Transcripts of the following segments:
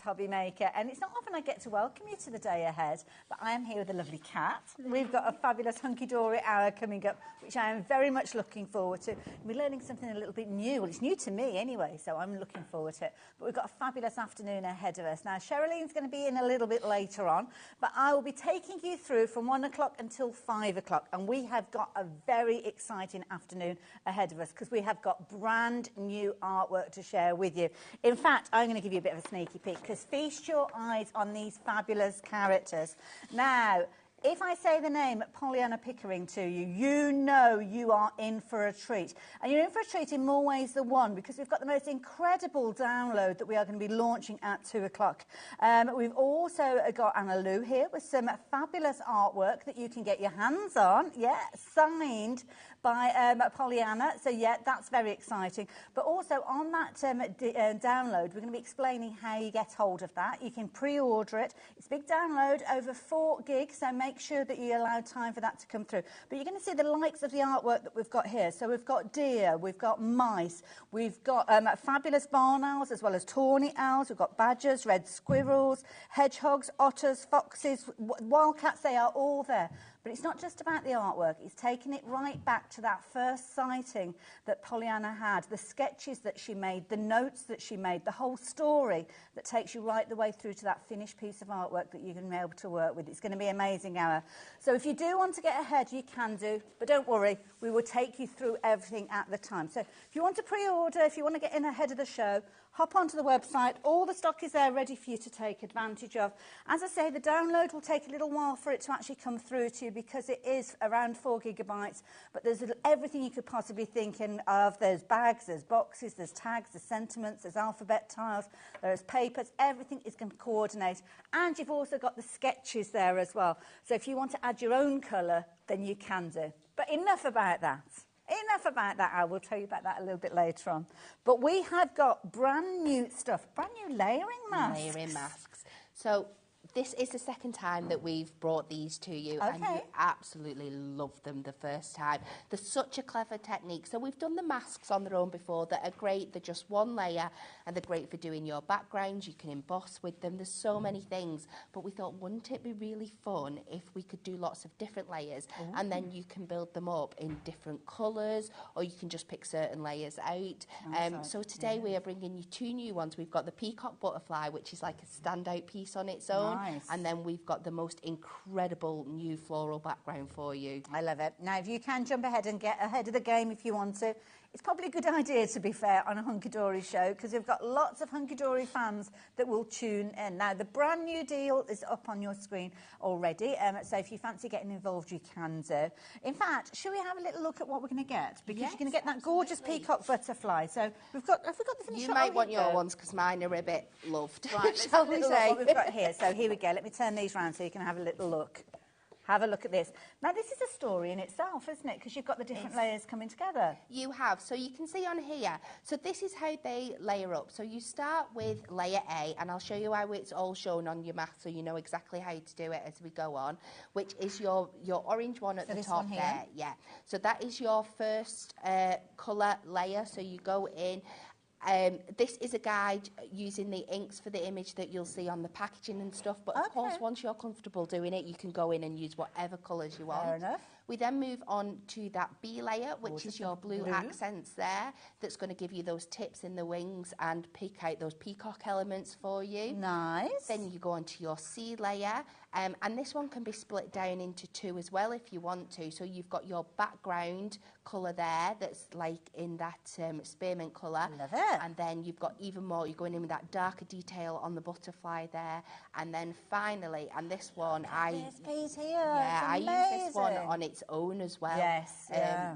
HobbyMaker, and it's not often I get to welcome you to the day ahead, but I am here with a lovely cat. We've got a fabulous hunky-dory hour coming up, which I am very much looking forward to. We're learning something a little bit new. Well, it's new to me anyway, so I'm looking forward to it. But we've got a fabulous afternoon ahead of us. Now, Sherrilyn's going to be in a little bit later on, but I will be taking you through from 1 o'clock until 5 o'clock, and we have got a very exciting afternoon ahead of us because we have got brand new artwork to share with you. In fact, I'm going to give you a bit of a sneaky peek because feast your eyes on these fabulous characters. Now, if I say the name Polyana Pickering to you, you know you are in for a treat. And you're in for a treat in more ways than one because we've got the most incredible download that we are going to be launching at 2 o'clock. We've also got Anna Lou here with some fabulous artwork that you can get your hands on. Yeah, signed by Polyana. So, yeah, that's very exciting. But also on that download, we're going to be explaining how you get hold of that. You can pre-order it. It's a big download, over 4 gigs, so make sure that you allow time for that to come through. But you're going to see the likes of the artwork that we've got here. So we've got deer, we've got mice, we've got fabulous barn owls as well as tawny owls, we've got badgers, red squirrels, hedgehogs, otters, foxes, wildcats, they are all there. But it's not just about the artwork, it's taking it right back to that first sighting that Polyana had, the sketches that she made, the notes that she made, the whole story that takes you right the way through to that finished piece of artwork that you're going to be able to work with. It's going to be an amazing hour. So if you do want to get ahead, you can do, but don't worry, we will take you through everything at the time. So if you want to pre-order, if you want to get in ahead of the show, hop onto the website. All the stock is there ready for you to take advantage of. As I say, the download will take a little while for it to actually come through to you because it is around 4 gigabytes, but there's everything you could possibly think of. There's bags, there's boxes, there's tags, there's sentiments, there's alphabet tiles, there's papers. Everything is going to coordinate. And you've also got the sketches there as well. So if you want to add your own colour, then you can do. But enough about that. Enough about that. I will tell you about that a little bit later on. But we have got brand new stuff, brand new layering masks. Layering masks. So this is the second time that we've brought these to you, and you absolutely loved them the first time. They're such a clever technique. So we've done the masks on their own before that are great. They're just one layer, and they're great for doing your backgrounds. You can emboss with them. There's so many things. But we thought, wouldn't it be really fun if we could do lots of different layers, and then you can build them up in different colours, or you can just pick certain layers out. So today we are bringing you 2 new ones. We've got the peacock butterfly, which is like a standout piece on its own. Nice. And then we've got the most incredible new floral background for you. I love it. Now, if you can jump ahead and get ahead of the game if you want to, it's probably a good idea, to be fair, on a hunky-dory show because we've got lots of hunky-dory fans that will tune in. Now, the brand new deal is up on your screen already, so if you fancy getting involved, you can do. In fact, should we have a little look at what we're going to get? Because you're going to get that gorgeous peacock butterfly. So have we got the finished shot? You might want your ones because mine are a bit loved. Right, shall we say? What we've got here. So here we go. Let me turn these round so you can have a little look. Have a look at this. Now, this is a story in itself, isn't it? Because you've got the different layers coming together. You have. So you can see on here. So this is how they layer up. So you start with layer A, and I'll show you how it's all shown on your mat so you know exactly how to do it as we go on, which is your orange one at the top there. Yeah. So that is your first colour layer. So you go in. This is a guide using the inks for the image that you'll see on the packaging and stuff. But of course, once you're comfortable doing it, you can go in and use whatever colours you want. Fair enough. We then move on to that B layer, which is your blue accents there. That's going to give you those tips in the wings and pick out those peacock elements for you. Nice. Then you go on to your C layer. And this one can be split down into 2 as well if you want to. So you've got your background colour there that's like in that spearmint colour. Love it. And then you've got even more, you're going in with that darker detail on the butterfly there. And then finally, and this one, this piece here. Yeah, I use this one on its own as well. Yes,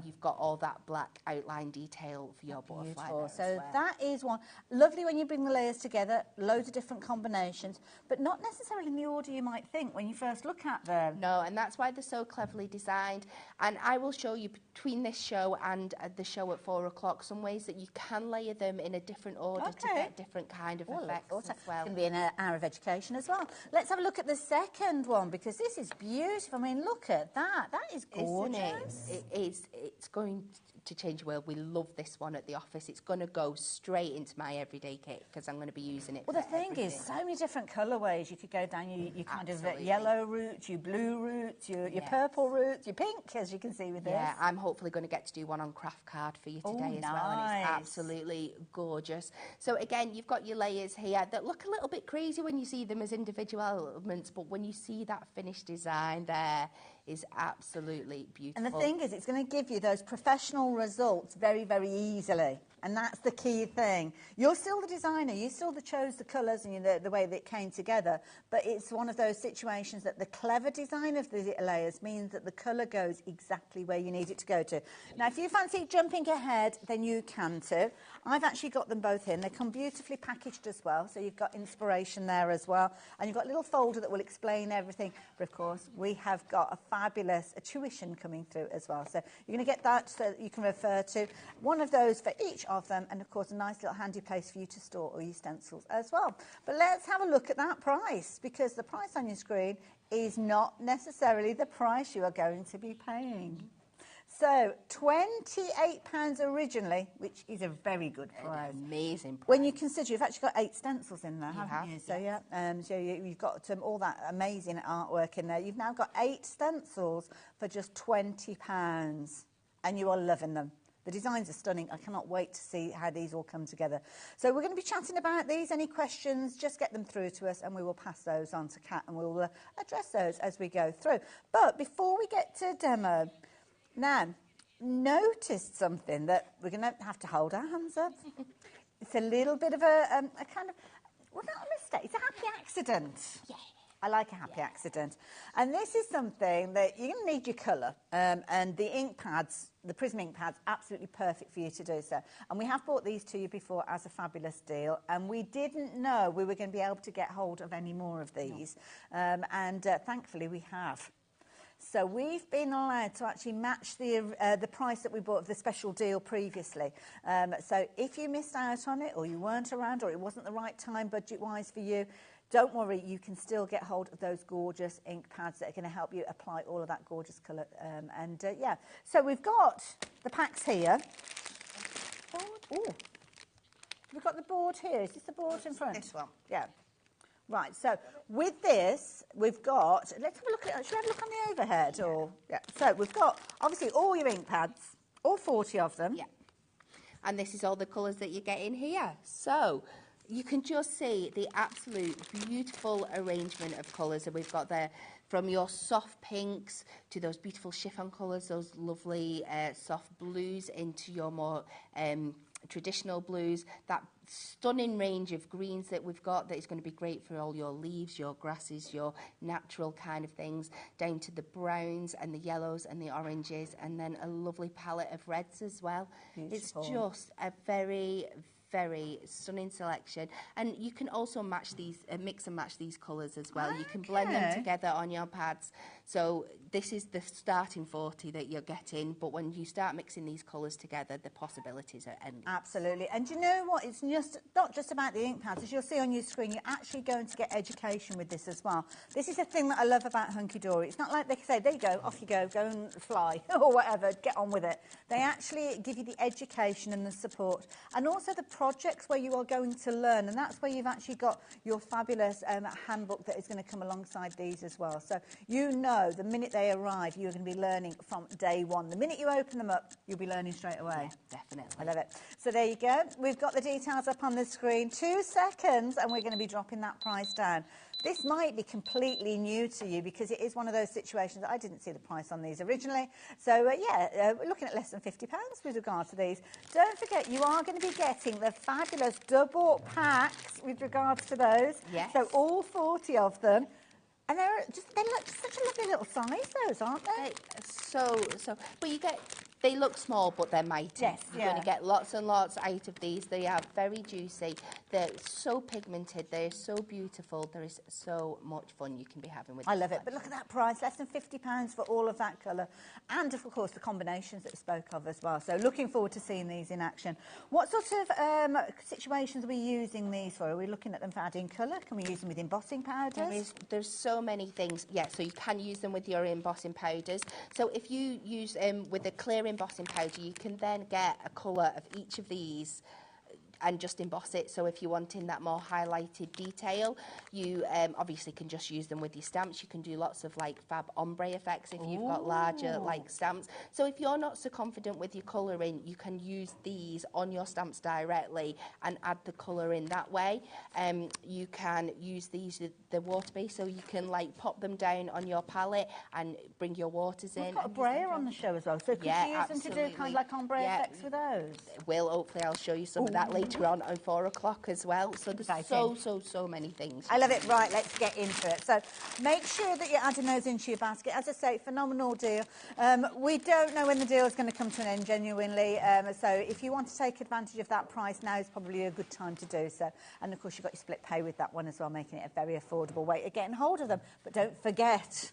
you've got all that black outline detail for your butterfly. So that is one. Lovely when you bring the layers together, loads of different combinations, but not necessarily in the order you might think when you first look at them. No, and that's why they're so cleverly designed. And I will show you between this show and the show at 4 o'clock some ways that you can layer them in a different order to get different kind of effects as well. It's going to be an hour of education as well. Let's have a look at the second one because this is beautiful. I mean, look at that. That is gorgeous. It is. It's going to change your world. We love this one at the office. It's going to go straight into my everyday kit because I'm going to be using it. Well, the thing is, so many different colourways. You could go down your kind of yellow route, your blue route, your purple route, your pink, as you can see with this. Yeah, I'm hopefully going to get to do one on craft card for you today as well, and it's absolutely gorgeous. So again, you've got your layers here that look a little bit crazy when you see them as individual elements, but when you see that finished design there, is absolutely beautiful. And the thing is, it's going to give you those professional results very, very easily. And that's the key thing. You're still the designer. You still chose the colours and the way that it came together. But it's one of those situations that the clever design of the layers means that the colour goes exactly where you need it to go to. Now, if you fancy jumping ahead, then you can too. I've actually got them both in. They come beautifully packaged as well. So you've got inspiration there as well. And you've got a little folder that will explain everything. But of course, we have got a fabulous tuition coming through as well. So you're going to get that so that you can refer to one of those for each of them, and of course a nice little handy place for you to store all your stencils as well. But let's have a look at that price, because the price on your screen is not necessarily the price you are going to be paying. So £28 originally, which is a very good price. Amazing price. When you consider you've actually got 8 stencils in there, haven't you? So yes. yeah, so you've got all that amazing artwork in there. You've now got 8 stencils for just £20, and you are loving them. The designs are stunning. I cannot wait to see how these all come together. So we're going to be chatting about these. Any questions, just get them through to us and we will pass those on to Kat and we'll address those as we go through. But before we get to demo, now, noticed something that we're going to have to hold our hands up. It's a little bit of a kind of, well, not a mistake, it's a happy accident. Yeah. I like a happy accident. And this is something that you're going to need your colour. And the ink pads, the Prism ink pads, absolutely perfect for you to do so. And we have brought these to you before as a fabulous deal. And we didn't know we were going to be able to get hold of any more of these. Thankfully we have. So we've been allowed to actually match the price that we bought of the special deal previously. So if you missed out on it, or you weren't around, or it wasn't the right time budget-wise for you, don't worry, you can still get hold of those gorgeous ink pads that are going to help you apply all of that gorgeous colour. Yeah, so we've got the packs here. Ooh. We've got the board here. Is this the board in front? This one. Yeah. Right, so with this, we've got, let's have a look at, should we have a look on the overhead? Yeah. Or, yeah. So we've got, obviously, all your ink pads, all 40 of them. Yeah. And this is all the colours that you get in here. So you can just see the absolute beautiful arrangement of colours that we've got there, from your soft pinks to those beautiful chiffon colours, those lovely soft blues, into your more traditional blues, that stunning range of greens that we've got that is going to be great for all your leaves, your grasses, your natural kind of things, down to the browns and the yellows and the oranges, and then a lovely palette of reds as well. Beautiful. It's just a very, very stunning selection, and you can also match these, mix and match these colours as well. Okay. You can blend them together on your pads. So this is the starting 40 that you're getting, but when you start mixing these colours together, the possibilities are endless. Absolutely. And you know what? It's just not just about the ink pads. As you'll see on your screen, you're actually going to get education with this as well. This is the thing that I love about Hunky Dory. It's not like they can say, there you go, off you go and fly, or whatever, get on with it. They actually give you the education and the support, and also the projects where you are going to learn, and that's where you've actually got your fabulous handbook that is going to come alongside these as well. So you know the minute they arrive, you're going to be learning from day one. The minute you open them up, you'll be learning straight away. Yeah, definitely. I love it. So there you go. We've got the details up on the screen. 2 seconds, and we're going to be dropping that price down. This might be completely new to you because it is one of those situations that I didn't see the price on these originally. So, we're looking at less than £50 with regard to these. Don't forget, you are going to be getting the fabulous double packs with regards to those. Yes. So all 40 of them. And they're like such a lovely little size, those, aren't they? But you get, they look small, but they're mighty. Yes, You're going to get lots and lots out of these. They are very juicy. They're so pigmented, they're so beautiful, there is so much fun you can be having with I this love it, but look at that price, less than £50 for all of that colour, and of course the combinations that you spoke of as well. So looking forward to seeing these in action. What sort of situations are we using these for? Are we looking at them for adding colour? Can we use them with embossing powders? There's so many things. Yeah, so you can use them with your embossing powders. So if you use with a clear embossing powder, you can then get a colour of each of these and just emboss it. So if you're wanting that more highlighted detail, you obviously can just use them with your stamps. You can do lots of like fab ombre effects if you've got larger like stamps. So if you're not so confident with your colouring, you can use these on your stamps directly and add the colour in that way. You can use these, the water base, so you can like pop them down on your palette and bring your waters in. We've got a Brayer on the show as well, so could you use them to do kind of like ombre effects with those? Hopefully I'll show you some of that later on 4 o'clock as well. So there's so many things. I love it. Right, let's get into it. So make sure that you're adding those into your basket. As I say, phenomenal deal. We don't know when the deal is going to come to an end, genuinely. So if you want to take advantage of that price, now is probably a good time to do so. And of course, you've got your split pay with that one as well, making it a very affordable way of getting hold of them. But don't forget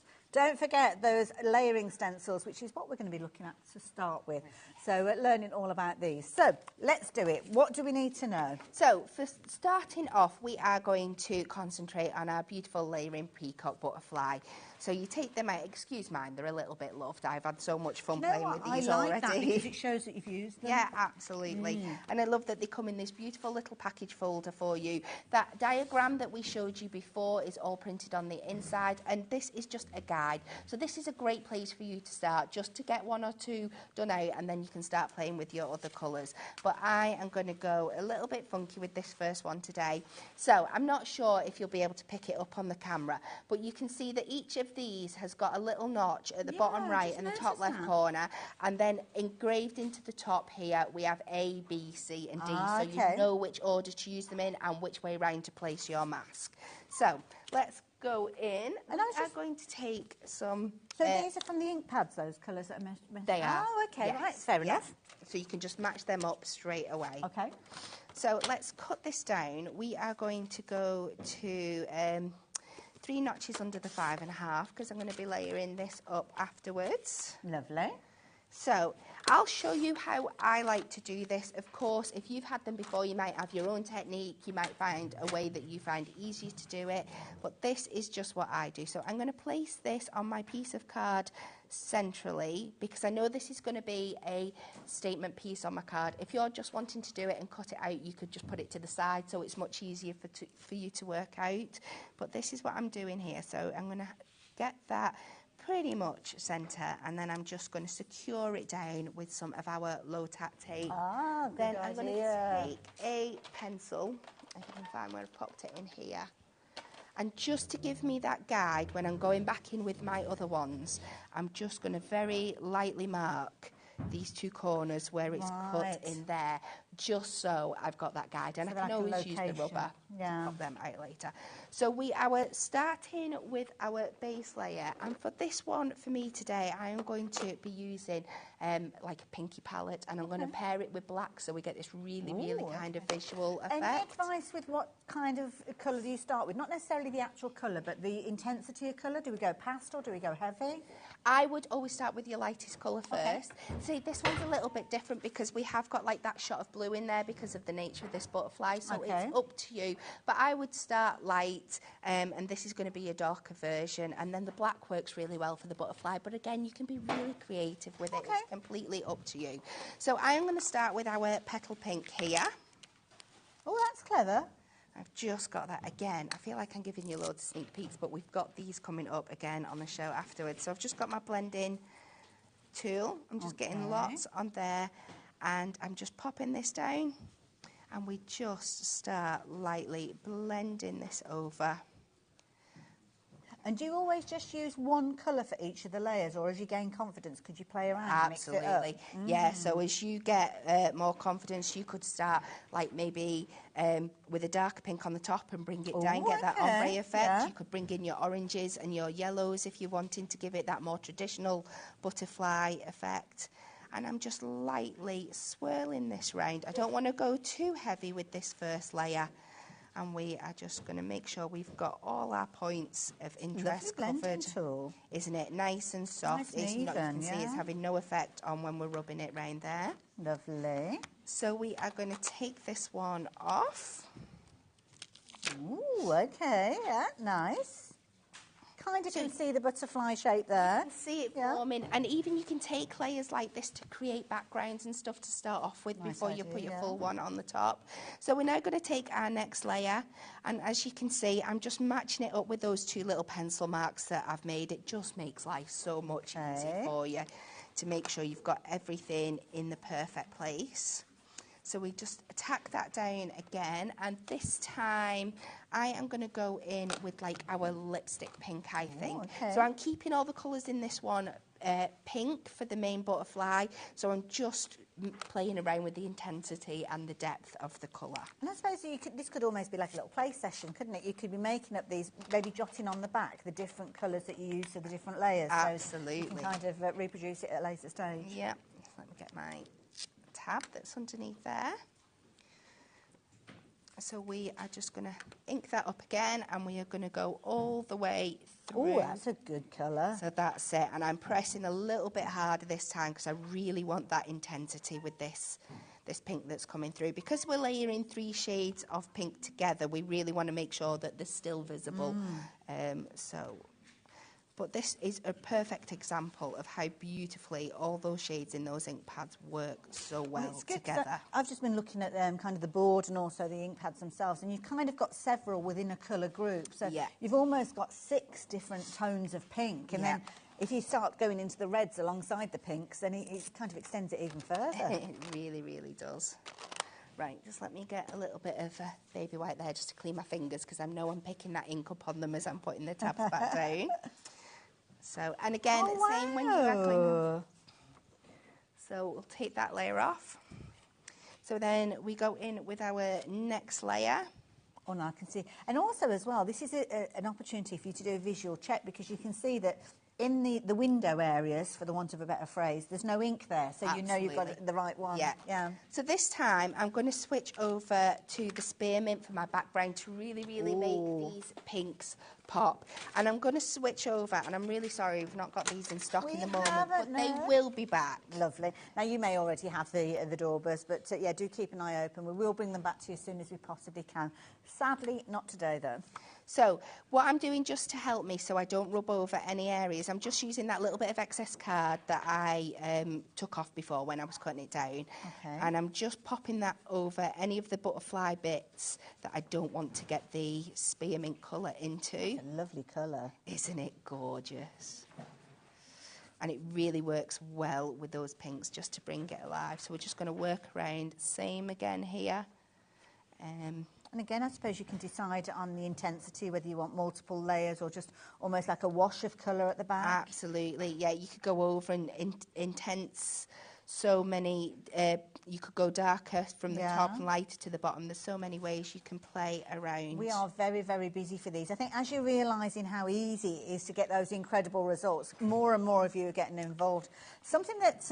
those layering stencils, which is what we're going to be looking at to start with. So learning all about these. So let's do it. What do we need to know? So for starting off, we are going to concentrate on our beautiful layering peacock butterfly. So you take them out. Excuse mine, they're a little bit loved. I've had so much fun playing with these already. I like that because it shows that you've used them. Yeah, absolutely. And I love that they come in this beautiful little package folder for you. That diagram that we showed you before is all printed on the inside, and this is just a guide. So this is a great place for you to start, just to get 1 or 2 done out, and then you can start playing with your other colours. But I am going to go a little bit funky with this first one today. So I'm not sure if you'll be able to pick it up on the camera, but you can see that each of these has got a little notch at the bottom right and the top left corner, and then engraved into the top here we have A, B, C and D, so you know which order to use them in and which way round to place your mask. So let's go in, and I'm going to take some... So these are from the ink pads, those colours that I mentioned? They are. Oh, okay, yes. right, fair enough. So you can just match them up straight away. Okay. So let's cut this down. We are going to go to 3 notches under the 5.5 because I'm going to be layering this up afterwards. Lovely. So I'll show you how I like to do this. Of course, if you've had them before, you might have your own technique. You might find a way that you find easier to do it. But this is just what I do. So I'm going to place this on my piece of card centrally because I know this is going to be a statement piece on my card. If you're just wanting to do it and cut it out, you could just put it to the side so it's much easier for you to work out. But this is what I'm doing here. So I'm going to get that pretty much centre, and then I'm just going to secure it down with some of our low tack tape. Ah, good then idea. I'm going to take a pencil, I can find where I popped it in here, and just to give me that guide when I'm going back in with my other ones, I'm just going to very lightly mark these 2 corners where it's cut in there, just so I've got that guide, and I can always use the rubber to pop them out later. So we are starting with our base layer, and for this one, for me today, I am going to be using like a pinky palette, and I'm going to pair it with black, so we get this really kind of visual effect. Any advice with what kind of colour do you start with? Not necessarily the actual colour, but the intensity of colour. Do we go pastel? Do we go heavy? I would always start with your lightest colour first. See, this one's a little bit different because we have got like that shot of blue in there because of the nature of this butterfly, so it's up to you. But I would start light, and this is going to be a darker version, and then the black works really well for the butterfly, but again, you can be really creative with it. It's completely up to you. So I am going to start with our petal pink here. Oh, that's clever. I've just got that again. I feel like I'm giving you loads of sneak peeks, but we've got these coming up again on the show afterwards. So I've just got my blending tool. I'm just getting lots on there, and I'm just popping this down, and we just start lightly blending this over. And do you always just use one colour for each of the layers, or as you gain confidence, could you play around and mix it up? Yeah, so as you get more confidence, you could start like maybe with a darker pink on the top and bring it down, get that ombre effect. You could bring in your oranges and your yellows if you're wanting to give it that more traditional butterfly effect. And I'm just lightly swirling this round. I don't want to go too heavy with this first layer. And we are just going to make sure we've got all our points of interest covered. Tool. Isn't it? Nice and soft. Nice and even, you can see it's having no effect on when we're rubbing it round there. Lovely. So we are going to take this one off. Ooh, okay, yeah, nice. Kind of can see the butterfly shape there. You can see it forming, and even you can take layers like this to create backgrounds and stuff to start off with before you put your full one on the top. So we're now going to take our next layer, and as you can see, I'm just matching it up with those 2 little pencil marks that I've made. It just makes life so much easier for you to make sure you've got everything in the perfect place. So we just tack that down again, and this time I am going to go in with like our lipstick pink, I think. So I'm keeping all the colours in this one pink for the main butterfly, so I'm just playing around with the intensity and the depth of the colour. And I suppose this could almost be like a little play session, couldn't it? You could be making up these, maybe jotting on the back the different colours that you use for the different layers. Absolutely. So you can kind of reproduce it at a later stage. Yeah, let me get my tab that's underneath there. So we are just going to ink that up again, and we are going to go all the way through. Oh, that's a good colour. So that's it, and I'm pressing a little bit harder this time because I really want that intensity with this pink that's coming through. Because we're layering 3 shades of pink together, we really want to make sure that they're still visible. But this is a perfect example of how beautifully all those shades in those ink pads work so well together. I've just been looking at kind of the board and also the ink pads themselves, and you've kind of got several within a colour group. So you've almost got 6 different tones of pink, and then if you start going into the reds alongside the pinks, then it kind of extends it even further. It really, really does. Right, just let me get a little bit of baby white there just to clean my fingers, because I know I'm picking that ink up on them as I'm putting the tabs back down. So, and again, same when you're cleaning. So we'll take that layer off. So then we go in with our next layer. Oh, no, I can see. And also as well, this is an opportunity for you to do a visual check, because you can see that in the window areas, for the want of a better phrase, there's no ink there, so you know you've got the right one. Yeah. So this time I'm going to switch over to the spearmint for my background to really, really make these pinks pop. And I'm going to switch over, and I'm really sorry we've not got these in stock in the moment, but they will be back. Lovely. Now, you may already have the daubers, but yeah, do keep an eye open. We will bring them back to you as soon as we possibly can. Sadly, not today, though. So what I'm doing, just to help me so I don't rub over any areas, I'm just using that little bit of excess card that I took off before when I was cutting it down. And I'm just popping that over any of the butterfly bits that I don't want to get the spearmint colour into. It's a lovely colour. Isn't it gorgeous? And it really works well with those pinks just to bring it alive. So we're just going to work around. Same again here. And again, I suppose you can decide on the intensity, whether you want multiple layers or just almost like a wash of colour at the back. Absolutely, yeah. You could go over and intense so many, you could go darker from the top and lighter to the bottom. There's so many ways you can play around. We are very, very busy for these. I think as you're realising how easy it is to get those incredible results, more and more of you are getting involved. Something that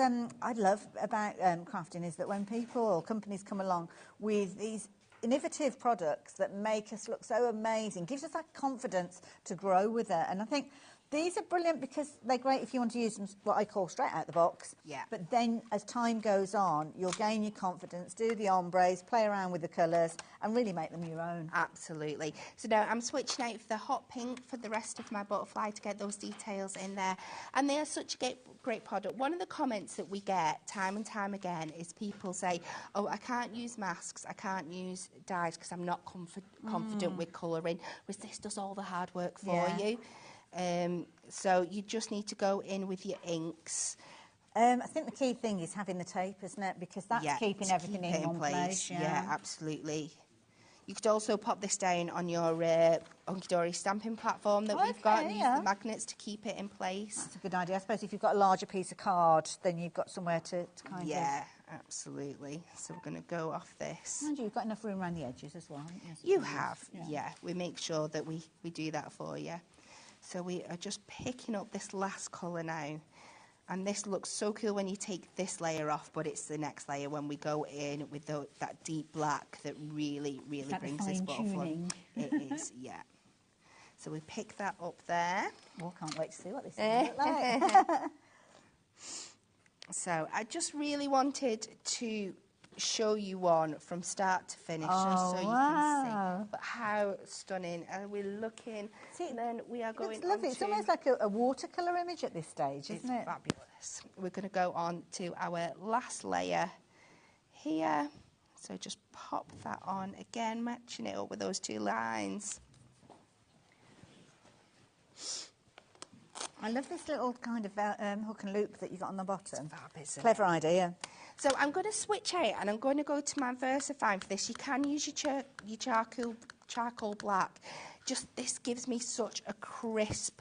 I love about crafting is that when people or companies come along with these innovative products that make us look so amazing, gives us that confidence to grow with it. And I think these are brilliant because they're great if you want to use them, what I call straight out the box. But then as time goes on, you'll gain your confidence, do the ombres, play around with the colours and really make them your own. Absolutely. So now I'm switching out for the hot pink for the rest of my butterfly to get those details in there. And they are such a great product. One of the comments that we get time and time again is people say, oh, I can't use masks, I can't use dyes because I'm not confident with colouring, whereas this does all the hard work for you. So you just need to go in with your inks. I think the key thing is having the tape, isn't it? Because that's keeping everything in one place. Yeah, absolutely. You could also pop this down on your Hunky Dory stamping platform that we've got and use the magnets to keep it in place. That's a good idea. I suppose if you've got a larger piece of card, then you've got somewhere to kind of... Yeah, absolutely. So we're going to go off this. And you've got enough room around the edges as well, haven't you? You have, yeah. We make sure that we do that for you. So we are just picking up this last colour now. And this looks so cool when you take this layer off, but it's the next layer when we go in with that deep black that really, really brings this bottle. It is, yeah. So we pick that up there. Oh, can't wait to see what this is going to look like. So I just really wanted to show you one from start to finish, just so you can see. But how stunning are we looking? See, and then we are going. It's lovely. It's almost like a watercolor image at this stage, isn't it? It's fabulous. We're going to go on to our last layer here. So just pop that on again, matching it up with those two lines. I love this little kind of hook and loop that you got on the bottom. It's fab, isn't Clever idea. So I'm going to switch out and I'm going to go to my VersaFine for this. You can use your charcoal black. Just this gives me such a crisp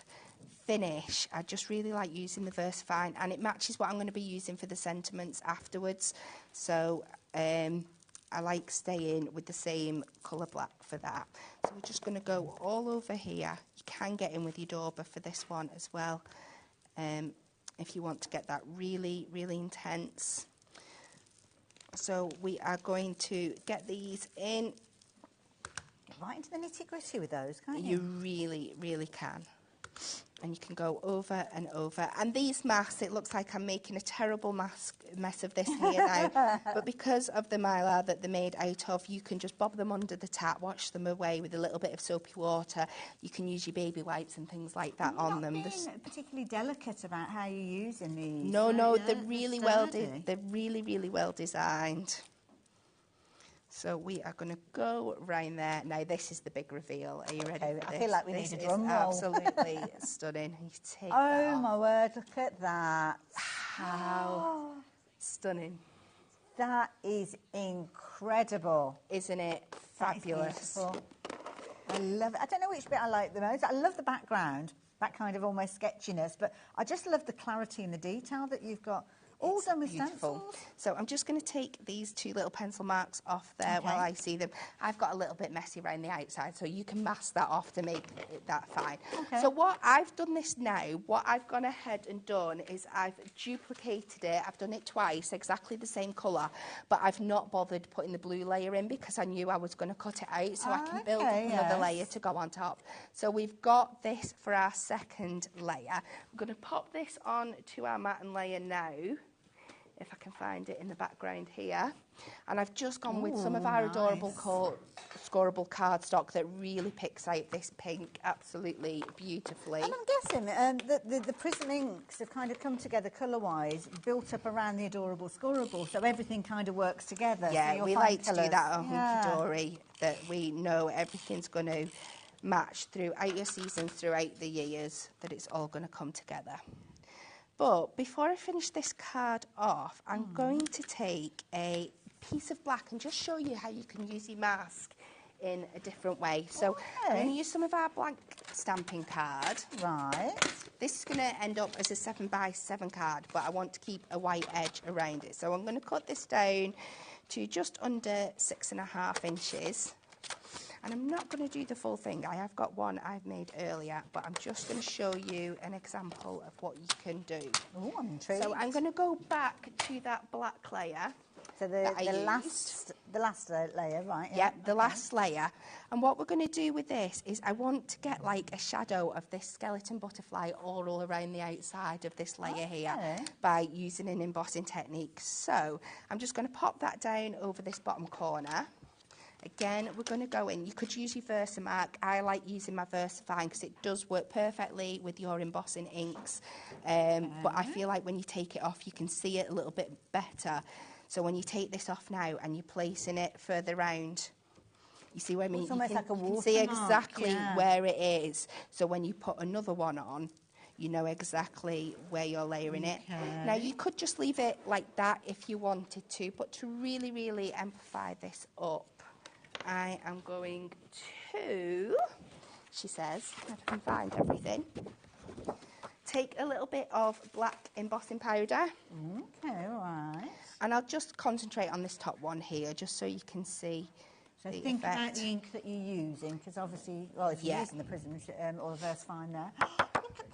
finish. I just really like using the VersaFine, and it matches what I'm going to be using for the sentiments afterwards. So I like staying with the same colour black for that. So we're just going to go all over here. You can get in with your dauber for this one as well, if you want to get that really, really intense. So we are going to get these in. Right into the nitty-gritty with those, can't you? You really, really can. And you can go over and over. And these masks, it looks like I'm making a terrible mess of this here now. But because of the mylar that they're made out of, you can just bob them under the tap, wash them away with a little bit of soapy water. You can use your baby wipes and things like that on them. Not being particularly delicate about how you're using these. No, they're really they're really, really well designed. So we are going to go right there. Now, this is the big reveal. Are you ready for this? I feel like we need a drum roll. Absolutely stunning. You take that oh, off. my word, look at that. How stunning. That is incredible. Isn't it fabulous? I love it. I don't know which bit I like the most. I love the background, that kind of almost sketchiness, but I just love the clarity and the detail that you've got. All done with stencils. So I'm just going to take these two little pencil marks off there while I see them. I've got a little bit messy around the outside, so you can mask that off to make that fine. So what I've done this now, what I've gone ahead and done is I've duplicated it. I've done it twice, exactly the same colour, but I've not bothered putting the blue layer in because I knew I was going to cut it out, so I can build up another layer to go on top. So we've got this for our second layer. I'm going to pop this on to our matte layer now, if I can find it in the background here. And I've just gone with some of our adorable scoreable cardstock that really picks out this pink absolutely beautifully. And I'm guessing the Prism inks have kind of come together colour-wise, built up around the adorable scoreable, so everything kind of works together. Yeah, so we like to do that on Hunky-Dory, that we know everything's going to match throughout your seasons, throughout the years, that it's all going to come together. But before I finish this card off, I'm going to take a piece of black and just show you how you can use your mask in a different way. So I'm going to use some of our blank stamping card. Right. This is going to end up as a 7x7 card, but I want to keep a white edge around it. So I'm going to cut this down to just under 6.5 inches. And I'm not going to do the full thing. I have got one I've made earlier, but I'm just going to show you an example of what you can do. Oh, I'm intrigued. So I'm going to go back to that black layer. So the last layer, right? Yeah, the last layer. And what we're going to do with this is I want to get like a shadow of this skeleton butterfly all around the outside of this layer here by using an embossing technique. So I'm just going to pop that down over this bottom corner. Again, we're going to go in. You could use your Versamark. I like using my VersaFine because it does work perfectly with your embossing inks. But I feel like when you take it off, you can see it a little bit better. So when you take this off now and you're placing it further round, you see what I mean? It's almost like a watermark. You can see exactly where it is. So when you put another one on, you know exactly where you're layering it. Now, you could just leave it like that if you wanted to, but to really, really amplify this up, I am going to, she says, if I can find everything, take a little bit of black embossing powder. Okay, all right. And I'll just concentrate on this top one here, just so you can see so the think effect. about the ink that you're using, because obviously, well, if you're using the Prism or the VersaFine there. Look at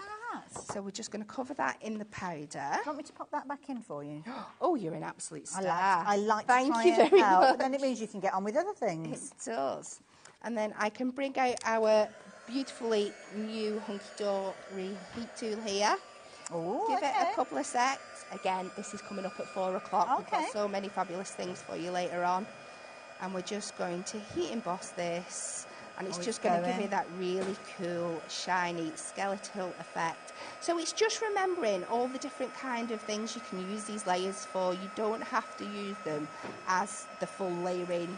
So we're just going to cover that in the powder. Do you want me to pop that back in for you? Oh, you're an absolute star. I like Thank to try you and very help, much. but then it means you can get on with other things. It does. And then I can bring out our beautifully new hunky-dory heat tool here. Oh, Give it a couple of secs. Again, this is coming up at 4 o'clock. We've got so many fabulous things for you later on. And we're just going to heat emboss this. And it's just going to give you that really cool, shiny, skeletal effect. So it's just remembering all the different kind of things you can use these layers for. You don't have to use them as the full layering.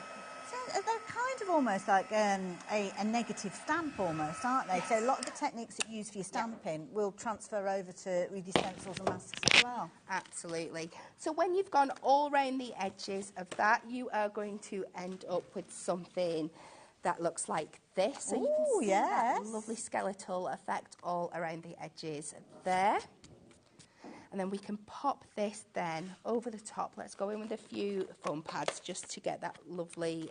So they're kind of almost like a negative stamp almost, aren't they? Yes. So a lot of the techniques that you use for your stamping will transfer over to with your stencils and masks as well. Absolutely. So when you've gone all around the edges of that, you are going to end up with something that looks like this. So you can see that lovely skeletal effect all around the edges there. And then we can pop this then over the top. Let's go in with a few foam pads just to get that lovely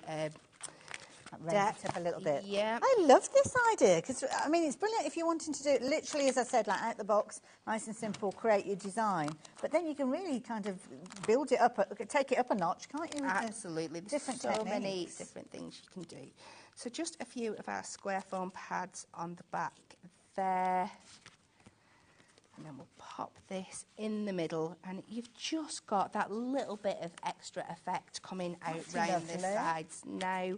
Raise it up a little bit. Yeah. I love this idea because, I mean, it's brilliant if you're wanting to do it literally, as I said, like out the box, nice and simple, create your design. But then you can really kind of build it up, take it up a notch, can't you? Absolutely. There's different so techniques. many different things you can do. So just a few of our square foam pads on the back there. And then we'll pop this in the middle, and you've just got that little bit of extra effect coming out round the sides. Now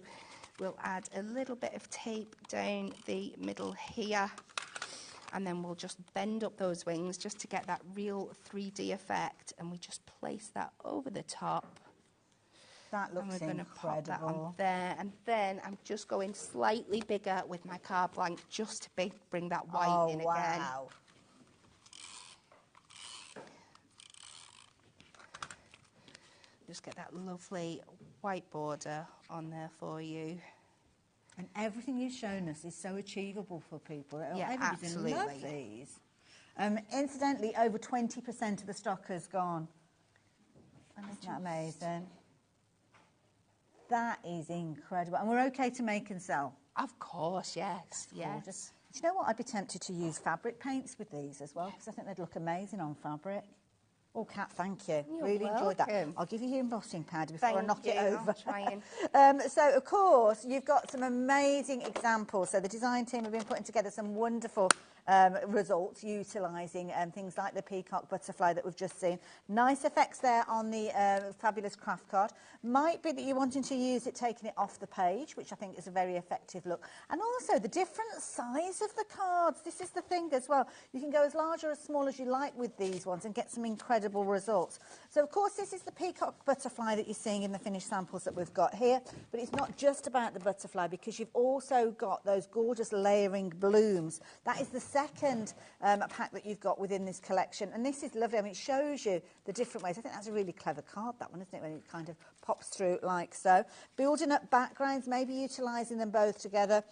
we'll add a little bit of tape down the middle here, and then we'll just bend up those wings just to get that real 3D effect, and we just place that over the top. That looks incredible. And we're going to pop that on there, and then I'm just going slightly bigger with my card blank just to bring that white in again. Just get that lovely white border on there for you. And everything you've shown us is so achievable for people. Yeah, everybody's going to love these. Incidentally, over 20% of the stock has gone. Isn't that amazing? That is incredible. And we're okay to make and sell? Of course, yes. Yes. Do you know what? I'd be tempted to use fabric paints with these as well, because I think they'd look amazing on fabric. Oh, Kat, thank you. You're really enjoyed that. welcome. I'll give you your embossing powder before I knock it over. I'll try and... so, of course, you've got some amazing examples. So the design team have been putting together some wonderful results utilising things like the peacock butterfly that we've just seen. Nice effects there on the fabulous craft card. Might be that you're wanting to use it, taking it off the page, which I think is a very effective look. And also the different size of the cards. This is the thing as well. You can go as large or as small as you like with these ones and get some incredible results. So, of course, this is the peacock butterfly that you're seeing in the finished samples that we've got here. But it's not just about the butterfly, because you've also got those gorgeous layering blooms. That is the second pack that you've got within this collection, and this is lovely. I mean, it shows you the different ways. I think that's a really clever card, that one, isn't it, when it kind of pops through like so. Building up backgrounds, maybe utilising them both together,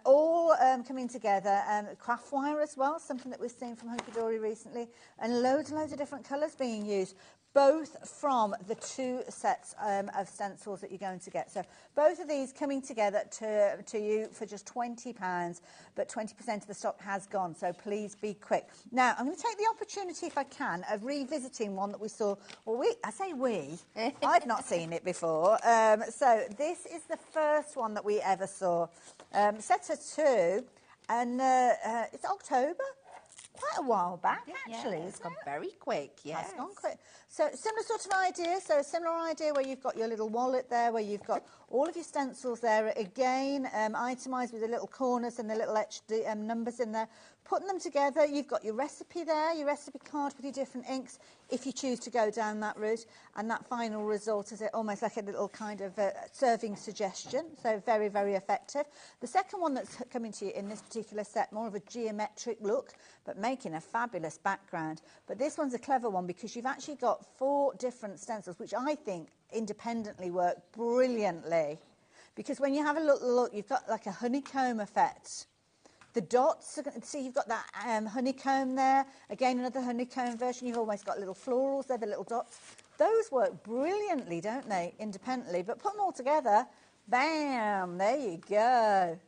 all coming together. Craft wire as well, something that we've seen from Hunky Dory recently, and loads and loads of different colours being used, both from the two sets of stencils that you're going to get. So both of these coming together to you for just £20, but 20% of the stock has gone, so please be quick. Now, I'm going to take the opportunity, if I can, of revisiting one that we saw. Well, I say we. I've not seen it before. So this is the first one that we ever saw. Set of two, and it's October. Quite a while back, actually. It's gone very quick, It's gone quick. So similar sort of idea. So a similar idea where you've got your little wallet there, where you've got all of your stencils there. Again, itemised with the little corners and the little etched numbers in there. Putting them together, you've got your recipe there, your recipe card with your different inks, if you choose to go down that route. And that final result is almost like a little kind of serving suggestion. So very, very effective. The second one that's coming to you in this particular set, more of a geometric look, but making a fabulous background. But this one's a clever one because you've actually got 4 different stencils, which I think independently work brilliantly. Because when you have a look, you've got like a honeycomb effect. The dots, see you've got that honeycomb there. Again, another honeycomb version. You've almost got little florals there, the little dots. Those work brilliantly, don't they, independently? But put them all together, bam, there you go.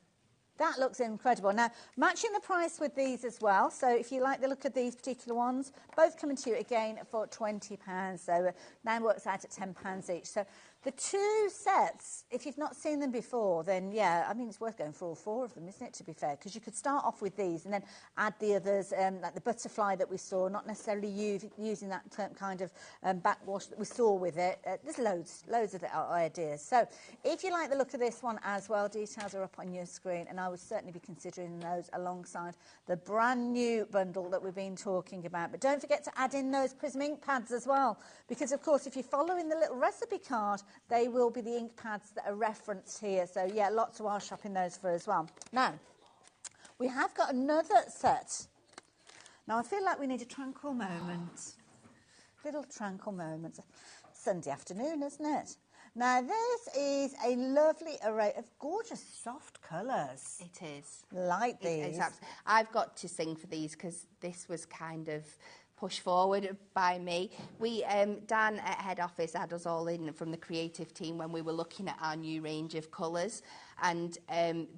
That looks incredible. Now, matching the price with these as well. So if you like the look of these particular ones, both coming to you again for £20. So now works out at £10 each. So the two sets, if you've not seen them before, then yeah, I mean, it's worth going for all four of them, isn't it, to be fair? Because you could start off with these and then add the others, like the butterfly that we saw, not necessarily using that kind of backwash that we saw with it. There's loads of ideas. So if you like the look of this one as well, details are up on your screen, and I would certainly be considering those alongside the brand new bundle that we've been talking about. But don't forget to add in those Prism ink pads as well, because of course if you're following the little recipe card, they will be the ink pads that are referenced here. So yeah, lots of our shopping those for as well. Now, we have got another set. Now I feel like we need a tranquil moment. Little tranquil moment. Sunday afternoon, isn't it? Now this is a lovely array of gorgeous soft colours. It is. Like these. I've got to sing for these because this was kind of pushed forward by me. We, Dan at head office had us all in from the creative team when we were looking at our new range of colours, and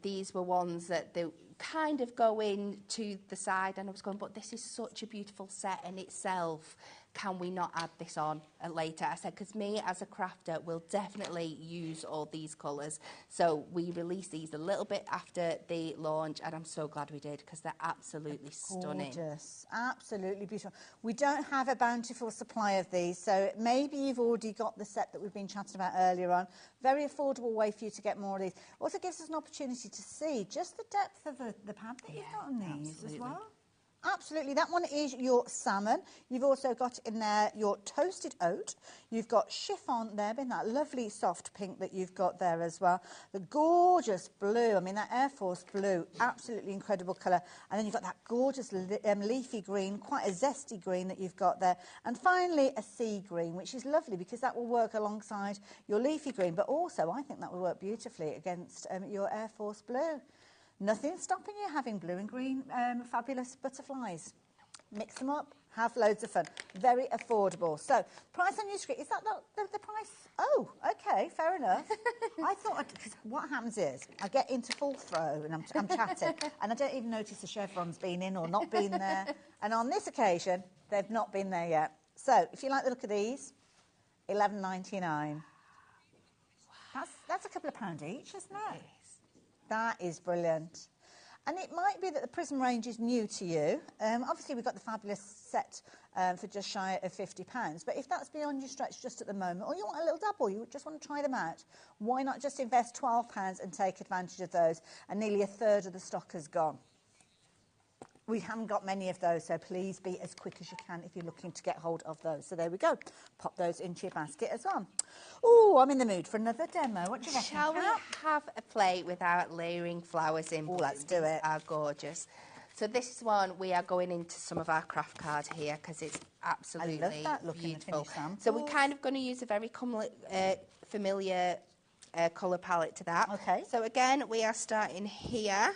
these were ones that they kind of go in to the side, and I was going, but this is such a beautiful set in itself. Can we not add this on later? I said, because me as a crafter will definitely use all these colours. So we released these a little bit after the launch, and I'm so glad we did because they're absolutely stunning. Gorgeous, absolutely beautiful. We don't have a bountiful supply of these, so maybe you've already got the set that we've been chatting about earlier on. Very affordable way for you to get more of these. Also gives us an opportunity to see just the depth of the pad that you've got on these as well. Absolutely, that one is your salmon. You've also got in there your toasted oat. You've got chiffon there, in that lovely soft pink that you've got there as well. The gorgeous blue, I mean that Air Force blue, absolutely incredible colour. And then you've got that gorgeous leafy green, quite a zesty green that you've got there. And finally a sea green, which is lovely because that will work alongside your leafy green, but also I think that will work beautifully against your Air Force blue. Nothing stopping you having blue and green fabulous butterflies. Mix them up, have loads of fun. Very affordable. So, price on your screen, is that the price? Oh, okay, fair enough. I thought, because what happens is, I get into full throw and I'm chatting, and I don't even notice the chevron's been in or not been there. And on this occasion, they've not been there yet. So, if you like the look of these, £11.99. Wow. That's a couple of pounds each, isn't it? That is brilliant. And it might be that the Prism range is new to you. Obviously, we've got the fabulous set for just shy of £50. But if that's beyond your stretch just at the moment, or you want a little double, you just want to try them out, why not just invest £12 and take advantage of those? And nearly a third of the stock has gone. We haven't got many of those, so please be as quick as you can if you're looking to get hold of those. So there we go. Pop those into your basket as well. Oh, I'm in the mood for another demo. What do you reckon? Shall we have a play without layering flowers in? Oh, let's do it. These are gorgeous. So this one, we are going into some of our craft cards here because it's absolutely I love that look beautiful. In the so we're kind of going to use a very familiar colour palette to that. Okay. So again, we are starting here.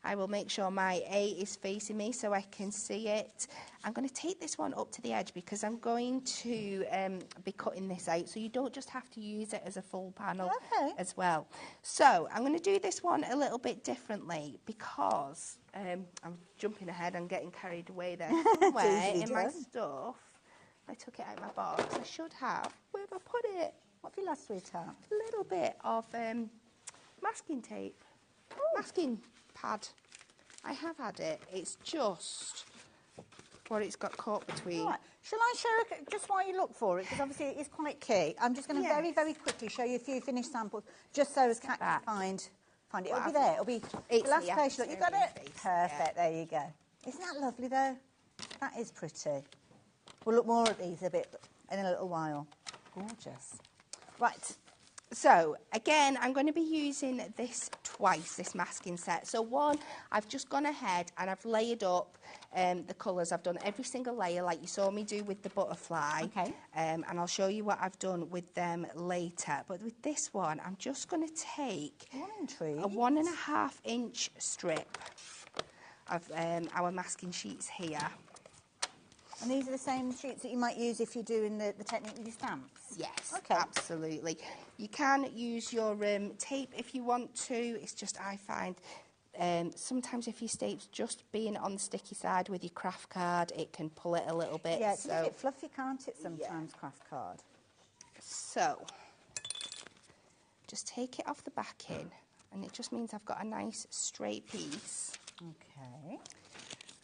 I will make sure my A is facing me so I can see it. I'm going to take this one up to the edge because I'm going to be cutting this out, so you don't just have to use it as a full panel as well. So I'm going to do this one a little bit differently because I'm jumping ahead and getting carried away there. Somewhere in my stuff, I took it out of my box. I should have. Where have I put it? What have you lost, sweetheart? A little bit of masking tape. Ooh. Masking pad. I have had it. It's just what it's got caught between. Right. Shall I share just while you look for it? Because obviously it is quite key. I'm just going to very, very quickly show you a few finished samples, just so as Kat can find it. It'll be there. It'll be the last page. Look, you got it? Perfect. There you go. Isn't that lovely though? That is pretty. We'll look more at these a bit in a little while. Gorgeous. Right. So, again, I'm going to be using this twice, this masking set. So, one, I've just gone ahead and I've layered up the colours. I've done every single layer like you saw me do with the butterfly. Okay. And I'll show you what I've done with them later. But with this one, I'm just going to take a 1.5 inch strip of our masking sheets here. And these are the same sheets that you might use if you're doing the technique with your stamps? Yes, absolutely. You can use your tape if you want to. It's just I find sometimes if your tape's just being on the sticky side with your craft card, it can pull it a little bit. Yeah, it's a bit fluffy, can't it, sometimes, craft card? So, just take it off the backing, and it just means I've got a nice straight piece. Okay.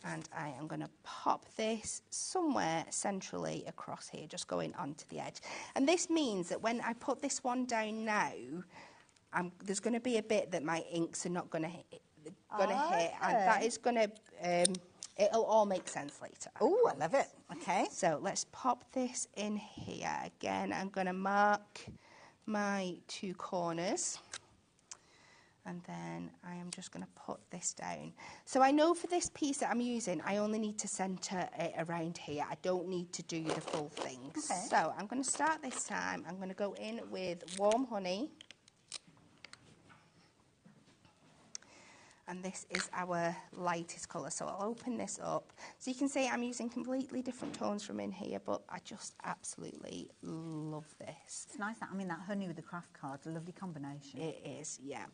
And I am going to pop this somewhere centrally across here, just going onto the edge. And this means that when I put this one down now, there's going to be a bit that my inks are not going to hit, and that is going to, it'll all make sense later. Oh, I love it. Okay. So let's pop this in here. Again, I'm going to mark my 2 corners. And then I am just going to put this down. So I know for this piece that I'm using, I only need to centre it around here. I don't need to do the full thing. Okay. So I'm going to start this time. I'm going to go in with warm honey. And this is our lightest colour. So I'll open this up. So you can see I'm using completely different tones from in here, but I just absolutely love this. It's nice that, I mean, that honey with the craft card, a lovely combination. It is, yeah.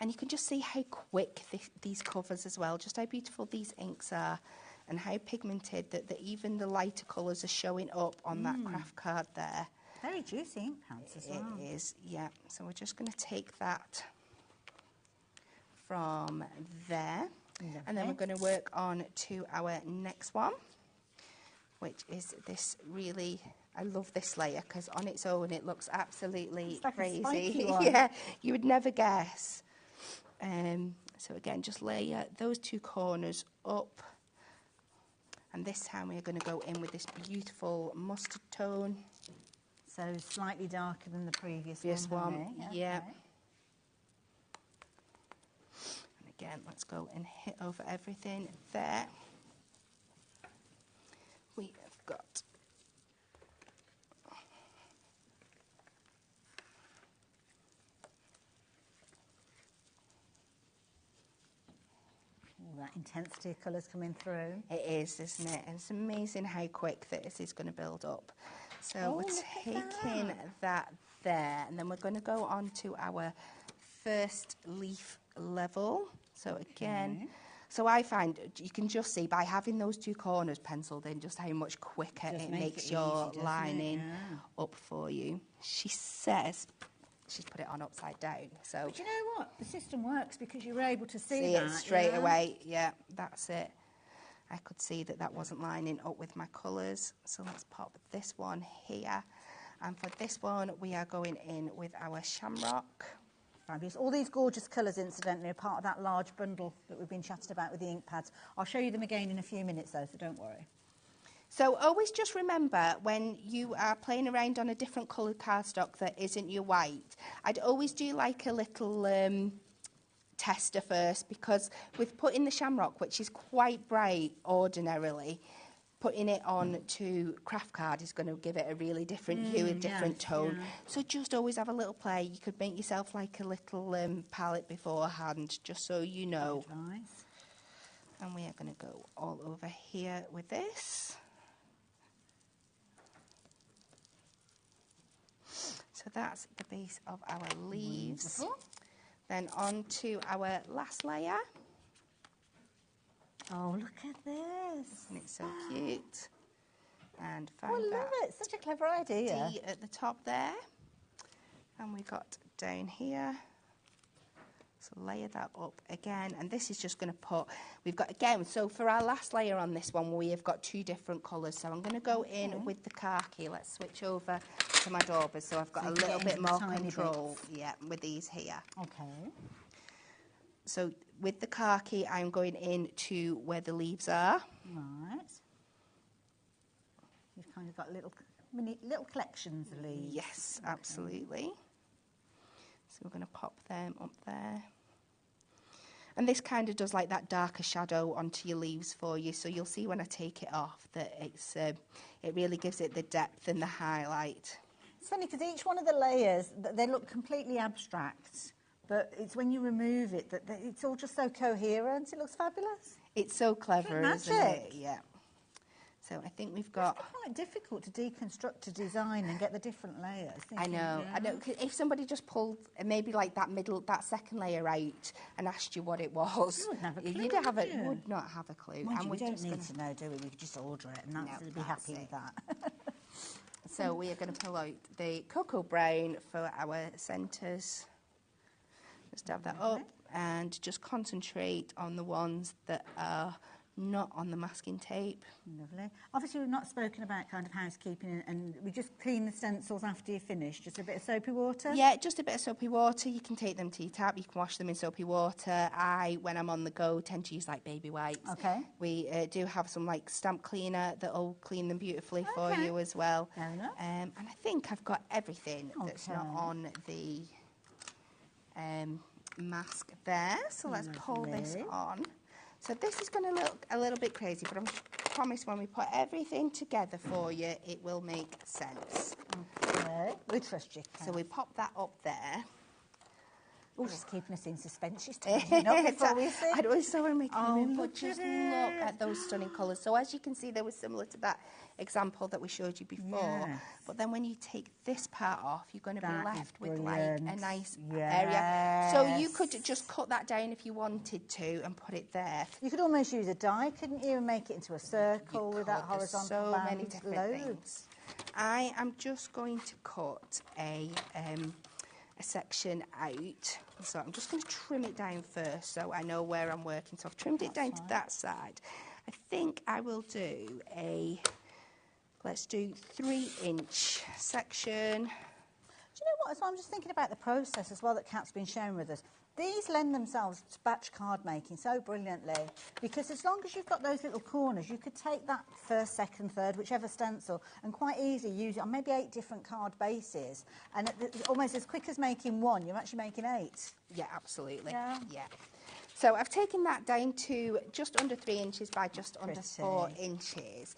And you can just see how quick these covers as well, just how beautiful these inks are and how pigmented that even the lighter colours are showing up on that craft card there. Very juicy ink pads as well. It is, yeah. So we're just going to take that from there. And then we're going to work on to our next one, which is this really... I love this layer because on its own it looks absolutely crazy. Yeah, you would never guess. So again, just layer those 2 corners up. And this time we are going to go in with this beautiful mustard tone. So slightly darker than the previous one. Yeah. Okay. And again, let's go and hit over everything there. We have got... that intensity of colours coming through. It is, isn't it? And it's amazing how quick this is going to build up. So we're taking that there, and then we're going to go on to our first leaf level. So again, so I find you can just see by having those 2 corners penciled in just how much quicker it makes your lining up for you. She says she's put it on upside down. So, but you know what? The system works because you were able to see it straight away. Yeah, that's it. I could see that wasn't lining up with my colours. So let's pop this one here. And for this one, we are going in with our shamrock. Fabulous. All these gorgeous colours, incidentally, are part of that large bundle that we've been chatting about with the ink pads. I'll show you them again in a few minutes, though, so don't worry. So always just remember when you are playing around on a different coloured cardstock that isn't your white, I'd always do like a little tester first, because with putting the shamrock, which is quite bright ordinarily, putting it on to craft card is going to give it a really different hue, a different tone. Yeah. So just always have a little play. You could make yourself like a little palette beforehand, just so you know. Nice. And we are going to go all over here with this. So that's the base of our leaves. Wonderful. Then on to our last layer. Oh, look at this. Isn't it so cute? And find I love it. Such a clever idea. D at the top there. And we've got down here. So layer that up again. And this is just going to put, we've got, again, so for our last layer on this one, we have got 2 different colours. So I'm going to go in with the khaki. Let's switch over to my daubers. So I've got a little bit more control with these here. Okay. So with the khaki, I'm going in to where the leaves are. Right. You've kind of got little collections of leaves. Yes, absolutely. So we're going to pop them up there. And this kind of does like that darker shadow onto your leaves for you. So you'll see when I take it off that it's it really gives it the depth and the highlight. It's funny because each one of the layers, they look completely abstract. But it's when you remove it that it's all just so coherent. It looks fabulous. It's so clever, isn't it? Yeah. So I think we've got... It's quite difficult to deconstruct a design and get the different layers. I know. If somebody just pulled maybe like that second layer out and asked you what it was, you wouldn't have a clue, you would not have a clue. And we don't need to know, do we? We could just order it and be happy with that. So we are going to pull out the cocoa brown for our centres. Just have that up and just concentrate on the ones that are not on the masking tape. Lovely. Obviously, we've not spoken about kind of housekeeping, and we just clean the stencils after you finish. Just a bit of soapy water? Yeah, just a bit of soapy water. You can take them to your tap. You can wash them in soapy water. When I'm on the go, tend to use like baby wipes. Okay. We do have some like stamp cleaner that'll clean them beautifully for you as well. Fair enough. And I think I've got everything that's not on the mask there. So let's pull this on. So this is going to look a little bit crazy, but I promise when we put everything together for you, it will make sense. Okay, we trust you. So we pop that up there. Oh, she's keeping us in suspense. She's turning up before we see. I don't know we're making them in, but just look at those stunning colours. So as you can see, they were similar to that example that we showed you before. Yes. But then when you take this part off, you're going to be left with like a nice area. So you could just cut that down if you wanted to and put it there. You could almost use a die, couldn't you, and make it into a circle with that horizontal band. So many different things. I am just going to cut a section out, so I'm just going to trim it down first so I know where I'm working. So I've trimmed it down to that side. I think I will do let's do 3-inch section. Do you know what, so I'm just thinking about the process as well that Kat's been sharing with us. These lend themselves to batch card making so brilliantly, because as long as you've got those little corners, you could take that first, second, third, whichever stencil, and quite easily use it on maybe 8 different card bases. And almost as quick as making one, you're actually making 8. Yeah, absolutely. Yeah. So I've taken that down to just under 3 inches by just under 4 inches.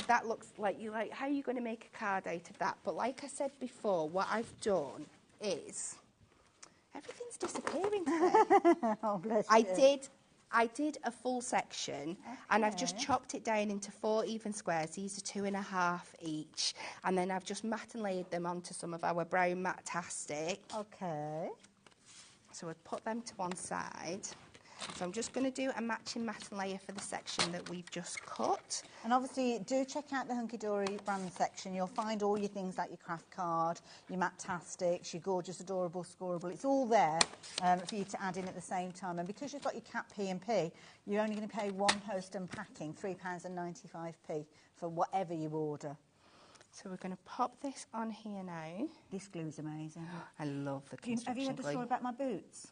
That looks like how are you going to make a card out of that? But like I said before, what I've done is... everything's disappearing today. Oh, bless you. I did a full section, and I've just chopped it down into 4 even squares. These are 2.5 each, and then I've just matte and layered them onto some of our brown Matte-tastic. Okay. So I've put them to one side. So I'm just going to do a matching matte and layer for the section that we've just cut. And obviously, do check out the Hunky Dory brand section. You'll find all your things like your craft card, your Matte-tastics, your gorgeous, adorable, scoreable. It's all there for you to add in at the same time. And because you've got your Cat P&P, you're only going to pay one post unpacking, £3.95 for whatever you order. So we're going to pop this on here now. This glue's amazing. I love the construction Have you heard the story about my boots?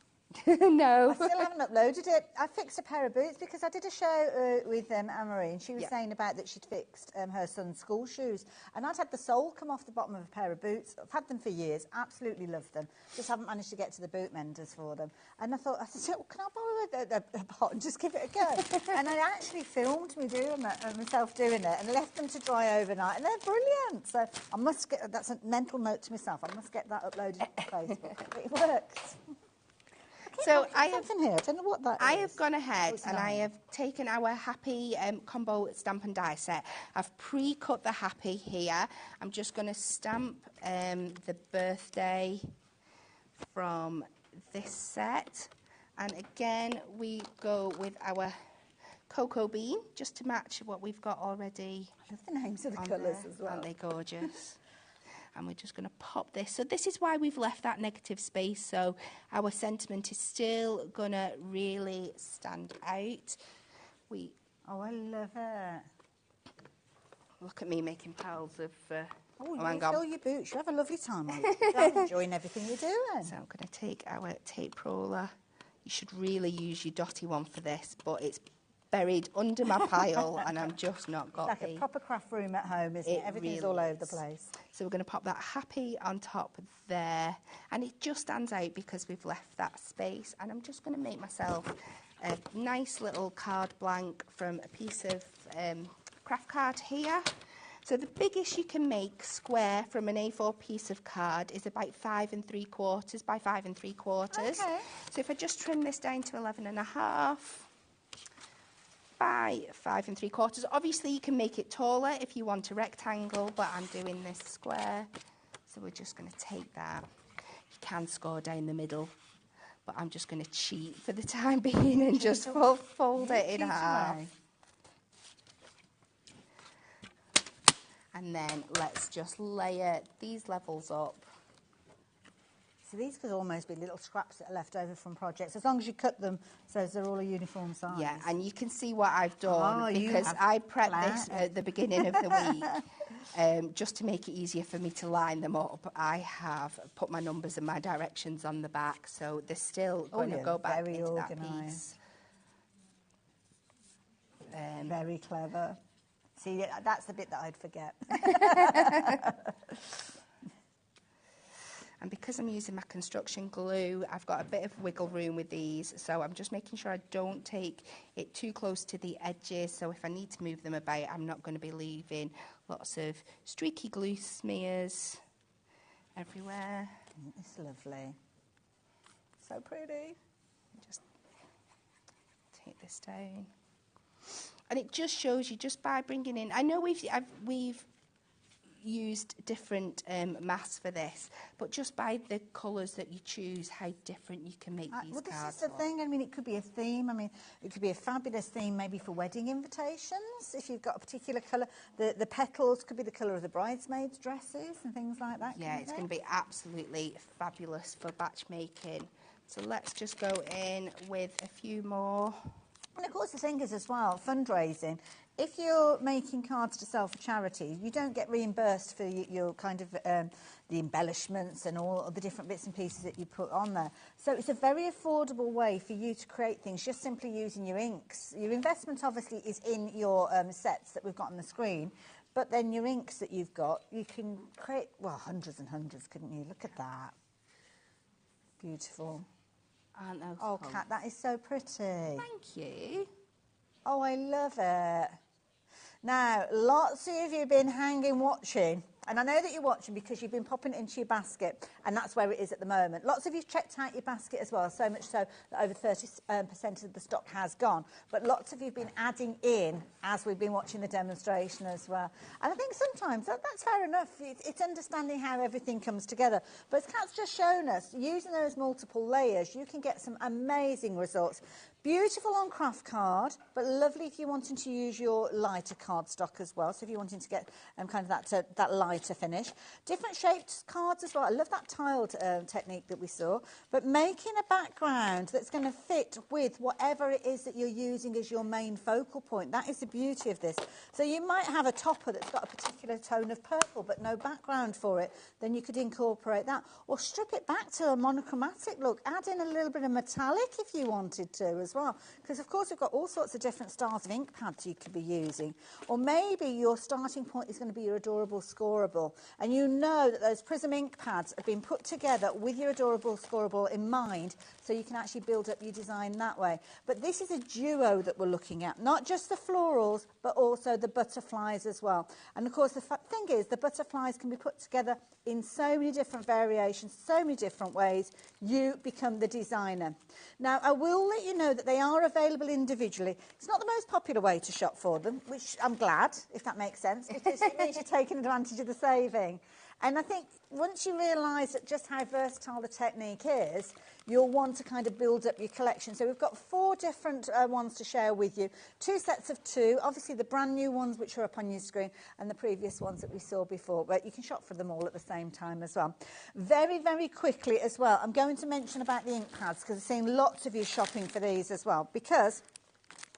No. I still haven't uploaded it. I fixed a pair of boots because I did a show with Anne-Marie, and she was saying about that she'd fixed her son's school shoes, and I'd had the sole come off the bottom of a pair of boots. I've had them for years, absolutely love them, just haven't managed to get to the boot menders for them. And I thought, can I borrow a pot and just give it a go? And I actually filmed me doing that, myself doing it, and left them to dry overnight, and they're brilliant. So I must get, that's a mental note to myself, I must get that uploaded to Facebook. It works. So I have here. I don't know what that is. I have gone ahead and I have taken our Happy combo stamp and die set. I've pre-cut the Happy here. I'm just going to stamp the birthday from this set. And again, we go with our cocoa bean just to match what we've got already. I love the names of the colours as well. Aren't they gorgeous? And we're just going to pop this. So this is why we've left that negative space, so our sentiment is still going to really stand out. Oh, I love it. Look at me making piles of... you fill your boots. You have a lovely time on it. I'm enjoying everything you're doing. So I'm going to take our tape roller. You should really use your dotty one for this, but it's buried under my pile and I'm just not got it's like a proper craft room at home, isn't it? Everything's really all over the place. So we're going to pop that Happy on top there, and it just stands out because we've left that space. And I'm just going to make myself a nice little card blank from a piece of craft card here. So the biggest you can make square from an A4 piece of card is about 5 3/4 by 5 3/4. Okay. So if I just trim this down to 11.5, by 5 3/4. Obviously, you can make it taller if you want a rectangle, but I'm doing this square. So we're just going to take that. You can score down the middle, but I'm just going to cheat for the time being and just fold it in half. And then let's just layer these levels up. So these could almost be little scraps that are left over from projects, as long as you cut them so they're all a uniform size. Yeah, and you can see what I've done because I prepped this at the beginning of the week just to make it easier for me to line them up. I have put my numbers and my directions on the back, so they're still going to go back into that piece. Very clever. See, that's the bit that I'd forget. And because I'm using my construction glue, I've got a bit of wiggle room with these, so I'm just making sure I don't take it too close to the edges, so if I need to move them about, I'm not going to be leaving lots of streaky glue smears everywhere. It's lovely. So pretty. Just take this down. And it just shows you, just by bringing in, I know we've used different masks for this, but just by the colours that you choose, how different you can make these cards. Well, this is the thing. I mean, it could be a theme. I mean, it could be a fabulous theme maybe for wedding invitations, if you've got a particular colour. The petals could be the colour of the bridesmaids' dresses and things like that. Yeah, it's going to be absolutely fabulous for batch making. So let's just go in with a few more. And of course, the thing is as well, fundraising. If you're making cards to sell for charity, you don't get reimbursed for your kind of the embellishments and all the different bits and pieces that you put on there. So it's a very affordable way for you to create things just simply using your inks. Your investment obviously is in your sets that we've got on the screen, but then your inks that you've got, you can create, well, hundreds and hundreds, couldn't you? Look at that. Beautiful. Oh, Kat, that is so pretty. Thank you. Oh, I love it. Now, lots of you have been hanging watching, and I know that you're watching because you've been popping it into your basket, and that's where it is at the moment. Lots of you checked out your basket as well, so much so that over 30% of the stock has gone. But lots of you have been adding in as we've been watching the demonstration as well. And I think sometimes that's fair enough. It's understanding how everything comes together. But as Kat's just shown us, using those multiple layers, you can get some amazing results. Beautiful on craft card, but lovely if you're wanting to use your lighter cardstock as well. So if you're wanting to get kind of that lighter finish. Different shaped cards as well. I love that tiled technique that we saw. But making a background that's going to fit with whatever it is that you're using as your main focal point. That is the beauty of this. So you might have a topper that's got a particular tone of purple, but no background for it. Then you could incorporate that. Or strip it back to a monochromatic look. Add in a little bit of metallic if you wanted to as well, because of course we've got all sorts of different styles of ink pads you could be using. Or maybe your starting point is going to be your adorable scorable, and you know that those prism ink pads have been put together with your adorable scorable in mind, so you can actually build up your design that way. But this is a duo that we're looking at, not just the florals but also the butterflies as well. And of course the thing is, the butterflies can be put together in so many different variations, so many different ways. You become the designer. Now I will let you know that they are available individually. It's not the most popular way to shop for them, which I'm glad, if that makes sense, because it means you're taking advantage of the saving. And I think once you realise just how versatile the technique is, you'll want to kind of build up your collection. So we've got 4 different ones to share with you. 2 sets of 2, obviously the brand new ones which are up on your screen and the previous ones that we saw before, but you can shop for them all at the same time as well. Very, very quickly as well, I'm going to mention about the ink pads because I've seen lots of you shopping for these as well, because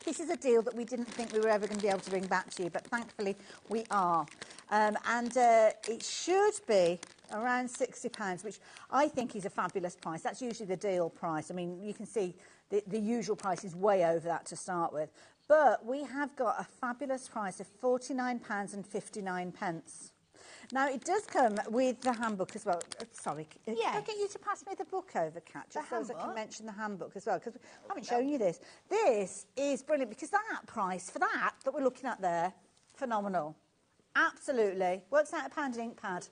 this is a deal that we didn't think we were ever going to be able to bring back to you, but thankfully we are. It should be around £60, which I think is a fabulous price. That's usually the deal price. I mean, you can see the usual price is way over that to start with. But we have got a fabulous price of £49.59. Now, it does come with the handbook as well. Sorry, can I get you to pass me the book over, Kat, just so I can mention the handbook as well, because I haven't shown you this. This is brilliant, because that price for that we're looking at there, phenomenal. Absolutely. Works out £1 an ink pad,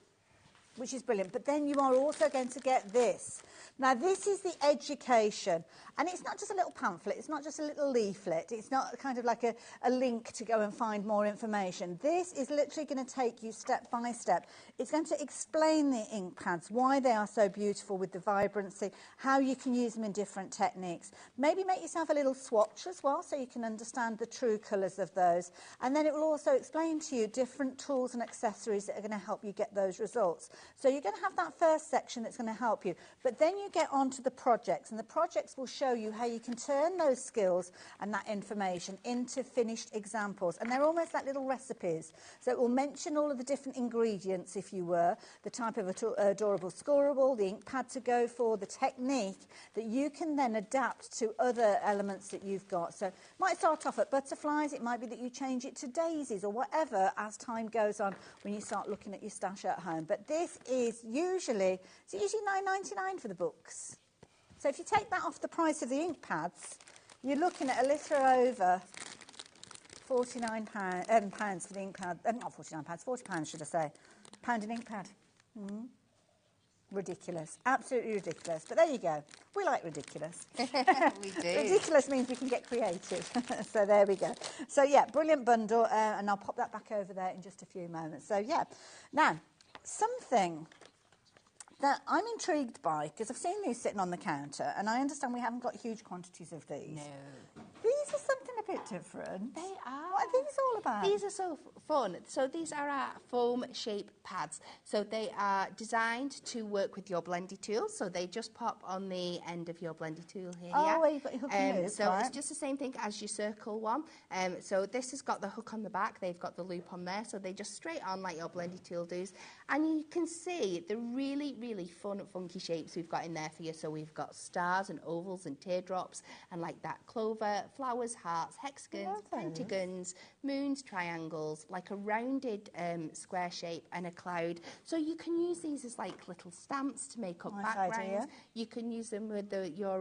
which is brilliant. But then you are also going to get this. Now, this is the education, and it's not just a little pamphlet, it's not just a little leaflet, it's not kind of like a link to go and find more information. This is literally going to take you step by step. It's going to explain the ink pads, why they are so beautiful with the vibrancy, how you can use them in different techniques. Maybe make yourself a little swatch as well so you can understand the true colours of those. And then it will also explain to you different tools and accessories that are going to help you get those results. So you're going to have that first section that's going to help you, but then you get on to the projects, and the projects will show you how you can turn those skills and that information into finished examples. And they're almost like little recipes. So it will mention all of the different ingredients, if you were, the type of adorable scorable, the ink pad to go for, the technique that you can then adapt to other elements that you've got. So it might start off at butterflies, it might be that you change it to daisies or whatever as time goes on when you start looking at your stash at home. But this is usually £9.99 for the books. So if you take that off the price of the ink pads, you're looking at a little over £49 pounds for the ink pad. Not £49, £40 should I say. Pound an ink pad. Ridiculous. Absolutely ridiculous. But there you go. We like ridiculous. We do. Ridiculous means we can get creative. So there we go. So yeah, brilliant bundle. And I'll pop that back over there in just a few moments. So yeah. Now, something that I'm intrigued by, because I've seen these sitting on the counter, and I understand we haven't got huge quantities of these. No. These are something a bit different. They are. What are these all about? These are so fun. So these are our foam shape pads. So they are designed to work with your blendy tool. So they just pop on the end of your blendy tool here. Oh, where you've got your hook and loop, so right. it's just the same thing as your circle one. So this has got the hook on the back. They've got the loop on there. So they just straight on like your blendy tool does. And you can see the really, really fun, funky shapes we've got in there for you. So we've got stars and ovals and teardrops and like that clover, flowers, hearts, hexagons, pentagons, moons, triangles, like a rounded square shape and a cloud. So you can use these as like little stamps to make up backgrounds. Idea. You can use them with your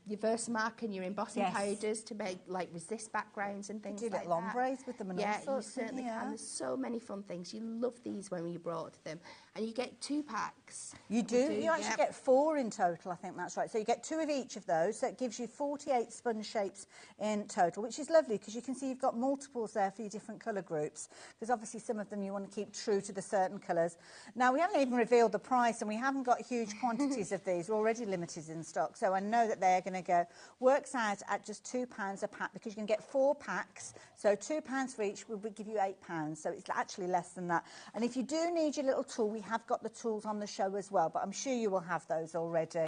Versamark and your embossing powders to make like resist backgrounds and things like that. Do little ombres with them and all sorts. You certainly can. There's so many fun things. You love these when you brought them. And you get 2 packs. You do? You actually get 4 in total, I think that's right. So you get 2 of each of those. So it gives you 48 sponge shapes in total, which is lovely because you can see you've got multiples there for your different colour groups. Because obviously some of them you want to keep true to the certain colours. Now, we haven't even revealed the price and we haven't got huge quantities of these. We're already limited in stock. So I know that they're going to go. Works out at just £2 a pack because you can get 4 packs. So £2 for each will give you £8. So it's actually less than that. And if you do need your little tool, we have got the tools on the show as well, but I'm sure you will have those already.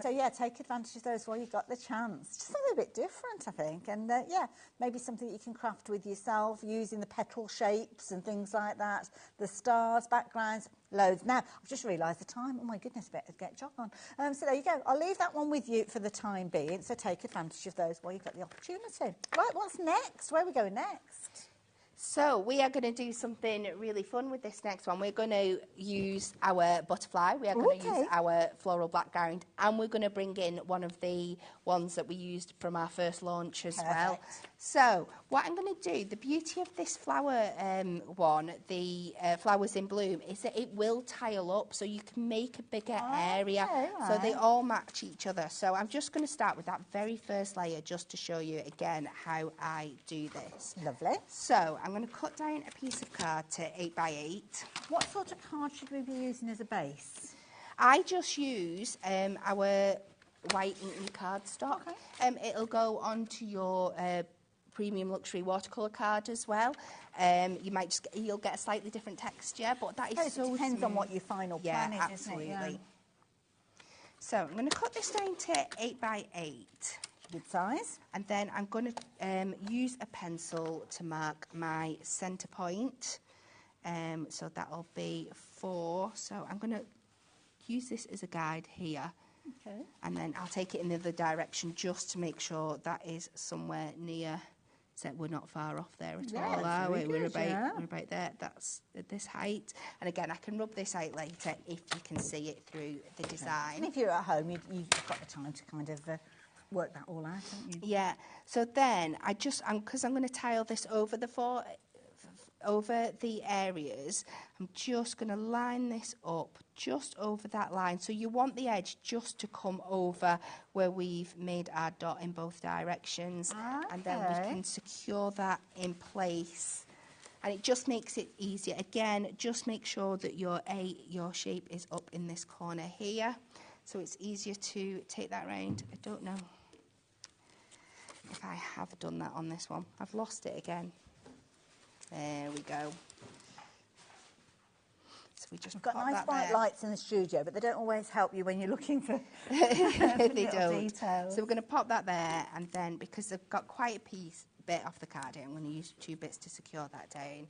So yeah, take advantage of those while you've got the chance. Just something a bit different, I think. And yeah, maybe something that you can craft with yourself using the petal shapes and things like that. The stars, backgrounds, loads. Now, I've just realised the time. Oh my goodness, better get a jog on. So there you go. I'll leave that one with you for the time being. So take advantage of those while you've got the opportunity. Right, what's next? Where are we going next? So we are going to do something really fun with this next one. We're going to use our butterfly. We are going to use our floral background. And we're going to bring in one of the ones that we used from our first launch as well. So what I'm going to do, the beauty of this flower one, the flowers in bloom, is that it will tile up so you can make a bigger area. So they all match each other. So I'm just going to start with that very first layer just to show you again how I do this. Lovely. So I'm going to cut down a piece of card to 8x8. What sort of card should we be using as a base? I just use our white inky cardstock. It'll go onto your premium luxury watercolor card as well. You'll get a slightly different texture, but that is so depends smooth. on what your final plan is, absolutely. Isn't it? Yeah. So I'm going to cut this down to 8x8. Good size. And then I'm going to use a pencil to mark my centre point. So that'll be 4. So I'm going to use this as a guide here. Okay. And then I'll take it in the other direction just to make sure that is somewhere near. So we're not far off there at all, are we? We're about there. That's at this height. And again, I can rub this out later if you can see it through the design. And if you're at home, you've got the time to kind of work that all out, haven't you? Yeah. So then because I'm going to tile this over the over the areas, I'm just going to line this up just over that line. So you want the edge just to come over where we've made our dot in both directions. Okay. And then we can secure that in place. And it just makes it easier. Again, just make sure that your shape is up in this corner here. So it's easier to take that round. I don't know if I have done that on this one. I've lost it again. There we go. So we just We've got nice bright lights in the studio, but they don't always help you when you're looking for they don't. details. So we're going to pop that there, and then because I've got quite a bit off the card here, I'm going to use 2 bits to secure that down.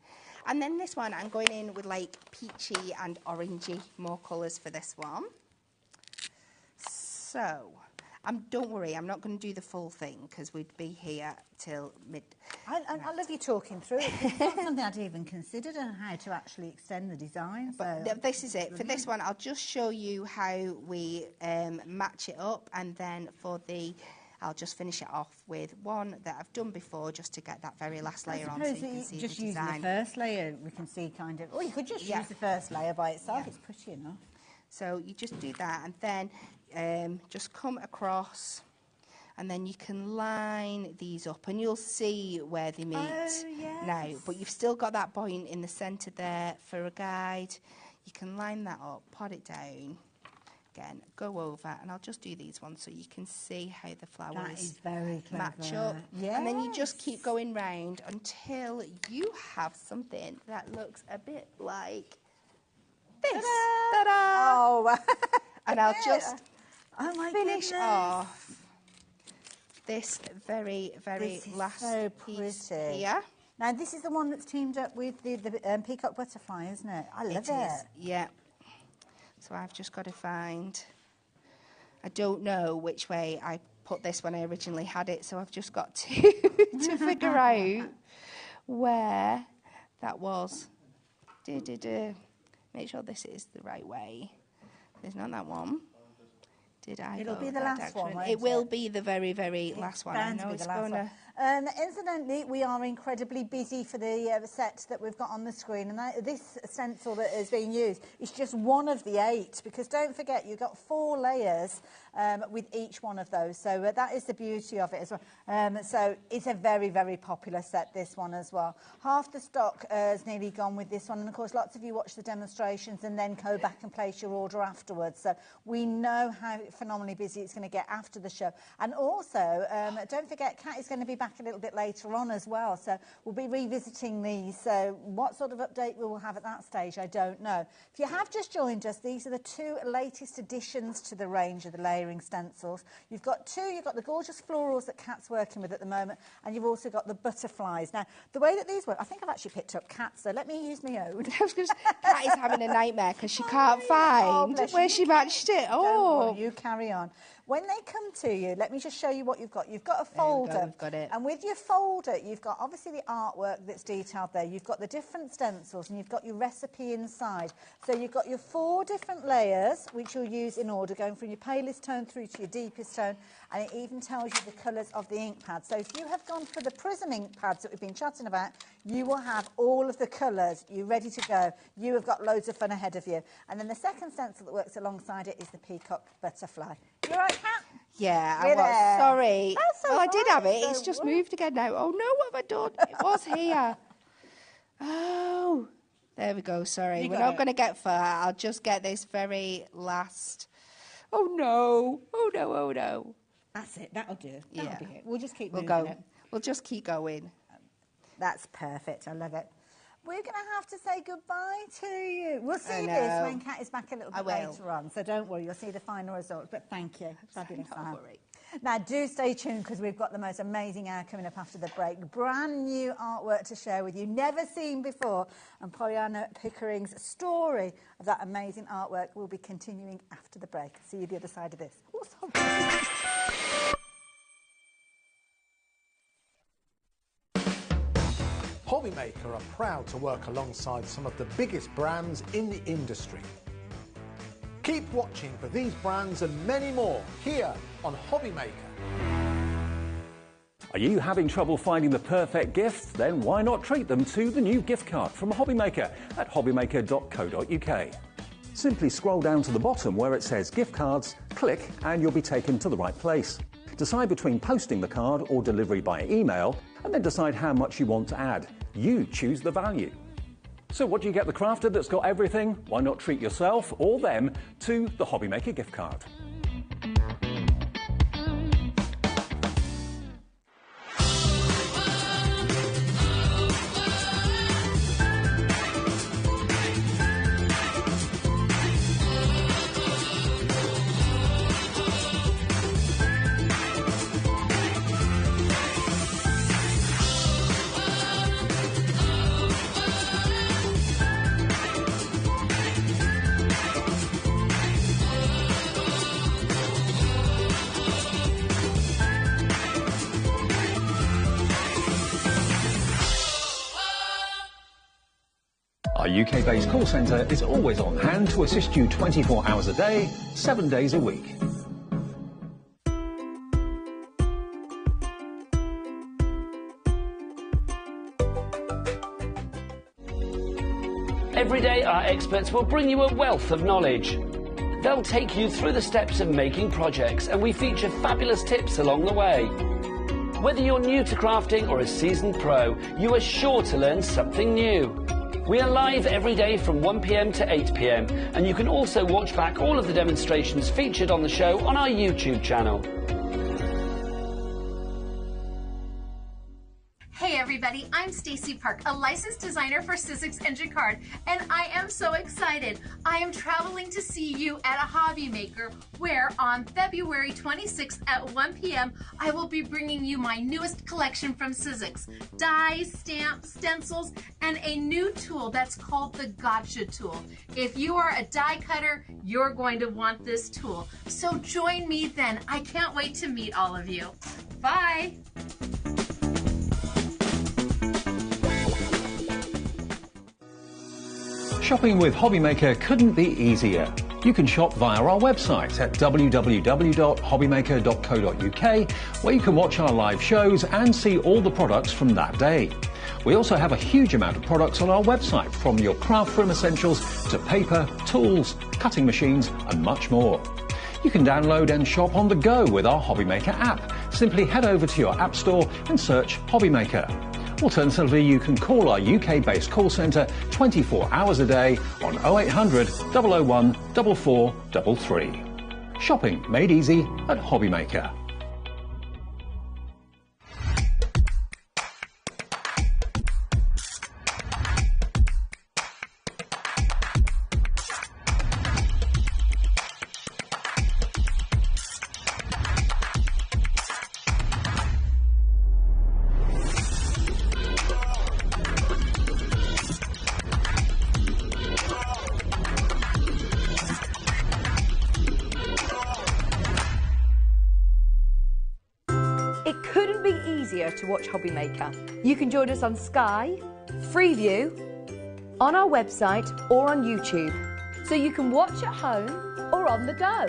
And then this one, I'm going in with like peachy and orangey, more colours for this one. So, don't worry, I'm not going to do the full thing because we'd be here till mid. I love you talking through it. It's not something I'd even considered on how to actually extend the design. But this is it. For this one, I'll just show you how we match it up, and then for I'll just finish it off with one that I've done before just to get that very last layer on so you can see the design. Just using the first layer, we can see kind of, or you could just use the first layer by itself. It's pretty enough. So you just do that, and then just come across, and then you can line these up, and you'll see where they meet now. But you've still got that point in the centre there for a guide. You can line that up, pot it down, again, go over, and I'll just do these ones so you can see how the flowers match up. Yes. And then you just keep going round until you have something that looks a bit like this. Ta-da! Ta-da! Oh, and I'll just finish off this very last piece here. Now, this is the one that's teamed up with the peacock butterfly, isn't it? I love it. Yeah. So I've just got to find, I don't know which way I put this when I originally had it, so I've just got to figure out where that was. Make sure this is the right way. There's not that one. Did I It'll go be the last one, won't it will be the very last one. I know it's going to... Incidentally, we are incredibly busy for the set that we've got on the screen, and this stencil that is being used is just one of the 8, because don't forget, you've got 4 layers with each one of those, so that is the beauty of it as well. So it's a very popular set, this one as well. Half the stock is nearly gone with this one, and of course lots of you watch the demonstrations and then go back and place your order afterwards, so we know how phenomenally busy it's going to get after the show. And also, don't forget, Kat is going to be back a little bit later on as well, so we'll be revisiting these. So what sort of update we will have at that stage, I don't know. If you have just joined us, these are the 2 latest additions to the range of the layering stencils. You've got the gorgeous florals that Kat's working with at the moment, and you've also got the butterflies. Now, the way that these work, I think I've actually picked up Kat's, so let me use my own. Kat is having a nightmare because she can't find where she matched it. Don't worry, you carry on. When they come to you, let me just show you what you've got. You've got a folder. We've got it. And with your folder, you've got obviously the artwork that's detailed there. You've got the different stencils, and you've got your recipe inside. So you've got your 4 different layers, which you'll use in order, going from your palest tone through to your deepest tone. And it even tells you the colours of the ink pad. So if you have gone for the prism ink pads that we've been chatting about, you will have all of the colours. You're ready to go. You have got loads of fun ahead of you. And then the second stencil that works alongside it is the peacock butterfly. You all right, Kat? Yeah, I was. Sorry. Well, I did have it. It's just moved again now. Oh, no, what have I done? It was here. Oh, there we go. Sorry. We're not going to get far. I'll just get this very last. Oh, no. Oh, no, oh, no. That's it. That'll do. That'll be it. We'll just keep moving it. We'll just keep going. That's perfect. I love it. We're going to have to say goodbye to you. We'll see this when Kat is back a little bit later on, so don't worry, you'll see the final results. But thank you. Fabulous. Don't worry. Now, do stay tuned, because we've got the most amazing hour coming up after the break. Brand new artwork to share with you, never seen before. And Polyana Pickering's story of that amazing artwork will be continuing after the break. See you the other side of this. Oh, sorry. HobbyMaker are proud to work alongside some of the biggest brands in the industry. Keep watching for these brands and many more here on HobbyMaker. Are you having trouble finding the perfect gift? Then why not treat them to the new gift card from HobbyMaker at hobbymaker.co.uk. Simply scroll down to the bottom where it says gift cards, click and you'll be taken to the right place. Decide between posting the card or delivery by email and then decide how much you want to add. You choose the value. So what do you get the crafter that's got everything? Why not treat yourself or them to the HobbyMaker gift card? Our UK-based call centre is always on hand to assist you 24 hours a day, 7 days a week. Every day our experts will bring you a wealth of knowledge. They'll take you through the steps of making projects, and we feature fabulous tips along the way. Whether you're new to crafting or a seasoned pro, you are sure to learn something new. We are live every day from 1 PM to 8 PM, and you can also watch back all of the demonstrations featured on the show on our YouTube channel. Hey everybody, I'm Stacey Park, a licensed designer for Sizzix and Jacquard, and I am so excited. I am traveling to see you at a HobbyMaker, where on February 26th at 1 PM, I will be bringing you my newest collection from Sizzix. Dies, stamps, stencils, and a new tool that's called the Gotcha tool. If you are a die cutter, you're going to want this tool. So join me then. I can't wait to meet all of you. Bye. Shopping with HobbyMaker couldn't be easier. You can shop via our website at www.hobbymaker.co.uk, where you can watch our live shows and see all the products from that day. We also have a huge amount of products on our website, from your craft room essentials to paper, tools, cutting machines and much more. You can download and shop on the go with our HobbyMaker app. Simply head over to your app store and search HobbyMaker. Alternatively, you can call our UK-based call centre 24 hours a day on 0800 001 4433. Shopping made easy at HobbyMaker. To watch HobbyMaker. You can join us on Sky, Freeview, on our website or on YouTube, so you can watch at home or on the go.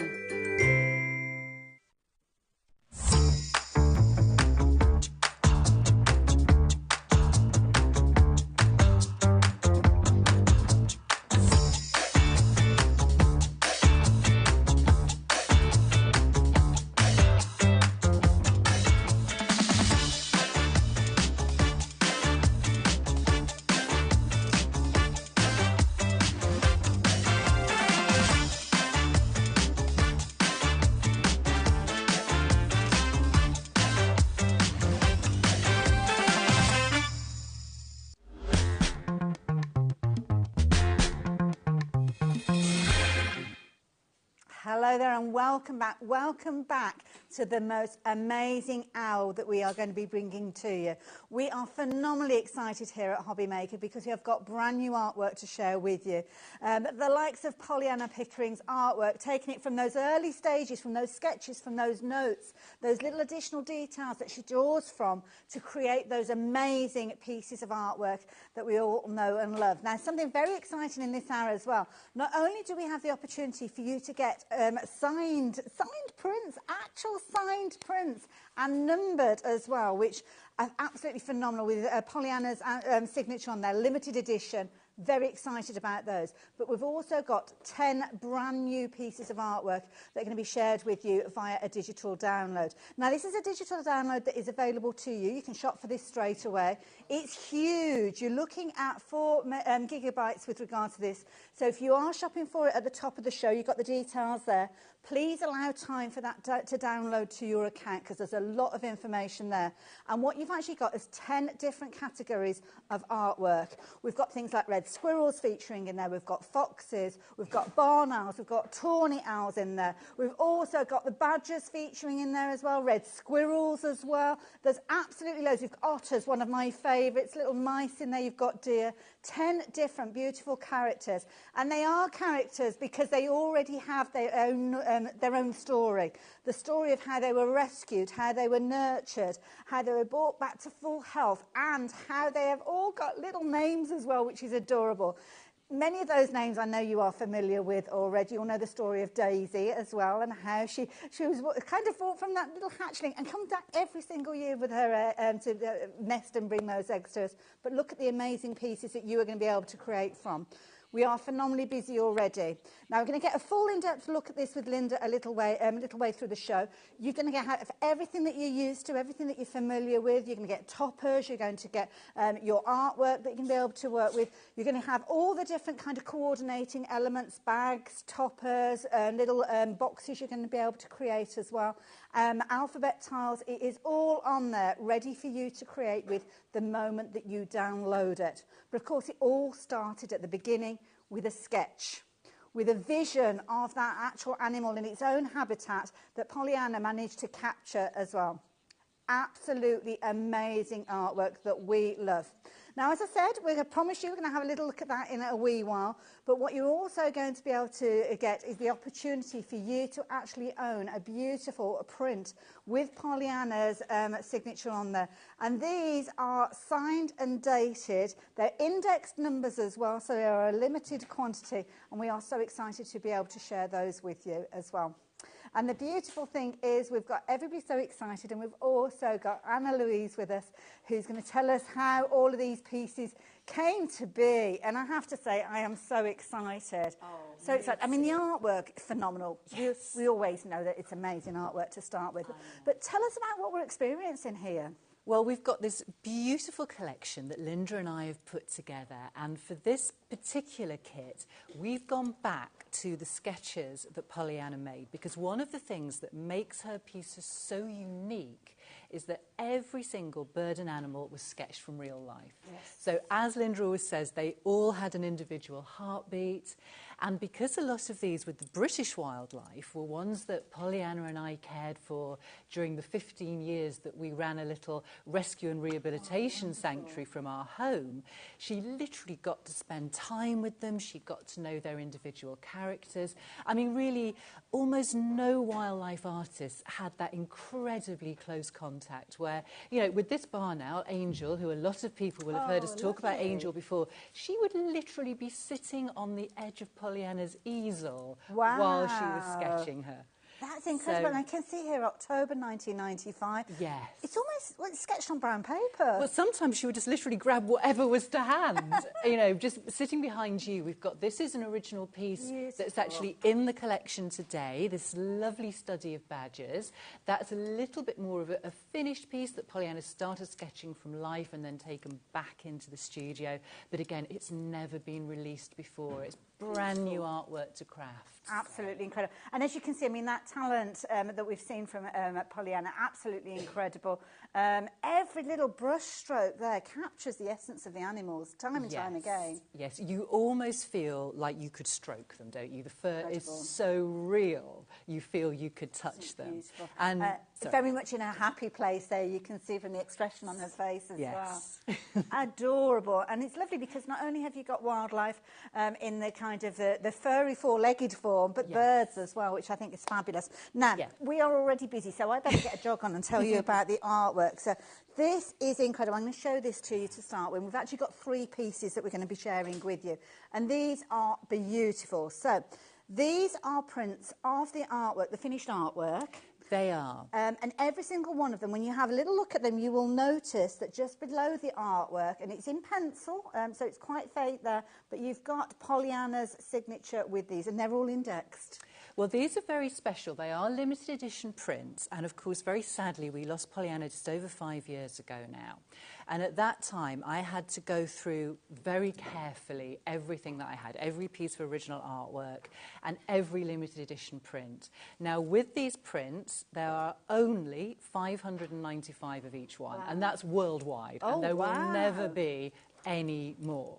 Hello there and welcome back. Welcome back to the most amazing hour that we are going to be bringing to you. We are phenomenally excited here at HobbyMaker because we have got brand new artwork to share with you. The likes of Polyana Pickering's artwork, taking it from those early stages, from those sketches, from those notes, those little additional details that she draws from to create those amazing pieces of artwork that we all know and love. Now, something very exciting in this hour as well. Not only do we have the opportunity for you to get signed prints, actual signed prints, and numbered as well, which are absolutely phenomenal with Polyana's signature on there, limited edition. Very excited about those. But we've also got 10 brand new pieces of artwork that are going to be shared with you via a digital download. Now, this is a digital download that is available to you. You can shop for this straight away. It's huge. You're looking at 4 gigabytes with regard to this. So if you are shopping for it at the top of the show, you've got the details there. Please allow time for that to download to your account, because there's a lot of information there. And what you've actually got is 10 different categories of artwork. We've got things like red squirrels featuring in there. We've got foxes. We've got barn owls. We've got tawny owls in there. We've also got the badgers featuring in there as well, red squirrels as well. There's absolutely loads. We've got otters, one of my favourites, little mice in there. You've got deer. 10 different beautiful characters. And they are characters because they already have their own story. The story of how they were rescued, how they were nurtured, how they were brought back to full health, and how they have all got little names as well, which is adorable. Many of those names I know you are familiar with already. You'll know the story of Daisy as well, and how she was kind of brought from that little hatchling and come back every single year with her to nest and bring those eggs to us. But look at the amazing pieces that you are going to be able to create from. We are phenomenally busy already. Now, we're going to get a full in-depth look at this with Linda a little way through the show. You're going to get everything that you're used to, everything that you're familiar with. You're going to get toppers. You're going to get your artwork that you can be able to work with. You're going to have all the different kind of coordinating elements, bags, toppers, little boxes you're going to be able to create as well. Alphabet tiles, it is all on there, ready for you to create with the moment that you download it. But of course, it all started at the beginning with a sketch, with a vision of that actual animal in its own habitat that Polyana managed to capture as well. Absolutely amazing artwork that we love. Now, as I said, we're going to promise you we're going to have a little look at that in a wee while. But what you're also going to be able to get is the opportunity for you to actually own a beautiful print with Polyana's signature on there. And these are signed and dated. They're indexed numbers as well, so they are a limited quantity. And we are so excited to be able to share those with you as well. And the beautiful thing is we've got everybody so excited, and we've also got Anna Louise with us, who's going to tell us how all of these pieces came to be. And I have to say, I am so excited. Oh, so excited. I mean, the artwork is phenomenal. Yes. We always know that it's amazing artwork to start with. But tell us about what we're experiencing here. Well, we've got this beautiful collection that Linda and I have put together, and for this particular kit, we've gone back to the sketches that Polyana made, because one of the things that makes her pieces so unique is that every single bird and animal was sketched from real life. Yes. So as Linda always says, they all had an individual heartbeat, and because a lot of these with the British wildlife were ones that Polyana and I cared for during the 15 years that we ran a little rescue and rehabilitation sanctuary from our home, she literally got to spend time with them. She got to know their individual characters. I mean, really, almost no wildlife artist had that incredibly close contact where, you know, with this barn owl, Angel, who a lot of people will have heard us talk about Angel before, she would literally be sitting on the edge of Polyana's easel while she was sketching her. That's incredible. So, and I can see here October 1995. Yes. It's almost like sketched on brown paper. Well, sometimes she would just literally grab whatever was to hand. You know, just sitting behind you, we've got, this is an original piece that's actually in the collection today, this lovely study of badgers. That's a little bit more of a finished piece that Polyana started sketching from life and then taken back into the studio. But again, it's never been released before. It's brand new artwork to craft. Absolutely incredible. And as you can see, I mean, that talent that we've seen from Polyana, absolutely incredible. Every little brush stroke there captures the essence of the animals time and time again. Yes, you almost feel like you could stroke them, don't you? The fur is so real, you feel you could touch them. Beautiful. And very much in a happy place there, you can see from the expression on her face as well. Adorable. And it's lovely because not only have you got wildlife in the kind of the furry four-legged form, but birds as well, which I think is fabulous. Now, we are already busy, so I better get a jog on and tell you about the artwork. So this is incredible. I'm going to show this to you to start with. We've actually got 3 pieces that we're going to be sharing with you, and these are beautiful. So These are prints of the artwork, the finished artwork. They are. And every single one of them, when you have a little look at them, you will notice that just below the artwork, and it's in pencil, so it's quite faint there, but you've got Polyana's signature with these, and they're all indexed. Well, these are very special. They are limited edition prints, and of course, very sadly, we lost Polyana just over 5 years ago now. And at that time, I had to go through very carefully everything that I had, every piece of original artwork and every limited edition print. Now, with these prints, there are only 595 of each one, and that's worldwide, and there will never be any more.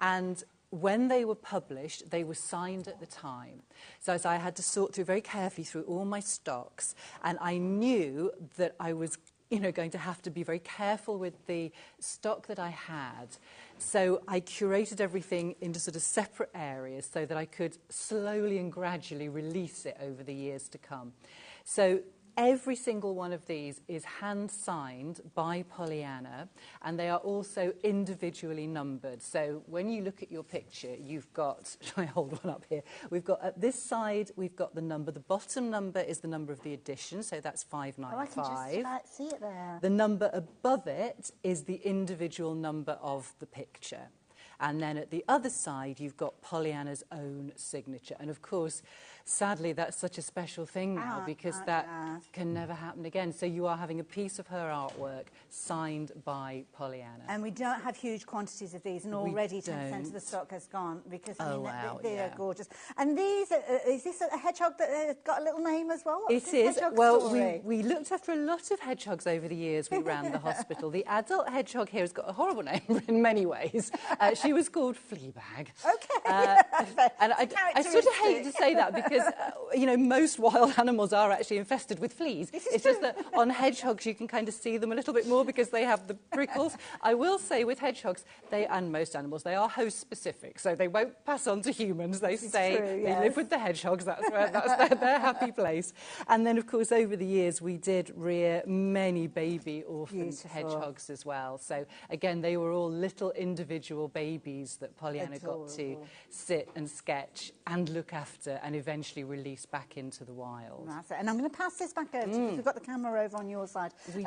And when they were published, they were signed at the time. So as I had to sort through very carefully through all my stocks, and I knew that I was going to have to be very careful with the stock that I had. So I curated everything into sort of separate areas so that I could slowly and gradually release it over the years to come. So every single one of these is hand-signed by Polyana, and they are also individually numbered. So when you look at your picture, you've got, shall I hold one up here? We've got, at this side, we've got the number. The bottom number is the number of the edition, so that's 595. Oh, I can just see it there. The number above it is the individual number of the picture. And then at the other side, you've got Polyana's own signature. And of course, sadly, that's such a special thing now because that can never happen again. So you are having a piece of her artwork signed by Polyana. And we don't have huge quantities of these, and already 10% of the stock has gone because they are gorgeous. And these, is this a hedgehog that got a little name as well? It is. Well, we looked after a lot of hedgehogs over the years we ran the hospital. The adult hedgehog here has got a horrible name in many ways. She was called Fleabag. Okay. And I sort of hate to say that because, most wild animals are actually infested with fleas. It's just that on hedgehogs you can kind of see them a little bit more because they have the prickles. I will say with hedgehogs, and most animals, they are host specific, so they won't pass on to humans. They they live with the hedgehogs. That's their happy place. And then, of course, over the years we did rear many baby orphan hedgehogs as well. So again, they were all little individual babies that Polyana got to sit and sketch and look after and eventually release back into the wild. That's it. And I'm going to pass this back over to you. We've got the camera over on your side. So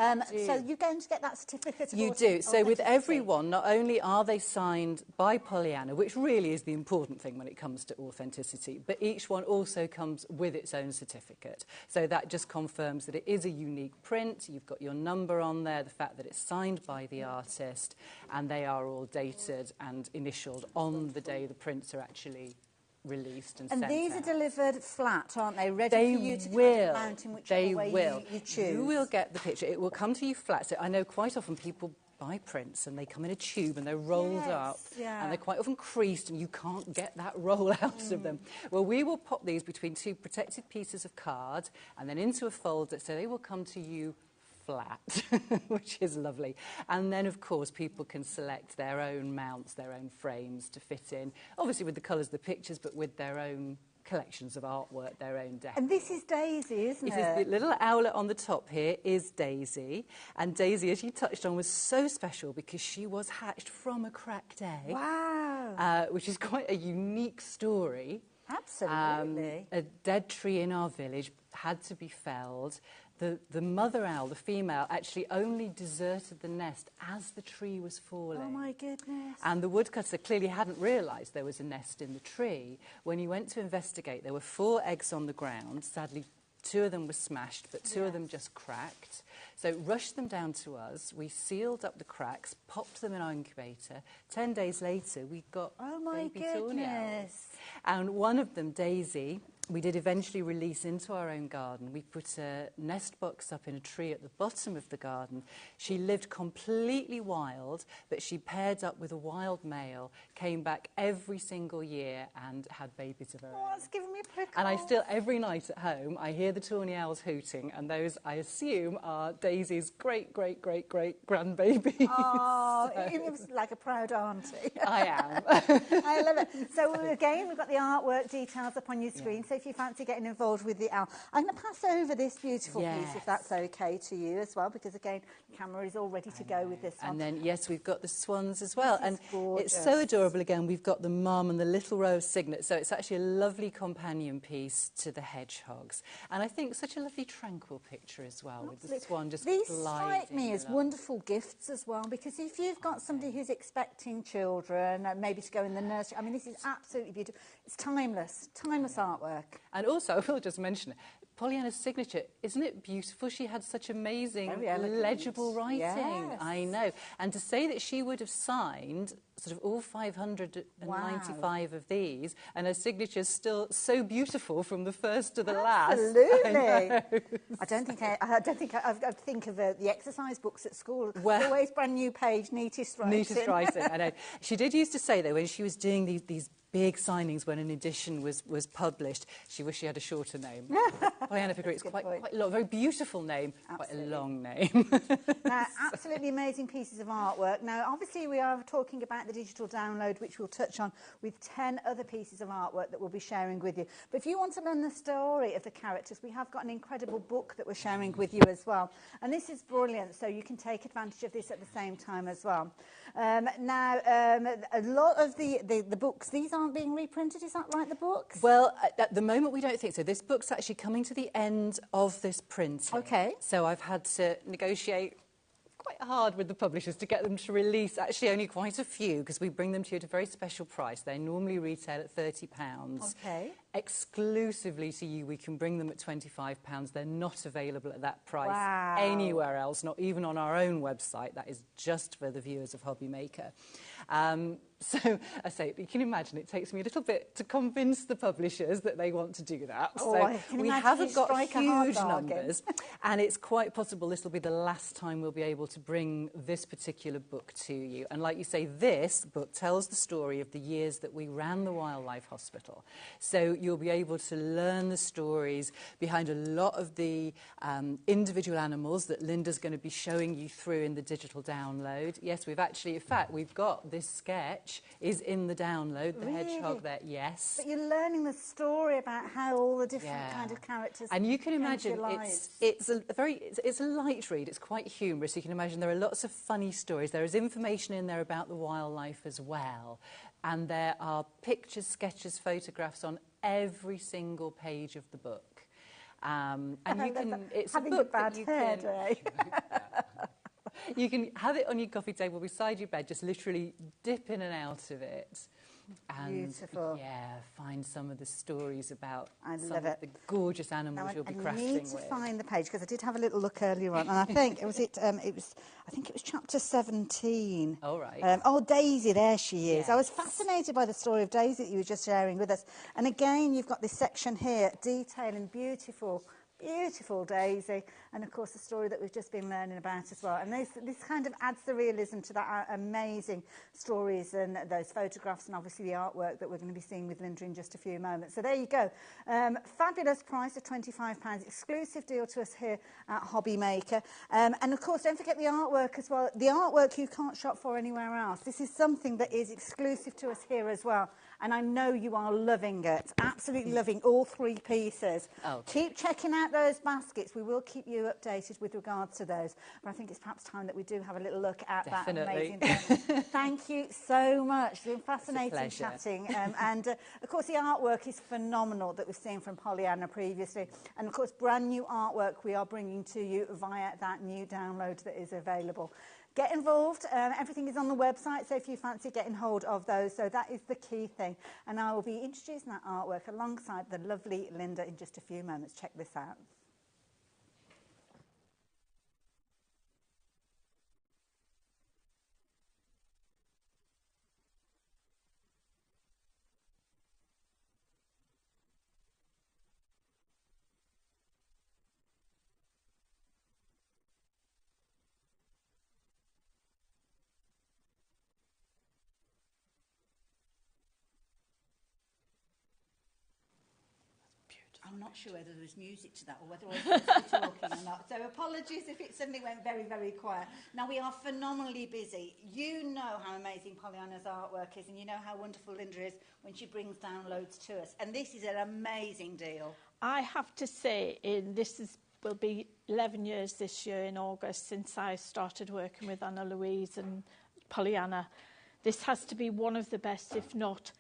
you're going to get that certificate of You do. So with everyone, not only are they signed by Polyana, which really is the important thing when it comes to authenticity, but each one also comes with its own certificate. So that just confirms that it is a unique print. You've got your number on there, the fact that it's signed by the artist, and they are all dated and initialed on the day the prints are actually released and sent out. And these are delivered flat, aren't they? Ready for you to kind of mount in whichever way you choose. You will get the picture. It will come to you flat. So I know quite often people buy prints and they come in a tube and they're rolled up and they're quite often creased and you can't get that roll out of them. Well, we will pop these between two protected pieces of card and then into a folder so they will come to you flat, which is lovely. And then, of course, people can select their own mounts, their own frames to fit in, obviously with the colours of the pictures, but with their own collections of artwork, their own deck. And this is Daisy, isn't it? This is the little owlet on the top here is Daisy. And Daisy, as you touched on, was so special because she was hatched from a cracked egg. Wow. Which is quite a unique story. Absolutely. A dead tree in our village had to be felled. The mother owl, the female, actually only deserted the nest as the tree was falling. Oh, my goodness. And the woodcutter clearly hadn't realised there was a nest in the tree. When he went to investigate, there were 4 eggs on the ground. Sadly, 2 of them were smashed, but 2 of them just cracked. So rushed them down to us. We sealed up the cracks, popped them in our incubator. 10 days later, we got baby toenails. And one of them, Daisy, we did eventually release into our own garden. We put a nest box up in a tree at the bottom of the garden. She lived completely wild, but she paired up with a wild male, came back every single year and had babies of her own. Oh, that's giving me a prickle. And I still, every night at home, I hear the tawny owls hooting, and those, I assume, are Daisy's great-great-great-great-grandbabies. Oh, it was like a proud auntie. I am. I love it. So again, we've got the artwork details up on your screen. So if you fancy getting involved with the owl. I'm going to pass over this beautiful piece, if that's okay to you as well, because again, the camera is all ready to go with this one. And then, yes, we've got the swans as well. And gorgeous. it's so adorable. Again, we've got the mum and the little row of cygnets. So it's actually a lovely companion piece to the hedgehogs. And I think such a lovely tranquil picture as well, with the swan just These gliding strike me as along. wonderful gifts as well, because if you've got somebody who's expecting children, maybe to go in the nursery, I mean, this is absolutely beautiful. It's timeless artwork. And also, I will just mention, Polyana's signature, isn't it beautiful? She had such amazing, legible writing. Yes. I know. And to say that she would have signed sort of all 595 of these, and her signature's still so beautiful from the first to the last. Absolutely. I think of the exercise books at school. Well, always brand new page, neatest writing. Neatest writing, I know. She did used to say, though, when she was doing these big signings when an edition was published, she wished she had a shorter name. Polyana Pickering, it's quite a long, very beautiful name, Absolutely. quite a long name. Now, absolutely amazing pieces of artwork. Now, obviously, we are talking about the digital download, which we'll touch on with 10 other pieces of artwork that we'll be sharing with you. But if you want to learn the story of the characters, we have got an incredible book that we're sharing with you as well. And this is brilliant, so you can take advantage of this at the same time as well. Now, a lot of the books, these aren't being reprinted, is that right, the books? Well, at the moment, we don't think so. This book's actually coming to the end of this printing. Okay. So I've had to negotiate quite hard with the publishers to get them to release actually only quite a few, because we bring them to you at a very special price. They normally retail at £30. Okay. Exclusively to you, we can bring them at £25. They're not available at that price Wow. anywhere else, not even on our own website. That is just for the viewers of HobbyMaker. So I say, you can imagine it takes me a little bit to convince the publishers that they want to do that. Oh, so I can we imagine haven't you got strike a hard huge bargain. numbers, and it's quite possible this will be the last time we'll be able to bring this particular book to you. And like you say, this book tells the story of the years that we ran the Wildlife Hospital. So you'll be able to learn the stories behind a lot of the individual animals that Linda's going to be showing you through in the digital download. Yes, we've actually, in fact, we've got this sketch is in the download, the hedgehog there, yes. But you're learning the story about how all the different kind of characters. And you can came to imagine your lives. it's a light read. It's quite humorous. You can imagine there are lots of funny stories. There is information in there about the wildlife as well, and there are pictures, sketches, photographs on every single page of the book. And you can. It's having a book a bad that you hair can. day. You can have it on your coffee table beside your bed, just literally dip in and out of it. And Beautiful. yeah, find some of the stories about I some love of it. the gorgeous animals Now, you'll be I crafting need to with. find the page because I did have a little look earlier on, and I think I think it was chapter 17. All right. Oh, Daisy, there she is. Yes. I was fascinated by the story of Daisy that you were just sharing with us. And again, you've got this section here detailing beautiful Daisy, and of course the story that we've just been learning about as well. And this kind of adds the realism to that amazing stories and those photographs, and obviously the artwork that we're going to be seeing with Linda in just a few moments. So there you go. Fabulous price of £25, exclusive deal to us here at HobbyMaker. And of course, don't forget the artwork as well. The artwork you can't shop for anywhere else. This is something that is exclusive to us here as well. And I know you are loving it, absolutely loving all three pieces. Oh. Keep checking out those baskets. We will keep you updated with regards to those. But I think it's perhaps time that we do have a little look at Definitely. that amazing. Thank you so much. It's been fascinating pleasure. chatting. And of course, the artwork is phenomenal that we've seen from Polyana previously. And of course, brand new artwork we are bringing to you via that new download that is available. Get involved. Everything is on the website, so if you fancy getting hold of those, so that is the key thing. And I will be introducing that artwork alongside the lovely Linda in just a few moments. Check this out. I I'm not sure whether there was music to that or whether I was supposed to be talking or not. So apologies if it suddenly went very, very quiet. Now, we are phenomenally busy. You know how amazing Polyana's artwork is, and you know how wonderful Linda is when she brings downloads to us. And this is an amazing deal. I have to say, will be 11 years this year in August since I started working with Anna Louise and Polyana. This has to be one of the best, if not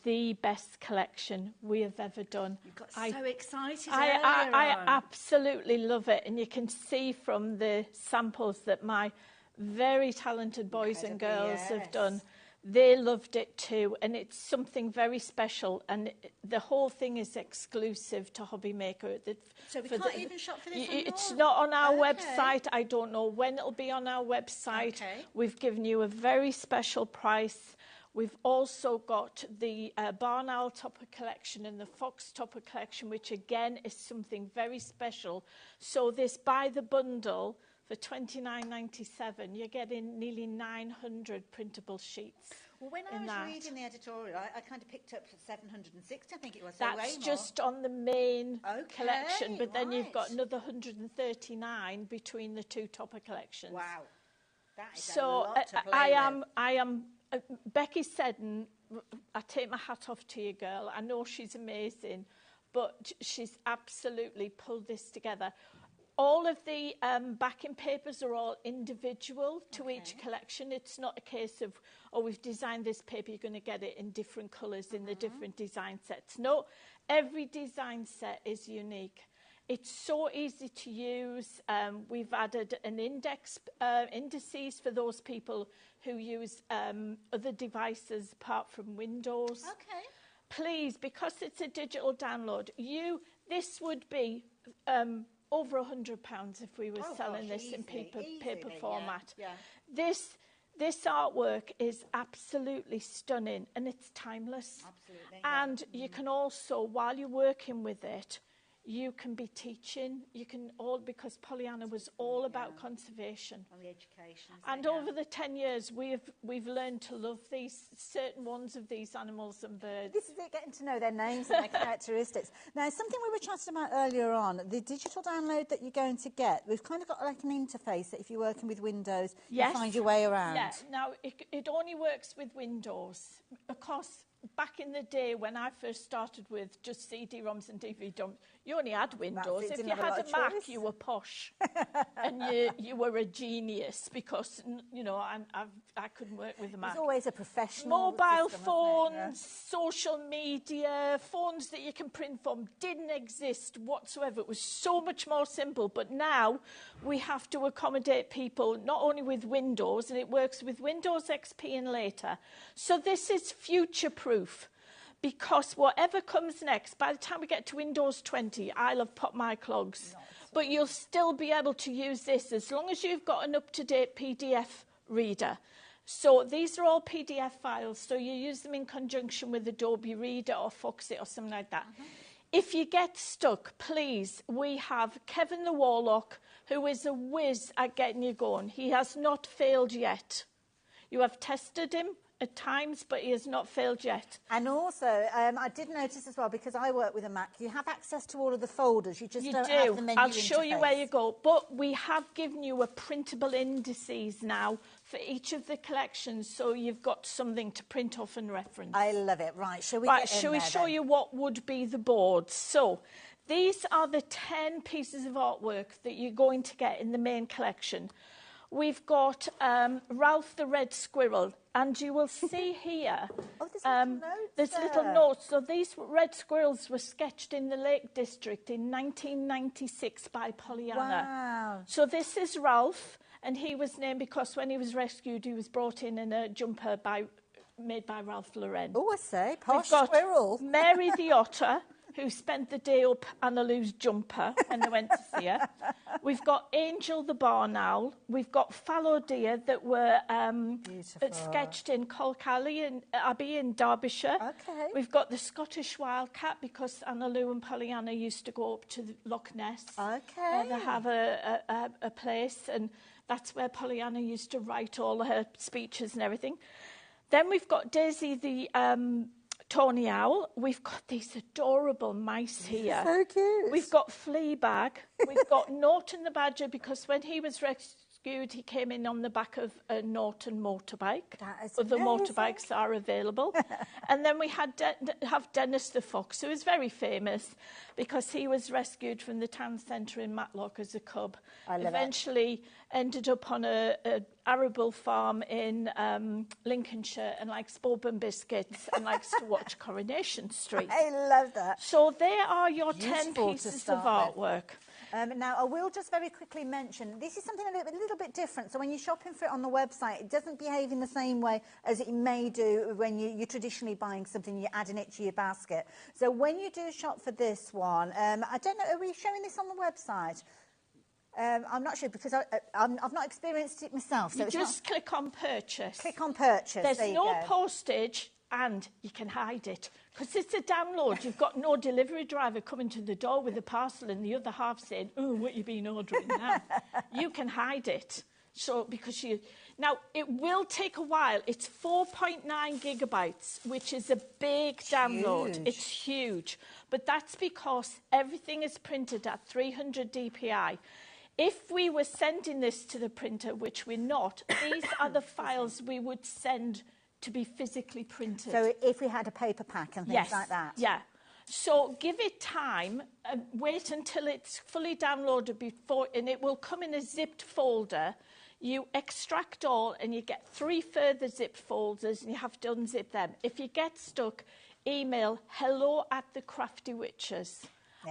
the best collection we have ever done. You got so excited I absolutely love it, and you can see from the samples that my very talented boys and girls have done. They loved it too, and it's something very special, and the whole thing is exclusive to HobbyMaker. So we can't even shop for this on It's not on our website. I don't know when it'll be on our website. Okay. We've given you a very special price. We've also got the Barn Owl Topper collection and the Fox Topper collection, which again is something very special. So this buy the bundle for $29.97, you're getting nearly 900 printable sheets. Well, when I was reading the editorial, I kind of picked up 760, I think it was. So That's just on the main collection, but then you've got another 139 between the two Topper collections. Wow, that is a lot to play I am. Becky Seddon, I take my hat off to you, girl. I know she's amazing, but she's absolutely pulled this together. All of the backing papers are all individual to each collection. It's not a case of, oh, we've designed this paper, you're going to get it in different colours in the different design sets. No, every design set is unique. It's so easy to use. We've added an indices for those people who use other devices apart from Windows. Okay. Please, because it's a digital download, this would be over £100 if we were selling this in paper format. Yeah. This artwork is absolutely stunning, and it's timeless. Absolutely. And you can also, while you're working with it, you can be teaching. You can because Polyana was all about conservation. And the education. And over the 10 years, we've learned to love these certain ones of these animals and birds. This is it, getting to know their names and their characteristics. Now, something we were chatting about earlier on, the digital download that you're going to get, we've kind of got like an interface that if you're working with Windows, you find your way around. Yeah, now it only works with Windows. Of course, back in the day when I first started with just CD-ROMs and DVD-ROMs, you only had Windows. If you had a Mac, you were posh. And you were a genius because, you know, I couldn't work with a Mac. It's always a professional Mobile system, phones, social media, phones that you can print from didn't exist whatsoever. It was so much more simple. But now we have to accommodate people not only with Windows, and it works with Windows XP and later. So this is future-proof. Because whatever comes next, by the time we get to Windows 20, I'll have popped my clogs. But you'll still be able to use this as long as you've got an up-to-date PDF reader. So these are all PDF files, so you use them in conjunction with Adobe Reader or Foxit or something like that. If you get stuck, please, we have Kevin the Warlock, who is a whiz at getting you going. He has not failed yet. You have tested him at times, but he has not failed yet. And also, I did notice as well, because I work with a Mac, you have access to all of the folders. You just don't have the menu I'll show you where you interface. go. But we have given you a printable indices now for each of the collections, so you've got something to print off and reference. I love it. Right, shall we shall we show you what would be the boards? So these are the 10 pieces of artwork that you're going to get in the main collection. We've got Ralph the Red Squirrel, and you will see here there's little notes. So these red squirrels were sketched in the Lake District in 1996 by Polyana. Wow. So this is Ralph, and he was named because when he was rescued, he was brought in a jumper made by Ralph Lauren. Oh, I say, posh We've got squirrel. Mary the Otter, who spent the day up Anna Lou's jumper when they went to see her. We've got Angel the Barn Owl. We've got fallow deer that were sketched in Colcally Abbey in Derbyshire. Okay. We've got the Scottish wildcat because Anna Lou and Polyana used to go up to the Loch Ness. Okay. They have a place, and that's where Polyana used to write all her speeches and everything. Then we've got Daisy the Tawny Owl. We've got these adorable mice here. So cute. We've got Fleabag. We've got Norton the Badger, because when he was rescued, he came in on the back of a Norton motorbike. That is Other amazing. motorbikes are available. And then we have Dennis the Fox, who is very famous because he was rescued from the town centre in Matlock as a cub. I love Eventually ended up on a arable farm in Lincolnshire and likes bourbon biscuits and likes to watch Coronation Street. I love that. So there are your 10 Useful to pieces of start with. artwork. Now, I will just very quickly mention, this is something a little bit different. So when you're shopping for it on the website, it doesn't behave in the same way as it may do when you're traditionally buying something, you're adding it to your basket. So when you do shop for this one, I don't know, are we showing this on the website? I'm not sure, because I've not experienced it myself. So You just click on purchase. click on purchase. There's there you no go. postage, and you can hide it because it's a download. You've got no delivery driver coming to the door with a parcel and the other half saying, "Oh, what you been ordering now?" You can hide it. So because now it will take a while. It's 4.9 gigabytes, which is a big download. Huge. It's huge, but that's because everything is printed at 300 dpi. If we were sending this to the printer, which we're not, these are the files we would send to be physically printed. So if we had a paper pack and things like that. Yeah. So give it time and wait until it's fully downloaded before, and it will come in a zipped folder. You extract all and you get 3 further zipped folders and you have to unzip them. If you get stuck, email hello@thecraftywitches.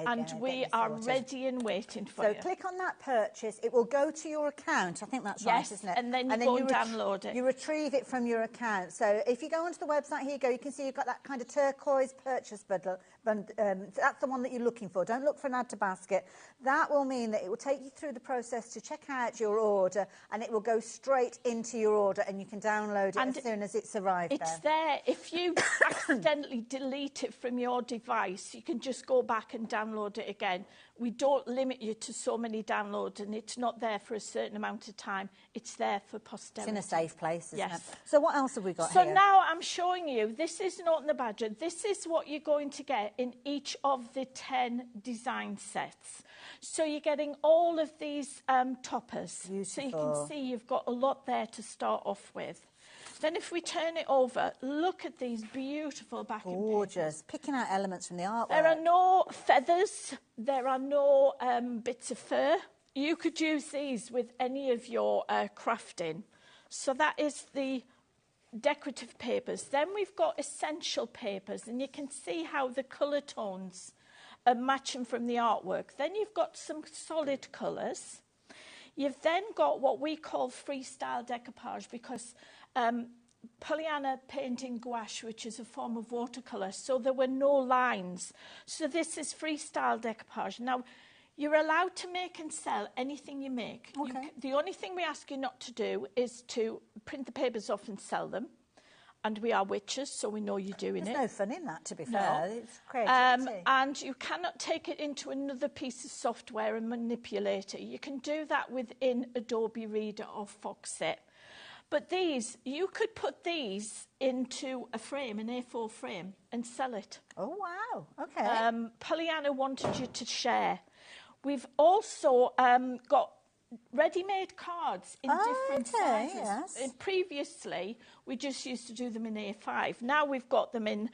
And we are ready and waiting for you. So click on that purchase. It will go to your account. I think that's right, Yes, isn't it? and then you go and download it. You retrieve it from your account. So if you go onto the website, here you go. You can see you've got that kind of turquoise purchase button. That's the one that you're looking for. Don't look for an add to basket. That will mean that it will take you through the process to check out your order, and it will go straight into your order, and you can download it as soon as it's arrived there. It's there. If you accidentally delete it from your device, you can just go back and download it again. We don't limit you to so many downloads, and it's not there for a certain amount of time. It's there for posterity. It's in a safe place, isn't Yes. it? So what else have we got So here? now I'm showing you, this is Norton the Badger. This is what you're going to get in each of the 10 design sets. So you're getting all of these toppers. So you can see you've got a lot there to start off with. Then if we turn it over, look at these beautiful backing papers. Gorgeous. Picking out elements from the artwork. There are no feathers. There are no bits of fur. You could use these with any of your crafting. So that is the decorative papers. Then we've got essential papers, and you can see how the colour tones are matching from the artwork. Then you've got some solid colours. You've then got what we call freestyle decoupage, because Polyana painting gouache, which is a form of watercolour, so there were no lines. So this is freestyle decoupage. Now, you're allowed to make and sell anything you make. Okay. The only thing we ask you not to do is to print the papers off and sell them. And we are witches, so we know you're doing There's it. no fun in that, to be No. fair. It's creativity. And you cannot take it into another piece of software and manipulate it. You can do that within Adobe Reader or Foxit. But these, you could put these into a frame, an A4 frame, and sell it. Oh, wow. Okay. Polyana wanted you to share. We've also got ready-made cards in different sizes. Yes. And previously, we just used to do them in A5. Now we've got them in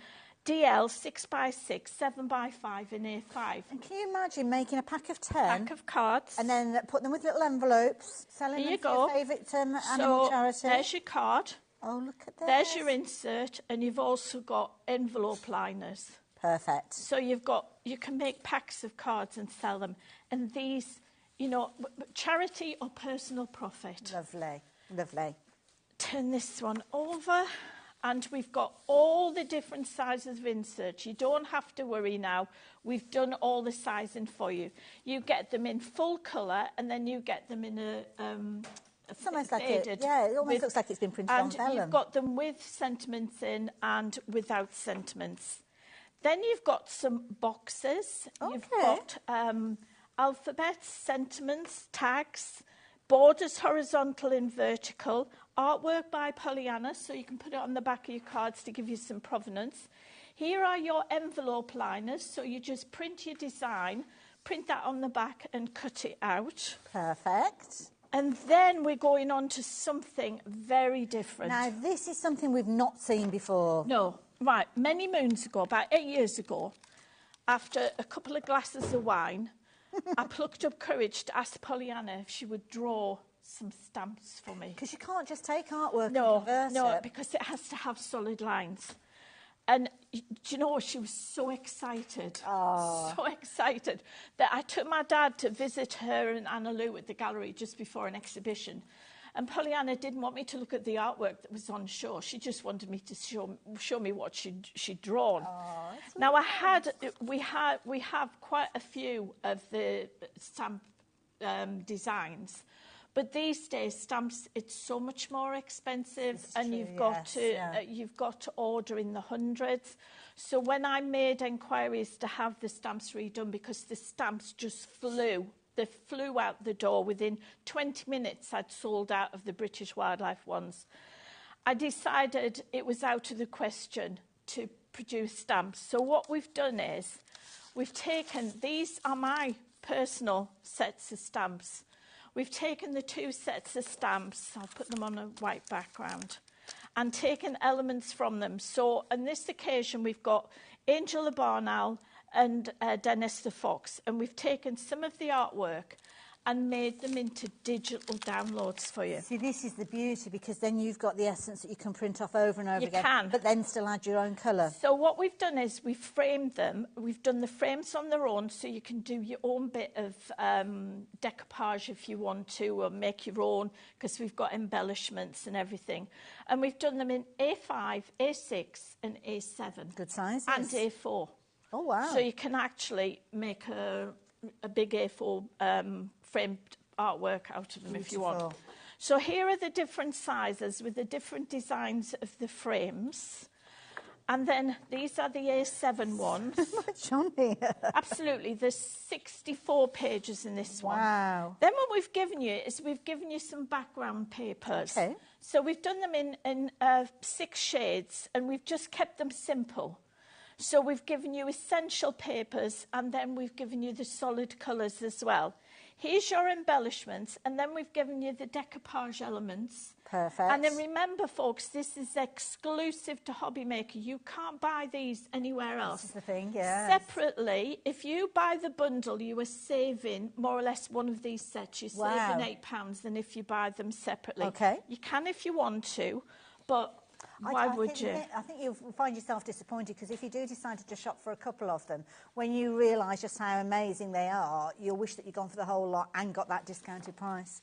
DL 6x6, 7x5 and A5. And can you imagine making a pack of 10? Pack of cards. And then put them with little envelopes, selling Here them you for your go. favourite animal So charity. there's your card. Oh, look at this. There's your insert, and you've also got envelope liners. Perfect. So you can make packs of cards and sell them. And these, you know, charity or personal profit. Lovely, lovely. Turn this one over, and we've got all the different sizes of inserts. You don't have to worry now. We've done all the sizing for you. You get them in full colour, and then you get them in It's almost like faded. it almost looks like it's been printed on And vellum. you've got them with sentiments in and without sentiments. Then you've got some boxes. You've got alphabets, sentiments, tags, borders horizontal and vertical, artwork by Polyana, so you can put it on the back of your cards to give you some provenance. Here are your envelope liners. So you just print your design, print that on the back and cut it out. Perfect. And then we're going on to something very different. Now, this is something we've not seen before. No. Right. Many moons ago, about 8 years ago, after a couple of glasses of wine, I plucked up courage to ask Polyana if she would draw some stamps for me. Because you can't just take artwork and convert it. Because it has to have solid lines. And do you know, she was so excited, so excited, that I took my dad to visit her and Anna Lou at the gallery just before an exhibition. And Polyana didn't want me to look at the artwork that was on show. She just wanted me to show me what she'd drawn. Now, we have quite a few of the stamp designs. But these days, stamps, it's so much more expensive, and you've got to order in the hundreds. So when I made inquiries to have the stamps redone, because the stamps just flew out the door. Within 20 minutes, I'd sold out of the British Wildlife ones. I decided it was out of the question to produce stamps. So what we've done is we've taken, these are my personal sets of stamps. We've taken the 2 sets of stamps, I'll put them on a white background, and taken elements from them. So on this occasion, we've got Angel the Barn Owl and Dennis the Fox, and we've taken some of the artwork and made them into digital downloads for you. See, this is the beauty, because then you've got the essence that you can print off over and over again. You can. But then still add your own colour. So what we've done is we've framed them. We've done the frames on their own, so you can do your own bit of decoupage if you want to, or make your own, because we've got embellishments and everything. And we've done them in A5, A6 and A7. Good sizes. And A4. Oh, wow. So you can actually make a big A4 framed artwork out of them. Beautiful. If you want. So here are the different sizes with the different designs of the frames. And then these are the A7 ones. So much on here. Absolutely. There's 64 pages in this one. Wow. Then what we've given you is we've given you some background papers. Okay. So we've done them in 6 shades, and we've just kept them simple. So we've given you essential papers, and then we've given you the solid colours as well. Here's your embellishments, and then we've given you the decoupage elements. Perfect. And then remember, folks, this is exclusive to HobbyMaker. You can't buy these anywhere else. This is the thing, yes. Separately, if you buy the bundle, you are saving more or less one of these sets. You're saving £8 than if you buy them separately. Okay. You can if you want to, but why would you? I think you'll find yourself disappointed, because if you do decide to just shop for a couple of them, when you realise just how amazing they are, you'll wish that you'd gone for the whole lot and got that discounted price.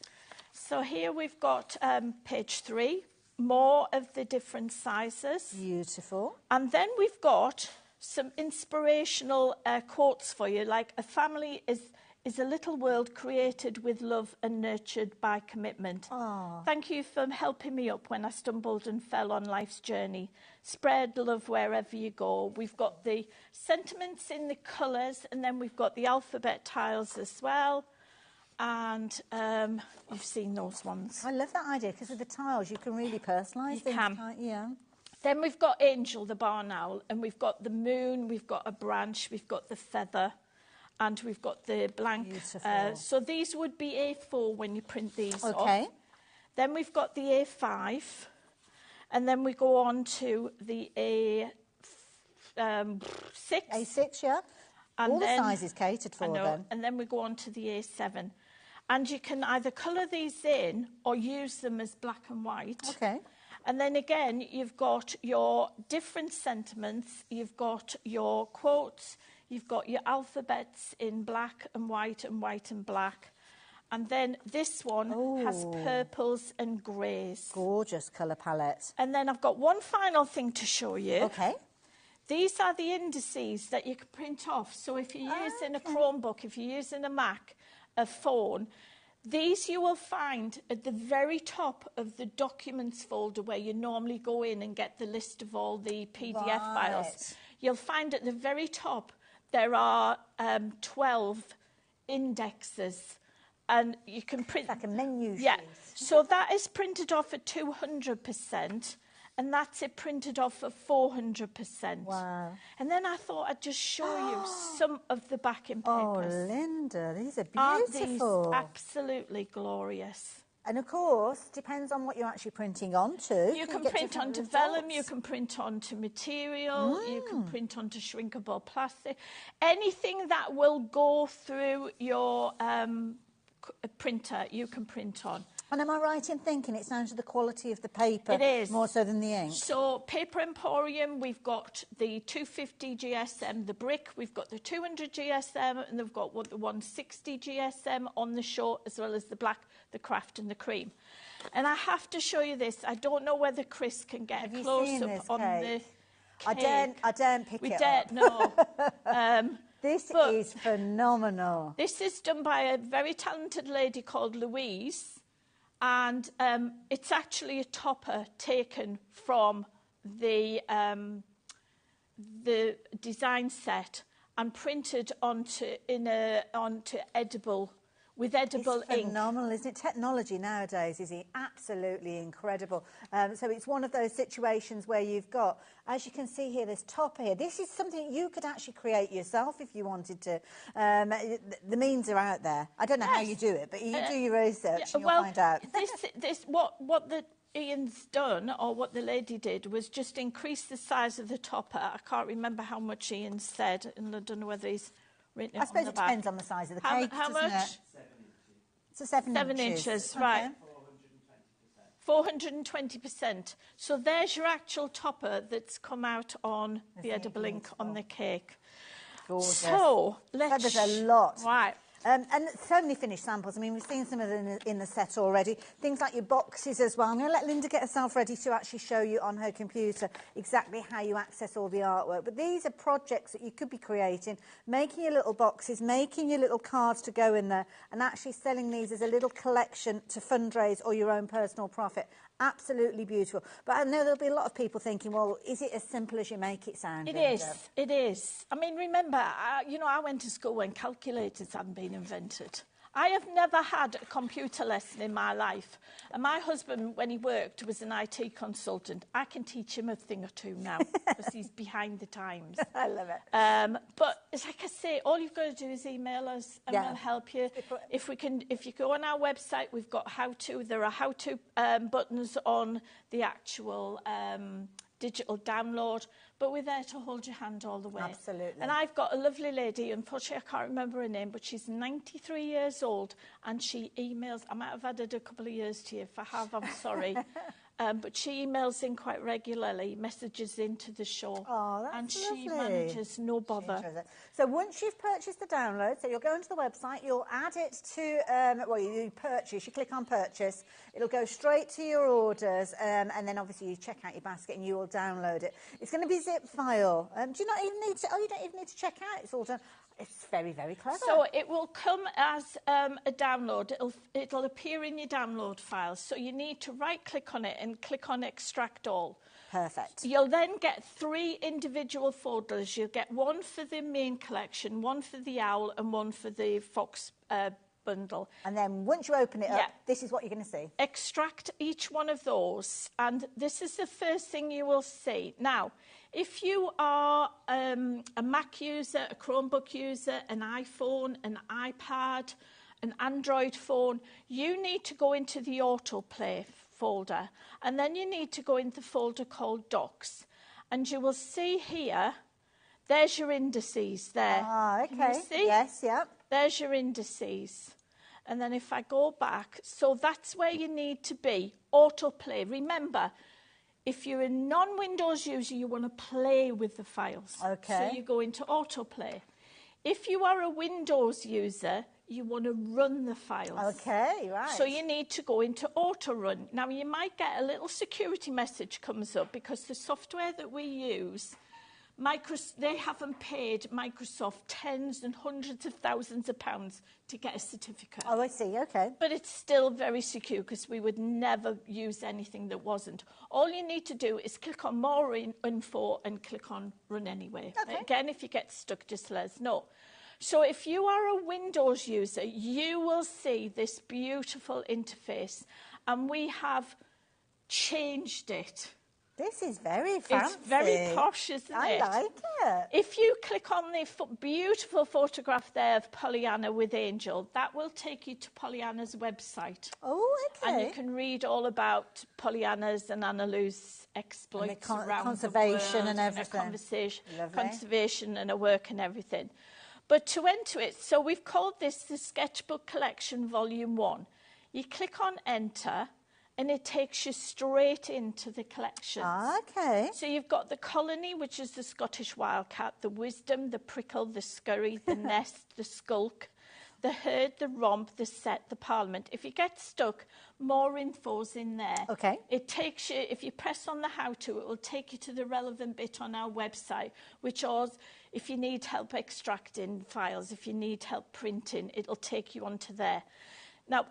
So here we've got page 3, more of the different sizes. Beautiful. And then we've got some inspirational quotes for you, like a family is a little world created with love and nurtured by commitment. Aww. Thank you for helping me up when I stumbled and fell on life's journey. Spread love wherever you go. We've got the sentiments in the colours, and then we've got the alphabet tiles as well. And you've seen those ones. I love that idea, because with the tiles you can really personalise things. You can. Yeah. Then we've got Angel the Barn Owl, and we've got the moon, we've got a branch, we've got the feather, and we've got the blank. Beautiful. So these would be A4 when you print these off. Okay. Then we've got the A5, and then we go on to the A6. A6, yeah. And all then, the sizes catered for them. And then we go on to the A7. And you can either colour these in or use them as black and white. Okay. And then again, you've got your different sentiments, you've got your quotes, you've got your alphabets in black and white and black. And then this one has purples and greys. Gorgeous colour palette. And then I've got one final thing to show you. Okay. These are the indices that you can print off. So if you're using a Chromebook, if you're using a Mac, a phone, these you will find at the very top of the documents folder where you normally go in and get the list of all the PDF files. You'll find at the very top there are 12 indexes, and you can print... It's like a menu sheet. Yeah, so that is printed off at 200%, and that's it printed off for 400%. Wow. And then I thought I'd just show you some of the backing Oh, papers. Linda, these are Aren't beautiful. these absolutely glorious? And of course, depends on what you're actually printing onto. You can get print different onto results. vellum, you can print onto material, you can print onto shrinkable plastic. Anything that will go through your printer, you can print on. And am I right in thinking it's down to the quality of the paper? It is. More so than the ink? So, Paper Emporium, we've got the 250 GSM, the brick, we've got the 200 GSM, and they've got the 160 GSM on the short, as well as the black, the craft, and the cream. And I have to show you this. I don't know whether Chris can get a close-up on the cake. I daren't pick it up. No. This is phenomenal. This is done by a very talented lady called Louise. And it's actually a topper taken from the design set and printed onto edible with edible it's ink. Phenomenal, isn't it? Technology nowadays is absolutely incredible. So it's one of those situations where you've got, as you can see here, this topper here. This is something you could actually create yourself if you wanted to. The means are out there. I don't know how you do it, but you do your research and you'll find out. What the Ian's done, or what the lady did, was just increase the size of the topper. I can't remember how much Ian said, and I don't know whether he's written it I suppose on the it back. depends on the size of the cake, How doesn't much? it? So 7 inches, right. 420%. So there's your actual topper that's come out on the edible ink on the cake. Gorgeous. So let's... That was a lot. Right. And so many finished samples. I mean, we've seen some of them in the set already. Things like your boxes as well. I'm going to let Linda get herself ready to actually show you on her computer exactly how you access all the artwork. But these are projects that you could be creating, making your little boxes, making your little cards to go in there, and actually selling these as a little collection to fundraise or your own personal profit. Absolutely beautiful. But I know there'll be a lot of people thinking, well, is it as simple as you make it sound? It is. It is. I mean, remember, I went to school when calculators hadn't been invented. I have never had a computer lesson in my life. And my husband, when he worked, was an IT consultant. I can teach him a thing or two now because he's behind the times. I love it. But it's like I say, all you've got to do is email us and we'll help you. If you go on our website, we've got how-to. There are how-to buttons on the actual digital download, but we're there to hold your hand all the way. Absolutely. And I've got a lovely lady, unfortunately I can't remember her name, but she's 93 years old and she emails, I might have added a couple of years to you. If I have, I'm sorry. But she emails in quite regularly, messages into the show. Oh, that's and she lovely. manages no bother. So once you've purchased the download, so you'll go into the website, you'll add it to, you purchase, you click on purchase, it'll go straight to your orders, and then obviously you check out your basket and you will download it. It's going to be zip file. Do you not even need to, you don't even need to check out, it's all done. It's very, very clever. So it will come as a download. It'll appear in your download file. So you need to right-click on it and click on Extract All. Perfect. You'll then get 3 individual folders. You'll get one for the main collection, one for the owl, and one for the fox bundle. And then once you open it up, this is what you're going to see. Extract each one of those, and this is the first thing you will see. Now, if you are a Mac user, a Chromebook user, an iPhone, an iPad, an Android phone, you need to go into the autoplay folder, and then you need to go into the folder called Docs. And you will see here, there's your indices there. Ah, okay. Can you see? Yes, yeah. There's your indices. And then if I go back, so that's where you need to be, autoplay. Remember, if you're a non-Windows user, you want to play with the files. Okay. So you go into autoplay. If you are a Windows user, you want to run the files. Okay, right. So you need to go into auto run. Now, you might get a little security message comes up because the software that we use, they haven't paid Microsoft tens and hundreds of thousands of pounds to get a certificate. Oh, I see, okay. But it's still very secure because we would never use anything that wasn't. All you need to do is click on More Info and click on Run Anyway. Okay. Again, if you get stuck, just let us know. So if you are a Windows user, you will see this beautiful interface, and we have changed it. This is very fancy. It's very posh, isn't it? I like it. If you click on the beautiful photograph there of Polyana with Angel, that will take you to Polyana's website. Oh, okay. And you can read all about Polyana's and Annaloo's exploits around conservation the world, and everything. Conservation and her work and everything. But to enter it, so we've called this the Sketchbook Collection Volume 1. You click on Enter, and it takes you straight into the collections. Okay. So you've got the Colony, which is the Scottish wildcat, the Wisdom, the Prickle, the Scurry, the Nest, the Skulk, the Herd, the Romp, the Set, the Parliament. If you get stuck, more info's in there. Okay. It takes you, if you press on the how-to, it will take you to the relevant bit on our website, which is, if you need help extracting files, if you need help printing, it'll take you onto there. Now,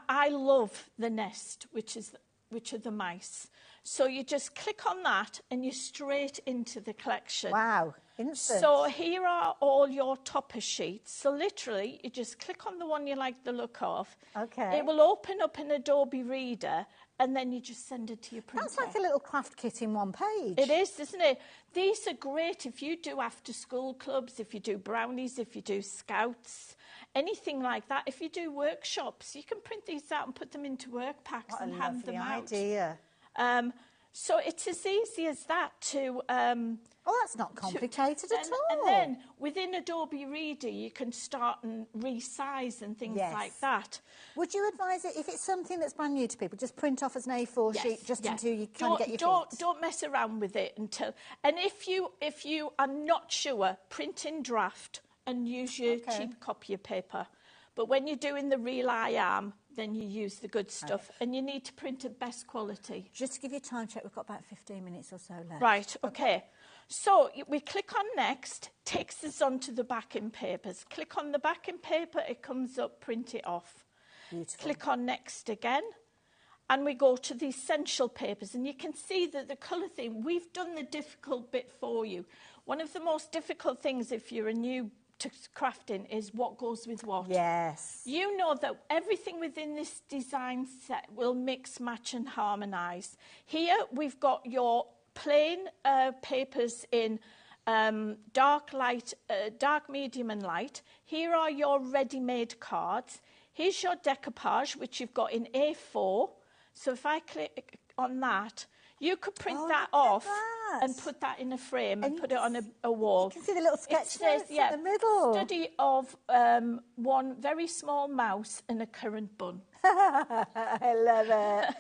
I love the Nest, which are the mice. So you just click on that and you're straight into the collection. Wow, instant. So here are all your topper sheets. So literally, you just click on the one you like the look of. Okay. It will open up an Adobe Reader and then you just send it to your printer. That's like a little craft kit in one page. It is, isn't it? These are great if you do after-school clubs, if you do brownies, if you do scouts, anything like that. If you do workshops, you can print these out and put them into work packs and hand them out. What a lovely idea. So it's as easy as that to... oh, that's not complicated at all. And then within Adobe Reader, you can start and resize and things like that. Would you advise it, if it's something that's brand new to people, just print off as an A4 sheet just until you kind of get your feet? Don't mess around with it until... And if you are not sure, print in draft and use your cheap copy of paper. But when you're doing the real I am, then you use the good stuff. And you need to print at best quality. Just to give you a time check, we've got about 15 minutes or so left. Right, okay. So we click on Next, takes us onto the backing papers. Click on the backing paper, it comes up, print it off. Beautiful. Click on Next again. And we go to the essential papers. And you can see that the colour theme, we've done the difficult bit for you. One of the most difficult things if you're a new to crafting is what goes with what. Yes. You know that everything within this design set will mix, match and harmonise. Here we've got your plain papers in dark, light, dark, medium and light. Here are your ready-made cards. Here's your decoupage, which you've got in A4. So if I click on that, you could print that off and put that in a frame and put it on a wall. You can see the little sketch notes in the middle. Study of one very small mouse and a currant bun. I love it.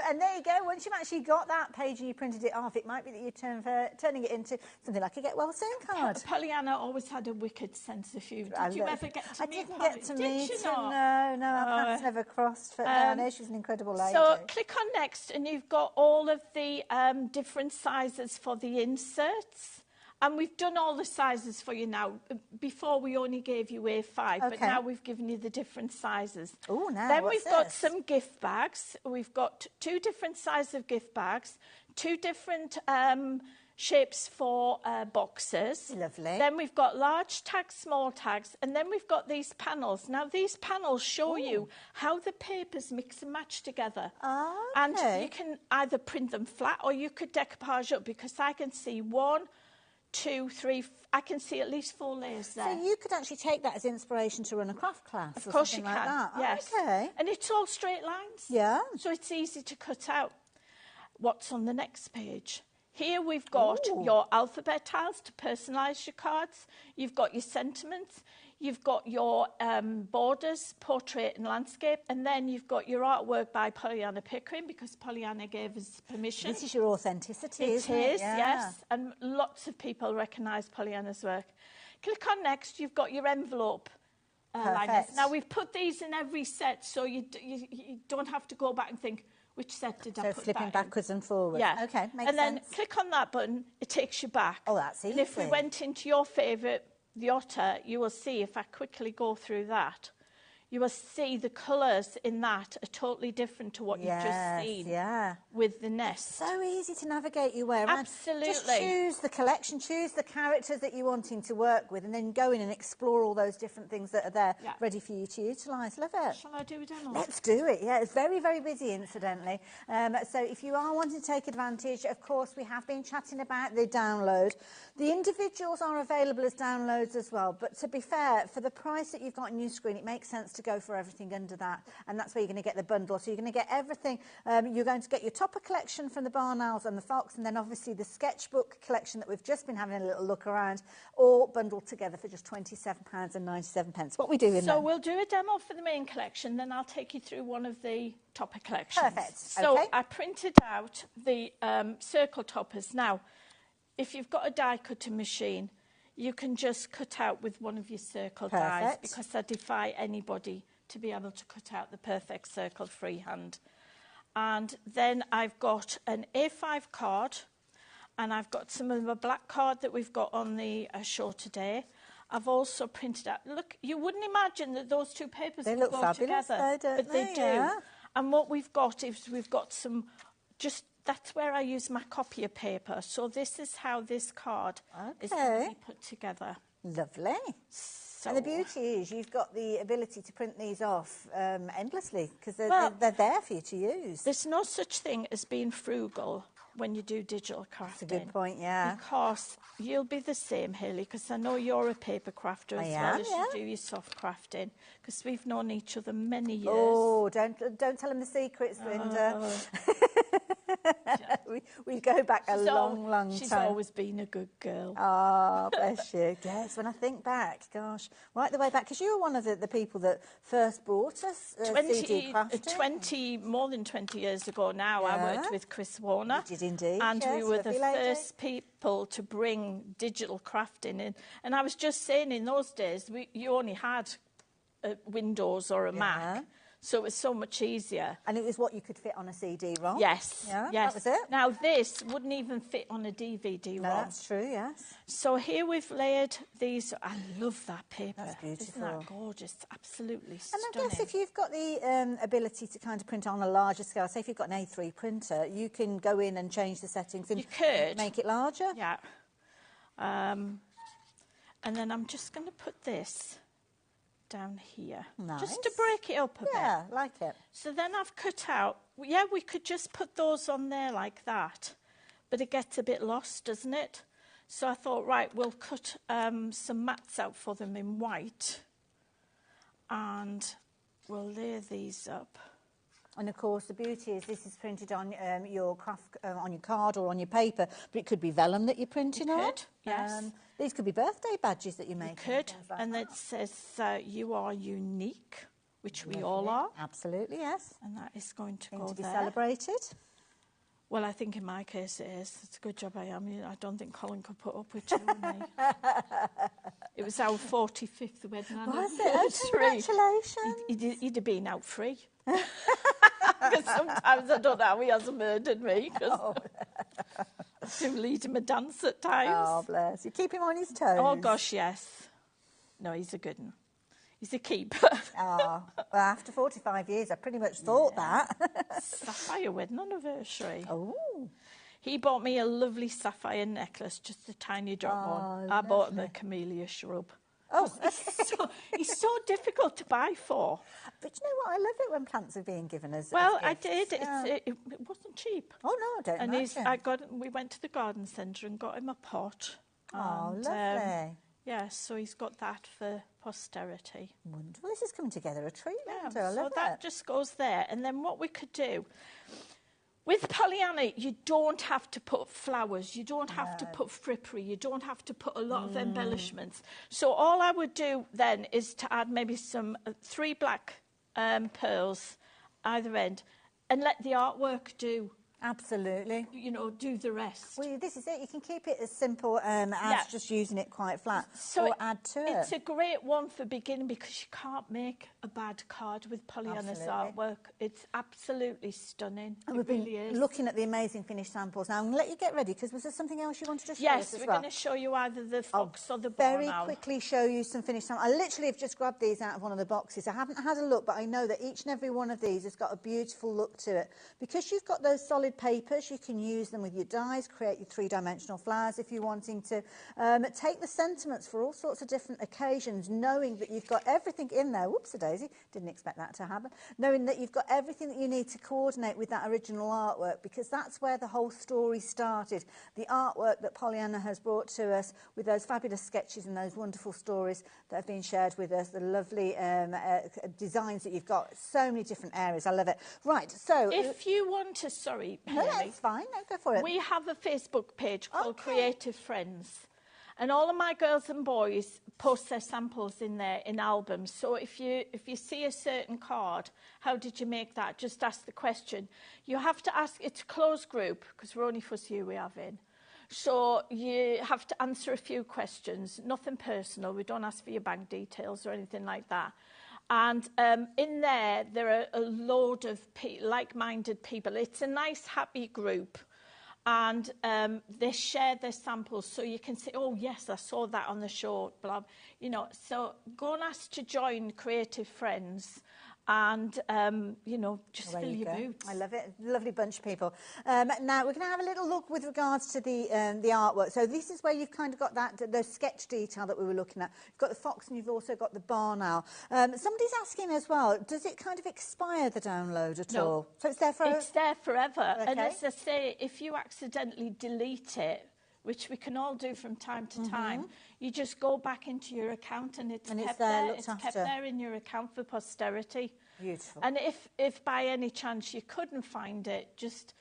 And there you go. Once you've actually got that page and you printed it off, it might be that you're turning it into something like a get well soon card. Polyana always had a wicked sense of humour. Did you ever get to meet I didn't get to meet her. No, our paths never crossed. But I know she's an incredible lady. So click on Next and you've got all of the different sizes for the inserts. And we've done all the sizes for you now. Before we only gave you A5, but now we've given you the different sizes. Oh, now then we've got some gift bags. We've got 2 different sizes of gift bags, 2 different shapes for boxes. Lovely. Then we've got large tags, small tags, and then we've got these panels. Now, these panels show you how the papers mix and match together. Oh, and you can either print them flat or you could decoupage up, because I can see 1, 2, 3, I can see at least 4 layers there. So you could actually take that as inspiration to run a craft class of course you can, like that. Yes. Okay. And it's all straight lines. Yeah. So it's easy to cut out. What's on the next page? Here we've got your alphabet tiles to personalise your cards. You've got your sentiments. You've got your borders, portrait and landscape. And then you've got your artwork by Polyana Pickering, because Polyana gave us permission. This is your authenticity, isn't it? It is, yes. And lots of people recognise Polyana's work. Click on Next. You've got your envelope liners. Now, we've put these in every set, so you don't have to go back and think, which set did I put that in? So flipping backwards and forwards. Yeah. Okay, makes sense. And then click on that button, it takes you back. Oh, that's easy. And if we went into your favourite, the otter, you will see, if I quickly go through that, you will see the colours in that are totally different to what you've just seen with the nest. So easy to navigate your way around. Absolutely. Just choose the collection, choose the characters that you're wanting to work with, and then go in and explore all those different things that are there ready for you to utilise. Love it. Shall I do a demo? Let's do it. Yeah, it's very, very busy, incidentally. So if you are wanting to take advantage, of course, we have been chatting about the download. The individuals are available as downloads as well, but to be fair, for the price that you've got on your screen, it makes sense to go for everything under that, and that's where you're going to get the bundle. So you're going to get everything. You're going to get your topper collection from the Barn Owls and the Fox, and then obviously the sketchbook collection that we've just been having a little look around, all bundled together for just £27.97. What we do in So we'll do a demo for the main collection, then I'll take you through one of the topper collections. Perfect. So okay. I printed out the circle toppers. Now, if you've got a die cutting machine, you can just cut out with one of your circle dies, because I defy anybody to be able to cut out the perfect circle freehand. And then I've got an A5 card, and I've got some of the black card that we've got on the show today. I've also printed out, look, you wouldn't imagine that those two papers look go fabulous, together, though, but they do. Yeah. And what we've got is we've got some, just that's where I use my copier paper. So this is how this card is going to be put together. Lovely. So, and the beauty is you've got the ability to print these off endlessly, because they're there for you to use. There's no such thing as being frugal when you do digital crafting. That's a good point, yeah. Because you'll be the same, Hayley, because I know you're a paper crafter as well as you do your soft crafting, because we've known each other many years. Oh, don't tell them the secrets, Linda. we go back a long time. She's always been a good girl. Oh, bless you. Yes, when I think back, gosh, right the way back, because you were one of the people that first brought us CD crafting. More than 20 years ago now, I worked with Chris Warner. You did indeed. And yes, we were the first people to bring digital crafting in. And I was just saying, in those days, you only had Windows or a Mac. So it was so much easier. And it was what you could fit on a CD-ROM? Yes. Yeah, yes. that was it. Now, this wouldn't even fit on a DVD-ROM. No, that's true, yes. So here we've layered these. I love that paper. That's beautiful. Isn't that gorgeous? Absolutely stunning. And I guess if you've got the ability to kind of print on a larger scale, say if you've got an A3 printer, you can go in and change the settings and make it larger. Yeah. And then I'm just going to put this down here, just to break it up a bit. Yeah, like it. So then I've cut out, we could just put those on there like that, but it gets a bit lost, doesn't it? So I thought, right, we'll cut some mats out for them in white, and we'll layer these up. And of course, the beauty is this is printed on your craft, on your card or on your paper, but it could be vellum that you're printing on. Yes. These could be birthday badges that you make. Could, and it says you are unique, which we all are. Absolutely, yes. And that is going to go to be there. Celebrated. Well, I think in my case it is. It's a good job I am. I don't think Colin could put up with you and me. It was our 45th wedding anniversary. Was it? Congratulations. He'd have been out free. Because sometimes I don't know how he hasn't murdered me. I do lead him a dance at times. Oh, bless. You keep him on his toes. Oh, gosh, yes. No, he's a good one. He's a keeper. Oh, well, after 45 years, I pretty much thought that. Sapphire wedding anniversary. Oh. He bought me a lovely sapphire necklace, just a tiny drop one. I bought him a camellia shrub. Oh, he's so difficult to buy for. But you know what? I love it when plants are being given as Well, as I gifts. did. Yeah. It wasn't cheap. Oh no, I don't imagine. We went to the garden centre and got him a pot. Oh, and, lovely. So he's got that for posterity. Wonderful. This is coming together a treat, Yeah, Linda. I love so that just goes there. And then what we could do, with Polyana, you don't have to put flowers, you don't have to put frippery, you don't have to put a lot of embellishments. So all I would do then is to add maybe some 3 black pearls either end and let the artwork do Absolutely. you know, do the rest. Well, this is it. You can keep it as simple as just using it quite flat, or add to it. It's a great one for beginning because you can't make a bad card with Polyana's artwork. It's absolutely stunning. And we've been looking at the amazing finished samples. Now, I'm going to let you get ready because was there something else you wanted to show us as well? Yes, we're going to show you either the fox or the barn very quickly show you some finished samples. I literally have just grabbed these out of one of the boxes. I haven't had a look, but I know that each and every one of these has got a beautiful look to it. Because you've got those solid papers, you can use them with your dies, create your three-dimensional flowers if you're wanting to. Take the sentiments for all sorts of different occasions, knowing that you've got everything in there. Whoops-a-daisy, didn't expect that to happen. Knowing that you've got everything that you need to coordinate with that original artwork, because that's where the whole story started. The artwork that Polyana has brought to us with those fabulous sketches and those wonderful stories that have been shared with us, the lovely designs that you've got, so many different areas. I love it. Right, so... If you want to, sorry, no, that's fine. No, go for it. We have a Facebook page called Creative Friends. And all of my girls and boys post their samples in there in albums. So if you see a certain card, how did you make that? Just ask the question. You have to ask, it's a closed group, because we're only for you we have in. So you have to answer a few questions, nothing personal. We don't ask for your bank details or anything like that. And in there are a load of like-minded people. It's a nice, happy group. And they share their samples, so you can say, oh, yes, I saw that on the show, blah, you know. So go and ask to join Creative Friends and, you know, just fill your boots. I love it. Lovely bunch of people. Now, we're going to have a little look with regards to the artwork. So this is where you've kind of got the sketch detail that we were looking at. You've got the fox and you've also got the barn owl. Somebody's asking as well, does it kind of expire, the download, at all? So it's there forever? It's there forever. Okay. And as I say, if you accidentally delete it, which we can all do from time to time, you just go back into your account and it's kept there. It's kept there in your account for posterity. Beautiful. And if by any chance you couldn't find it, just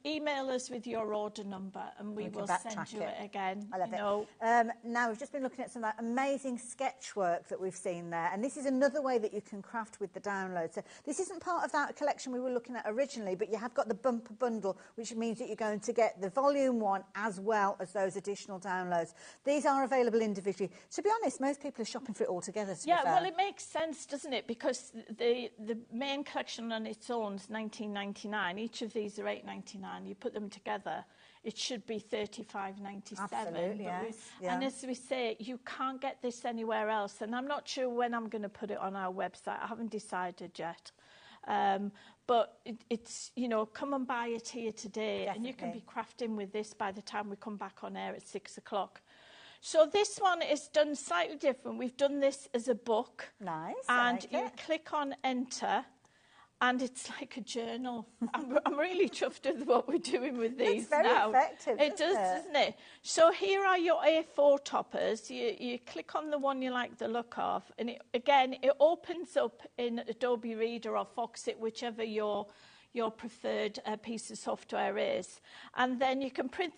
email us with your order number and we will send you it again. I love it. Now, we've just been looking at some of that amazing sketch work that we've seen there, and this is another way that you can craft with the download. So this isn't part of that collection we were looking at originally, but you have got the bumper bundle, which means that you're going to get the volume 1 as well as those additional downloads. These are available individually. To be honest, most people are shopping for it all together, to be fair. Well, it makes sense, doesn't it? Because the main collection on its own is $19.99. Each of these are $8.99. You put them together, it should be $35.97. Absolutely, yes. And as we say, you can't get this anywhere else. And I'm not sure when I'm going to put it on our website. I haven't decided yet. But it's, you know, come and buy it here today. Definitely. And you can be crafting with this by the time we come back on air at 6 o'clock. So this one is done slightly different. We've done this as a book. Nice. And you click on enter. And it's like a journal. I'm really chuffed with what we're doing with these now. It's very effective, It does, doesn't it? So here are your A4 toppers. You click on the one you like the look of, and it opens up in Adobe Reader or Foxit, whichever your preferred piece of software is, and then you can print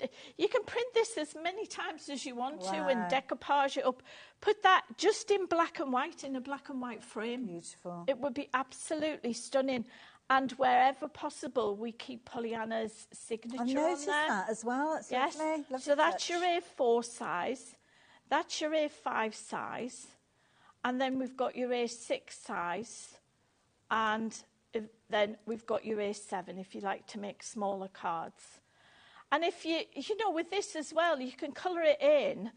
this as many times as you want to and decoupage it up. Put that just in black and white, in a black and white frame. Beautiful. It would be absolutely stunning. And wherever possible, we keep Polyana's signature on there. I noticed that as well. That's lovely. So that's your A4 size. That's your A5 size. And then we've got your A6 size. And then we've got your A7 if you like to make smaller cards. And if you know, with this as well, you can colour it in.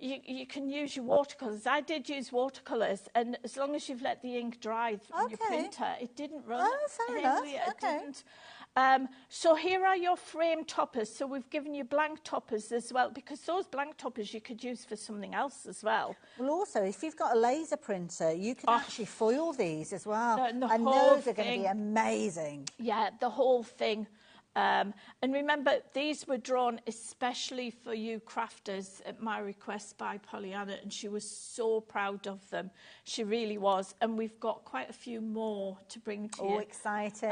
You can use your watercolours. I did use watercolours, and as long as you've let the ink dry from your printer, it didn't run. Oh, fair enough. It didn't. So here are your frame toppers. So we've given you blank toppers as well, because those blank toppers you could use for something else as well. Well, also, if you've got a laser printer, you can actually foil these as well. And those are going to be amazing. Yeah, the whole thing. And remember, these were drawn especially for you crafters at my request by Polyana, and she was so proud of them. She really was. And we've got quite a few more to bring to you. Oh, exciting.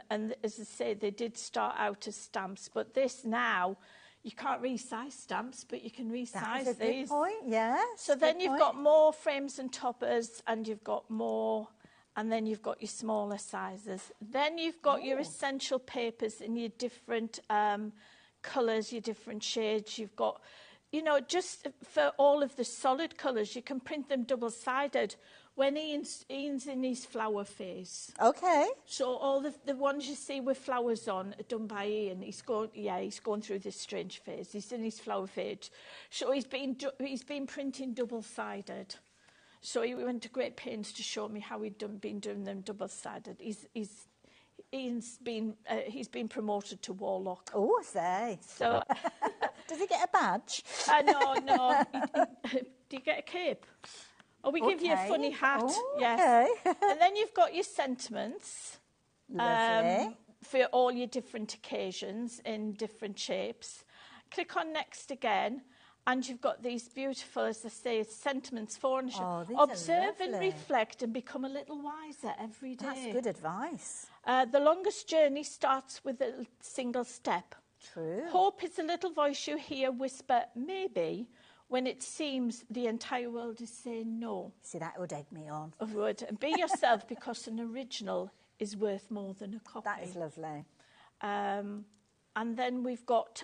And as I say, they did start out as stamps, but this now, you can't resize stamps, but you can resize these. That's a good point, yes. So then you've got more frames and toppers, and you've got more and then you've got your smaller sizes. Then you've got your essential papers in your different colours, your different shades. You've got, you know, just for all of the solid colours, you can print them double-sided. When Ian's in his flower phase. Okay. So all the ones you see with flowers on are done by Ian. He's going through this strange phase. He's in his flower phase. So he's been printing double-sided. So he went to great pains to show me how he'd been doing them double-sided. Ian's been promoted to Warlock. Oh, I say. So does he get a badge? No. Do you get a cape? Or we give you a funny hat. Oh, yes. Okay. And then you've got your sentiments. Lovely. For all your different occasions in different shapes. Click on next again. And you've got these beautiful, as I say, sentiments for ownership. Oh, these Observe are and lovely. reflect and become a little wiser every day. That's good advice. The longest journey starts with a single step. True. Hope is a little voice you hear whisper, maybe, when it seems the entire world is saying no. See, that would egg me on. Of would. And be yourself, because an original is worth more than a copy. That is lovely. And then we've got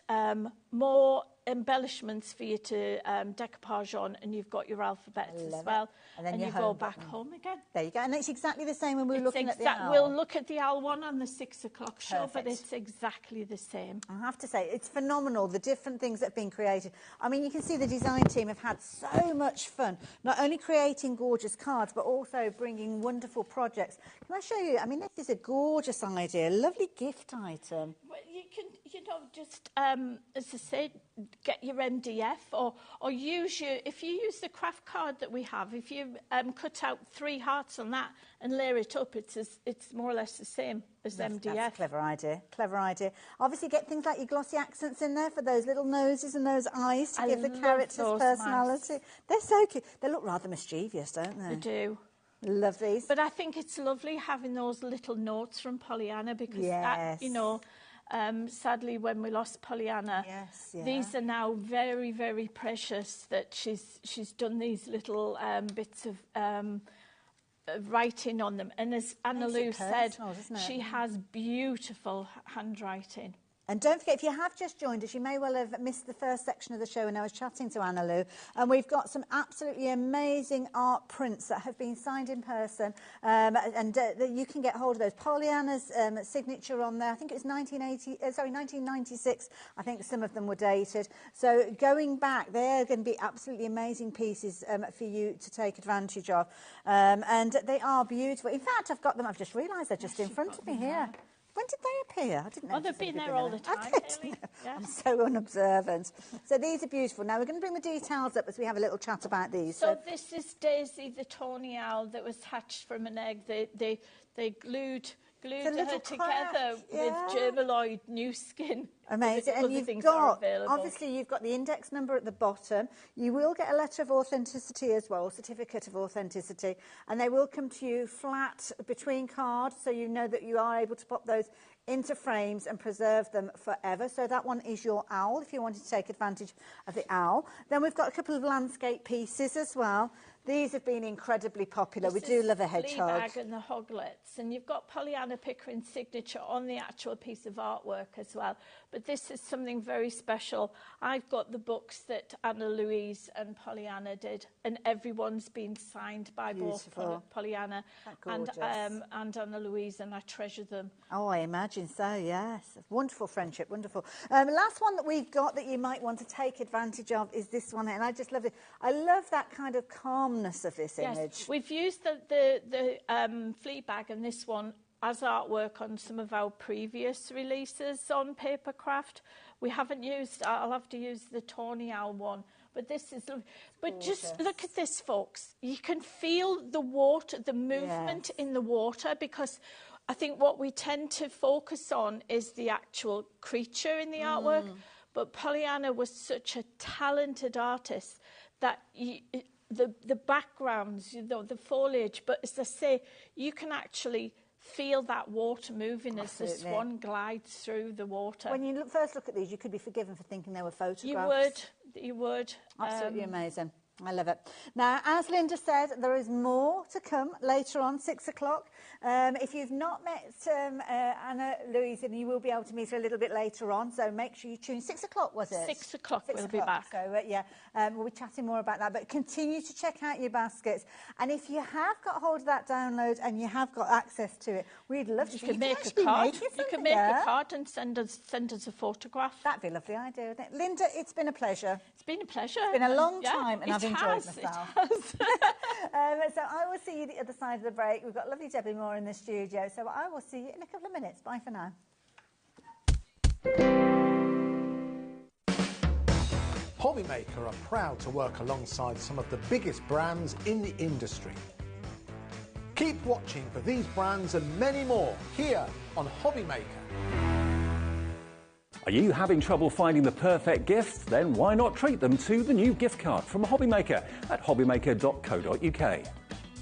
more embellishments for you to decoupage on, and you've got your alphabets as well. And then you your go home back button. home again. There you go. And it's exactly the same when we were looking at the owl. We'll look at the owl one on the 6 o'clock show, but Perfect. it's exactly the same. I have to say, it's phenomenal, the different things that have been created. I mean, you can see the design team have had so much fun, not only creating gorgeous cards, but also bringing wonderful projects. Can I show you? I mean, this is a gorgeous idea, a lovely gift item. Well, you can, you know, just, as I said, get your MDF or use your, if you use the craft card that we have, if you cut out 3 hearts on that and layer it up, it's more or less the same as MDF. That's a clever idea, clever idea. Obviously get things like your glossy accents in there for those little noses and those eyes to give the characters personality. Masks. They're so cute. They look rather mischievous, don't they? They do. Love these. But I think it's lovely having those little notes from Polyana, because, you know, sadly, when we lost Polyana, these are now very, very precious, that she's done these little bits of writing on them. And as Anna Lou said, she has beautiful handwriting. And don't forget, if you have just joined us, you may well have missed the first section of the show when I was chatting to Anna Lou. And we've got some absolutely amazing art prints that have been signed in person. You can get hold of those. Polyana's signature on there, I think it was 1996. I think some of them were dated. So going back, they're going to be absolutely amazing pieces for you to take advantage of. And they are beautiful. In fact, I've got them, I've just realised they're just in front of me here. When did they appear? I didn't know. Oh, they've been there all the time. I'm so unobservant. So these are beautiful. Now we're going to bring the details up as we have a little chat about these. So this is Daisy, the tawny owl that was hatched from an egg. They glued her together with germaloid new skin. Amazing. And you've got, obviously, you've got the index number at the bottom. You will get a letter of authenticity as well, certificate of authenticity, and they will come to you flat between cards, so you know that you are able to pop those into frames and preserve them forever. So that one is your owl, if you wanted to take advantage of the owl. Then we've got a couple of landscape pieces as well. These have been incredibly popular. We do love a hedgehog. Fleabag and the hoglets. And you've got Polyana Pickering's signature on the actual piece of artwork as well. But this is something very special. I've got the books that Anna Louise and Polyana did, and everyone's been signed by both Polyana and Anna Louise, and I treasure them. Oh, I imagine so, yes. Wonderful friendship, wonderful. Last one that we've got that you might want to take advantage of is this one, and I just love it. I love that kind of calmness of this image. Yes, we've used the Fleabag and this one as artwork on some of our previous releases on Papercraft. We haven't used, I'll have to use the Tawny Owl one, but this is lovely. But just look at this, folks. You can feel the water, the movement in the water, because I think what we tend to focus on is the actual creature in the artwork. But Polyana was such a talented artist that the backgrounds, you know, the foliage, but as I say, you can actually feel that water moving as the swan glides through the water. When you first look at these, you could be forgiven for thinking they were photographs. You would. Absolutely amazing. I love it. Now, as Linda said, there is more to come later on, 6 o'clock. If you've not met Anna Louise, you will be able to meet her a little bit later on, so make sure you tune. 6 o'clock, was it? 6 o'clock, we'll be back. So, yeah, we'll be chatting more about that, but continue to check out your baskets. And if you have got hold of that download and you have got access to it, we'd love to. You can make a card. You can make a card and send us a photograph. That'd be a lovely idea, wouldn't it? Linda, it's been a pleasure. It's been a pleasure. It's been a long time, and I've enjoyed myself. It has. So I will see you the other side of the break. We've got lovely Debbie Moore in the studio, so I will see you in a couple of minutes. Bye for now. HobbyMaker are proud to work alongside some of the biggest brands in the industry. Keep watching for these brands and many more here on HobbyMaker. Are you having trouble finding the perfect gift? Then why not treat them to the new gift card from HobbyMaker at hobbymaker.co.uk.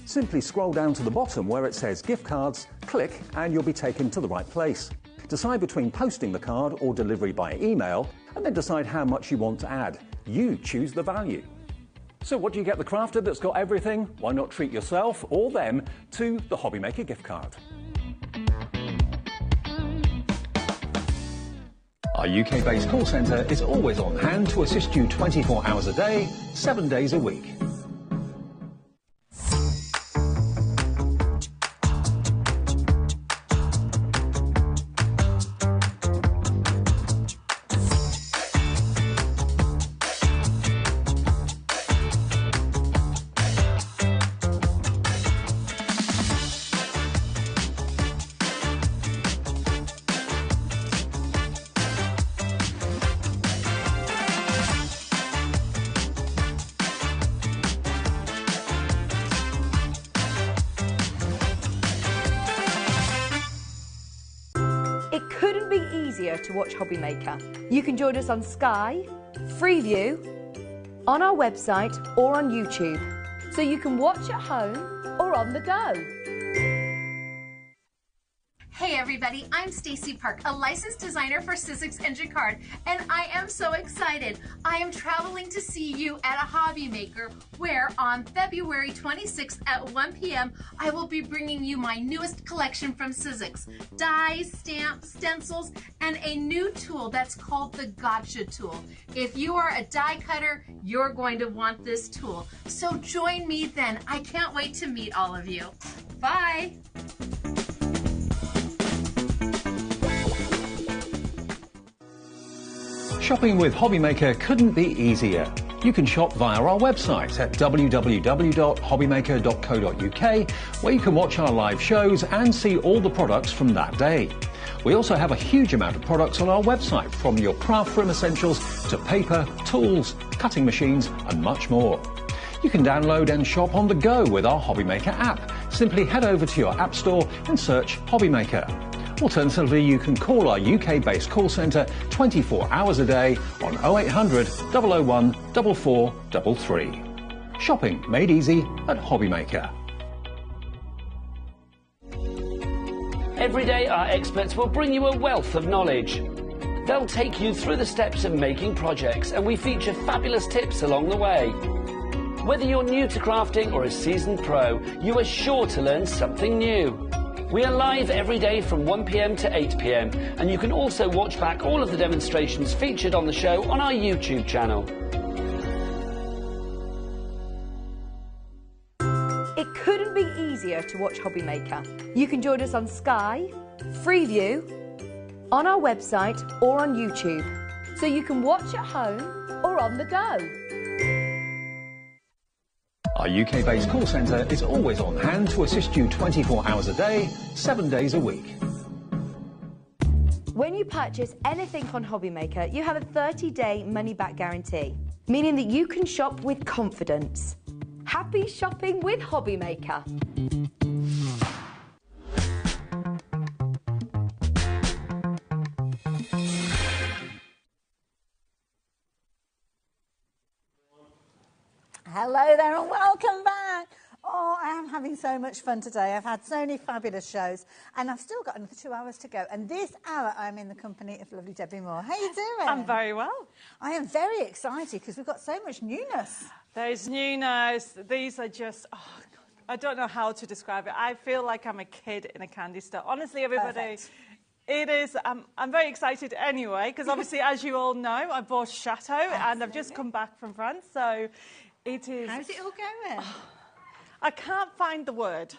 Simply scroll down to the bottom where it says gift cards, click and you'll be taken to the right place. Decide between posting the card or delivery by email and then decide how much you want to add. You choose the value. So what do you get the crafter that's got everything? Why not treat yourself or them to the HobbyMaker gift card? Our UK-based call centre is always on hand to assist you 24 hours a day, 7 days a week. To watch HobbyMaker. You can join us on Sky, Freeview, on our website or on YouTube, so you can watch at home or on the go. Hey everybody, I'm Stacey Park, a licensed designer for Sizzix and Jacquard, and I am so excited. I am traveling to see you at a HobbyMaker where on February 26th at 1 p.m. I will be bringing you my newest collection from Sizzix. Dies, stamps, stencils, and a new tool that's called the Gotcha tool. If you are a die cutter, you're going to want this tool. So join me then. I can't wait to meet all of you. Bye. Shopping with HobbyMaker couldn't be easier. You can shop via our website at www.hobbymaker.co.uk, where you can watch our live shows and see all the products from that day. We also have a huge amount of products on our website, from your craft room essentials to paper, tools, cutting machines and much more. You can download and shop on the go with our HobbyMaker app. Simply head over to your app store and search HobbyMaker. Alternatively, you can call our UK-based call centre 24 hours a day on 0800 001 4433. Shopping made easy at HobbyMaker. Every day our experts will bring you a wealth of knowledge. They'll take you through the steps of making projects, and we feature fabulous tips along the way. Whether you're new to crafting or a seasoned pro, you are sure to learn something new. We are live every day from 1 p.m. to 8 p.m, and you can also watch back all of the demonstrations featured on the show on our YouTube channel. It couldn't be easier to watch HobbyMaker. You can join us on Sky, Freeview, on our website or on YouTube, so you can watch at home or on the go. Our UK-based call centre is always on hand to assist you 24 hours a day, 7 days a week. When you purchase anything on HobbyMaker, you have a 30-day money-back guarantee, meaning that you can shop with confidence. Happy shopping with HobbyMaker. Hello there and welcome back. Oh, I am having so much fun today. I've had so many fabulous shows, and I've still got another 2 hours to go. And this hour, I'm in the company of lovely Debbie Moore. How you doing? I'm very well. I am very excited because we've got so much newness. There's newness. These are just, oh, God, I don't know how to describe it. I feel like I'm a kid in a candy store. Honestly, everybody. Perfect. It is, I'm very excited anyway, because obviously, as you all know, I bought Chateau, and I've just come back from France, so it is... How's it all going? I can't find the word.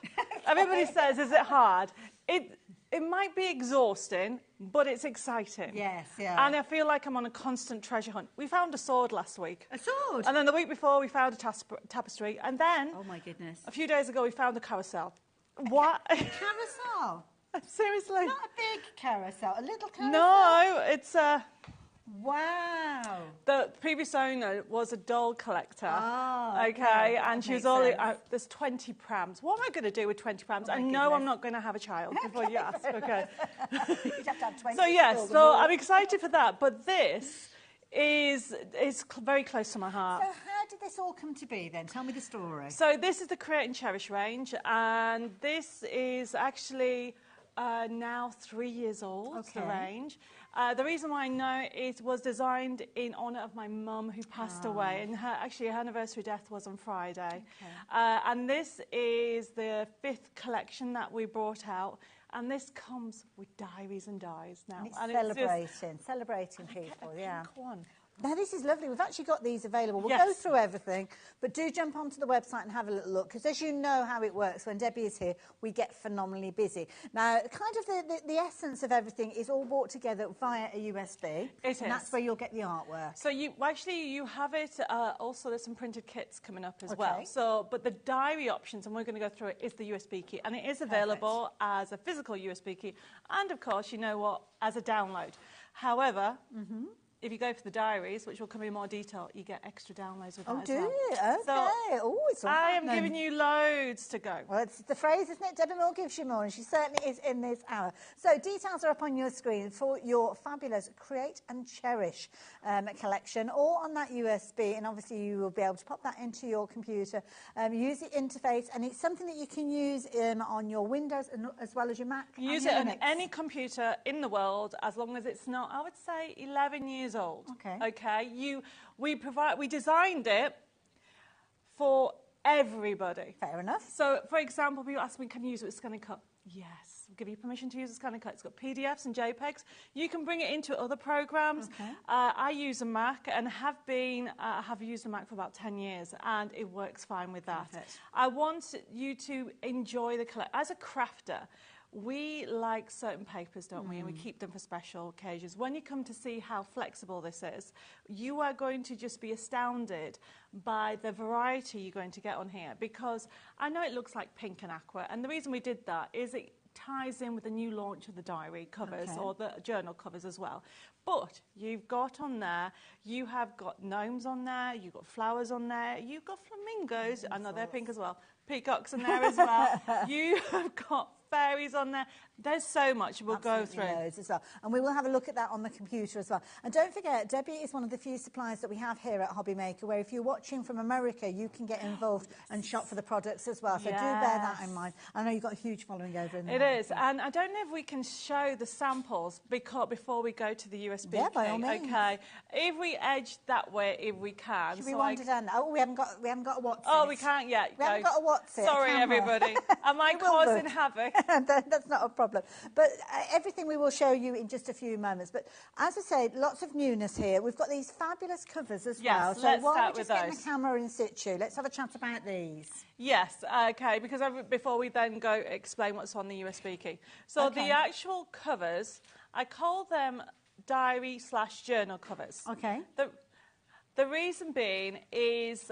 Everybody says, is it hard? It might be exhausting, but it's exciting. Yes, yeah. And I feel like I'm on a constant treasure hunt. We found a sword last week. A sword? And then the week before, we found a tapestry. And then... Oh, my goodness. A few days ago, we found a carousel. What? A carousel? Seriously? Not a big carousel, a little carousel? No, it's a... Wow. The previous owner was a doll collector. Oh, okay. And she was all... sense. there's 20 prams. What am I going to do with 20 prams? Oh, I know I'm not going to have a child before you ask. Okay. You'd have to have 20. So, yes, so I'm excited for that. But this is very close to my heart. So how did this all come to be then? Tell me the story. So this is the Create and Cherish range. And this is actually... now 3 years old, the range. The reason why I know it was designed in honour of my mum who passed away, and her anniversary death was on Friday. Okay. And this is the 5th collection that we brought out, and this comes with diaries and dies now. And it's celebrating people, yeah. One. Now, this is lovely. We've actually got these available. We'll go through everything, but do jump onto the website and have a little look, because as you know how it works, when Debbie is here, we get phenomenally busy. Now, kind of the essence of everything is all brought together via a USB. It is. And that's where you'll get the artwork. So you have it, also there's some printed kits coming up as well. So, but the diary options, and we're going to go through it, is the USB key. And it is available as a physical USB key. And of course, you know what, as a download. However... If you go for the diaries, which will come in more detail, you get extra downloads with that as well. Okay. So it's all I am giving you loads to go. Well, it's the phrase, isn't it? Debbie Moore gives you more, and she certainly is in this hour. So details are up on your screen for your fabulous Create and Cherish collection, or on that USB, and obviously you will be able to pop that into your computer, use the interface, and it's something that you can use on your Windows as well as your Mac. Use it on any computer in the world, as long as it's not, I would say, 11 years old. Okay. We designed it for everybody. Fair enough. So, for example, people ask me, can you use it with Scan and Cut? Yes, we'll give you permission to use a Scan and Cut. It's got PDFs and JPEGs. You can bring it into other programs. I use a Mac and have used a Mac for about 10 years, and it works fine with that. I want you to enjoy the collection. As a crafter, we like certain papers, don't we? And we keep them for special occasions. When you come to see how flexible this is, you are going to just be astounded by the variety you're going to get on here. Because I know it looks like pink and aqua, and the reason we did that is it ties in with the new launch of the diary covers or the journal covers as well. But you've got on there, you have got gnomes on there, you've got flowers on there, you've got flamingos, I know they're pink as well, peacocks on there as well, you have got fairies on there. There's so much we'll go through. Loads as well. And we will have a look at that on the computer as well. And don't forget, Debbie is one of the few suppliers that we have here at HobbyMaker, where if you're watching from America, you can get involved and shop for the products as well. So do bear that in mind. I know you've got a huge following over in there. It is. And I don't know if we can show the samples before we go to the USB. Yeah, by all means. Okay. If we edge that way, if we can. Should we wander down? Oh, we haven't got a what's Oh, we can't yet. We haven't got a what's it. Sorry, everybody. Am I causing havoc? That's not a problem. But everything we will show you in just a few moments. But as I said, lots of newness here. We've got these fabulous covers as well. So let's while start we're with just getting those. the camera in situ, let's have a chat about these. Yes, okay, because before we then go explain what's on the USB key. So the actual covers, I call them diary/journal covers. Okay. The reason being is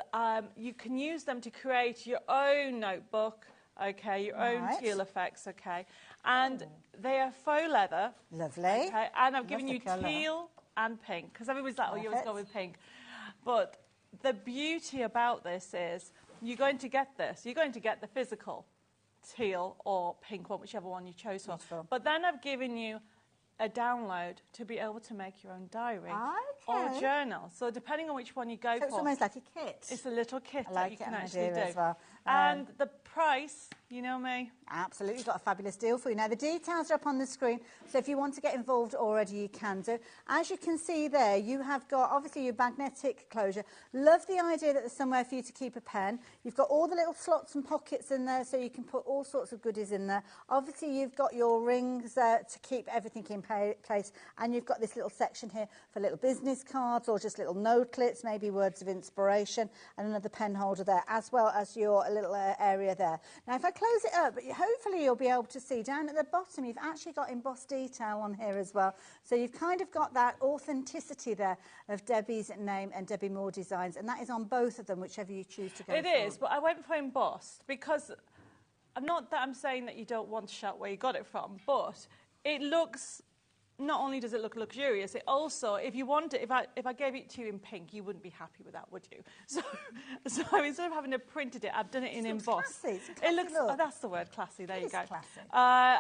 you can use them to create your own notebook, okay, your own teal effects, okay, and they are faux leather. Lovely. Okay, and I've given you teal and pink, because everybody's like, oh, you always go with pink. But the beauty about this is you're going to get this. You're going to get the physical teal or pink one, whichever one you chose for. But then I've given you a download to be able to make your own diary or journal. So depending on which one you go for. It's almost like a kit. It's a little kit like that you can actually do. As well. And the price, you know me. Absolutely, got a fabulous deal for you. Now, the details are up on the screen, so if you want to get involved already, you can do. As you can see there, you have got, obviously, your magnetic closure. Love the idea that there's somewhere for you to keep a pen. You've got all the little slots and pockets in there, so you can put all sorts of goodies in there. Obviously, you've got your rings to keep everything in place, and you've got this little section here for little business cards or just little notelets, maybe words of inspiration, and another pen holder there, as well as your little area there. Now, if I close it up, hopefully you'll be able to see down at the bottom, you've actually got embossed detail on here as well. So you've kind of got that authenticity there of Debbie's name and Debbie Moore Designs, and that is on both of them, whichever you choose to go for. It is, but I went for embossed because, not that I'm saying that you don't want to shout where you got it from, but it looks... Not only does it look luxurious, it also, if you want it, if I gave it to you in pink, you wouldn't be happy with that, would you? So instead of having to printed it, I've done it in embossed. Classy. It's a classy look. Oh, that's the word, classy. There you go. Classy.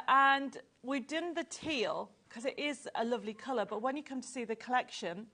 And we've done the teal because it is a lovely colour. But when you come to see the collection,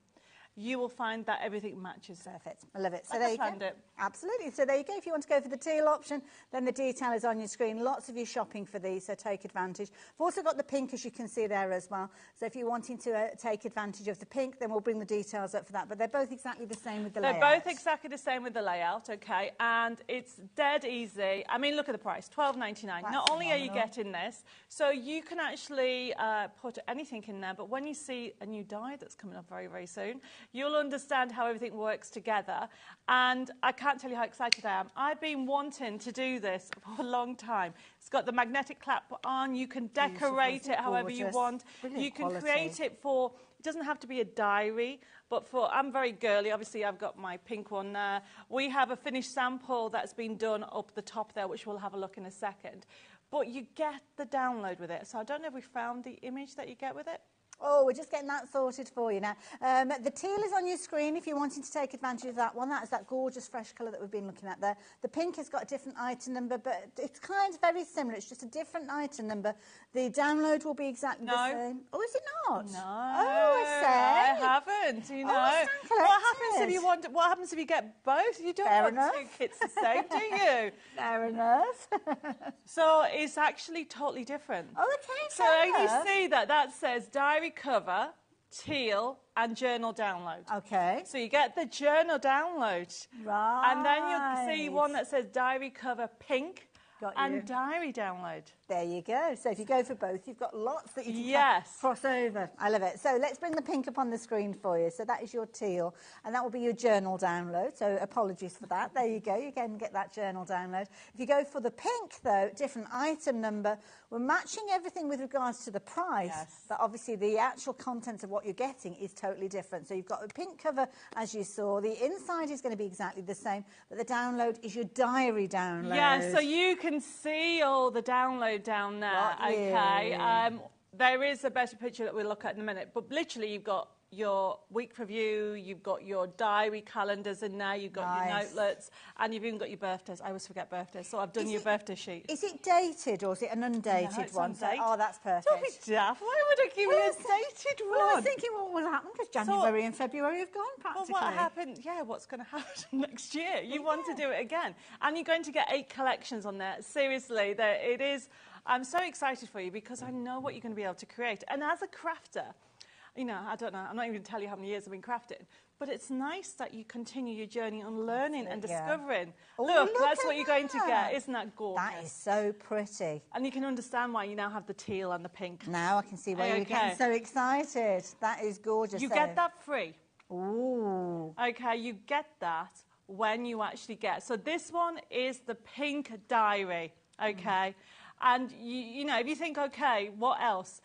you will find that everything matches. Perfect. I love it. So Like there you I found go. it. Absolutely. So there you go. If you want to go for the teal option, then the detail is on your screen. Lots of you shopping for these, so take advantage. We've also got the pink, as you can see there as well. So if you're wanting to take advantage of the pink, then we'll bring the details up for that. But they're both exactly the same with the layout. They're both exactly the same with the layout, okay? And it's dead easy. I mean, look at the price, $12.99. Not only are you getting this, so you can actually put anything in there, but when you see a new die that's coming up very, very soon, you'll understand how everything works together. And I can't tell you how excited I am. I've been wanting to do this for a long time. It's got the magnetic clap on. You can decorate it however you want. You can create it for... It doesn't have to be a diary, but for... I'm very girly. Obviously, I've got my pink one there. We have a finished sample that's been done up the top there, which we'll have a look in a second. But you get the download with it. So I don't know if we found the image that you get with it. Oh, we're just getting that sorted for you now. The teal is on your screen if you're wanting to take advantage of that one. That is that gorgeous fresh colour that we've been looking at there. The pink has got a different item number, but it's kind of very similar. It's just a different item number. The download will be exactly the same. Oh, is it not? No. Oh, I say. I haven't, you know. What happens if you get both? You don't want two kits the same, do you? Fair enough. So it's actually totally different. Oh, okay, so you see that says diary cover, teal, and journal download. Okay. So you get the journal download. Right. And then you'll see one that says diary cover pink and diary download. There you go. So if you go for both, you've got lots that you can cross over. I love it. So let's bring the pink up on the screen for you. So that is your teal, and that will be your journal download. So apologies for that. There you go. You can get that journal download. If you go for the pink, though, different item number, we're matching everything with regards to the price, but obviously the actual contents of what you're getting is totally different. So you've got a pink cover, as you saw. The inside is going to be exactly the same, but the download is your diary download. Yeah, so you can see all the download down there, okay. There is a better picture that we'll look at in a minute, but literally you've got your week review, you've got your diary calendars in there, you've got your notelets, and you've even got your birthdays. I always forget birthdays, so I've done your birthday sheet. Is it dated or is it an undated one? Undated. Oh, that's perfect. Don't be daft. Why would I give you a dated one? Well, I was thinking what will happen because January and February have gone practically. Well, what happened? Yeah, what's going to happen next year? You want to do it again. And you're going to get 8 collections on there. Seriously, it is... I'm so excited for you because I know what you're going to be able to create. And as a crafter, you know, I don't know, I'm not even going to tell you how many years I've been crafting, but it's nice that you continue your journey on learning and discovering. Oh, look, that's what you're going to get. Isn't that gorgeous? That is so pretty. And you can understand why you now have the teal and the pink. Now I can see why you're getting so excited. That is gorgeous. You get that free. Ooh. Okay, you get that when you actually get. So this one is the pink diary, okay? And, you know, if you think, okay, what else?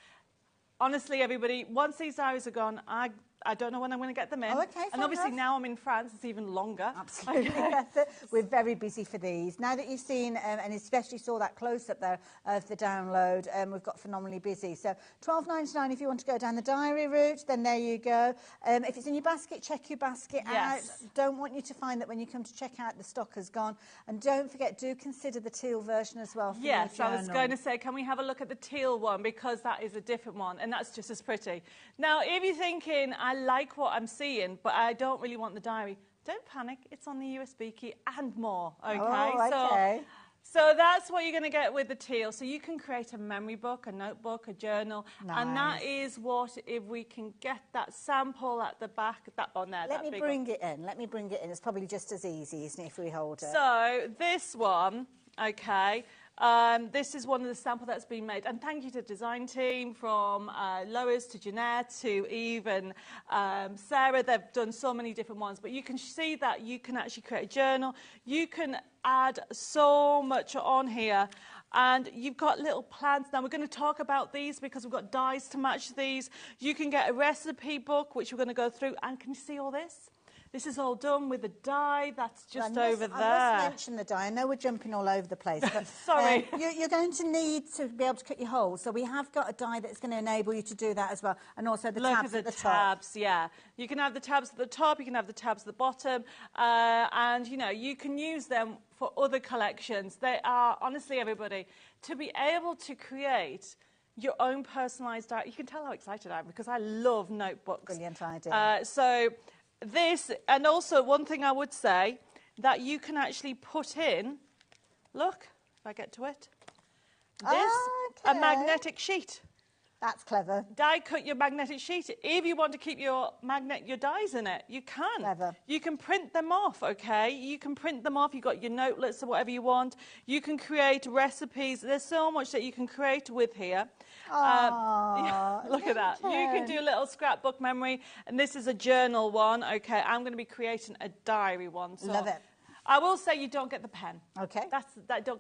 Honestly, everybody, once these diaries are gone, I I don't know when I'm going to get them in. Oh, okay, and obviously now I'm in France, it's even longer. Absolutely. Okay. We're very busy for these. Now that you've seen, and especially saw that close-up there of the download, we've got phenomenally busy. So $12.99 if you want to go down the diary route, then there you go. If it's in your basket, check your basket out. Don't want you to find that when you come to check out, the stock has gone. And don't forget, do consider the teal version as well for your Yes, I was journal. going to say, can we have a look at the teal one, because that is a different one, and that's just as pretty. Now, if you're thinking, I like what I'm seeing, but I don't really want the diary, don't panic. It's on the USB key and more, okay? Oh, okay. So that's what you're going to get with the teal. So you can create a memory book, a notebook, a journal, and that is what, if we can get that sample at the back, that one there. Let me bring it in. Let me bring it in. It's probably just as easy, isn't it, if we hold it? So this one, okay, this is one of the samples that's been made. And thank you to the design team, from Lois to Jeanette to Eve and Sarah. They've done so many different ones. But you can see that you can actually create a journal. You can add so much on here. And you've got little plants. Now, we're going to talk about these because we've got dies to match these. You can get a recipe book, which we're going to go through. And can you see all this? This is all done with a die that's just over there. I must mention the die. I know we're jumping all over the place, but sorry. You're going to need to be able to cut your holes. So we have got a die that's going to enable you to do that as well, and also the tabs at the top. Tabs, yeah. You can have the tabs at the top. You can have the tabs at the bottom, and you know you can use them for other collections. They are, honestly, everybody, to be able to create your own personalised diary. You can tell how excited I am because I love notebooks. Brilliant idea. So this, and also one thing I would say, that you can actually put in, look, if I get to it, this, a magnetic sheet. That's clever. Die cut your magnetic sheet. If you want to keep your dies in it, you can. Clever. You can print them off, okay? You can print them off. You've got your notelets or whatever you want. You can create recipes. There's so much that you can create with here. Look at that. You can do a little scrapbook memory, and this is a journal one, okay? I'm going to be creating a diary one. So love it. I will say you don't get the pen. Okay.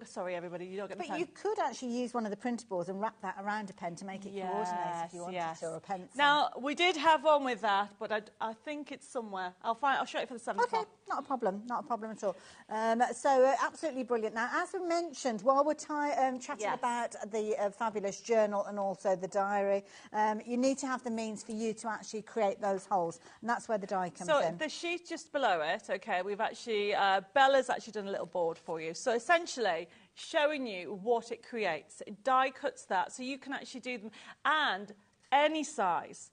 Sorry, everybody, you don't get the pen. But you could actually use one of the printables and wrap that around a pen to make it coordinate if you wanted to, or a pencil. Now, we did have one with that, but I think it's somewhere. I'll show it for the 7th Okay, not a problem at all. So absolutely brilliant. Now, as we mentioned, while we're chatting about the fabulous journal and also the diary, you need to have the means for you to actually create those holes, and that's where the die comes in. So the sheet just below it, okay, we've actually, Bella's actually done a little board for you. So essentially, showing you what it creates. It die cuts that, so you can actually do them, and any size.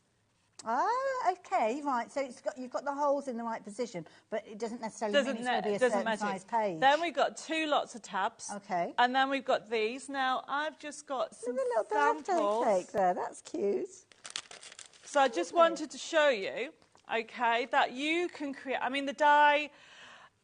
Okay, right. So you've got the holes in the right position, but it doesn't necessarily mean it's going to be a certain size page. Then we've got 2 lots of tabs. Okay. And then we've got these. Now, I've just got some little samples. birthday cake there. That's cute. So I just wanted to show you, okay, that you can create. I mean, the die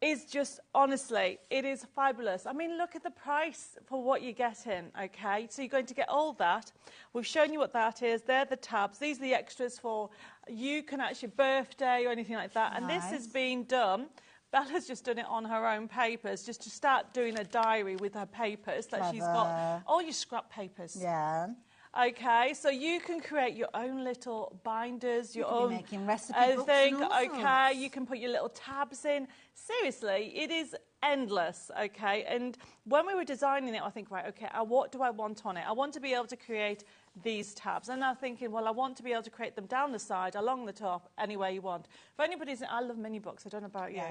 is just, honestly, it is fabulous. I mean, look at the price for what you're getting, okay? So you're going to get all that. We've shown you what that is. They're the tabs. These are the extras for you can actually birthday or anything like that. And this has been done. Bella's just done it on her own papers, just to start doing a diary with her papers that she's got. All your scrap papers. Yeah. Okay, so you can create your own little binders, your own making recipe books and all okay, you can put your little tabs in. Seriously, it is endless, okay? And when we were designing it, I think, right, okay, what do I want on it? I want to be able to create these tabs. And I'm thinking, well, I want to be able to create them down the side, along the top, any way you want. For anybody, I love mini books. I don't know about you.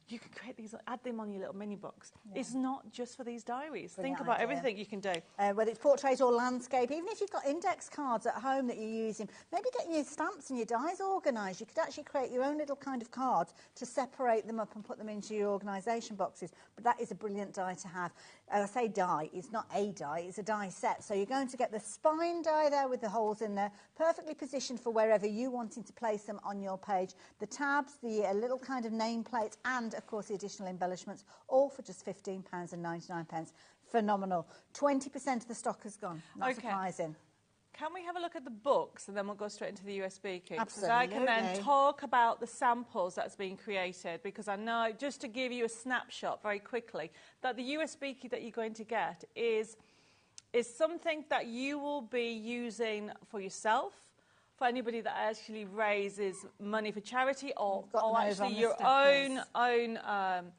You can create these, add them on your little mini books. It's not just for these diaries. Think about everything you can do. Whether it's portrait or landscape, even if you've got index cards at home that you're using, maybe getting your stamps and your dies organised. You could actually create your own little kind of cards to separate them up and put them into your organisation boxes. But that is a brilliant die to have. I say die, it's not a die, it's a die set. So you're going to get the spine die there with the holes in there, perfectly positioned for wherever you wanting to place them on your page. The tabs, the little kind of nameplate, and of course the additional embellishments, all for just £15.99. Phenomenal. 20% of the stock has gone. Not surprising. Can we have a look at the books and then we'll go straight into the USB key? Absolutely. So I can then talk about the samples that's been created, because I know, just to give you a snapshot very quickly, that the USB key that you're going to get is something that you will be using for yourself, for anybody that actually raises money for charity or actually on your the own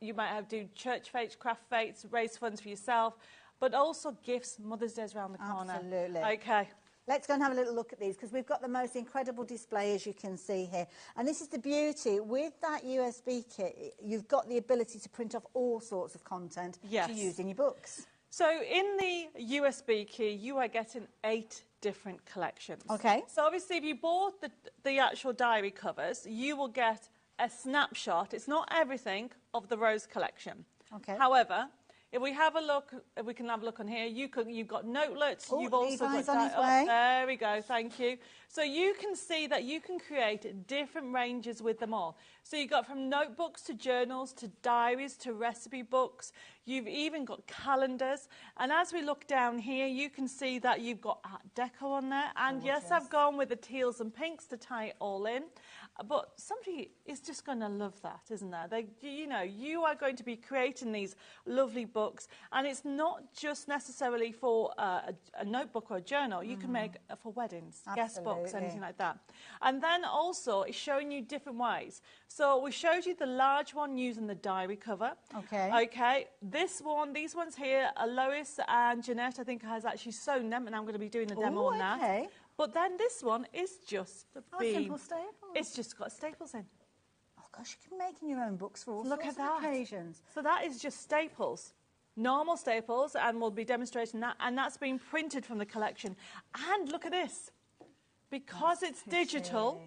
you might have do church fates, craft fates, raise funds for yourself, but also gifts. Mother's Day's around the corner. Absolutely. Okay. Let's go and have a little look at these because we've got the most incredible display, as you can see here. And this is the beauty. With that USB kit, you've got the ability to print off all sorts of content to use in your books. So in the USB key, you are getting 8 different collections. Okay. So obviously, if you bought the actual diary covers, you will get a snapshot. It's not everything of the Rose collection. Okay. However, if we have a look, if we can have a look on here, you've got notelets. Oh, you've also Levi's got on his way. there we go. Thank you. So you can see that you can create different ranges with them all. So you've got from notebooks to journals to diaries to recipe books. You've even got calendars. And as we look down here, you can see that you've got Art Deco on there. And yes, I've gone with the teals and pinks to tie it all in. But somebody is just going to love that, isn't there? You are going to be creating these lovely books. And it's not just necessarily for a notebook or a journal. You can make for weddings, guest books, anything like that. And then also, it's showing you different ways. So we showed you the large one using the diary cover. Okay. Okay. These ones here, Lois and Jeanette, I think, has actually sewn them, and I'm going to be doing the demo on that. Okay. But then this one is just the beam. Simple staples. It's just got staples in. Oh gosh, you can be making your own books for all Look sorts at of that. occasions. So that is just staples. Normal staples, and we'll be demonstrating that. And that's been printed from the collection. And look at this. Because it's digital,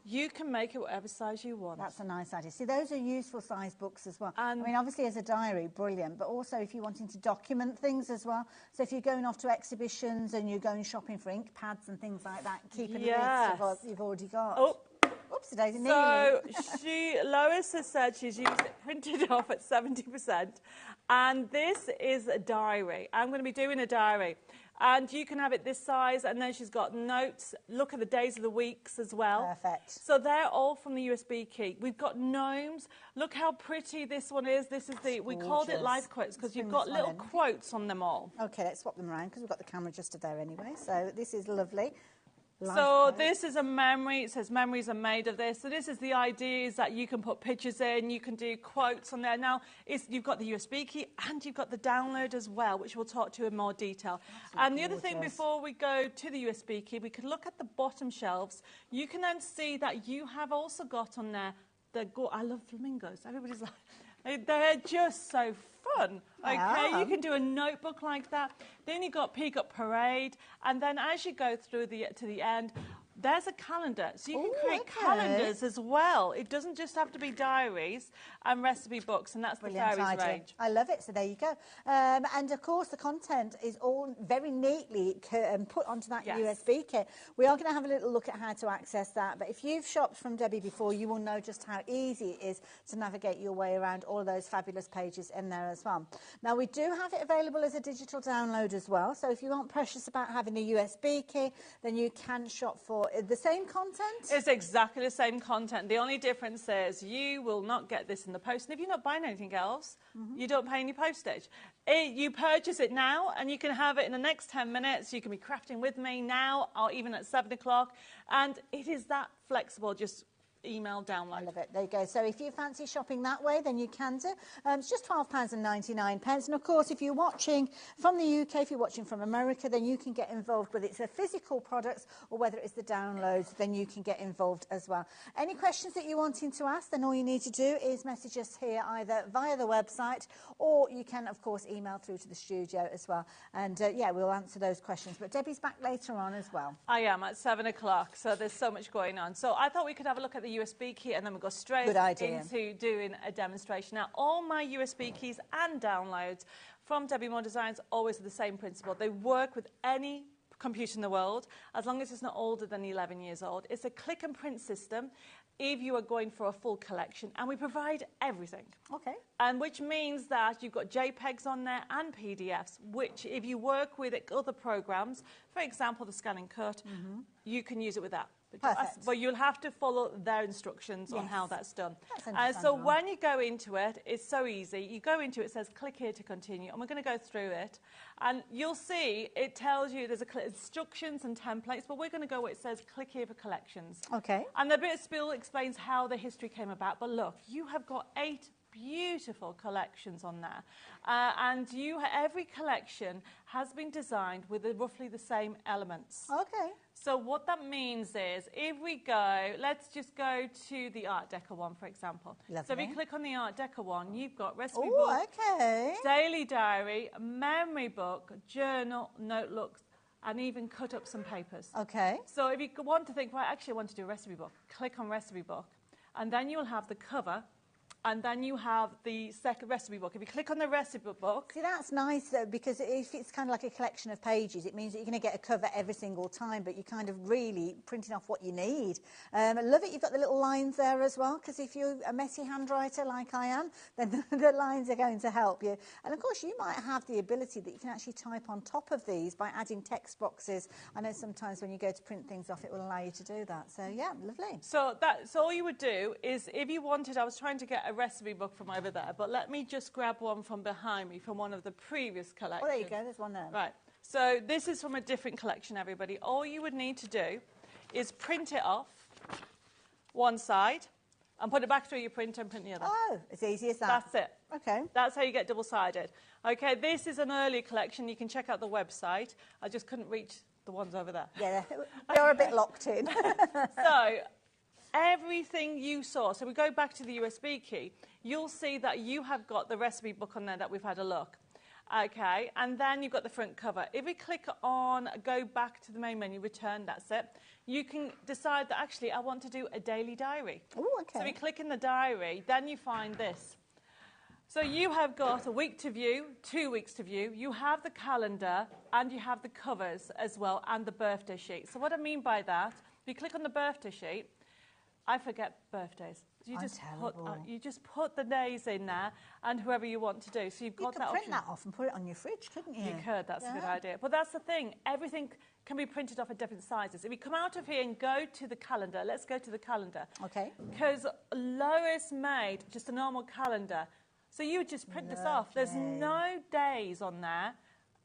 you can make it whatever size you want. That's a nice idea. See, those are useful size books as well. And I mean, obviously as a diary, brilliant, but also if you're wanting to document things as well. So if you're going off to exhibitions and you're going shopping for ink pads and things like that, keeping the list of what you've already got. Oh. Oops, Daisy. So Lois has said she's used it printed off at 70%. And this is a diary. I'm going to be doing a diary. And you can have it this size, and then she's got notes. Look at the days of the weeks as well. Perfect. So they're all from the USB key. We've got gnomes. Look how pretty this one is. This is we called it live quotes because you've got little quotes on them all. Okay, let's swap them around because we've got the camera just there anyway. So this is lovely. So this is a memory. It says memories are made of this. So this is the idea, is that you can put pictures in, you can do quotes on there. Now, you've got the USB key and you've got the download as well, which we'll talk to in more detail. And the other thing, before we go to the USB key, we could look at the bottom shelves. You can then see that you have also got on there I love flamingos. Everybody's like, they're just so fun. Okay, you can do a notebook like that. Then you've got Peacock Parade, and then as you go through to the end, there's a calendar. So you can create calendars as well. It doesn't just have to be diaries and recipe books, and that's Brilliant the fairies idea. range. I love it. So there you go. And of course, the content is all very neatly put onto that USB kit. We are going to have a little look at how to access that. But if you've shopped from Debbie before, you will know just how easy it is to navigate your way around all of those fabulous pages in there as well. Now, we do have it available as a digital download as well. So if you aren't precious about having a USB key, then you can shop for the same content? It's exactly the same content. The only difference is you will not get this in the post. And if you're not buying anything else, you don't pay any postage. You purchase it now, and you can have it in the next 10 minutes. You can be crafting with me now, or even at 7 o'clock. And it is that flexible, just email download. I love it. There you go. So if you fancy shopping that way, then you can do. It's just £12.99. And of course, if you're watching from the UK, if you're watching from America, then you can get involved, whether it's a physical product or whether it's the downloads, then you can get involved as well. Any questions that you're wanting to ask, then all you need to do is message us here either via the website, or you can, of course, email through to the studio as well. And yeah, we'll answer those questions. But Debbie's back later on as well. I am at 7 o'clock, so there's so much going on. So I thought we could have a look at the USB key, and then we'll go straight into doing a demonstration. Now, all my USB keys and downloads from Debbie Moore Designs always are the same principle. They work with any computer in the world, as long as it's not older than 11 years old. It's a click and print system if you are going for a full collection, and we provide everything. Okay. And which means that you've got JPEGs on there and PDFs, which if you work with other programs, for example, the scan and cut, you can use it with that. Perfect. But you'll have to follow their instructions on how that's done. That's so when you go into it, it's so easy. You go into it, it says click here to continue, and we're going to go through it. And you'll see it tells you there's instructions and templates, but we're going to go where it says click here for collections. Okay. And the bit of spill explains how the history came about. But look, you have got 8 beautiful collections on there, and every collection has been designed with roughly the same elements. Okay. So what that means is, if we go, let's just go to the Art Deco one, for example. Lovely. So if you click on the Art Deco one, you've got recipe book, daily diary, memory book, journal, notebooks, and even cut up some papers. Okay. So if you want to think, right, actually I want to do a recipe book, click on recipe book, and then you'll have the cover, and then you have the second recipe book. If you click on the recipe book... See, that's nice, though, because if it's kind of like a collection of pages, it means that you're going to get a cover every single time, but you're kind of really printing off what you need. I love it. You've got the little lines there as well, because if you're a messy handwriter like I am, then the lines are going to help you. And, of course, you might have the ability that you can actually type on top of these by adding text boxes. I know sometimes when you go to print things off, it will allow you to do that. So, yeah, lovely. So all you would do is, if you wanted, I was trying to get a recipe book from over there, but let me just grab one from behind me from one of the previous collections. Oh, there you go, there's one there. Right, so this is from a different collection, everybody. All you would need to do is print it off one side and put it back through your printer and print the other. Oh, as easy as that. That's it. Okay. That's how you get double-sided. Okay, this is an earlier collection. You can check out the website. I just couldn't reach the ones over there. Yeah, you're a bit locked in. So, everything you saw, so we go back to the USB key, you'll see that you have got the recipe book on there that we've had a look. Okay, and then you've got the front cover. If we click on go back to the main menu, return, that's it, you can decide that actually I want to do a daily diary. Oh, okay. So we click in the diary, then you find this. So you have got a week to view, 2 weeks to view, you have the calendar, and you have the covers as well, and the birthday sheet. So what I mean by that, if you click on the birthday sheet, I forget birthdays. You just put the days in there and whoever you want to do. So you've got that option. You could print that off and put it on your fridge, couldn't you? You could, that's a good idea. But that's the thing, everything can be printed off at different sizes. If we come out of here and go to the calendar, let's go to the calendar. Okay. Because Lois made just a normal calendar. So you would just print this off. There's no days on there.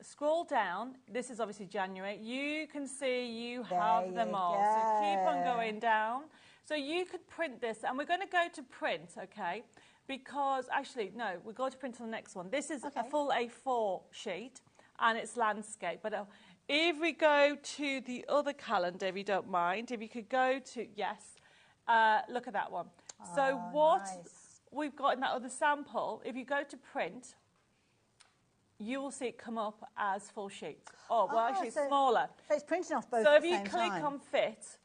Scroll down. This is obviously January. You can see you have them all. So keep on going down. So you could print this, and we're going to go to print, okay? Because, actually, no, we'll go to print on the next one. This is a full A4 sheet, and it's landscape. But if we go to the other calendar, if you don't mind, if you could go to, look at that one. So what we've got in that other sample, if you go to print, you will see it come up as full sheets. Oh, well, actually, it's smaller. So it's printing off both So at the if you same click time. on fit,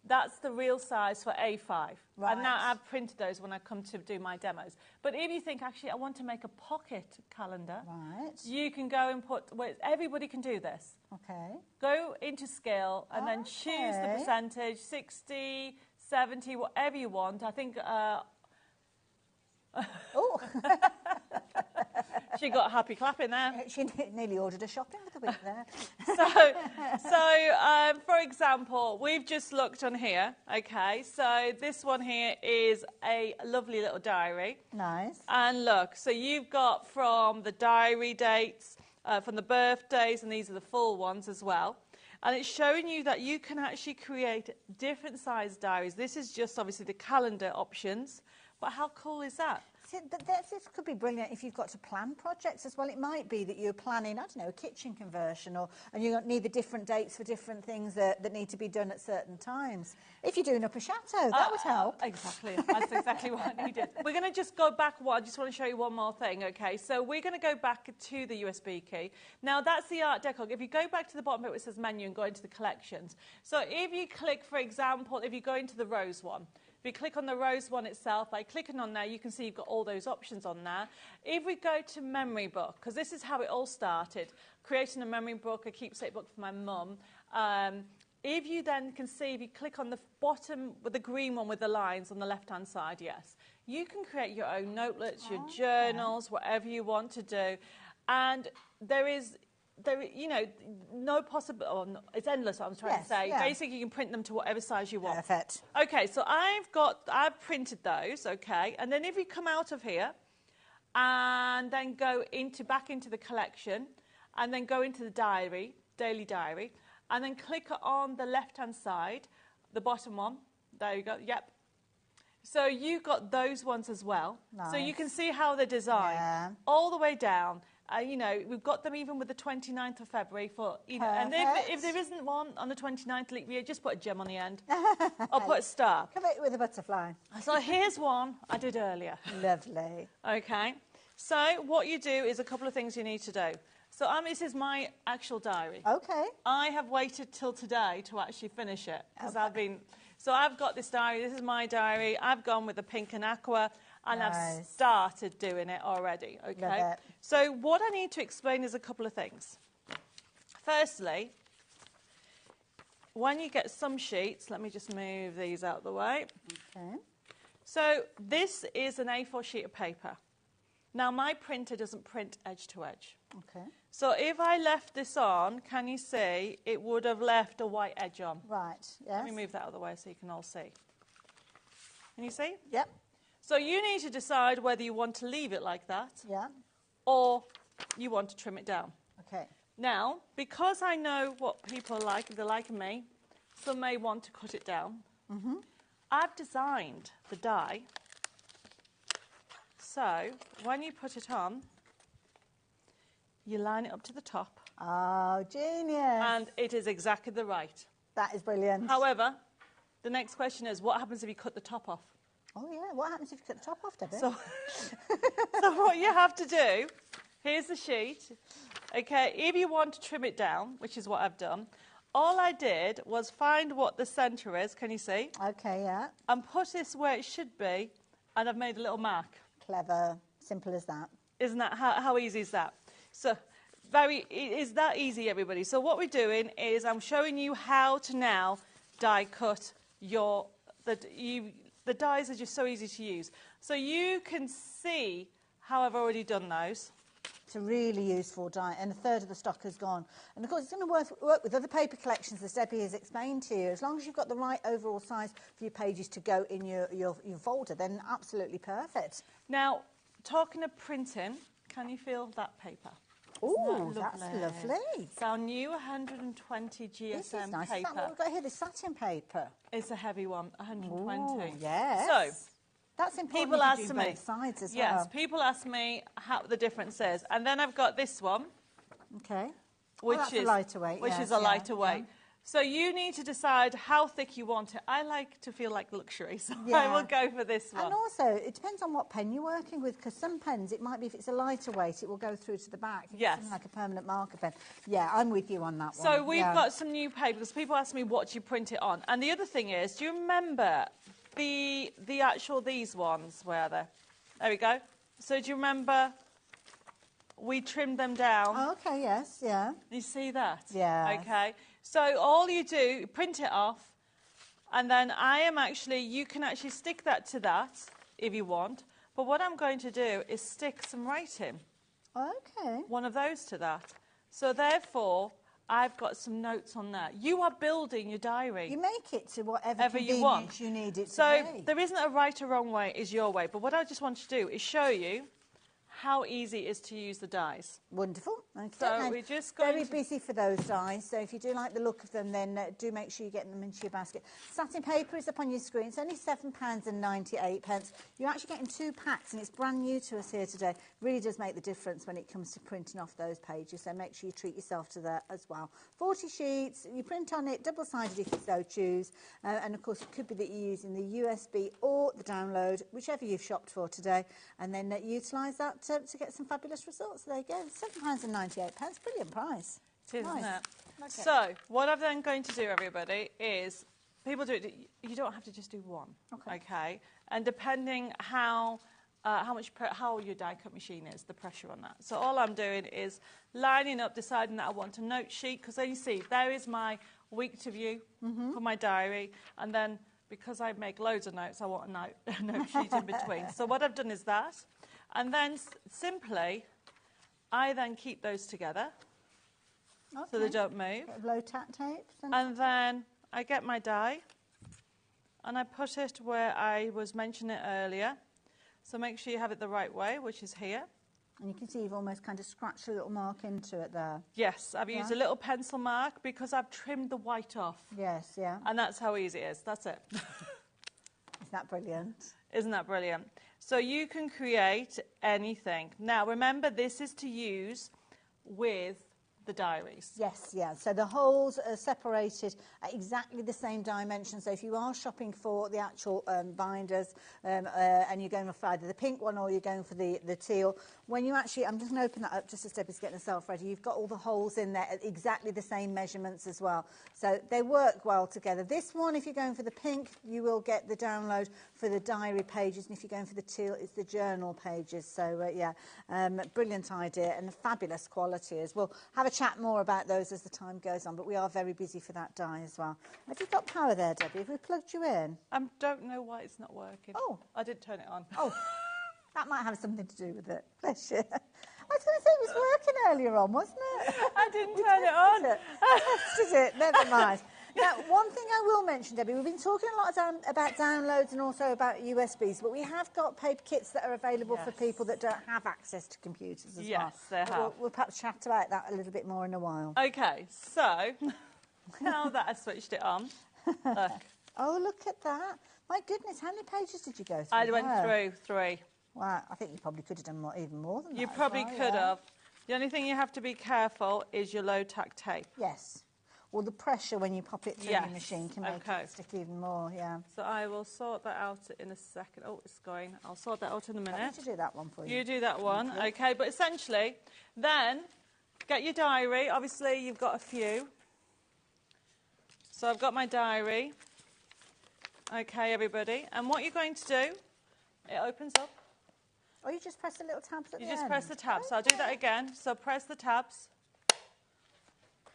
that's the real size for A5. Right. And now I've printed those when I come to do my demos. But if you think, actually, I want to make a pocket calendar, you can go and put, everybody can do this. Okay. Go into scale and then choose the percentage, 60, 70, whatever you want. I think... She got a happy clapping there. She nearly ordered a shopping for the week there. So, for example, we've just looked on here, okay? So this one here is a lovely little diary. Nice. And look, so you've got from the diary dates, from the birthdays, and these are the full ones as well. And it's showing you that you can actually create different size diaries. This is just obviously the calendar options, but how cool is that? This could be brilliant if you've got to plan projects as well. It might be that you're planning, I don't know, a kitchen conversion, and you need the different dates for different things that need to be done at certain times. If you're doing up a chateau, that would help. Exactly. That's exactly what I needed. We're going to just go back. I just want to show you one more thing, okay? So we're going to go back to the USB key. Now, that's the Art Deco. If you go back to the bottom bit where it says menu and go into the collections. So if you click, for example, if you go into the rose one, if you click on the rose one itself, by clicking on there, you can see you've got all those options on there. If we go to memory book, because this is how it all started, creating a memory book, a keepsake book for my mum. If you then can see, if you click on the bottom with the green one with the lines on the left-hand side, you can create your own notelets, your journals, whatever you want to do. And there is there, you know, no possible, or no, it's endless, what I'm trying to say. Yeah. Basically, you can print them to whatever size you want. Perfect. Okay, so I've printed those, okay, and then if you come out of here and then go back into the collection and then go into the diary, daily diary, and then click on the left-hand side, the bottom one. There you go, yep. So you've got those ones as well. Nice. So you can see how they're designed all the way down. You know, we've got them even with the 29th of February for, you know, and if there isn't one on the 29th, just put a gem on the end. Or put a star. Come it with a butterfly. So here's one I did earlier. Lovely. Okay. So what you do is a couple of things you need to do. So this is my actual diary. Okay. I have waited till today to actually finish it because So I've got this diary. This is my diary. I've gone with the pink and aqua. And I've started doing it already, okay? So what I need to explain is a couple of things. Firstly, when you get some sheets, let me just move these out of the way. Okay. So this is an A4 sheet of paper. Now, my printer doesn't print edge to edge. Okay. So if I left this on, can you see, it would have left a white edge on. Right, yes. Let me move that out of the way so you can all see. Can you see? Yep. So you need to decide whether you want to leave it like that or you want to trim it down. Okay. Now, because I know what people like, if they're like me, some may want to cut it down. I've designed the die so when you put it on, you line it up to the top. Oh, genius. And it is exactly the right. That is brilliant. However, the next question is, what happens if you cut the top off? Oh, yeah. What happens if you cut the top off, Debbie? So what you have to do, here's the sheet. Okay, if you want to trim it down, which is what I've done, all I did was find what the centre is, can you see? Okay, yeah. And put this where it should be, and I've made a little mark. Clever. Simple as that. Isn't that, how easy is that? So, is that easy, everybody? So what we're doing is I'm showing you how to now die cut the dies are just so easy to use. So you can see how I've already done those. It's a really useful die, and a third of the stock has gone. And of course, it's going to work with other paper collections, as Debbie has explained to you. As long as you've got the right overall size for your pages to go in your folder, then absolutely perfect. Now, talking of printing, can you feel that paper? Oh, that's lovely. It's our new 120 GSM this is nice. paper. Is that what we've got here, the satin paper? It's a heavy one, 120. Ooh, yes. So, that's important. People ask do me, both sides as yes, well. people ask me how the difference is. And then I've got this one. Okay. Which that's is a lighter weight. Which is a lighter weight. So you need to decide how thick you want it. I like to feel like luxury, so I will go for this one. And also, it depends on what pen you're working with, because some pens, it might be, if it's a lighter weight, it will go through to the back. Yes. Something like a permanent marker pen. Yeah, I'm with you on that one. So we've got some new paper, because people ask me what you print it on. And the other thing is, do you remember the actual, these ones, where are they? There we go. So do you remember we trimmed them down? Oh, okay, yes, yeah. You see that? Yeah. Okay. So all you do, print it off, and then you can actually stick that to that if you want. But what I'm going to do is stick some writing. Okay. One of those to that. So therefore, I've got some notes on that. You are building your diary. You make it to whatever you want. You need it to So be. there isn't a right or wrong way, it's your way. But what I just want to do is show you how easy it is to use the dies. Wonderful. Okay. So we're just going very busy for those dies, so if you do like the look of them, then do make sure you get them into your basket. Satin paper is up on your screen. It's only £7.98. You're actually getting 2 packs, and it's brand new to us here today. Really does make the difference when it comes to printing off those pages, so make sure you treat yourself to that as well. 40 sheets, you print on it, double-sided if you so choose, and of course it could be that you're using the USB or the download, whichever you've shopped for today, and then utilise that to get some fabulous results. There you go, £7.98, brilliant price. It is, nice. isn't it? Okay. So what I'm then going to do, everybody, is people do it. You don't have to just do one. Okay. And depending how your die cut machine is, the pressure on that. So all I'm doing is lining up, deciding that I want a note sheet, because you see there is my week to view for my diary, and then because I make loads of notes, I want a note sheet in between. So what I've done is that. And then simply, I then keep those together. so they don't move. Low tack tape. And then I get my die and I put it where I was mentioning it earlier. So make sure you have it the right way, which is here. And you can see you've almost kind of scratched a little mark into it there. Yes, I've used a little pencil mark because I've trimmed the white off. Yes, yeah. And that's how easy it is. That's it. Isn't that brilliant? Isn't that brilliant? So you can create anything. Now, remember, this is to use with the diaries. Yes, yeah. So the holes are separated at exactly the same dimension. So if you are shopping for the actual binders and you're going for either the pink one or you're going for the teal, when you actually, I'm just going to open that up just as Debbie's getting herself ready, you've got all the holes in there at exactly the same measurements as well. So they work well together. This one, if you're going for the pink, you will get the download for the diary pages, and if you're going for the teal, it's the journal pages. So yeah, brilliant idea and a fabulous quality as well. Have a chat more about those as the time goes on, but we are very busy for that die as well. Have you got power there, Debbie? Have we plugged you in? I don't know why it's not working. Oh. I did turn it on. Oh, that might have something to do with it. Bless you. I was going to say it was working earlier on, wasn't it? I didn't turn it on. Tested it. Never mind. Now, one thing I will mention, Debbie, we've been talking a lot about downloads and also about USBs, but we have got paper kits that are available for people that don't have access to computers as well. Yes, they have. We'll perhaps chat about that a little bit more in a while. Okay, so now that I switched it on, look. Oh, look at that. My goodness, how many pages did you go through? I went through 3. Wow, I think you probably could have done even more than that. You probably could have. The only thing you have to be careful is your low tack tape. Yes. Well, the pressure when you pop it through your machine can make it stick even more, yeah. So I will sort that out in a second. Oh, it's going. I'll sort that out in a minute. I need to do that one for you. You do that one, okay. But essentially, then, get your diary. Obviously, you've got a few. So I've got my diary. Okay, everybody. And what you're going to do, it opens up. Oh, you just press the little tabs at the end? You just press the tabs. So I'll do that again. So press the tabs.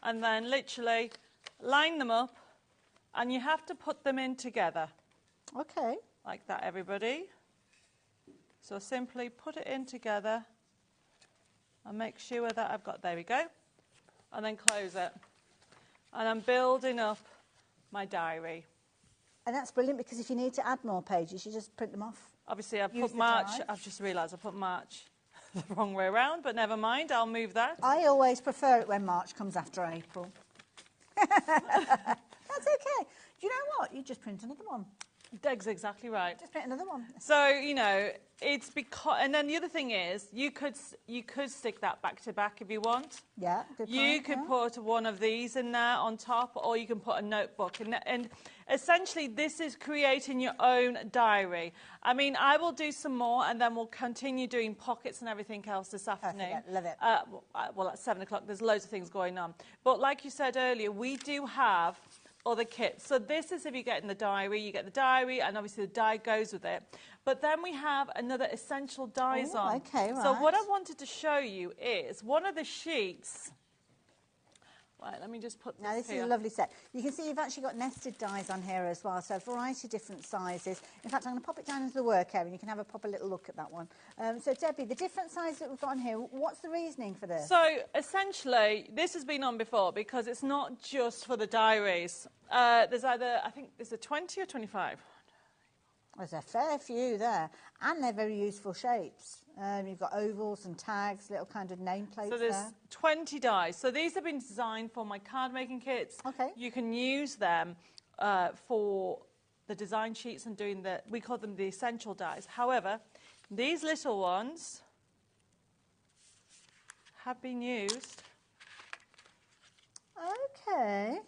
And then literally line them up, and you have to put them in together. Okay. Like that, everybody. So simply put it in together and make sure that I've got, there we go, and then close it. And I'm building up my diary. And that's brilliant, because if you need to add more pages, you just print them off. Obviously, I've put March, I've just realised I put March the wrong way around, but never mind, I'll move that. I always prefer it when March comes after April. That's okay. Do you know what? You just print another one. That's exactly right. Just print another one. So, you know, it's because, and then the other thing is, you could stick that back to back if you want. Yeah, good point. You could put one of these in there on top, or you can put a notebook. And essentially, this is creating your own diary. I mean, I will do some more, and then we'll continue doing pockets and everything else this afternoon. Love it. Well, at 7 o'clock, there's loads of things going on. But like you said earlier, we do have other kits. So this is if you get in the diary, you get the diary, and obviously the die goes with it. But then we have another essential dies on. Okay, right. So what I wanted to show you is one of the sheets. Right, let me just put this Now, this here. is a lovely set. You can see you've actually got nested dies on here as well, so a variety of different sizes. In fact, I'm going to pop it down into the work area, and you can have a proper little look at that one. So, Debbie, the different sizes that we've got on here, what's the reasoning for this? So, essentially, this has been on before because it's not just for the diaries. There's either, I think, there's a 20 or 25. There's a fair few there, and they're very useful shapes. You've got ovals and tags, little kind of nameplates. So there's 20 dies. So these have been designed for my card making kits. Okay. You can use them for the design sheets and doing we call them the essential dies. However, these little ones have been used. Okay.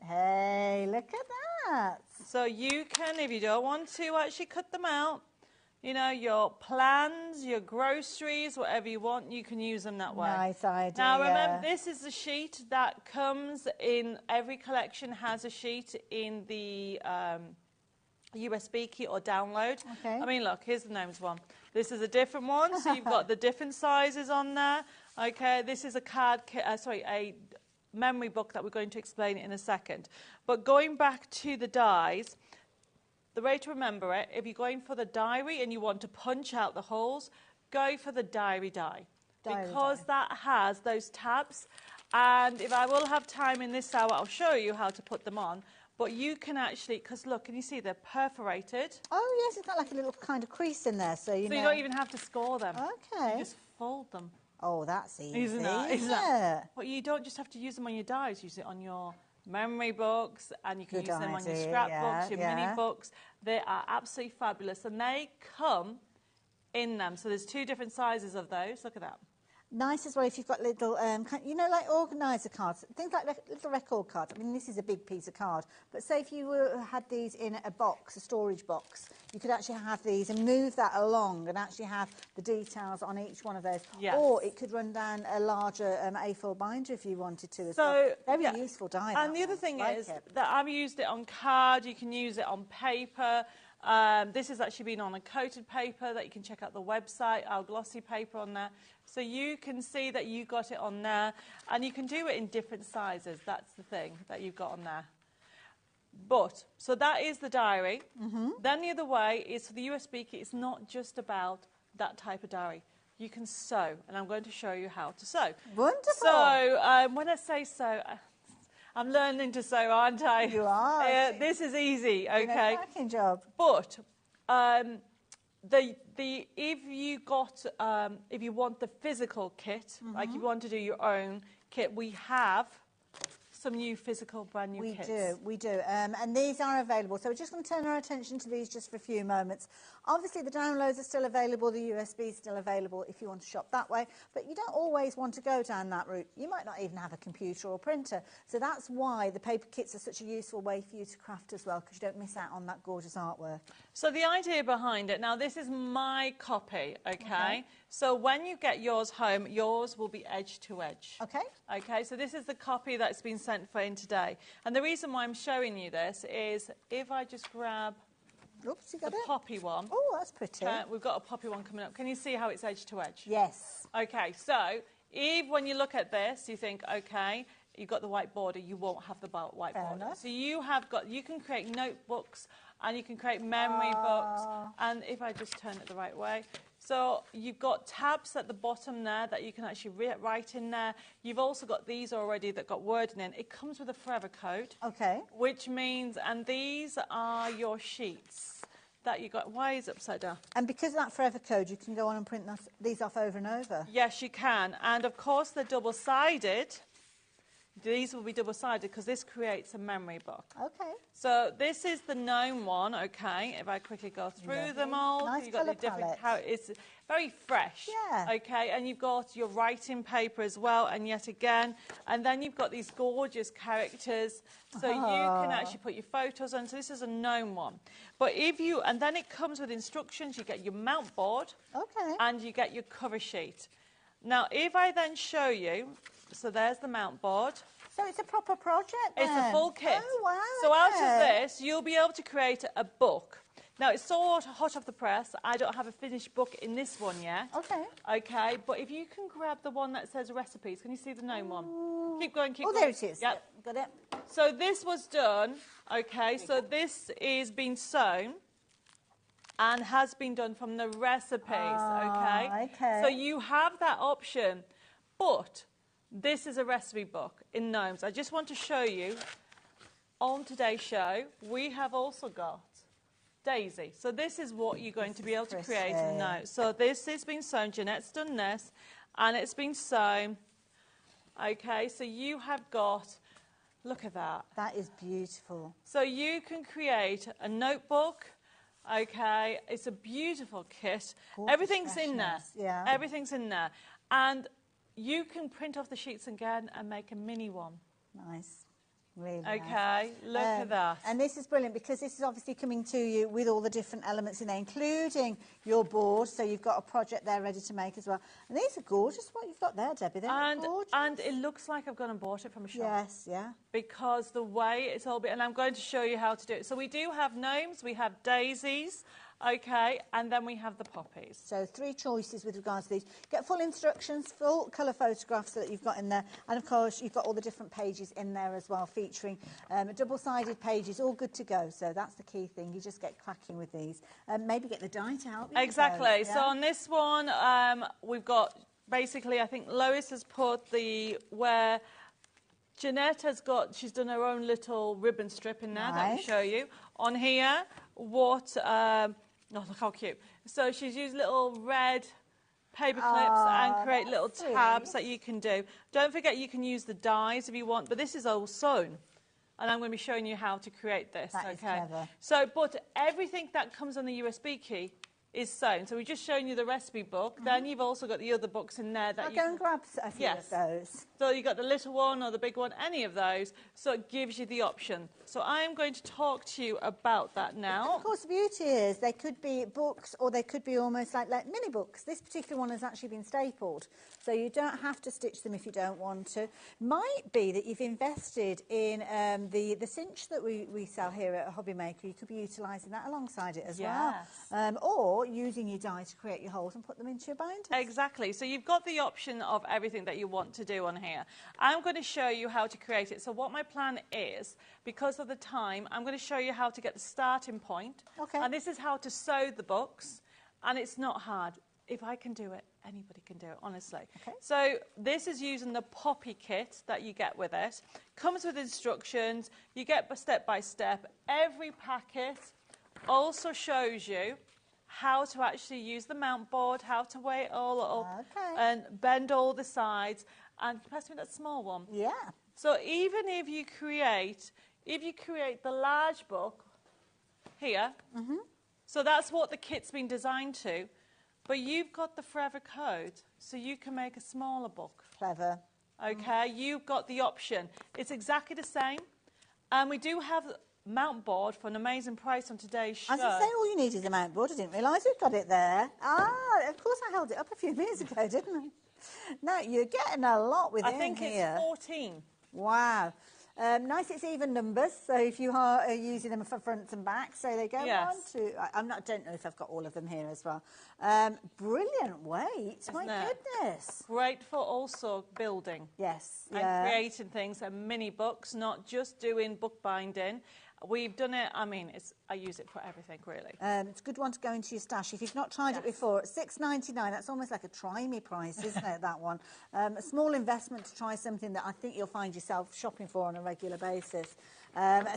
Hey, look at that. So you can, if you don't want to actually cut them out, you know, your plans, your groceries, whatever you want, you can use them that way. Nice idea. Now, remember, this is the sheet that comes in, every collection has a sheet in the USB kit or download. Okay. I mean, look, here's the names one. This is a different one, so you've got the different sizes on there. Okay, this is a card kit, a memory book that we're going to explain in a second. But going back to the dies, the way to remember it, if you're going for the diary and you want to punch out the holes, go for the diary die. Because that has those tabs And if I will have time in this hour, I'll show you how to put them on. But you can actually, because look, can you see they're perforated? Oh, yes, it's got like a little kind of crease in there, so you know. You don't even have to score them. Okay. You just fold them. Oh, that's easy, Isn't it? But you don't just have to use them on your dies, use it on your memory books, and you can use them on your scrapbooks, your mini books. They are absolutely fabulous, and they come in them. So there's 2 different sizes of those. Look at that. Nice as well if you've got little, you know, like organiser cards, things like little record cards. I mean, this is a big piece of card, but say if you had these in a box, a storage box, you could actually have these and move that along and actually have the details on each one of those. Yes. Or it could run down a larger A4 binder if you wanted to as well. Very useful die. And the other thing is that I've used it on card, you can use it on paper. This has actually been on a coated paper that you can check out the website, our glossy paper on there. So you can see that you got it on there, and you can do it in different sizes. That's the thing that you've got on there. But, so that is the diary. Then the other way is for the USB kit. It's not just about that type of diary. You can sew, and I'm going to show you how to sew. Wonderful. So when I say sew, I'm learning to sew, aren't I? You are. This is easy, okay? Cracking job. But if you want the physical kit, like if you want to do your own kit, we have some new physical brand new kits. We do. And these are available. So we're just going to turn our attention to these just for a few moments. Obviously, the downloads are still available. The USB is still available if you want to shop that way. But you don't always want to go down that route. You might not even have a computer or printer. So that's why the paper kits are such a useful way for you to craft as well, because you don't miss out on that gorgeous artwork. So the idea behind it, now this is my copy, okay? So when you get yours home, yours will be edge to edge. Okay. Okay, so this is the copy that's been sent for in today. And the reason why I'm showing you this is if I just grab the poppy one. Oh, that's pretty. We've got a poppy one coming up. Can you see how it's edge to edge? Yes. Okay, so if when you look at this, you think, okay, you've got the white border, you won't have the white border. So you can create notebooks and you can create memory books. And if I just turn it the right way, so you've got tabs at the bottom there that you can actually write in there. You've also got these already that got wording in. It comes with a forever code. Okay. Which means, and these are your sheets that you got. Why is it upside down? And because of that forever code, you can go on and print these off over and over. Yes, you can. And of course, they're double-sided. These will be double-sided because this creates a memory book. Okay. So this is the gnome one, okay. If I quickly go through them all. Nice you've got the different it's very fresh. Yeah. Okay, and you've got your writing paper as well, and yet again. And then you've got these gorgeous characters. So you can actually put your photos on. So this is a gnome one. But and then it comes with instructions. You get your mount board. Okay. And you get your cover sheet. Now, if I then show you, so there's the mount board. So it's a proper project then? It's a full kit. Oh, wow. So out of this, you'll be able to create a book. Now, it's so hot off the press, I don't have a finished book in this one yet. Okay. Okay, but if you can grab the one that says recipes, can you see the gnome one? Keep going, keep going. Oh, there it is. Yep. Got it. So this was done, okay, so this is being sewn and has been done from the recipes, okay? Okay. So you have that option, but this is a recipe book in gnomes. I just want to show you, on today's show, we have also got Daisy. So this is what you're going to be able to create in gnomes. So this has been sewn. Jeanette's done this, and it's been sewn. Okay, so you have got, look at that. That is beautiful. So you can create a notebook. Okay, it's a beautiful kit. Gorgeous Everything's in there. Yeah. Everything's in there. And you can print off the sheets again and make a mini one. Nice. Really okay, nice. Look at that. And this is brilliant because this is obviously coming to you with all the different elements in there, including your board. So you've got a project there ready to make as well. And these are gorgeous, what you've got there, Debbie. They're gorgeous. And it looks like I've gone and bought it from a shop. Yes, yeah. Because the way it's all been, and I'm going to show you how to do it. So we do have gnomes, we have daisies, okay, and then we have the poppies. So 3 choices with regards to these. Get full instructions, full colour photographs that you've got in there. And, of course, you've got all the different pages in there as well, featuring double-sided pages, all good to go. So that's the key thing. You just get cracking with these. Maybe get the die to help you. Exactly. Yeah? So on this one, we've got basically, I think Lois has put where Jeanette has she's done her own little ribbon strip in there that we show you. On here, oh, look how cute. So she's used little red paper clips and create little tabs that you can do. Don't forget you can use the dies if you want, but this is all sewn. And I'm going to be showing you how to create this. That is clever. So, but everything that comes on the USB key is sewn. So we've just shown you the recipe book. Then you've also got the other books in there that I'll go and grab a few of those. So you've got the little one or the big one, any of those. So it gives you the option. So I am going to talk to you about that now. And of course, the beauty is they could be books or they could be almost like mini books. This particular one has actually been stapled. So you don't have to stitch them if you don't want to. Might be that you've invested in the cinch that we sell here at HobbyMaker. You could be utilising that alongside it as well. Or using your die to create your holes and put them into your binders. Exactly. So you've got the option of everything that you want to do on here. I'm going to show you how to create it. So what my plan is, because of the time, I'm going to show you how to get the starting point. Okay. And this is how to sew the books. And it's not hard. If I can do it, anybody can do it, honestly. Okay. So this is using the Poppy kit that you get with it. Comes with instructions. You get step by step. Every packet also shows you how to actually use the mount board, how to weigh it all up, and bend all the sides. And pass me that small one. Yeah. So even if you create the large book here, so that's what the kit's been designed to, but you've got the forever code, so you can make a smaller book. Clever. Okay, you've got the option. It's exactly the same. And we do have mount board for an amazing price on today's show. I was going to say, all you need is a mount board. I didn't realise we've got it there. Of course I held it up a few minutes ago, didn't I? No, you're getting a lot within here. I think it's 14. Wow. Nice, it's even numbers, so if you are using them for fronts and backs, so they go on to... I don't know if I've got all of them here as well. Brilliant weight, my goodness. Great for also building. Yes. And creating things and mini books, not just doing bookbinding. We've done it, I mean, I use it for everything, really. It's a good one to go into your stash. If you've not tried it before, at $6.99, that's almost like a try-me price, isn't it, that one? A small investment to try something that I think you'll find yourself shopping for on a regular basis.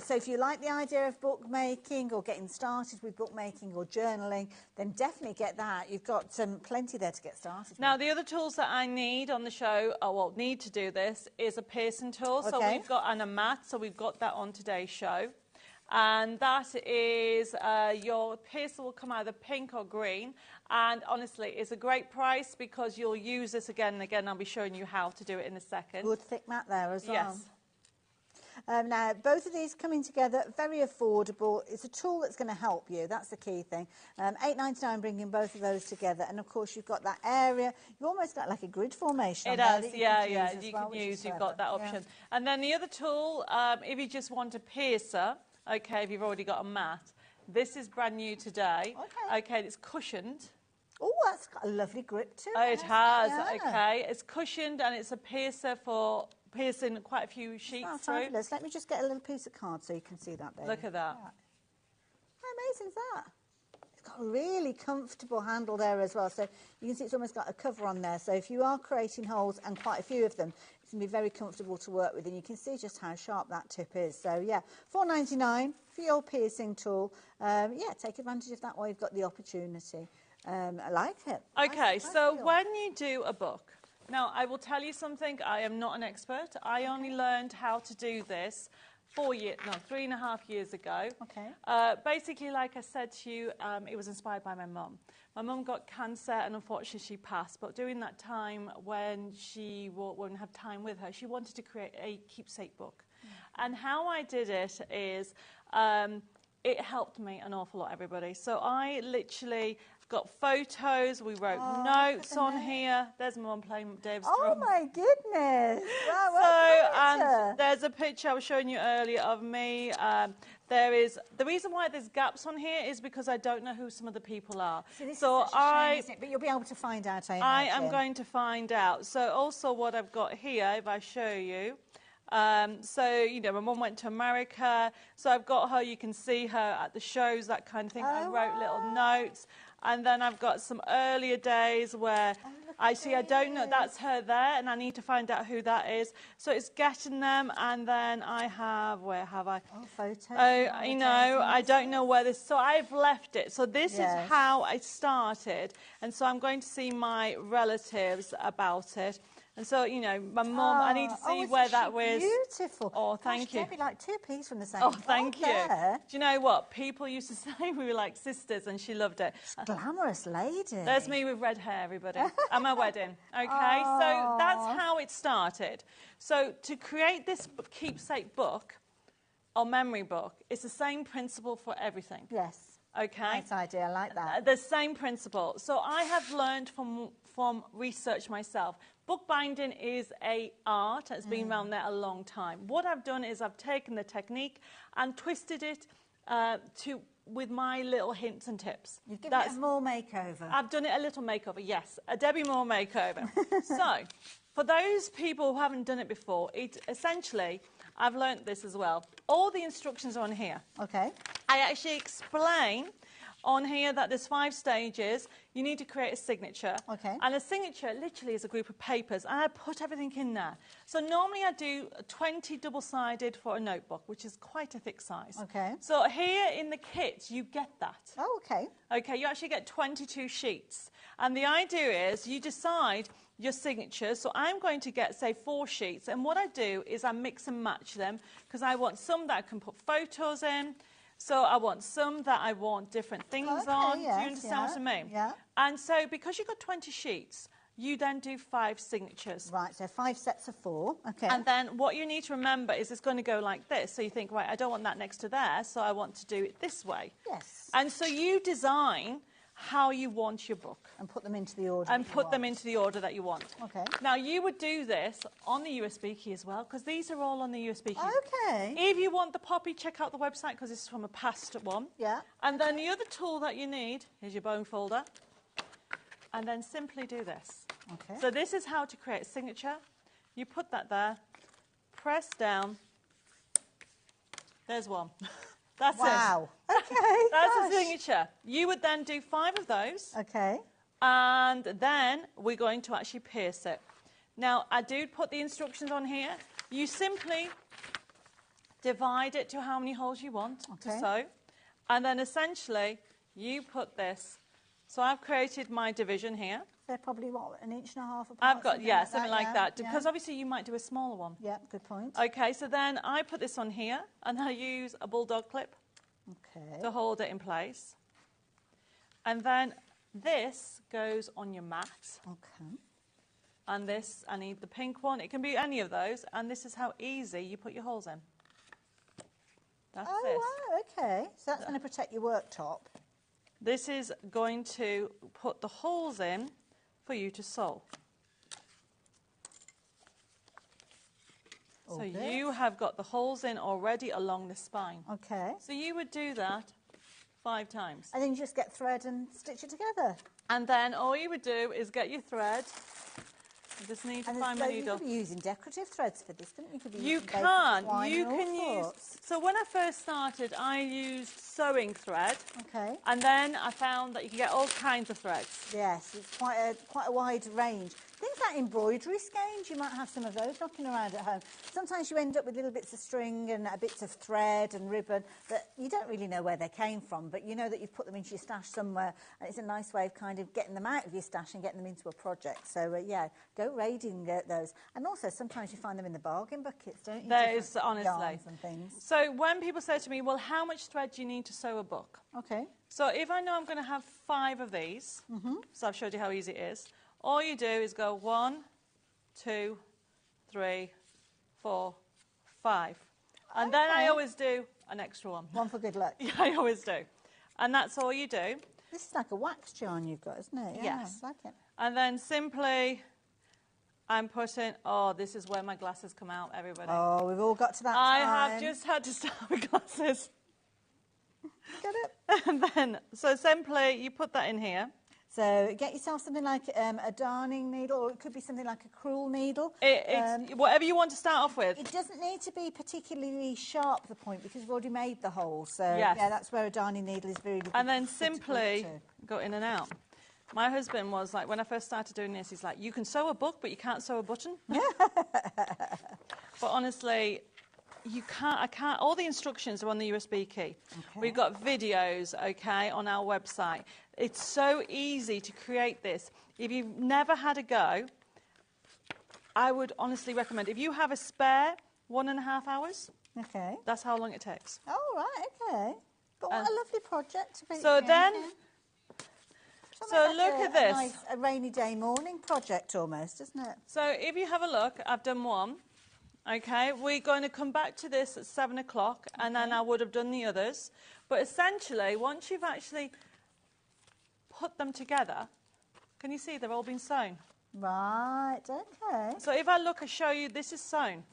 So if you like the idea of bookmaking or getting started with bookmaking or journaling, then definitely get that. You've got plenty there to get started Now, the other tools that I need on the show, need to do this, is a piercing tool. Okay. So we've got, and a mat, so we've got that on today's show. And that is, your piercer will come either pink or green. And honestly, it's a great price because you'll use this again and again. I'll be showing you how to do it in a second. Good thick mat there as well. Yes. Now, both of these coming together, very affordable. It's a tool that's going to help you. That's the key thing. $8.99 bringing both of those together. And, of course, you've got that area. You've almost got like a grid formation. It does, yeah. You can use. You've got that option. Yeah. And then the other tool, if you just want a piercer, okay, if you've already got a mat, this is brand new today. Okay, it's cushioned. Oh, that's got a lovely grip too. It has, okay. It's cushioned and it's a piercer for piercing quite a few sheets through. Fabulous. Let me just get a little piece of card so you can see that, baby. Look at that. How amazing is that? It's got a really comfortable handle there as well. So you can see it's almost got a cover on there. So if you are creating holes, and quite a few of them, it's going to be very comfortable to work with. And you can see just how sharp that tip is. So, yeah, $4.99 for your piercing tool. Take advantage of that while you've got the opportunity. I like it. Okay, so when you do a book, now I will tell you something, I am not an expert. I only learned how to do this 3.5 years ago. Okay. Basically, like I said to you, it was inspired by my mum. My mum got cancer and unfortunately she passed, but during that time when she wouldn't have time with her, she wanted to create a keepsake book. And how I did it is, it helped me an awful lot, everybody. So I literally got photos, we wrote notes on here. There's my mum playing Dave's drum. Oh my goodness! Wow, and there's a picture I was showing you earlier of me. The reason why there's gaps on here is because I don't know who some of the people are. So this is such a shame, isn't it? But you'll be able to find out, I am going to find out. So also what I've got here, if I show you, So, you know, my mum went to America, so I've got her, you can see her at the shows, that kind of thing. I wrote little notes. And then I've got some earlier days where I don't know, that's her there, and I need to find out who that is. So it's getting them, and then I have, where have I? Oh, photos. Oh, you know, I don't know where this, so I've left it. So this is how I started, and so I'm going to see my relatives about it. And so, you know, my mum, I need to see where that was. Beautiful. Oh, thank you. Debbie, like 2 peas from the same. Oh, thank you. There. Do you know what? People used to say we were like sisters, and she loved it. Glamorous lady. There's me with red hair, everybody, at my wedding. Okay, so that's how it started. So to create this keepsake book, or memory book, it's the same principle for everything. Yes. Okay. Nice idea. I like that. The same principle. So I have learned from research myself. Bookbinding is an art that's been around there a long time. What I've done is I've taken the technique and twisted it with my little hints and tips. You've given it a more makeover. I've done it a little makeover, yes. A Debbie Moore makeover. So, for those people who haven't done it before, essentially, I've learnt this as well. All the instructions are on here. Okay. I actually explain on here that there's 5 stages. You need to create a signature. Okay. And a signature literally is a group of papers. And I put everything in there. So normally I do 20 double-sided for a notebook, which is quite a thick size. Okay. So here in the kit, you get that. Oh, okay. Okay, you actually get 22 sheets. And the idea is you decide your signatures. So I'm going to get, say, 4 sheets. And what I do is I mix and match them because I want some that I can put photos in. So I want some that I want different things on. Yes, do you understand what I mean? Yeah. And so because you've got 20 sheets, you then do 5 signatures. Right, so 5 sets of 4. Okay. And then what you need to remember is it's going to go like this. So you think, right, I don't want that next to there, so I want to do it this way. Yes. And so you design how you want your book. And put them into the order And put them into the order that you want. Okay. Now, you would do this on the USB key as well, because these are all on the USB key. Okay. If you want the poppy, check out the website, because this is from a past one. Yeah. And then the other tool that you need is your bone folder. And then simply do this. Okay. So this is how to create a signature. You put that there, press down. There's one. That's it. Wow. Okay. That's a signature. You would then do 5 of those. Okay. And then we're going to actually pierce it. Now, I do put the instructions on here. You simply divide it to how many holes you want to sew. And then essentially, you put this. So I've created my division here. They're probably, what, 1.5 inches apart? I've got, something like that. Because obviously you might do a smaller one. Yeah, good point. Okay, so then I put this on here, and I use a bulldog clip to hold it in place. And then this goes on your mat. Okay. And this, I need the pink one. It can be any of those. And this is how easy you put your holes in. That's it. Oh, wow, okay. So that's going to protect your worktop. This is going to put the holes in for you to sew. So you have got the holes in already along the spine. Okay. So you would do that 5 times. And then you just get thread and stitch it together. And then all you would do is get your thread. You just need to find my needle. You could be using decorative threads for this, couldn't you? You can use. So when I first started, I used sewing thread. Okay. And then I found that you can get all kinds of threads. Yes, it's quite a wide range. Things like embroidery skeins, you might have some of those knocking around at home. Sometimes you end up with little bits of string and bits of thread and ribbon that you don't really know where they came from, but you know that you've put them into your stash somewhere, and it's a nice way of kind of getting them out of your stash and getting them into a project. So, yeah, go raiding those. And also, sometimes you find them in the bargain buckets, don't you? There is, honestly. Yarns and things. So when people say to me, well, how much thread do you need to sew a book? Okay. So if I know I'm going to have 5 of these, so I've showed you how easy it is, all you do is go 1, 2, 3, 4, 5. And then I always do an extra one. One for good luck. Yeah, I always do. And that's all you do. This is like a wax yarn you've got, isn't it? Yeah, Yes. I like it. And then simply, I'm putting, oh, this is where my glasses come out, everybody. Oh, we've all got to that I time. have just had to start with glasses. Get it? And then, so simply, you put that in here. So get yourself something like a darning needle, or it could be something like a crewel needle. It's whatever you want to start off with. It doesn't need to be particularly sharp, the point, because we've already made the hole. So Yes. yeah, that's where a darning needle is very good. And then simply go in and out. My husband was like, when I first started doing this, he's like, you can sew a book, but you can't sew a button. But honestly, you can't, I can't, all the instructions are on the USB key. Okay. We've got videos, okay, on our website. It's so easy to create this. If you've never had a go, I would honestly recommend, if you have a spare 1.5 hours, okay, that's how long it takes. Oh, right, okay. But what a lovely project to be. So then, so look at this. A rainy day morning project almost, isn't it? So if you have a look, I've done one. Okay, we're going to come back to this at 7 o'clock, and then I would have done the others. But essentially, once you've actually put them together, can you see they've all been sewn? Right, okay. So if I look, I show you, this is sewn.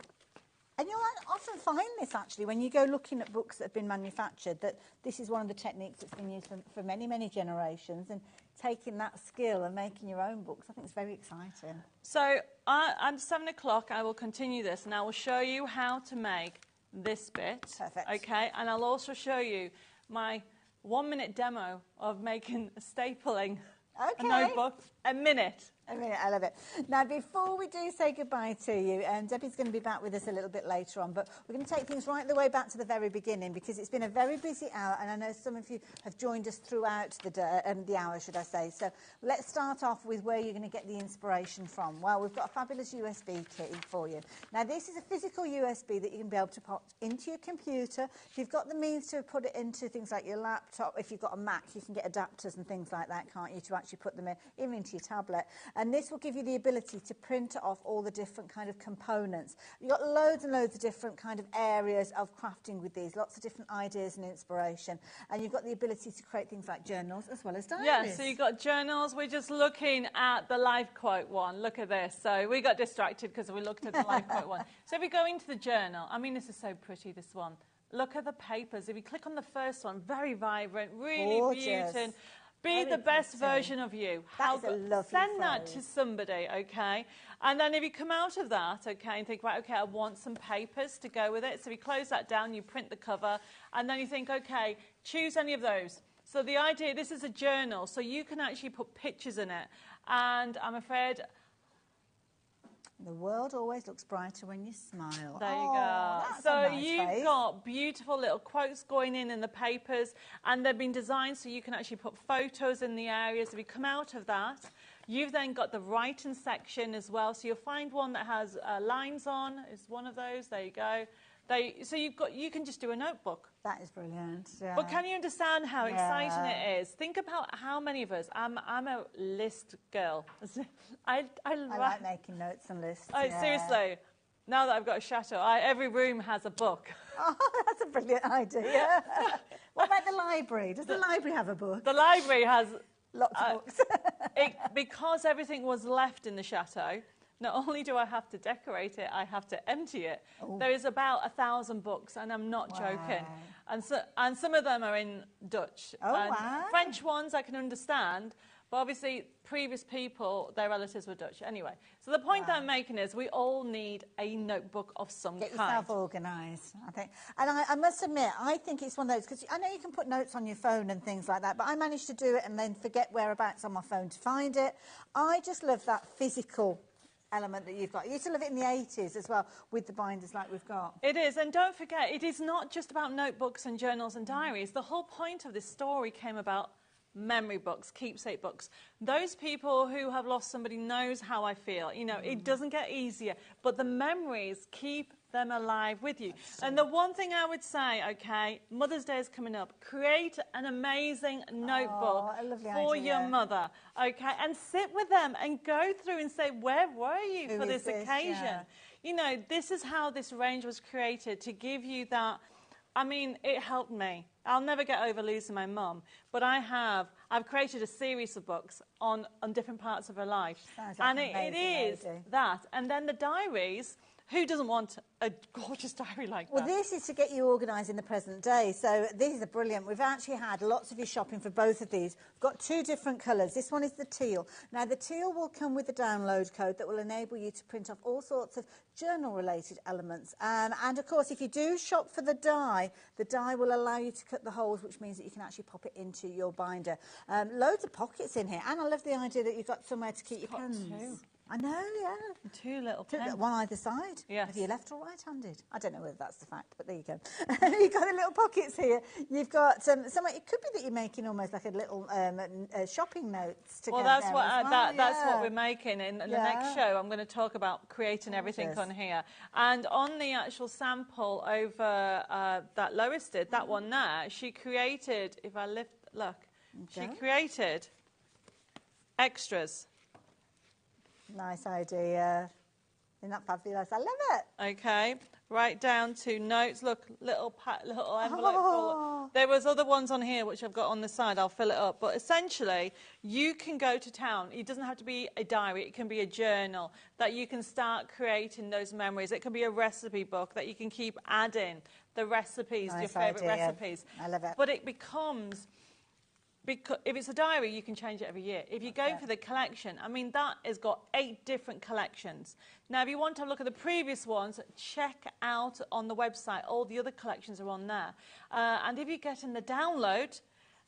And you'll often find this, actually, when you go looking at books that have been manufactured, that this is one of the techniques that's been used for many, many generations. And taking that skill and making your own books, I think it's very exciting. So at 7 o'clock, I will continue this, and I will show you how to make this bit. Perfect. Okay, and I'll also show you my 1-minute demo of making stapling a notebook. A minute. I love it. Now, before we do say goodbye to you, Debbie's going to be back with us a little bit later on, but we're going to take things right the way back to the very beginning, because it's been a very busy hour, and I know some of you have joined us throughout the day, the hour, should I say. So let's start off with where you're going to get the inspiration from. Well, we've got a fabulous USB key for you. Now, this is a physical USB that you can be able to put into your computer. If you've got the means to put it into things like your laptop, if you've got a Mac, you can get adapters and things like that, can't you, to actually put them in, even into your tablet. And this will give you the ability to print off all the different kind of components. You've got loads and loads of different kind of areas of crafting with these, lots of different ideas and inspiration. And you've got the ability to create things like journals as well as diaries. Yeah, so you've got journals. We're just looking at the life quote one. Look at this. So we got distracted because we looked at the life quote one. So if we go into the journal, I mean, this is so pretty, this one. Look at the papers. If you click on the first one, very vibrant, really beautiful. Be the best version of you. That's a lovely Send that to somebody, okay? And then if you come out of that, okay, and think, right, okay, I want some papers to go with it. So we close that down, you print the cover, and then you think, okay, choose any of those. So the idea, this is a journal, so you can actually put pictures in it. And I'm afraid... The world always looks brighter when you smile. There you go. So you've got beautiful little quotes going in the papers, and they've been designed so you can actually put photos in the areas. If you come out of that, you've then got the writing section as well. So you'll find one that has lines on. Is one of those. There you go. So you can just do a notebook. That is brilliant. Yeah. But can you understand how exciting it is? Think about how many of us. I'm a list girl. I like making notes and lists. Seriously, now that I've got a chateau, every room has a book. Oh, that's a brilliant idea. What about the library? Does the library have a book? The library has lots of books. Because everything was left in the chateau. Not only do I have to decorate it, I have to empty it. Ooh. There is about 1,000 books, and I'm not joking. And some of them are in Dutch. French ones I can understand, but obviously previous people, their relatives were Dutch. Anyway, so the point that I'm making is we all need a notebook of some kind. Get yourself organised, I think. And I must admit, I think it's one of those, because I know you can put notes on your phone and things like that, but I managed to do it and then forget whereabouts on my phone to find it. I just love that physical element that you've got. You used to love it in the 80s as well, with the binders like we've got. It is, and don't forget, it is not just about notebooks and journals and diaries. The whole point of this story came about memory books, keepsake books. Those people who have lost somebody knows how I feel. You know, it doesn't get easier, but the memories keep them alive with you. And the one thing I would say, okay, Mother's Day is coming up. Create an amazing notebook for your mother, okay? And sit with them and go through and say, where were you for this occasion? Yeah. You know, this is how this range was created, to give you that. I mean, it helped me. I'll never get over losing my mum, but I've created a series of books on different parts of her life. Sounds like and it is that. And then the diaries, Who doesn't want a gorgeous diary like that? Well, this is to get you organised in the present day. So these are brilliant. We've actually had lots of you shopping for both of these. We've got two different colours. This one is the teal. Now, the teal will come with a download code that will enable you to print off all sorts of journal-related elements. And, of course, if you do shop for the die will allow you to cut the holes, which means that you can actually pop it into your binder. Loads of pockets in here. And I love the idea that you've got somewhere to keep your pens. Two. I know, yeah. Two little pens. One either side. Yes. Are you left or right-handed? I don't know whether that's the fact, but there you go. You've got the little pockets here. You've got somewhere. It could be that you're making almost like a little shopping notes to well, go that's there what as well. that's what we're making. In the next show, I'm going to talk about creating everything on here. And on the actual sample over that Lois did, that one there, she created. If I look, she created extras. Nice idea. Isn't that fabulous? I love it. Okay, right down to notes. Look, little envelope. Full. There was other ones on here which I've got on the side. I'll fill it up. But essentially, you can go to town. It doesn't have to be a diary. It can be a journal that you can start creating those memories. It can be a recipe book that you can keep adding the recipes, your favourite recipes. I love it. But it becomes... Because if it's a diary, you can change it every year. If you go for the collection, I mean, that has got 8 different collections. Now, if you want to look at the previous ones, check out on the website. All the other collections are on there. And if you get in the download,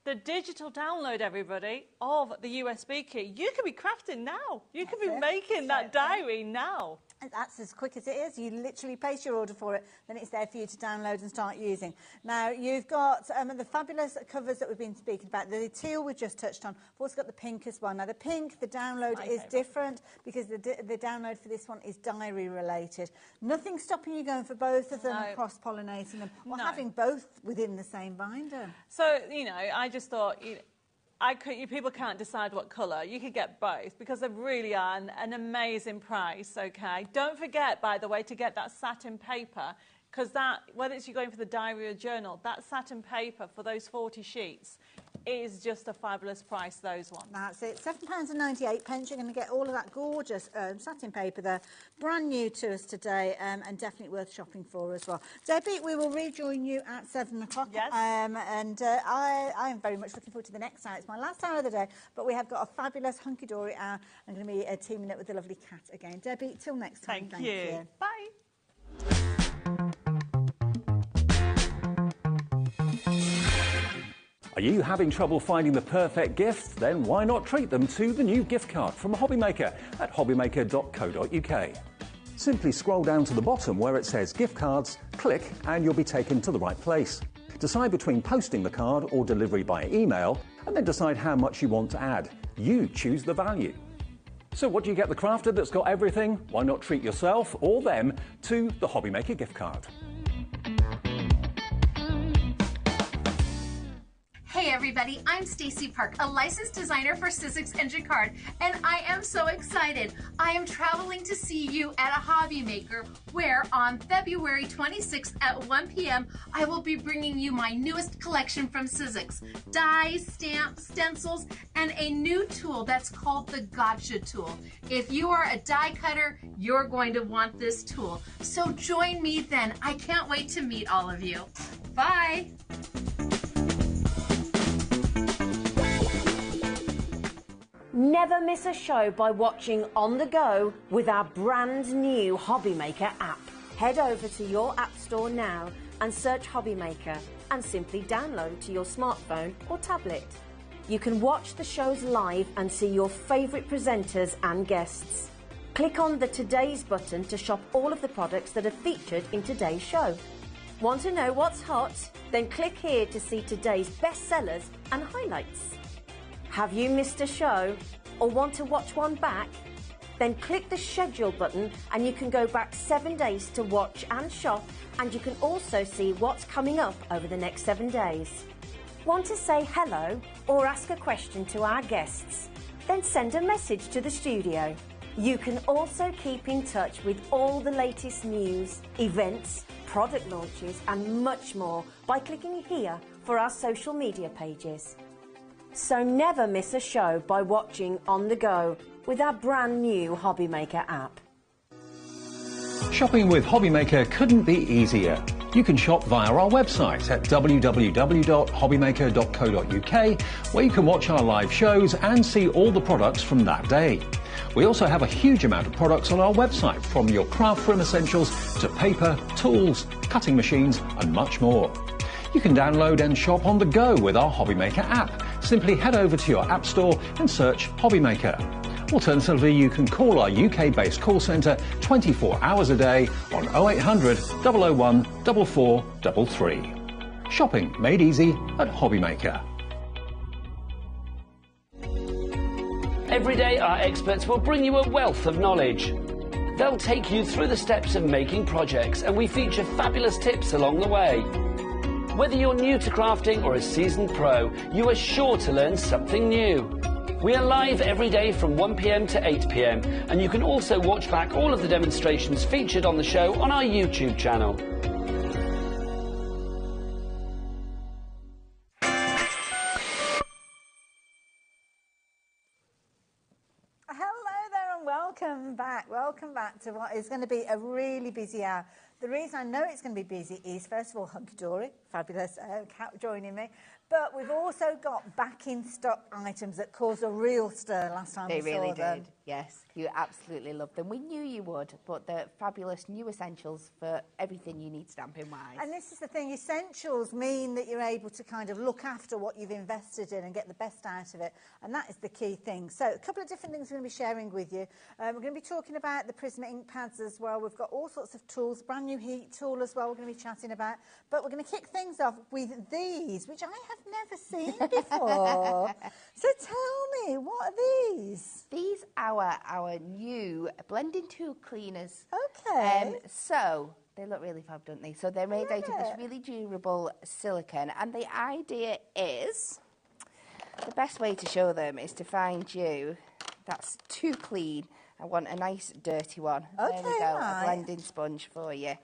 the digital download, everybody, of the USB key, you can be crafting now. You can be making that diary now. And that's as quick as it is. You literally place your order for it, then it's there for you to download and start using. Now, you've got the fabulous covers that we've been speaking about. The teal we've just touched on. We've also got the pink as well. Now, the pink, the download is different because the download for this one is diary related. Nothing stopping you going for both of them and cross-pollinating them or having both within the same binder. So, you know, I just thought... people can't decide what colour. You could get both because they really are an amazing price, okay? Don't forget, by the way, to get that satin paper because that, whether it's you're going for the diary or journal, that satin paper for those 40 sheets is just a fabulous price, those ones. That's it. £7.98. You're going to get all of that gorgeous satin paper there. Brand new to us today and definitely worth shopping for as well. Debbie, we will rejoin you at 7 o'clock. Yes. I am very much looking forward to the next hour. It's my last hour of the day, but we have got a fabulous hunky-dory hour. I'm going to be teaming up with the lovely Cat again. Debbie, till next time. Thank you. Bye. Are you having trouble finding the perfect gift? Then why not treat them to the new gift card from HobbyMaker at hobbymaker.co.uk. Simply scroll down to the bottom where it says gift cards, click and you'll be taken to the right place. Decide between posting the card or delivery by email and then decide how much you want to add. You choose the value. So what do you get the crafter that's got everything? Why not treat yourself or them to the HobbyMaker gift card? Hey everybody, I'm Stacy Park, a licensed designer for Scrapbook and Jacquard, and I am so excited. I am traveling to see you at a HobbyMaker where on February 26th at 1 p.m. I will be bringing you my newest collection from Scrapbook, dies, stamps, stencils, and a new tool that's called the Gotcha tool. If you are a die cutter, you're going to want this tool. So join me then. I can't wait to meet all of you. Bye. Never miss a show by watching on the go with our brand new HobbyMaker app. Head over to your app store now and search HobbyMaker and simply download to your smartphone or tablet. You can watch the shows live and see your favourite presenters and guests. Click on the Today's button to shop all of the products that are featured in today's show. Want to know what's hot? Then click here to see today's bestsellers and highlights. Have you missed a show or want to watch one back? Then click the schedule button and you can go back 7 days to watch and shop, and you can also see what's coming up over the next 7 days. Want to say hello or ask a question to our guests? Then send a message to the studio. You can also keep in touch with all the latest news, events, product launches and much more by clicking here for our social media pages. So never miss a show by watching on the go with our brand new HobbyMaker app. Shopping with HobbyMaker couldn't be easier. You can shop via our website at www.hobbymaker.co.uk, where you can watch our live shows and see all the products from that day. We also have a huge amount of products on our website, from your craft room essentials to paper, tools, cutting machines and much more. You can download and shop on the go with our HobbyMaker app. Simply head over to your app store and search HobbyMaker. Alternatively, you can call our UK-based call centre 24 hours a day on 0800 001 4433. Shopping made easy at HobbyMaker. Every day, our experts will bring you a wealth of knowledge. They'll take you through the steps of making projects, and we feature fabulous tips along the way. Whether you're new to crafting or a seasoned pro, you are sure to learn something new. We are live every day from 1 p.m. to 8 p.m, and you can also watch back all of the demonstrations featured on the show on our YouTube channel. Hello there and welcome back. Welcome back to what is going to be a really busy hour. The reason I know it's going to be busy is, first of all, Hunky Dory, fabulous Kat joining me. But we've also got back in stock items that caused a real stir last time we saw them. They really did, yes. You absolutely loved them. We knew you would, but they're fabulous new essentials for everything you need stamping-wise. And this is the thing, essentials mean that you're able to kind of look after what you've invested in and get the best out of it. And that is the key thing. So a couple of different things we're going to be sharing with you. We're going to be talking about the Prisma ink pads as well. We've got all sorts of tools, brand new heat tool as well we're going to be chatting about. But we're going to kick things off with these, which I have never seen before. So tell me, what are these? These are our new blending tool cleaners. Okay. So they look really fab, don't they? So they're made out of this really durable silicone, and the idea is, the best way to show them is to find you that's too clean. I want a nice dirty one. Okay, there we go, right. A blending sponge for you.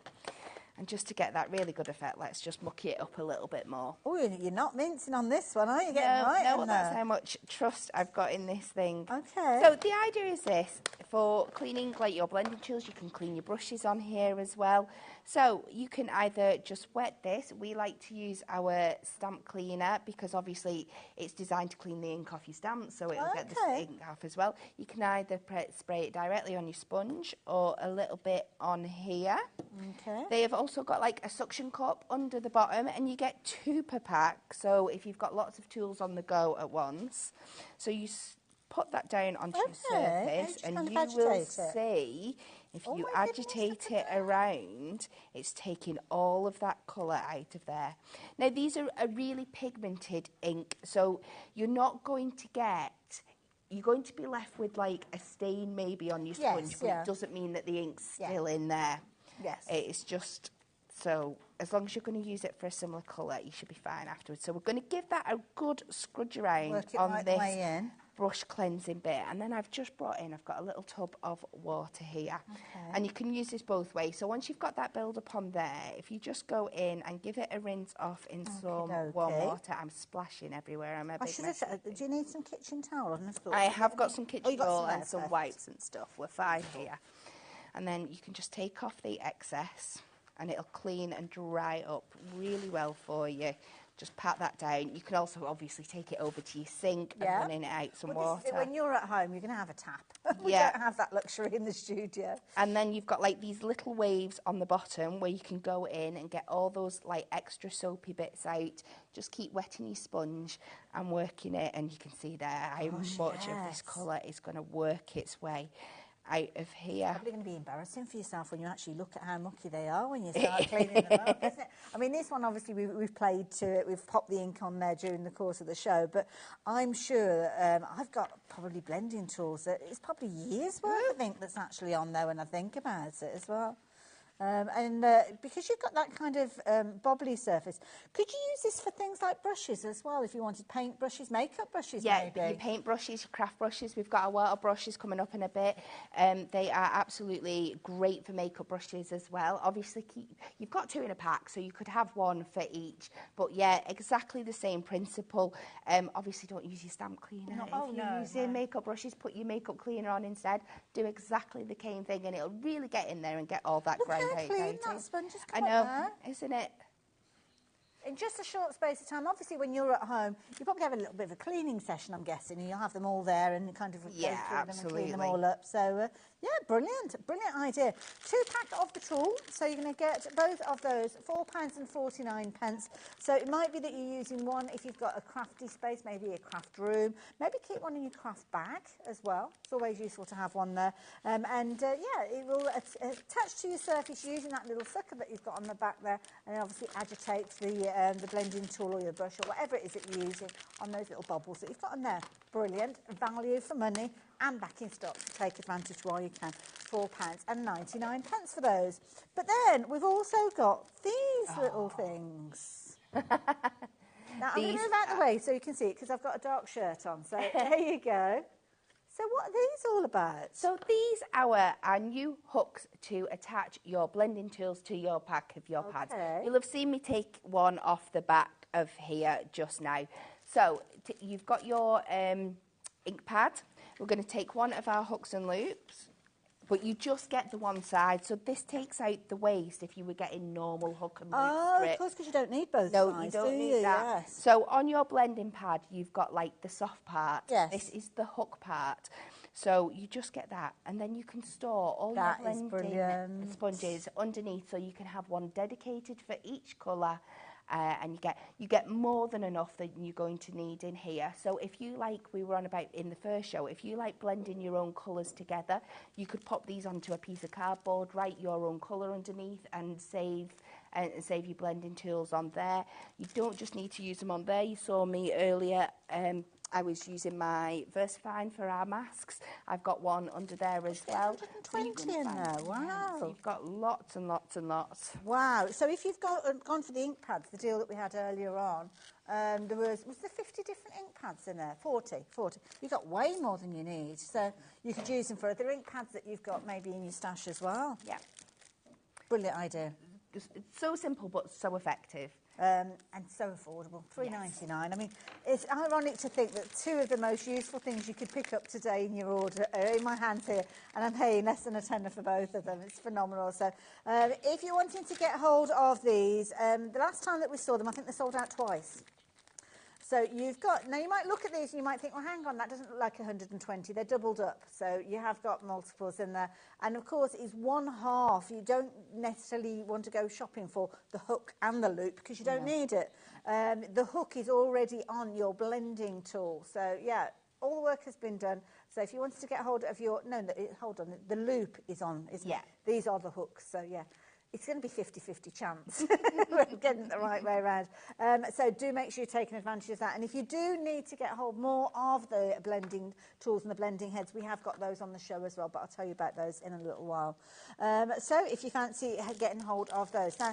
And just to get that really good effect, let's just mucky it up a little bit more. Oh, you're not mincing on this one, are you? Getting right no, in that's there. how much trust I've got in this thing. Okay. So the idea is this, for cleaning like your blending tools, you can clean your brushes on here as well. So you can either just wet this. We like to use our stamp cleaner because obviously it's designed to clean the ink off your stamps, so it'll get the ink off as well. You can either spray it directly on your sponge or a little bit on here. Okay. They have also got like a suction cup under the bottom, and you get 2 per pack. So if you've got lots of tools on the go at once, so you put that down onto your surface, and you will see if you agitate it around, it's taking all of that colour out of there. Now these are a really pigmented ink, so you're not going to get, you're going to be left with like a stain maybe on your sponge, but it doesn't mean that the ink's still in there. Yes. It's just, so as long as you're going to use it for a similar colour, you should be fine afterwards. So we're going to give that a good scrudge around on this brush cleansing bit. And then I've just brought in, I've got a little tub of water here. Okay. And you can use this both ways. So once you've got that build up on there, if you just go in and give it a rinse off in some warm water. I'm splashing everywhere. I'm a big mess. Do you need some kitchen towel? I have got some kitchen towel and some wipes and stuff. We're fine here. And then you can just take off the excess and it'll clean and dry up really well for you. Just pat that down. You can also obviously take it over to your sink and run in it out some water. When you're at home, you're going to have a tap. We don't have that luxury in the studio. And then you've got like these little waves on the bottom where you can go in and get all those like extra soapy bits out. Just keep wetting your sponge and working it, and you can see there how much of this colour is going to work its way out of here. It's probably going to be embarrassing for yourself when you actually look at how mucky they are when you start cleaning them up, isn't it? I mean, this one, obviously, we've played to it. We've popped the ink on there during the course of the show, but I'm sure I've got probably blending tools that it's probably years' worth of ink that's actually on there when I think about it as well. Because you've got that kind of bobbly surface, could you use this for things like brushes as well, if you wanted paint brushes, makeup brushes maybe? Yeah, your paint brushes, your craft brushes. We've got our water brushes coming up in a bit. They are absolutely great for makeup brushes as well. Obviously, you've got 2 in a pack, so you could have one for each. But yeah, exactly the same principle. Obviously, don't use your stamp cleaner. If you're using makeup brushes, put your makeup cleaner on instead. Do exactly the same thing, and it'll really get in there and get all that grime Clean that sponge has I come know, up there. isn't it? In just a short space of time. Obviously, when you're at home, you probably have a little bit of a cleaning session, I'm guessing, and you'll have them all there and kind of go through them and clean them all up. So, yeah, brilliant idea. 2-pack of the tool, so you're going to get both of those, £4.49. So it might be that you're using one if you've got a crafty space, maybe a craft room. Maybe keep one in your craft bag as well. It's always useful to have one there. Yeah, it will attach to your surface using that little sucker that you've got on the back there, and it obviously agitates the blending tool or your brush or whatever it is that you're using on those little bubbles that you've got on there. Brilliant. Value for money and back in stock, to take advantage while you can. £4.99 for those. But then we've also got these little things. Now, I'm going to move out of the way so you can see it, because I've got a dark shirt on. So there you go. So what are these all about? So these are our new hooks to attach your blending tools to your pack of your pads. You'll have seen me take one off the back of here just now. So you've got your ink pad. We're going to take one of our hooks and loops, but you just get the one side. So this takes out the waste if you were getting normal hook and loop strips. Of course, because you don't need both sides, No, you don't need that. Yes. So on your blending pad, you've got like the soft part. Yes. This is the hook part. So you just get that, and then you can store all your blending sponges underneath, so you can have one dedicated for each colour. And you get more than enough that you're going to need in here. So if you like, we were on about in the first show, if you like blending your own colours together, you could pop these onto a piece of cardboard, write your own colour underneath, and save your blending tools on there. You don't just need to use them on there. You saw me earlier. I was using my VersaFine for our masks. I've got one under there as well. 120 in there, wow. So you've got lots and lots and lots. Wow. So if you've gone for the ink pads, the deal that we had earlier on, there was there 50 different ink pads in there? 40. You've got way more than you need. So you could use them for other ink pads that you've got maybe in your stash as well. Yeah. Brilliant idea. It's so simple but so effective. And so affordable, $3.99. I mean, it's ironic to think that 2 of the most useful things you could pick up today in your order are in my hands here, and I'm paying less than a tenner for both of them. It's phenomenal. So if you're wanting to get hold of these, the last time that we saw them, I think they sold out twice. So you've got, now you might look at these and you might think, well, hang on, that doesn't look like 120. They're doubled up. So you have got multiples in there. And of course, it's 1/2. You don't necessarily want to go shopping for the hook and the loop because you don't need it. The hook is already on your blending tool. So yeah, all the work has been done. So if you wanted to get hold of your, hold on, the loop is on, isn't it? These are the hooks. So yeah. It's going to be 50-50 chance of getting it the right way around. So do make sure you're taking advantage of that. And if you do need to get hold more of the blending tools and the blending heads, we have got those on the show as well, but I'll tell you about those in a little while. So if you fancy getting hold of those. Now,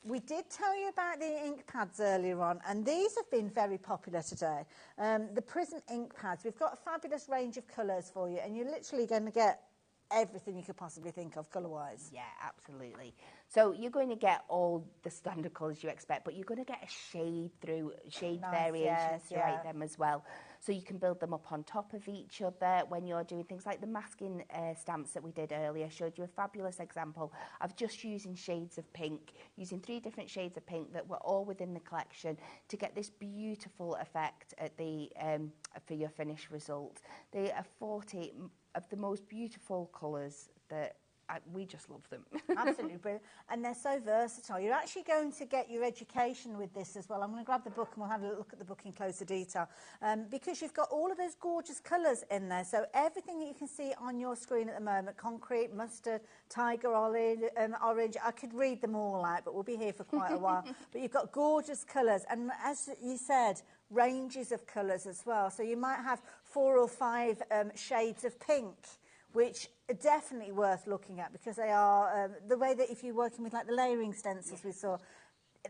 we did tell you about the ink pads earlier on, and these have been very popular today. The Prism ink pads, we've got a fabulous range of colours for you, and you're literally going to get everything you could possibly think of colour-wise. Yeah, absolutely. So you're going to get all the standard colours you expect, but you're going to get a shade variations throughout them as well. So you can build them up on top of each other when you're doing things like the masking stamps that we did earlier. I showed you a fabulous example of just using shades of pink, using 3 different shades of pink that were all within the collection to get this beautiful effect at the for your finished result. They are 40 of the most beautiful colours that we just love them. Absolutely brilliant. And they're so versatile. You're actually going to get your education with this as well. I'm going to grab the book and we'll have a look at the book in closer detail. Because you've got all of those gorgeous colours in there. So everything that you can see on your screen at the moment, concrete, mustard, tiger orange, I could read them all out, but we'll be here for quite a while. But you've got gorgeous colours. And as you said, ranges of colours as well. So you might have 4 or 5 shades of pink, which are definitely worth looking at because they are the way that if you're working with like the layering stencils we saw,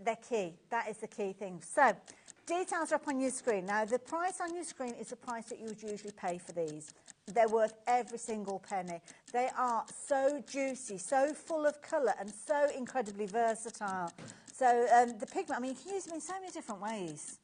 they're key. That is the key thing. So details are up on your screen. Now the price on your screen is the price that you would usually pay for these. They're worth every single penny. They are so juicy, so full of colour and so incredibly versatile. So the pigment, I mean, you can use them in so many different ways.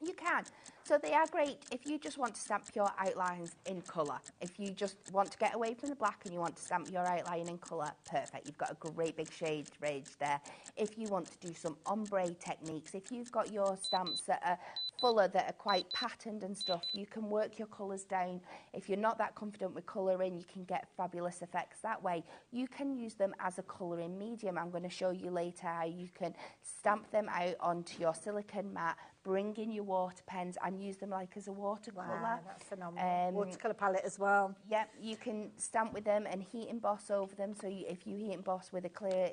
You can. So they are great if you just want to stamp your outlines in colour. If you just want to get away from the black and you want to stamp your outline in colour, perfect. You've got a great big shade range there. If you want to do some ombre techniques, if you've got your stamps that are fuller, that are quite patterned and stuff, you can work your colours down. If you're not that confident with colouring, you can get fabulous effects that way. You can use them as a colouring medium. I'm going to show you later how you can stamp them out onto your silicone mat, bring in your water pens and use them like as a watercolour. Wow, that's phenomenal. Watercolour palette as well. Yep, you can stamp with them and heat emboss over them. So if you heat emboss with a clear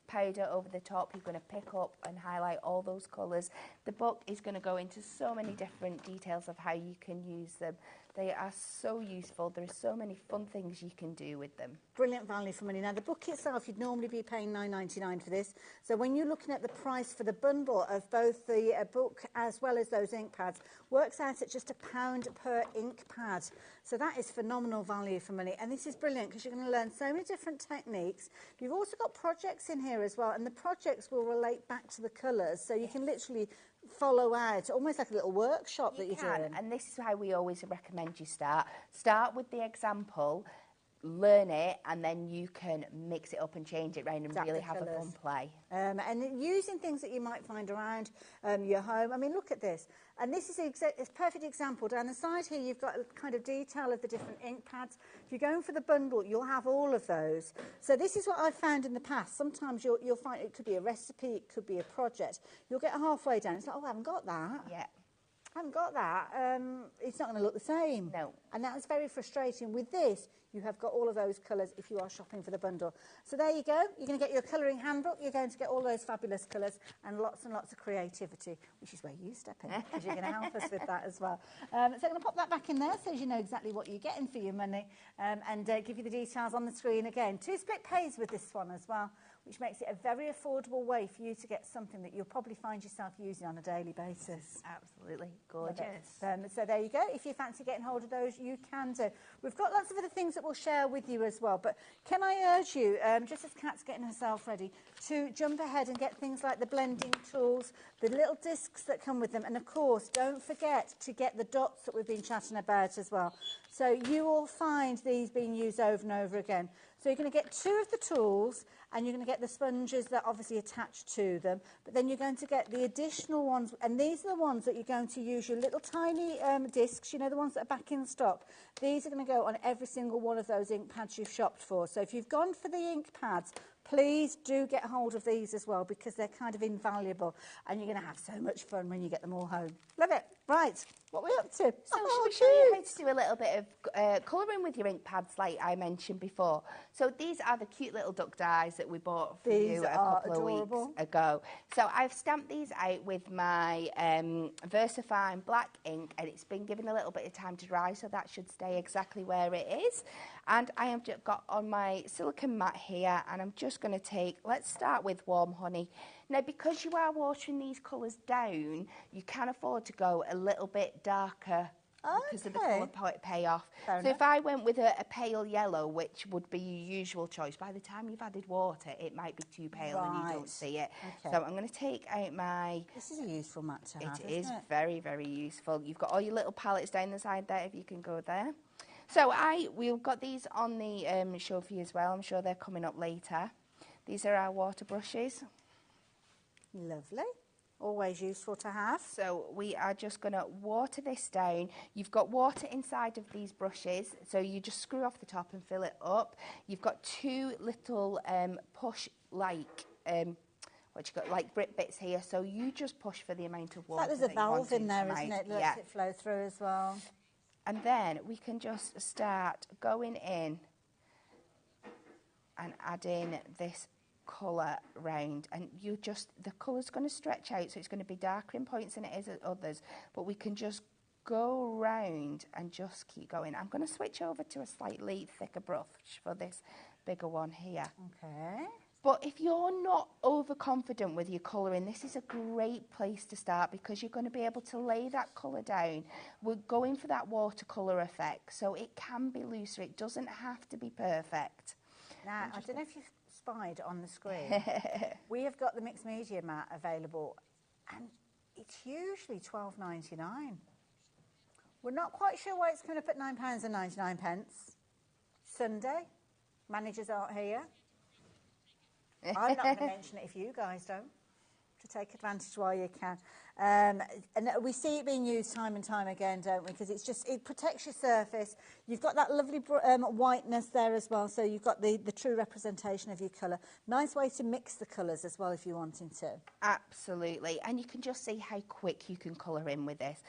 powder over the top, you're going to pick up and highlight all those colours. The book is going to go into so many different details of how you can use them. They are so useful. There are so many fun things you can do with them. Brilliant value for money. Now, the book itself, you'd normally be paying $9.99 for this. So when you're looking at the price for the bundle of both the book as well as those ink pads, works out at just £1 per ink pad. So that is phenomenal value for money. And this is brilliant because you're going to learn so many different techniques. You've also got projects in here as well, and the projects will relate back to the colours. So you can literally follow out, almost like a little workshop that you're doing. And this is how we always recommend you start. Start with the example, learn it, and then you can mix it up and change it around and really have a fun play. And using things that you might find around your home. I mean, look at this. And this is a perfect example. Down the side here, you've got a kind of detail of the different ink pads. If you're going for the bundle, you'll have all of those. So this is what I've found in the past. Sometimes you'll find it could be a recipe, it could be a project. You'll get halfway down. It's like, oh, I haven't got that. Yeah. I haven't got that. It's not going to look the same. No. And that's very frustrating. With this, you have got all of those colours if you are shopping for the bundle. So there you go. You're going to get your colouring handbook. You're going to get all those fabulous colours and lots of creativity, which is where you step in because you're going to help us with that as well. So I'm going to pop that back in there so you know exactly what you're getting for your money and give you the details on the screen again. 2 split pays with this one as well, which makes it a very affordable way for you to get something that you'll probably find yourself using on a daily basis. Absolutely gorgeous. So there you go. If you fancy getting hold of those, you can do. We've got lots of other things that we'll share with you as well, but can I urge you, just as Kat's getting herself ready, to jump ahead and get things like the blending tools, the little discs that come with them, and of course, don't forget to get the dots that we've been chatting about as well. So you will find these being used over and over again. So you're going to get 2 of the tools, and you're going to get the sponges that obviously attach to them, but then you're going to get the additional ones, and these are the ones that you're going to use your little tiny discs, you know, the ones that are back in stock. These are going to go on every single one of those ink pads you've shopped for. So if you've gone for the ink pads, please do get hold of these as well because they're kind of invaluable and you're going to have so much fun when you get them all home. Love it. Right, what are we up to? So should we show you how to do a little bit of colouring with your ink pads like I mentioned before? So these are the cute little duck dies that we bought for you a couple of weeks ago. So I've stamped these out with my VersaFine black ink and it's been given a little bit of time to dry, so that should stay exactly where it is. And I have just got on my silicone mat here and I'm just going to take, let's start with Warm Honey. Now, because you are watering these colours down, you can afford to go a little bit darker because of the colour payoff. So if I went with a pale yellow, which would be your usual choice, by the time you've added water, it might be too pale and you don't see it. So I'm going to take out my... This is a useful mat to have, It is very, very useful. You've got all your little palettes down the side there, if you can go there. So we've got these on the show for you as well. I'm sure they're coming up later. These are our water brushes. Lovely. Always useful to have. So we are just going to water this down. You've got water inside of these brushes, so you just screw off the top and fill it up. You've got 2 little push-like, like grip bits here, so you just push for the amount of water. There's a valve in there, isn't it? Lets it flow through as well. And then we can just start going in and adding this colour round, and the colour's going to stretch out, so it's going to be darker in points than it is at others, but we can just go round and just keep going. I'm going to switch over to a slightly thicker brush for this bigger one here. Okay. But if you're not overconfident with your colouring, this is a great place to start because you're going to be able to lay that colour down. We're going for that watercolour effect, so it can be looser. It doesn't have to be perfect. Now, I don't know if you've spied on the screen. We have got the mixed media mat available, and it's usually £12.99. We're not quite sure why it's coming up at £9.99. Sunday, managers aren't here. I'm not going to mention it if you guys don't, to take advantage while you can. And we see it being used time and time again, don't we? Because it protects your surface. You've got that lovely whiteness there as well, so you've got the true representation of your colour. Nice way to mix the colours as well if you're wanting to. Absolutely. And you can just see how quick you can colour in with this.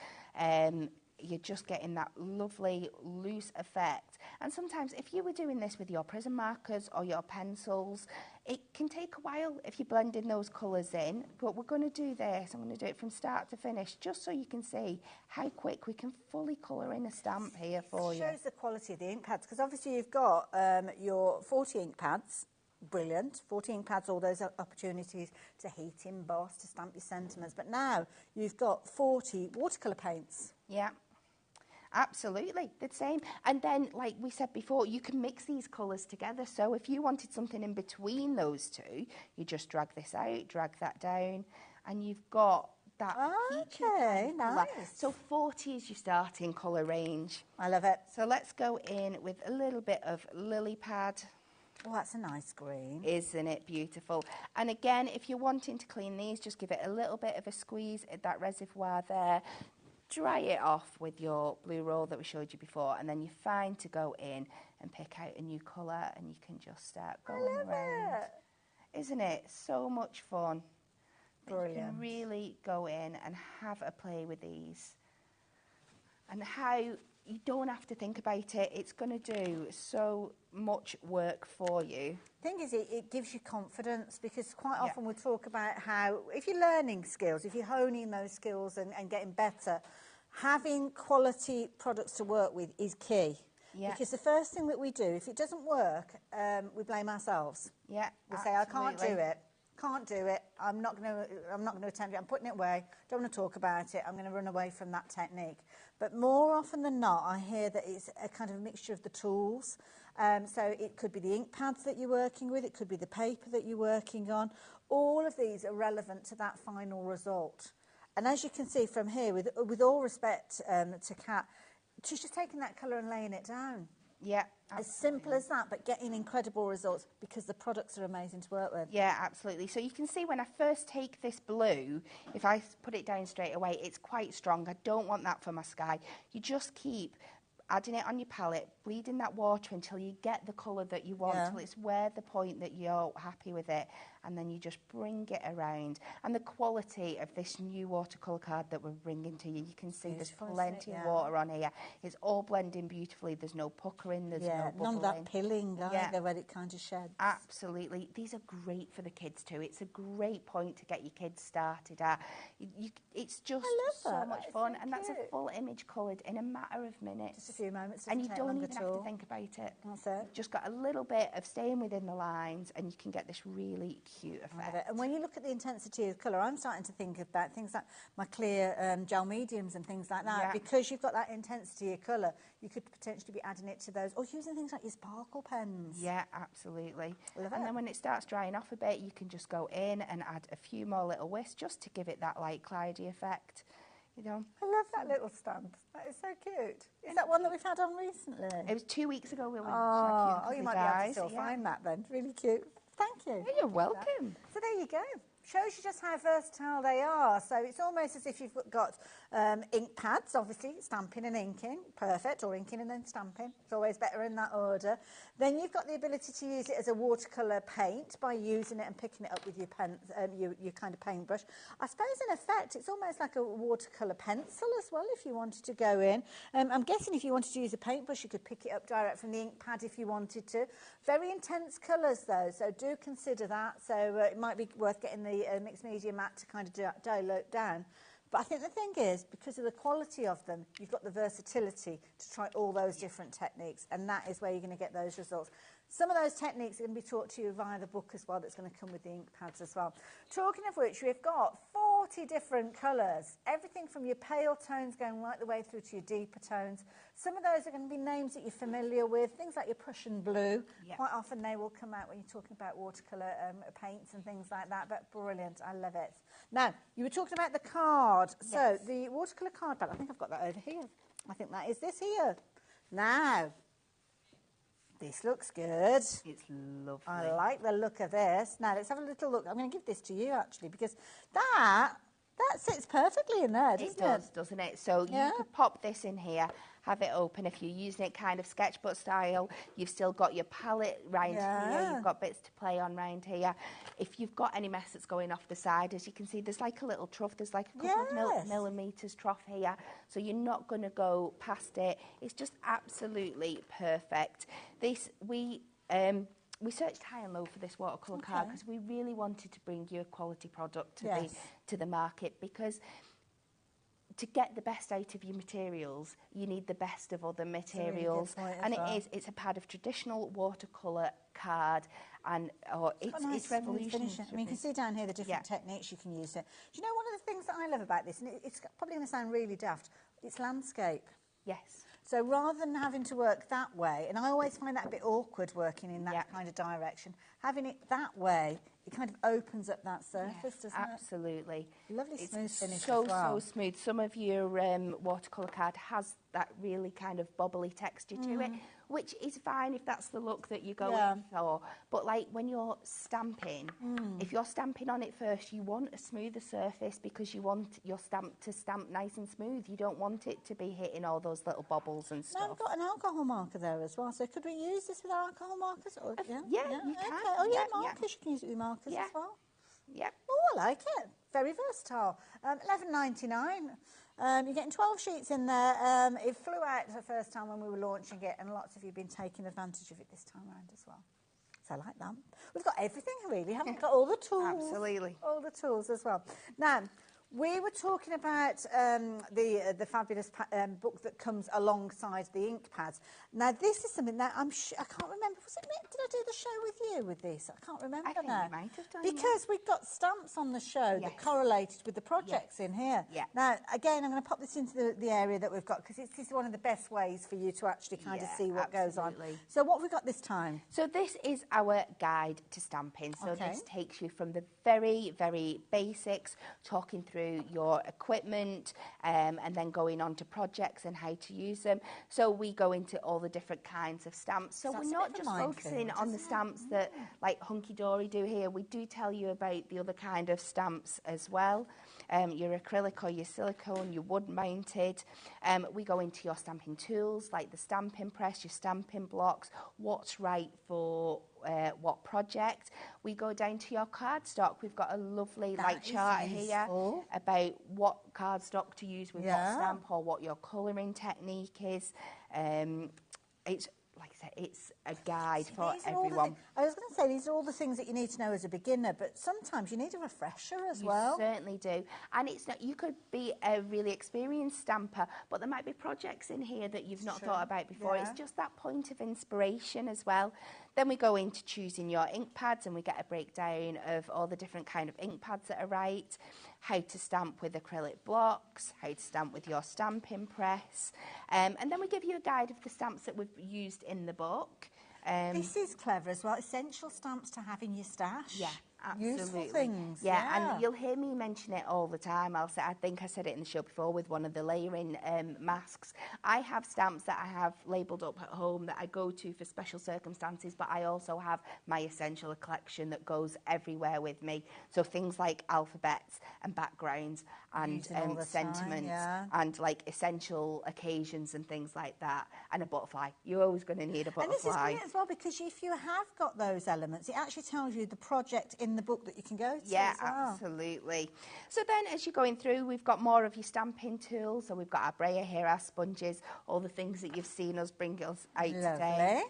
You're just getting that lovely loose effect. And sometimes if you were doing this with your prism markers or your pencils, it can take a while if you're blending those colours in. But we're going to do this. I'm going to do it from start to finish just so you can see how quick we can fully colour in a stamp here for you. It shows the quality of the ink pads, because obviously you've got your 40 ink pads. Brilliant. 40 ink pads, all those opportunities to heat, emboss, to stamp your sentiments. But now you've got 40 watercolour paints. Yeah. Absolutely, the same. And then, like we said before, you can mix these colours together. So if you wanted something in between those two, you just drag this out, drag that down, and you've got that peachy kind of colour. So 40 is your starting colour range. I love it. So let's go in with a little bit of lily pad. Oh, that's a nice green. Isn't it beautiful? And again, if you're wanting to clean these, just give it a little bit of a squeeze at that reservoir there. Dry it off with your blue roll that we showed you before, and then you're fine to go in and pick out a new colour, and you can just start going around. Isn't it so much fun? Brilliant. You can really go in and have a play with these, and how you don't have to think about it. It's going to do so much work for you. The thing is, it gives you confidence, because quite often we'll talk about how, if you're learning skills, if you're honing those skills and getting better, having quality products to work with is key. Yeah. Because the first thing that we do, if it doesn't work, we blame ourselves. Yeah, we say, I can't do it. Can't do it. I'm not going to attempt it. I'm putting it away. Don't want to talk about it. I'm going to run away from that technique. But more often than not, I hear that it's a kind of a mixture of the tools. So it could be the ink pads that you're working with. It could be the paper that you're working on. All of these are relevant to that final result. And as you can see from here, with all respect to Kat, she's just taking that colour and laying it down. Yeah, absolutely. As simple as that, but getting incredible results because the products are amazing to work with. Yeah, absolutely. So you can see when I first take this blue, if I put it down straight away, it's quite strong. I don't want that for my sky. You just keep adding it on your palette, bleeding that water until you get the colour that you want, till it's where the point that you're happy with it, and then you just bring it around. And the quality of this new watercolour card that we're bringing to you, you can see there's plenty of water on here. It's all blending beautifully. There's no puckering, there's no bubbling. None of that pilling either, where it kind of sheds. Absolutely. These are great for the kids too. It's a great point to get your kids started at. It's just so much fun, and that's a full image coloured in a matter of minutes. Just a few moments. And you don't even have to think about it. That's it. You've just got a little bit of staying within the lines, and you can get this really cute effect. And when you look at the intensity of colour, I'm starting to think about things like my clear gel mediums and things like that. Yeah. Because you've got that intensity of colour, you could potentially be adding it to those, or using things like your sparkle pens. Yeah, absolutely. And then when it starts drying off a bit, you can just go in and add a few more little wisps just to give it that light cloudy effect. You know. I love that little stamp. That is so cute. Is that one that we've had on recently? It was 2 weeks ago. We went you might be able to still find that then. Really cute. Thank you. You're welcome. So there you go. Shows you just how versatile they are. So it's almost as if you've got ink pads, obviously, stamping and inking. Perfect. Or inking and then stamping. It's always better in that order. Then you've got the ability to use it as a watercolour paint by using it and picking it up with your pen, your kind of paintbrush. I suppose, in effect, it's almost like a watercolour pencil as well, if you wanted to go in. I'm guessing if you wanted to use a paintbrush, you could pick it up direct from the ink pad if you wanted to. Very intense colours, though, so do consider that. So it might be worth getting the mixed media mat to kind of dilute down. But I think the thing is, because of the quality of them, you've got the versatility to try all those different techniques, and that is where you're going to get those results. Some of those techniques are going to be taught to you via the book as well, that's going to come with the ink pads as well. Talking of which, we've got 40 different colours, everything from your pale tones going right the way through to your deeper tones. Some of those are going to be names that you're familiar with, things like your Prussian blue. Yep. Quite often they will come out when you're talking about watercolour paints and things like that, but brilliant, I love it. Now, you were talking about the card. Yes. So, the watercolour card pad, I think I've got that over here. I think that is this here. Now, this looks good. It's lovely. I like the look of this. Now, let's have a little look. I'm going to give this to you, actually, because that sits perfectly in there, doesn't it? It does, doesn't it? So you could pop this in here, have it open. If you're using it kind of sketchbook style, you've still got your palette round here. You've got bits to play on round here. If you've got any mess that's going off the side, as you can see, there's like a little trough. There's like a couple of millimetres trough here. So you're not going to go past it. It's just absolutely perfect. This, we searched high and low for this watercolour card because we really wanted to bring you a quality product to the market, because to get the best out of your materials, you need the best of other materials. And it's a pad of traditional watercolour card, and it's revolutionary. I mean, you can see down here the different techniques you can use it. Do you know one of the things that I love about this, and it's probably going to sound really daft, it's landscape. Yes. So rather than having to work that way, and I always find that a bit awkward working in that kind of direction, having it that way, it kind of opens up that surface, doesn't it? Absolutely. Lovely smooth finish so, as well. So smooth. Some of your watercolour card has that really kind of bubbly texture to it, which is fine if that's the look that you're going for. But like when you're stamping, if you're stamping on it first, you want a smoother surface because you want your stamp to stamp nice and smooth. You don't want it to be hitting all those little bubbles and stuff. Now, I've got an alcohol marker there as well, so could we use this with our alcohol markers? Or, you can. Oh, markers. You can use it with markers as well. Yep. Oh, I like it. Very versatile. $11.99. You're getting 12 sheets in there. It flew out the first time when we were launching it, and lots of you have been taking advantage of it this time around as well. So I like that. We've got everything, really, haven't we? Got all the tools. Absolutely. All the tools as well. Now, we were talking about the fabulous book that comes alongside the ink pads. Now, this is something that I can't remember. Was it me? Did I do the show with you with this? I can't remember I think now. you might have done. Because we've got stamps on the show that correlated with the projects in here. Yeah. Now, again, I'm going to pop this into the area that we've got, because this is one of the best ways for you to actually kind of see what goes on. So what have we got this time? So this is our guide to stamping. So this takes you from the very, very basics, talking through your equipment, and then going on to projects and how to use them. So we go into all the different kinds of stamps. So we're not just focusing on the stamps that like Hunky Dory do here. We do tell you about the other kind of stamps as well. Your acrylic or your silicone, your wood mounted. We go into your stamping tools like the stamping press, your stamping blocks, what's right for what project. We go down to your cardstock. We've got a lovely chart here about what cardstock to use with what stamp, or what your colouring technique is. It's, like I said, it's a guide for everyone. I was going to say, these are all the things that you need to know as a beginner, but sometimes you need a refresher as well. You certainly do. And it's not, you could be a really experienced stamper, but there might be projects in here that you've not thought about before. It's just that point of inspiration as well. Then we go into choosing your ink pads, and we get a breakdown of all the different kind of ink pads that are right, how to stamp with acrylic blocks, how to stamp with your stamping press, and then we give you a guide of the stamps that we've used in the book. This is clever as well. Essential stamps to have in your stash. Yeah. Absolutely. Useful things. Yeah, and you'll hear me mention it all the time. I think I said it in the show before with one of the layering masks. I have stamps that I have labelled up at home that I go to for special circumstances, but I also have my essential collection that goes everywhere with me. So things like alphabets and backgrounds and sentiments and like essential occasions and things like that, and a butterfly. You're always going to need a butterfly. And this is brilliant as well, because if you have got those elements, it actually tells you the project in the book that you can go to. Yeah, as well. Absolutely. So then as you're going through, we've got more of your stamping tools. So we've got our brayer here, our sponges, all the things that you've seen us bring us out today.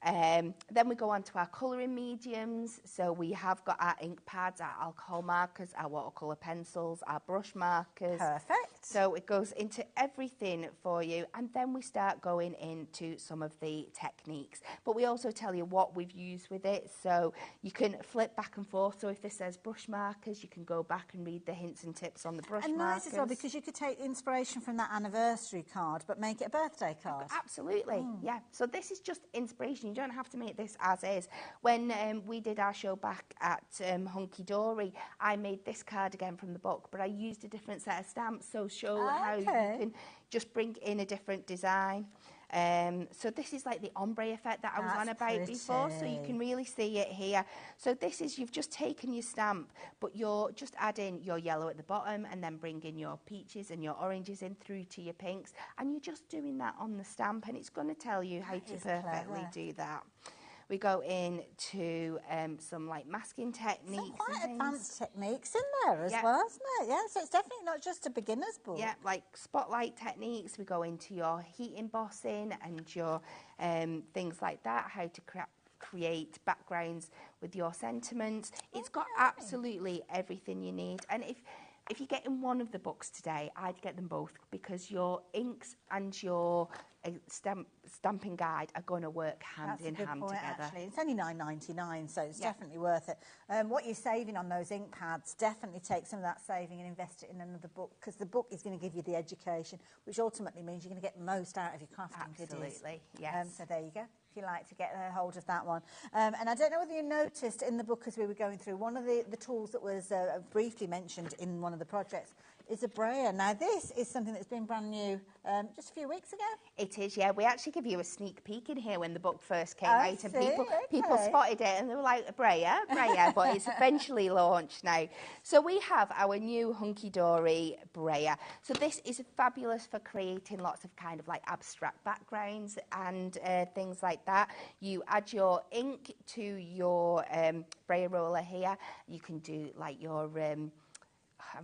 Then we go on to our colouring mediums. So we have got our ink pads, our alcohol markers, our watercolour pencils, our brush markers. Perfect. So it goes into everything for you. And then we start going into some of the techniques. But we also tell you what we've used with it. So you can flip back and forth. So if this says brush markers, you can go back and read the hints and tips on the brush markers. And nice as well, because you could take inspiration from that anniversary card, but make it a birthday card. Absolutely, yeah. So this is just inspiration. You don't have to make this as is. When we did our show back at Hunky Dory, I made this card again from the book, but I used a different set of stamps, so show how you can just bring in a different design. So this is like the ombre effect that I was on about before, so you can really see it here. So this is, you've just taken your stamp, but you're just adding your yellow at the bottom and then bringing your peaches and your oranges in through to your pinks, and you're just doing that on the stamp, and it's going to tell you how to perfectly do that. We go into some like masking techniques. Some quite advanced techniques in there as well, isn't it? Yeah, so it's definitely not just a beginner's book. Yeah, like spotlight techniques. We go into your heat embossing and your things like that, how to create backgrounds with your sentiments. It's got absolutely everything you need. And if you're getting one of the books today, I'd get them both, because your inks and your stamping guide are going to work hand in hand together. Actually, it's only $9.99, so it's definitely worth it. What you're saving on those ink pads, definitely take some of that saving and invest it in another book, because the book is going to give you the education, which ultimately means you're going to get the most out of your crafting. Absolutely, yes. So there you go, if you like to get a hold of that one. And I don't know whether you noticed in the book as we were going through, one of the tools that was briefly mentioned in one of the projects is a brayer. Now, this is something that's been brand new just a few weeks ago. It is, yeah. We actually give you a sneak peek in here when the book first came out, and people spotted it and they were like, Brayer, but it's eventually launched now. So we have our new Hunky Dory Brayer. So this is fabulous for creating lots of kind of like abstract backgrounds and things like that. You add your ink to your Brayer roller here. You can do like your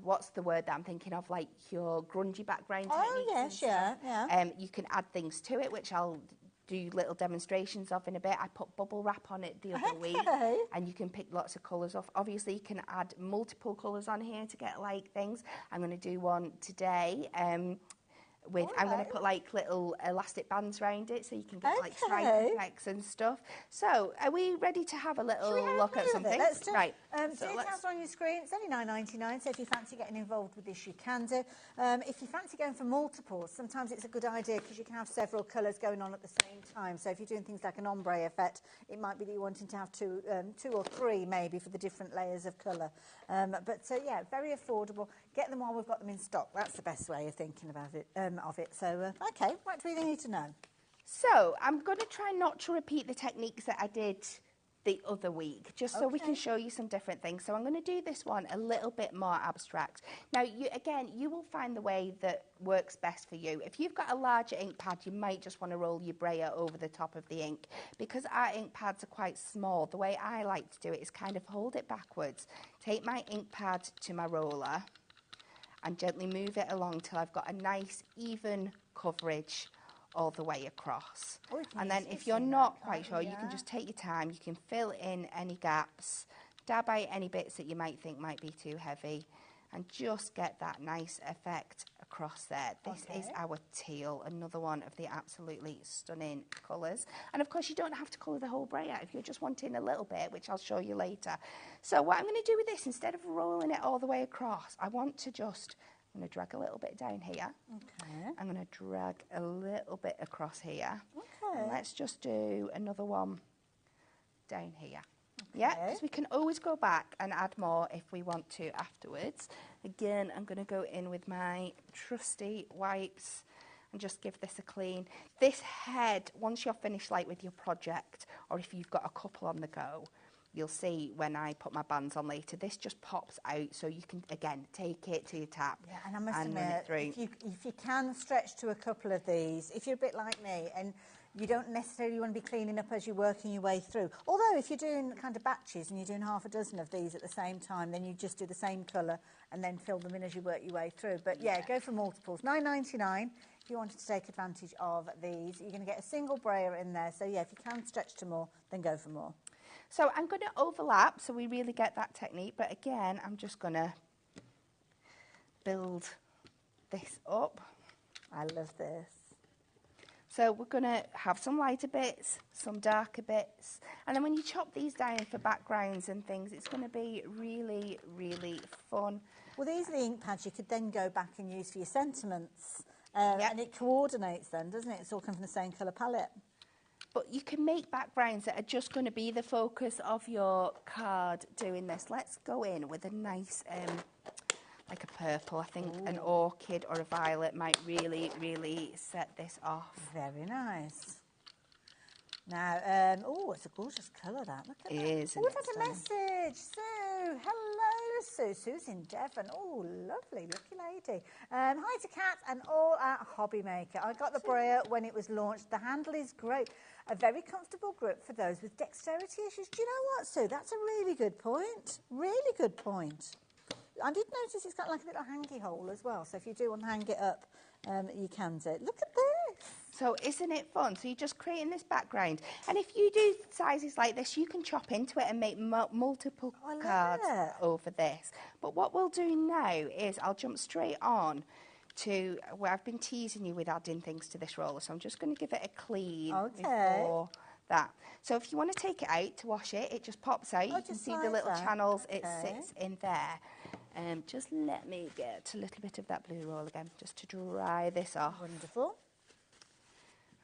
what's the word that I'm thinking of, like your grungy background techniques. Yeah. You can add things to it, which I'll do little demonstrations of in a bit. I put bubble wrap on it the other week, and you can pick lots of colours off. Obviously, you can add multiple colours on here to get like things. I'm going to do one today. I'm going to put like little elastic bands around it, so you can get like stripe effects and stuff. So, are we ready to have a little look at something? Let's do it. Right. Details on your screen. It's only $9.99, so if you fancy getting involved with this, you can do. If you fancy going for multiples, sometimes it's a good idea because you can have several colours going on at the same time. So if you're doing things like an ombre effect, it might be that you're wanting to have two or three maybe for the different layers of colour. Yeah, very affordable. Get them while we've got them in stock. That's the best way of thinking about it. So, okay, what do we need to know? So, I'm going to try not to repeat the techniques that I did the other week, just so we can show you some different things. So I'm going to do this one a little bit more abstract. Now, you will find the way that works best for you. If you've got a larger ink pad, you might just want to roll your brayer over the top of the ink. Because our ink pads are quite small, the way I like to do it is kind of hold it backwards, take my ink pad to my roller, and gently move it along till I've got a nice even coverage all the way across. And then if you're not quite sure, you can just take your time, you can fill in any gaps, dab out any bits that you might think might be too heavy, and just get that nice effect across there. This is our teal, another one of the absolutely stunning colours. And of course, you don't have to colour the whole brayer if you're just wanting a little bit, which I'll show you later. So what I'm going to do with this, instead of rolling it all the way across, I'm going to drag a little bit down here. I'm going to drag a little bit across here. And let's just do another one down here. Yeah, because we can always go back and add more if we want to afterwards. Again, I'm going to go in with my trusty wipes and just give this a clean. This head, once you're finished like with your project, or if you've got a couple on the go, you'll see when I put my bands on later, this just pops out, so you can, again, take it to your tap and I must and admit, run it through. If you can stretch to a couple of these, if you're a bit like me, and you don't necessarily want to be cleaning up as you're working your way through. Although if you're doing kind of batches and you're doing half a dozen of these at the same time, then you just do the same colour and then fill them in as you work your way through. But yeah, go for multiples. $9.99. if you wanted to take advantage of these. You're going to get a single brayer in there. So, yeah, if you can stretch to more, then go for more. So I'm going to overlap so we really get that technique. But again, I'm just going to build this up. I love this. So we're going to have some lighter bits, some darker bits. And then when you chop these down for backgrounds and things, it's going to be really, really fun. Well, these are the ink pads you could then go back and use for your sentiments. And it coordinates then, doesn't it? It's all come from the same colour palette. But you can make backgrounds that are just going to be the focus of your card doing this. Let's go in with a nice, like a purple. I think an orchid or a violet might really, really set this off. Very nice. Now, oh, it's a gorgeous colour, that. Look at that. It is. Oh, we've had a message. Sue, hello, Sue. Sue's in Devon. Oh, lovely, lucky lady. Hi to Kat and all at HobbyMaker. I got the Brayer when it was launched. The handle is great. A very comfortable grip for those with dexterity issues. Do you know what, Sue? That's a really good point. Really good point. I did notice it's got like a little hangy hole as well. So if you do want to hang it up, you can do it. Look at this. So isn't it fun? So you're just creating this background. And if you do sizes like this, you can chop into it and make multiple cards over this. But what we'll do now is I'll jump straight on to where I've been teasing you with adding things to this roller. So I'm just going to give it a clean before that. So if you want to take it out to wash it, it just pops out. You can see the little channels it sits in there. Just let me get a little bit of that blue roll again, just to dry this off. Wonderful.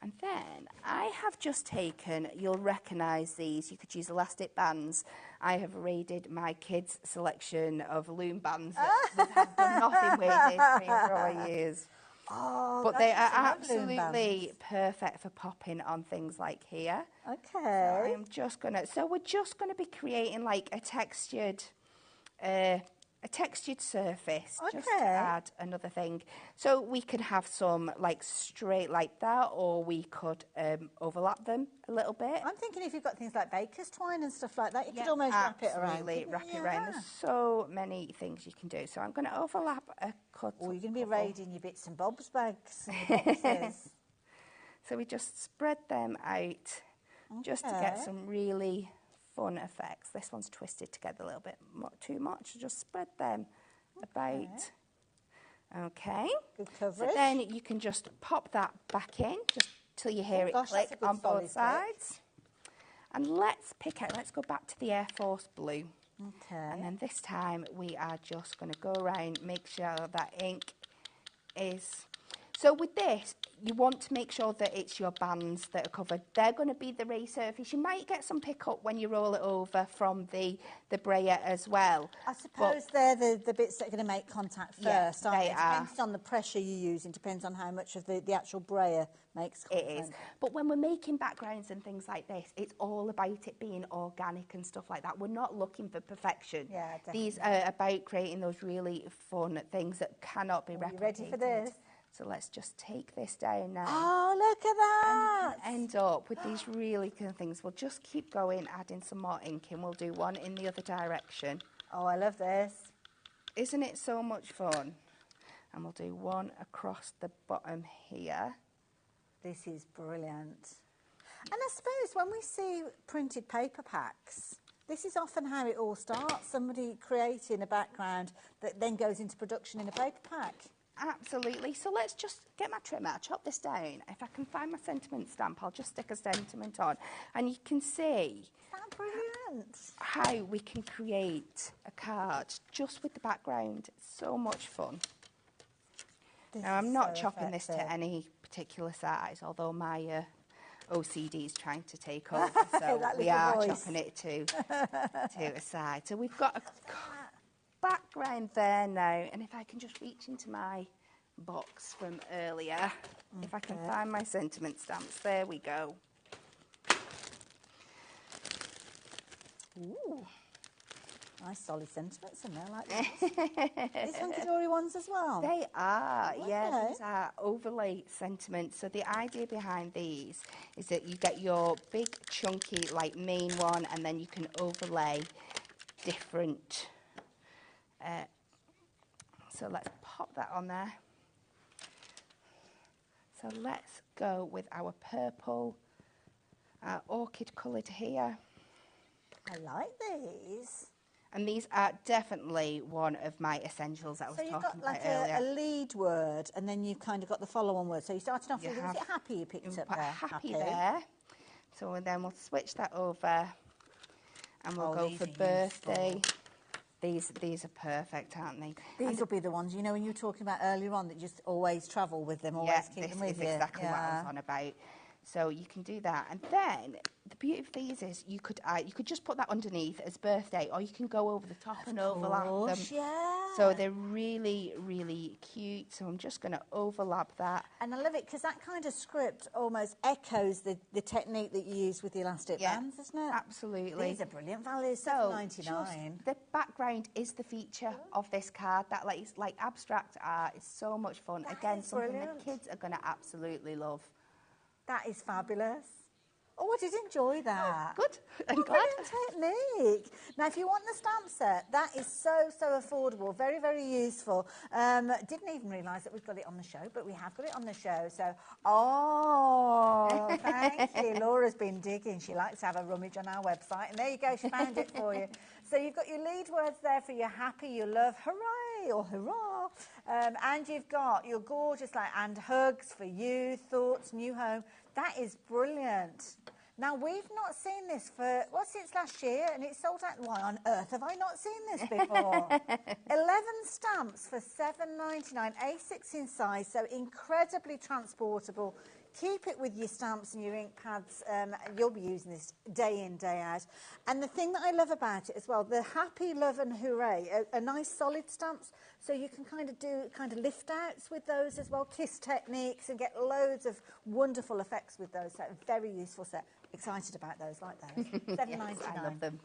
And then I have just taken, you'll recognise these, you could use elastic bands. I have raided my kids' selection of loom bands that have done nothing with this for all years. Oh, but they are absolutely perfect for popping on things like here. Okay. So I'm just going to, so we're just going to be creating like a textured surface, just to add another thing. So we could have some like straight like that, or we could overlap them a little bit. I'm thinking if you've got things like baker's twine and stuff like that, you could almost wrap it around. Absolutely, wrap it around. There's so many things you can do. So I'm going to overlap a cut. Or you're going to be raiding your bits and bobs bags and boxes. So we just spread them out just to get some really fun effects. This one's twisted together a little bit too much. So just spread them about. Okay. Good coverage. So then you can just pop that back in just till you hear it click on both sides. And let's pick out, let's go back to the Air Force Blue. Okay. And then this time we are just going to go around, make sure that ink is... So with this, you want to make sure that it's your bands that are covered. They're going to be the raised surface. You might get some pickup when you roll it over from the Brayer as well. I suppose they're the bits that are going to make contact first, aren't they? It depends on the pressure you use. It depends on how much of the actual Brayer makes contact. It is. But when we're making backgrounds and things like this, it's all about it being organic and stuff like that. We're not looking for perfection. Yeah, definitely. These are about creating those really fun things that cannot be replicated. You ready for this? So let's just take this down now. Oh, look at that! And end up with these really cool things. We'll just keep going, adding some more ink in. We'll do one in the other direction. Oh, I love this. Isn't it so much fun? And we'll do one across the bottom here. This is brilliant. And I suppose when we see printed paper packs, this is often how it all starts. Somebody creating a background that then goes into production in a paper pack. Absolutely. So let's just get my trimmer, I'll chop this down. If I can find my sentiment stamp, I'll just stick a sentiment on. And you can see how we can create a card just with the background. It's so much fun. Now, I'm not chopping this to any particular size, although my OCD is trying to take over. So we are chopping it to a side. So we've got a background there now, and if I can just reach into my box from earlier, if I can find my sentiment stamps, there we go. Ooh, nice solid sentiments in there like this. These hunky-dory ones as well? They are, yeah, these are overlay sentiments. So the idea behind these is that you get your big chunky like main one, and then you can overlay different. So let's pop that on there. So let's go with our purple, orchid coloured here. I like these. And these are definitely one of my essentials that I was talking about earlier. So you've got like a lead word, and then you've kind of got the follow-on word. So you started off with, is it happy you picked up there? Happy there. So then we'll switch that over, and we'll go for birthday. These are perfect, aren't they? These will be the ones, you know, when you were talking about earlier on, that you just always travel with them, always keep them with you. This is exactly what I was on about. So you can do that. And then the beauty of these is you could just put that underneath as birthday, or you can go over the top and overlap them. Yeah. So they're really, really cute. So I'm just going to overlap that. And I love it because that kind of script almost echoes the technique that you use with the elastic bands, isn't it? Absolutely. These are brilliant values, so $7.99. The background is the feature of this card. That like abstract art is so much fun. Again, something the kids are going to absolutely love. That is fabulous. Oh, I did enjoy that. Oh, good. I'm glad. Technique. Now, if you want the stamp set, that is so affordable. Very, very useful. Didn't even realise that we've got it on the show, but we have got it on the show. So, thank you. Laura's been digging. She likes to have a rummage on our website. And there you go. She found it for you. So you've got your lead words there for your happy, your love, hooray or hurrah. And you've got your gorgeous, and hugs for you, thoughts, new home. That is brilliant. Now, we've not seen this since last year, and it's sold out. Why on earth have I not seen this before? 11 stamps for $7.99, A6 in size, so incredibly transportable. Keep it with your stamps and your ink pads. You'll be using this day in, day out. And the thing that I love about it as well, the happy, love and hooray are nice solid stamps. So you can kind of do lift outs with those as well, kiss techniques, and get loads of wonderful effects with those. So very useful set. Excited about those, like those. $7.99. Yes, I love them.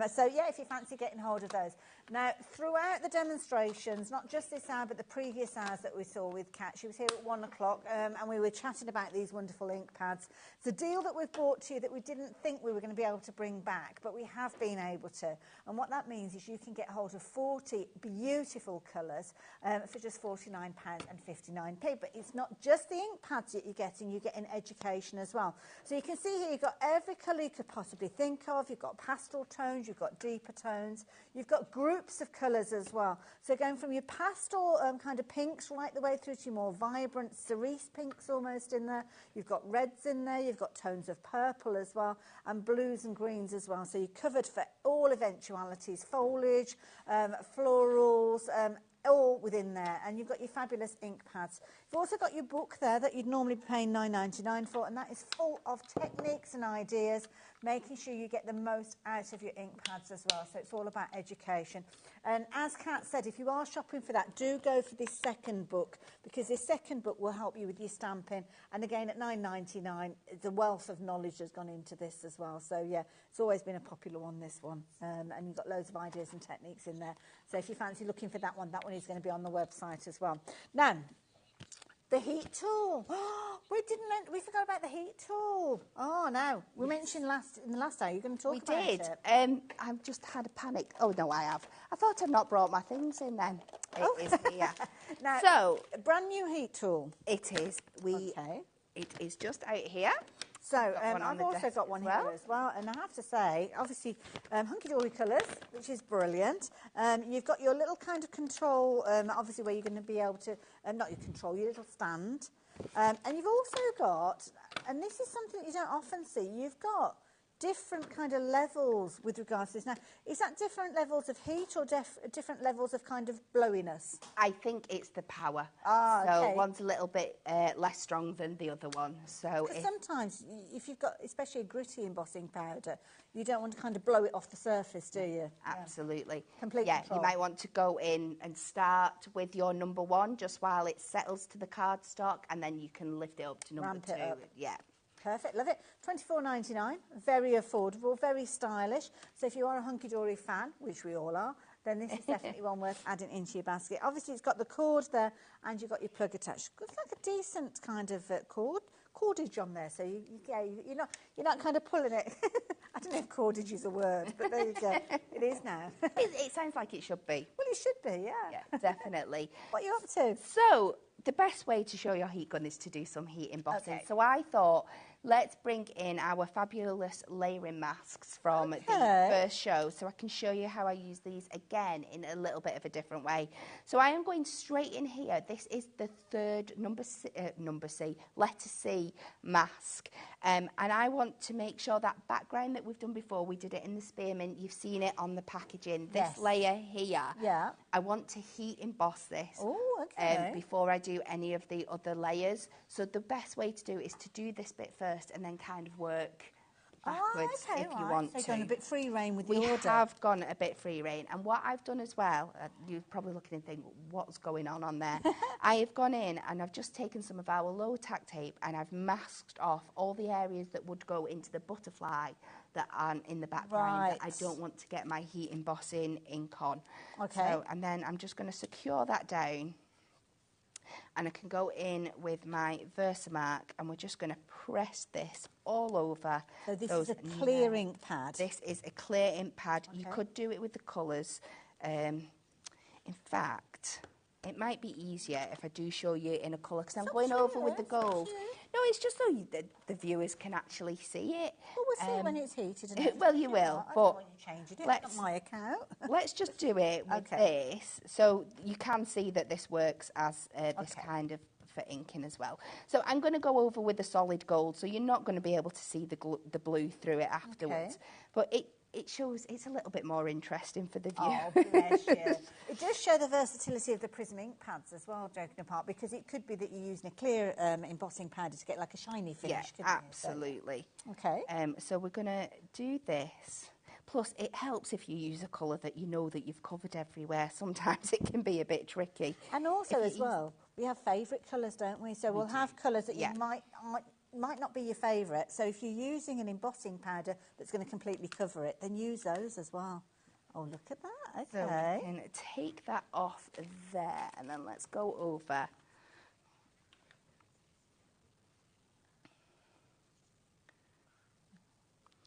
So, yeah, if you fancy getting hold of those. Now, throughout the demonstrations, not just this hour, but the previous hours that we saw with Kat, she was here at 1 o'clock, and we were chatting about these wonderful ink pads. It's a deal that we've brought to you that we didn't think we were going to be able to bring back, but we have been able to. And what that means is you can get hold of 40 beautiful colours for just £49.59. But it's not just the ink pads that you're getting education as well. So you can see here you've got every colour you could possibly think of. You've got pastel tones, you've got deeper tones, you've got groups of colours as well. So going from your pastel kind of pinks right the way through to your more vibrant cerise pinks almost in there. You've got reds in there, you've got tones of purple as well, and blues and greens as well. So you're covered for all eventualities, foliage, florals, all within there. And you've got your fabulous ink pads. You've also got your book there that you'd normally be paying $9.99 for, and that is full of techniques and ideas, making sure you get the most out of your ink pads as well. So it's all about education. And as Kat said, if you are shopping for that, do go for this second book, because this second book will help you with your stamping. And again, at $9.99, the wealth of knowledge has gone into this as well. So yeah, it's always been a popular one, this one. And you've got loads of ideas and techniques in there. So if you fancy looking for that one is going to be on the website as well. Now, the heat tool. We forgot about the heat tool. Oh, no. We mentioned in the last hour, you're going to talk about it. We did. I've just had a panic. Oh, no, I have. I thought I'd not brought my things in then. It is here. Now, so, a brand new heat tool. It is. It is just out here. So I've also got one here as well, and I have to say, obviously, hunky-dory colours, which is brilliant. You've got your little kind of control, obviously, where you're going to be able to, not your control, your little stand. And you've also got, and this is something that you don't often see, you've got different kind of levels with regards to this. Now, is that different levels of heat or different levels of kind of blowiness? I think it's the power. So one's a little bit less strong than the other one. So sometimes, if you've got especially a gritty embossing powder, you don't want to kind of blow it off the surface, do you? Absolutely. Complete control. You might want to go in and start with your number one just while it settles to the cardstock, and then you can lift it up to number two. Yeah. Perfect, love it. $24.99, very affordable, very stylish. So if you are a hunky-dory fan, which we all are, then this is definitely one worth adding into your basket. Obviously, it's got the cord there, and you've got your plug attached. It's like a decent kind of cordage on there. So you're not kind of pulling it. I don't know if cordage is a word, but there you go. It is now. It sounds like it should be. Well, it should be, yeah. Yeah, definitely. What are you up to? So, the best way to show your heat gun is to do some heat embossing. Okay. So I thought, let's bring in our fabulous layering masks from the first show so I can show you how I use these again in a little bit of a different way. So I am going straight in here. This is the third letter C mask. And I want to make sure that background that we've done before, we did it in the spearmint, you've seen it on the packaging. This layer here, I want to heat emboss this before I do any of the other layers. So the best way to do it is to do this bit first and then kind of work backwards if you want to. So you've gone a bit free rein with the order. We have gone a bit free rein. And what I've done as well, you're probably looking and thinking, what's going on there? I have gone in and I've just taken some of our low tack tape and I've masked off all the areas that would go into the butterfly that aren't in the background that I don't want to get my heat embossing ink on. So, and then I'm just going to secure that down. And I can go in with my Versamark and we're just going to press this all over. So this is a clear ink pad? This is a clear ink pad. You could do it with the colours. In fact, it might be easier if I do show you in a colour because I'm going over with the gold. No, it's just so the viewers can actually see it. Well, we'll see it when it's heated. And well, you will, but let's not my account. Let's just do it with this, so you can see that this works as this kind of for inking as well. So I'm going to go over with the solid gold, so you're not going to be able to see the blue through it afterwards. But it shows it's a little bit more interesting for the viewer. Oh, bless you. It does show the versatility of the Prism ink pads as well, joking apart, because it could be that you're using a clear embossing powder to get like a shiny finish. Yeah, absolutely. Okay. So we're going to do this. Plus, it helps if you use a colour that you know that you've covered everywhere. Sometimes it can be a bit tricky. And also as well, we have favourite colours, don't we? So we'll have colours that you might not be your favourite. So if you're using an embossing powder that's going to completely cover it, then use those as well. Oh, look at that. Okay. So we can take that off there and then let's go over.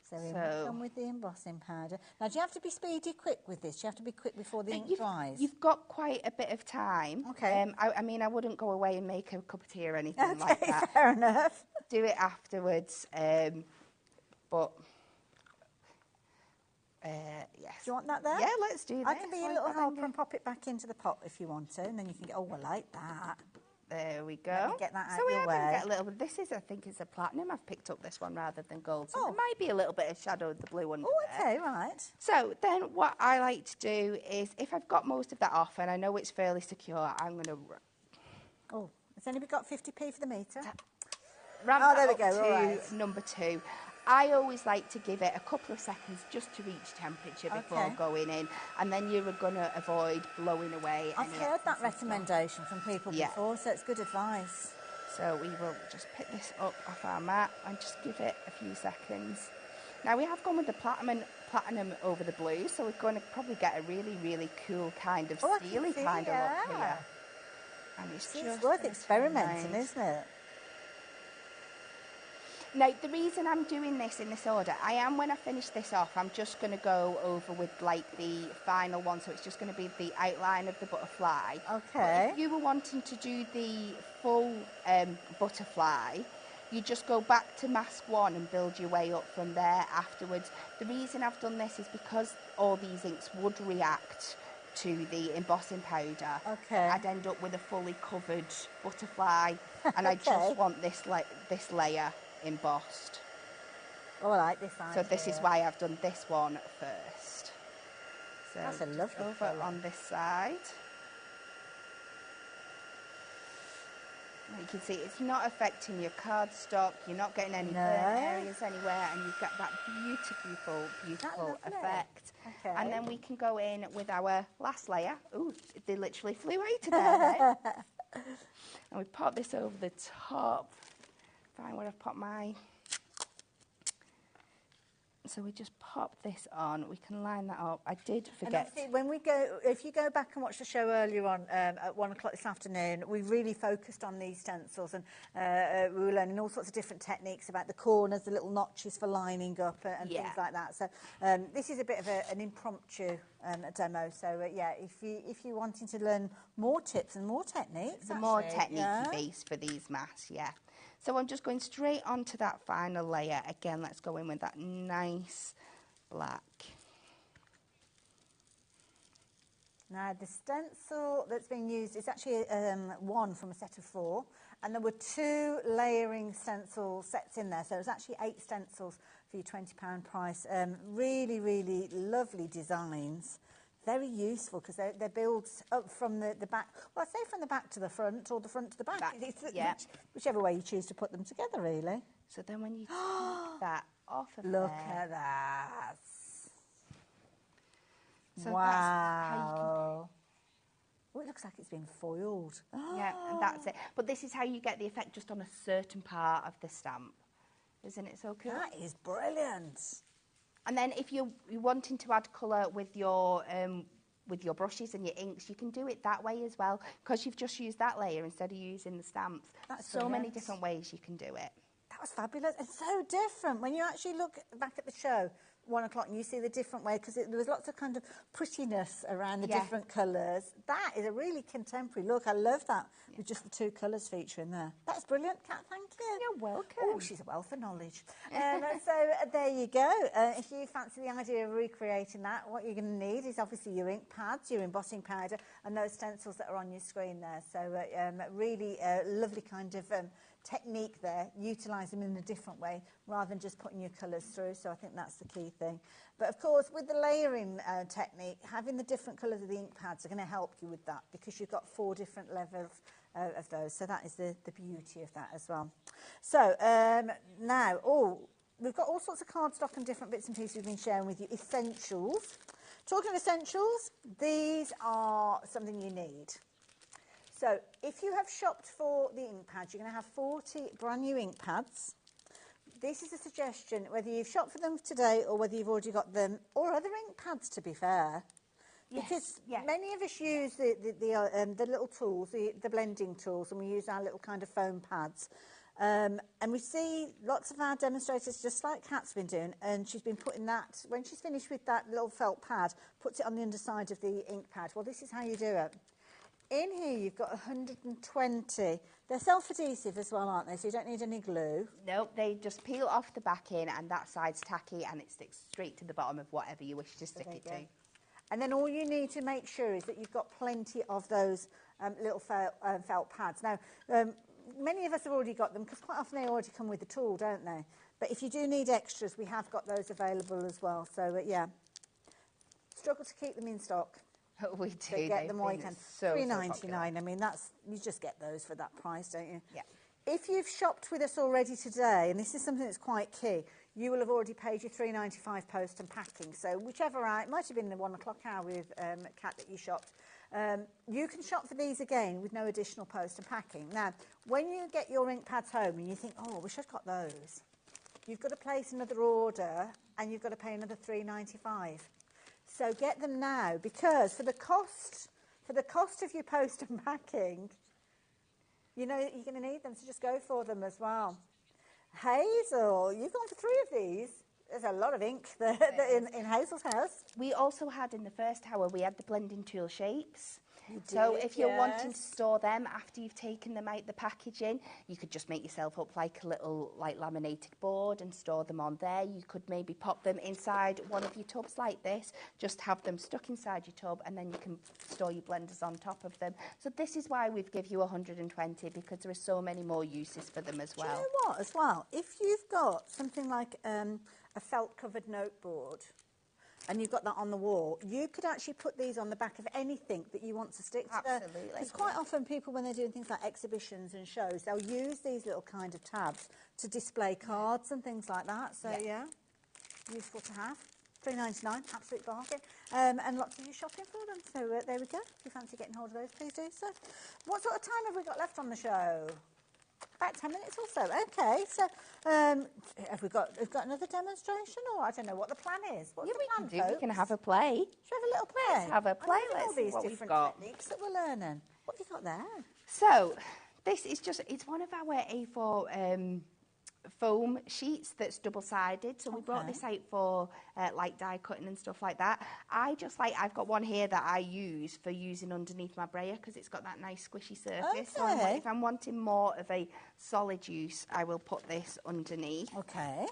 So we'll come with the embossing powder. Now, do you have to be speedy quick with this? Do you have to be quick before the ink dries? You've got quite a bit of time. Okay. I mean, I wouldn't go away and make a cup of tea or anything like that. Fair enough. Do it afterwards. But, yes. Do you want that there? Yeah, let's do that. I can be a little helper and pop it back into the pot if you want to, and then you can get, oh, I like that. There we go. Let me get that out so we your are way. going to get a little bit. This is, I think, it's a platinum. I've picked up this one rather than gold, so there might be a little bit of shadow of the blue under there. Okay, right. So then what I like to do is, if I've got most of that off and I know it's fairly secure, I'm going to... Oh, has anybody got 50p for the meter? Ramp there we that go, up to all right. number 2. I always like to give it a couple of seconds just to reach temperature before going in, and then you're going to avoid blowing away. I've heard that recommendation from people before, so it's good advice. So we will just pick this up off our mat and just give it a few seconds. Now we have gone with the platinum over the blue, so we're going to probably get a really, really cool kind of steely kind of look here. And it's worth experimenting, isn't it? Now, the reason I'm doing this in this order, when I finish this off, I'm just going to go over with, like, the final one, so it's just going to be the outline of the butterfly. Okay. But if you were wanting to do the full butterfly, you just go back to mask 1 and build your way up from there afterwards. The reason I've done this is because all these inks would react to the embossing powder. Okay. I'd end up with a fully covered butterfly, and I just want this layer embossed. Oh, I like this idea. So this is why I've done this one first. So that's a lovely over colour. on this side. You can see it's not affecting your cardstock. You're not getting any burnt areas anywhere, and you've got that beautiful effect. Okay. And then we can go in with our last layer. Ooh, they literally flew out of there. And we pop this over the top. Find where I've put my So we just pop this on. We can line that up. I did And forget. obviously, when we go, if you go back and watch the show earlier on at 1 o'clock this afternoon, we really focused on these stencils, and we were learning all sorts of different techniques about the corners, the little notches for lining up and things like that. So this is a bit of an impromptu demo. So yeah, if you're wanting to learn more tips and more techniques, the more technique base for these masks, yeah. So I'm just going straight onto that final layer. Again, let's go in with that nice black. Now, the stencil that's being used is actually one from a set of 4, and there were 2 layering stencil sets in there, so there's actually 8 stencils for your £20 price. Really, really lovely designs. Very useful because they're built up from the back. Well, I say from the back to the front or the front to the back. Whichever way you choose to put them together, really. So then when you take that off of Look there, at that. So wow. Oh, it looks like it's been foiled. Yeah, and that's it. But this is how you get the effect just on a certain part of the stamp. Isn't it so cool? That is brilliant. And then if you're wanting to add colour with your brushes and your inks, you can do it that way as well, because you've just used that layer instead of using the stamps. That's so brilliant. Many different ways you can do it. That was fabulous. It's so different when you actually look back at the show. 1 o'clock and you see the different way, because there was lots of kind of prettiness around the different colours. That is a really contemporary look. I love that with just the 2 colours featuring there. That's brilliant, Kat. Thank you. You're welcome. Oh, she's a wealth of knowledge. So there you go. If you fancy the idea of recreating that, what you're going to need is obviously your ink pads, your embossing powder, and those stencils that are on your screen there. So really lovely kind of technique there. Utilise them in a different way rather than just putting your colours through. So I think that's the key thing. But of course, with the layering technique, having the different colours of the ink pads are going to help you with that, because you've got 4 different levels of those. So that is the beauty of that as well. So now, we've got all sorts of cardstock and different bits and pieces we've been sharing with you. Essentials. Talking of essentials, these are something you need. So if you have shopped for the ink pads, you're going to have 40 brand new ink pads. This is a suggestion, whether you've shopped for them today or whether you've already got them, or other ink pads, to be fair. Because many of us use the little tools, the blending tools, and we use our little kind of foam pads. And we see lots of our demonstrators, just like Kat's been doing, and she's been putting that, when she's finished with that little felt pad, puts it on the underside of the ink pad. Well, this is how you do it. In here, you've got 120. They're self-adhesive as well, aren't they? So you don't need any glue. Nope, they just peel off the back in, and that side's tacky, and it sticks straight to the bottom of whatever you wish to stick it to. And then all you need to make sure is that you've got plenty of those little felt pads. Now, many of us have already got them, because quite often they already come with the tool, don't they? But if you do need extras, we have got those available as well. So, yeah, struggle to keep them in stock. We do. So get them while you can. So $3.99. I mean, you just get those for that price, don't you? Yeah. If you've shopped with us already today, and this is something that's quite key, you will have already paid your $3.95 post and packing. So whichever hour, it might have been the 1 o'clock hour with Kat that you shopped. You can shop for these again with no additional post and packing. Now, when you get your ink pads home and you think, oh, I wish I'd got those, you've got to place another order and you've got to pay another $3.95. So get them now, because for the cost of your post and packing, you know you're going to need them, so just go for them as well. Hazel, you've gone for 3 of these. There's a lot of ink there in Hazel's house. We also had in the first hour, we had the blending tool shapes. So if you're wanting to store them after you've taken them out the packaging, you could just make yourself up like a little laminated board and store them on there. You could maybe pop them inside one of your tubs like this, just have them stuck inside your tub, and then you can store your blenders on top of them. So this is why we've give you 120, because there are so many more uses for them as well. Do you know what, as well? If you've got something like a felt-covered noteboard, and you've got that on the wall, you could actually put these on the back of anything that you want to stick to. Absolutely. Because quite often people, when they're doing things like exhibitions and shows, they'll use these little kind of tabs to display cards and things like that. So, yeah, useful to have. $3.99, absolute bargain. And lots of you shopping for them. So there we go. If you fancy getting hold of those, please do so. What sort of time have we got left on the show? About 10 minutes or so. Okay, so have we got another demonstration, or I don't know what the plan is. What's the plan, folks? We can have a play. Should we have a little play? Let's have a play. All these what different we've got. techniques that we're learning. What have you got there? So this is it's one of our A4 foam sheets that's double-sided. So we brought this out for like die cutting and stuff like that. I've got one here that I use for using underneath my brayer because it's got that nice squishy surface. So if I'm wanting more of a solid use, I will put this underneath. Okay.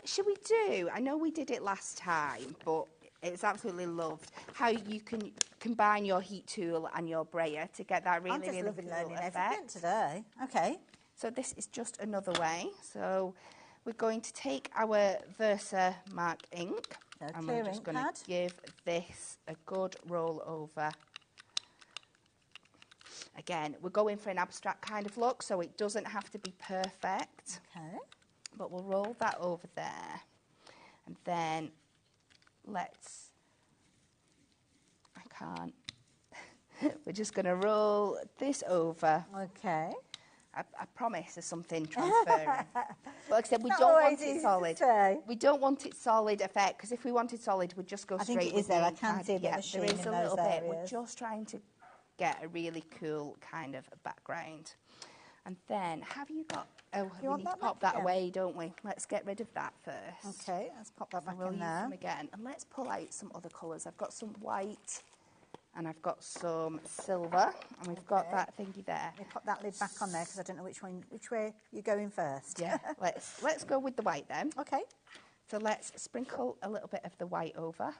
Should we do, I know we did it last time, but it's absolutely loved how you can combine your heat tool and your brayer to get that really, really cool effect. I'm just loving learning everything today. Okay. So this is just another way. So we're going to take our Versa Mark ink and we're just going to give this a good roll over. Again, we're going for an abstract kind of look, so it doesn't have to be perfect. Okay. But we'll roll that over there. And then we're just going to roll this over. Okay. I promise there's something transferring. But like I said, we don't want it solid. We don't want it solid effect, because if we wanted solid, we'd just go straight with it. I think it is there. I can see a bit of there is a little bit. Areas. We're just trying to get a really cool kind of background. And then, have you got... Oh, we need to pop that away, don't we? Let's get rid of that first. Okay, let's pop that back in there. We'll use them again. And let's pull out some other colours. I've got some white and I've got some silver, and we've got that thingy there. Let me pop that lid back on there, because I don't know which way you're going first. Yeah, let's go with the white then. Okay. So let's sprinkle a little bit of the white over.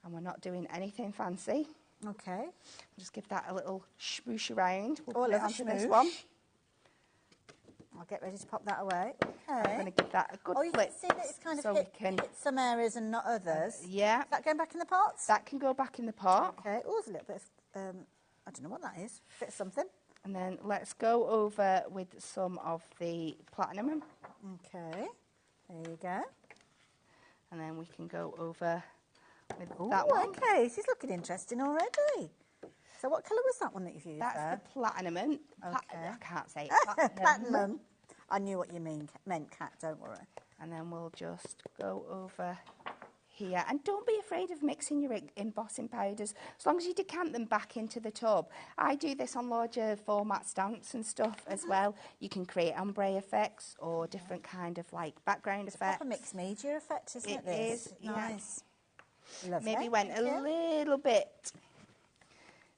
And we're not doing anything fancy. Okay. Just give that a little swoosh around. We'll put it onto this one. I'll get ready to pop that away. Okay. I'm going to give that a good flip. You can see that it's kind of hit some areas and not others. Yeah. Is that going back in the pots? That can go back in the pot. Okay. Oh, there's a little bit of, I don't know what that is. A bit of something. And then let's go over with some of the platinum. Okay. There you go. And then we can go over with that one. Okay. This is looking interesting already. So what colour was that one that you've used That's there? the platinum. Okay. I can't say it. Platinum. I knew what you meant, Kat, don't worry. And then we'll just go over here. And don't be afraid of mixing your embossing powders, as long as you decant them back into the tub. I do this on larger format stamps and stuff as well. You can create ombre effects or different kind of like background effects. It's a mixed media effect, isn't it? It is, nice. Yeah. Maybe went a little bit...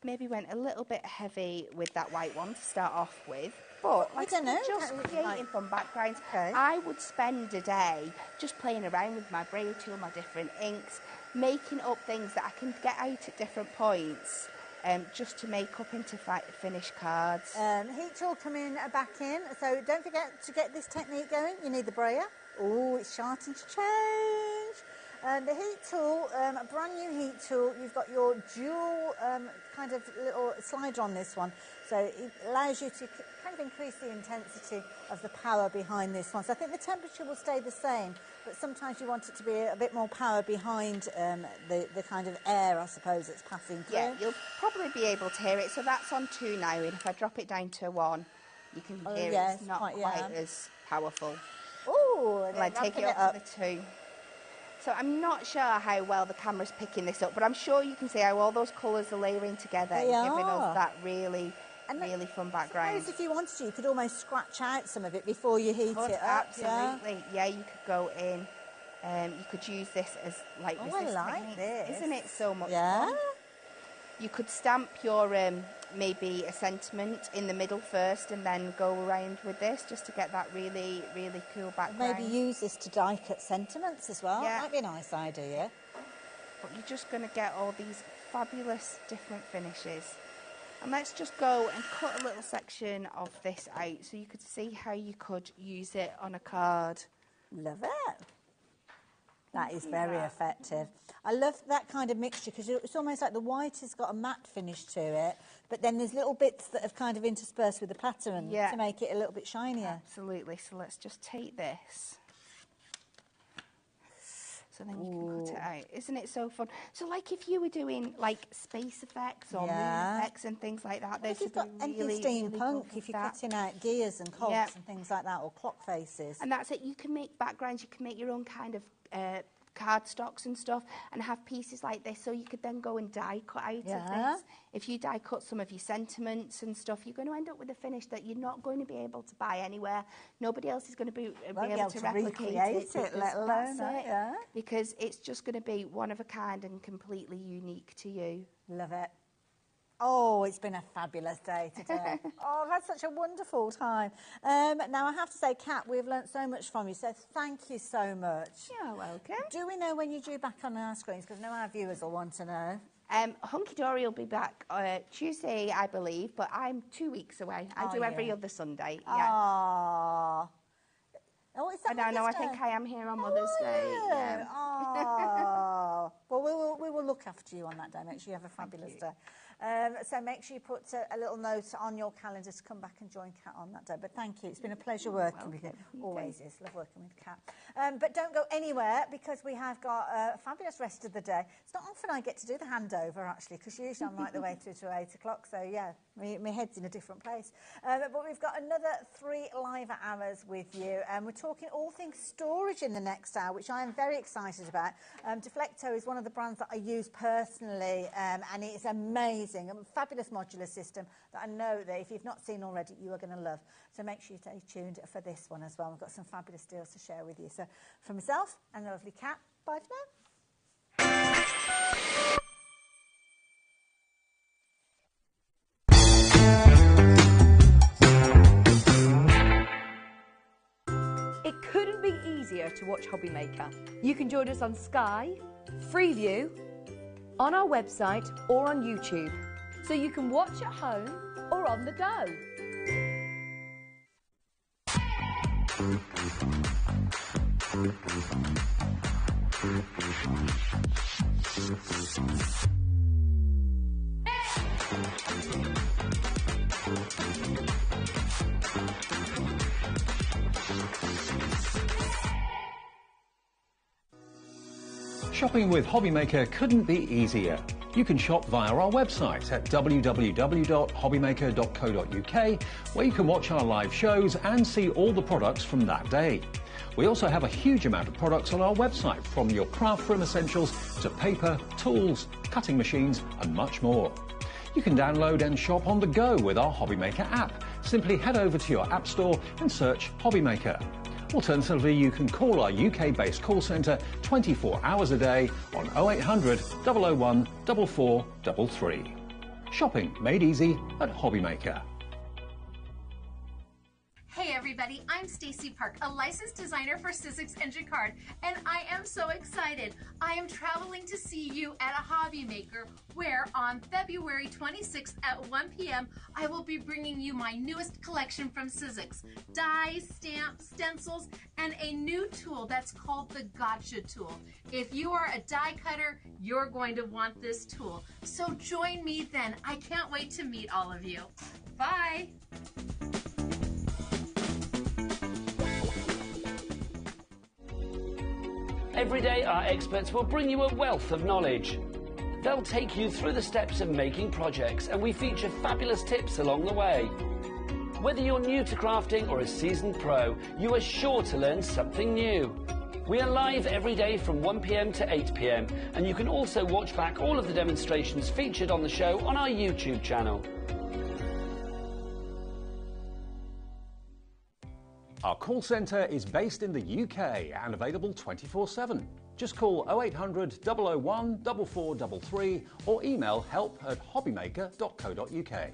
Maybe went a little bit heavy with that white one to start off with. But like, I don't know, just creating fun backgrounds. Okay. I would spend a day just playing around with my Brayer tool, my different inks, making up things that I can get out at different points, just to make up into finished cards. Heat tool coming back in. So don't forget to get this technique going. You need the Brayer. Oh, it's starting to change. The heat tool, a brand new heat tool. You've got your dual kind of little slider on this one. So it allows you to kind of increase the intensity of the power behind this one. So I think the temperature will stay the same, but sometimes you want it to be a bit more power behind the kind of air, I suppose, that's passing through. Yeah, you'll probably be able to hear it. So that's on 2 now, and if I drop it down to 1, you can hear it's not quite as powerful. Oh, and then take it up to the 2. So I'm not sure how well the camera's picking this up, but I'm sure you can see how all those colours are layering together and giving us that really fun background. I suppose if you wanted to, you could almost scratch out some of it before you heat it up. Absolutely. Yeah, you could go in. You could use this as like I like this. Isn't it so much fun? You could stamp your maybe a sentiment in the middle first and then go around with this just to get that really, really cool background. Maybe use this to die cut sentiments as well. Yeah. Might be a nice idea. But you're just going to get all these fabulous different finishes. And let's just go and cut a little section of this out so you could see how you could use it on a card. Love it. That is very effective. I love that kind of mixture because it's almost like the white has got a matte finish to it, but then there's little bits that have kind of interspersed with the pattern to make it a little bit shinier. Absolutely. So let's just take this. So then you can cut it out. Isn't it so fun? So like if you were doing like space effects or moon effects and things like that, if you've got anything steampunk, if you're cutting out gears and cogs and things like that, or clock faces. And that's it. You can make backgrounds. You can make your own kind of cardstocks and stuff, and have pieces like this, so you could then go and die cut out of this. If you die cut some of your sentiments and stuff, you're going to end up with a finish that you're not going to be able to buy anywhere. Nobody else is going to be able to replicate it, let alone because it's just going to be one of a kind and completely unique to you. Love it. Oh, it's been a fabulous day today. Oh, I've had such a wonderful time. Now, I have to say, Kat, we've learnt so much from you, so thank you so much. You're welcome. Do we know when you're due back on our screens? Because I know our viewers will want to know. Hunky Dory will be back Tuesday, I believe, but I'm 2 weeks away. I do every other Sunday. Aww. Oh, is that I know. I think I am here on Mother's Day. Yeah. Oh. Well, we will look after you on that day. Make sure you have a fabulous day. So make sure you put a little note on your calendar to come back and join Kat on that day. But thank you. It's been a pleasure working with you. Always is. Love working with Kat. But don't go anywhere, because we have got a fabulous rest of the day. It's not often I get to do the handover, actually, because usually I'm right the way through to 8 o'clock. So, yeah, my head's in a different place. But we've got another 3 live hours with you. And we're talking all things storage in the next hour, which I am very excited about. Deflecto is one of the brands that I use personally, and it's amazing. A fabulous modular system that I know that if you've not seen already, you are going to love. So make sure you stay tuned for this one as well. We've got some fabulous deals to share with you. So from myself and the lovely Kat, bye for now. It couldn't be easier to watch HobbyMaker. You can join us on Sky, Freeview, on our website or on YouTube, so you can watch at home or on the go. Shopping with HobbyMaker couldn't be easier. You can shop via our website at www.hobbymaker.co.uk, where you can watch our live shows and see all the products from that day. We also have a huge amount of products on our website, from your craft room essentials to paper, tools, cutting machines and much more. You can download and shop on the go with our HobbyMaker app. Simply head over to your app store and search HobbyMaker. Alternatively, you can call our UK-based call centre 24 hours a day on 0800 001 4433. Shopping made easy at HobbyMaker. Hey everybody, I'm Stacy Park, a licensed designer for Sizzix and Jacquard, and I am so excited. I am traveling to see you at a HobbyMaker, where on February 26th at 1 p.m. I will be bringing you my newest collection from Sizzix: dies, stamps, stencils, and a new tool that's called the Gotcha tool. If you are a die cutter, you're going to want this tool. So join me then. I can't wait to meet all of you. Bye. Every day, our experts will bring you a wealth of knowledge. They'll take you through the steps of making projects, and we feature fabulous tips along the way. Whether you're new to crafting or a seasoned pro, you are sure to learn something new. We are live every day from 1 p.m. to 8 p.m, and you can also watch back all of the demonstrations featured on the show on our YouTube channel. Our call centre is based in the UK and available 24/7. Just call 0800 001 4433 or email help@hobbymaker.co.uk.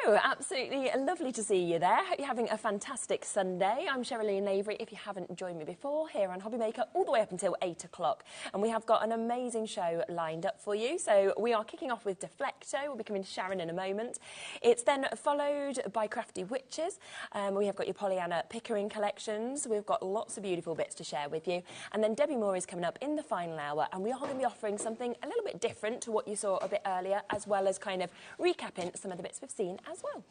Hello, absolutely lovely to see you there. Hope you're having a fantastic Sunday. I'm Sherilyn Lavery, if you haven't joined me before, here on HobbyMaker all the way up until 8 o'clock. And we have got an amazing show lined up for you. So we are kicking off with Deflecto. We'll be coming to Sharon in a moment. It's then followed by Crafty Witches. We have got your Polyana Pickering collections. We've got lots of beautiful bits to share with you. And then Debbie Moore is coming up in the final hour, and we are going to be offering something a little bit different to what you saw a bit earlier, as well as kind of recapping some of the bits we've seen as well.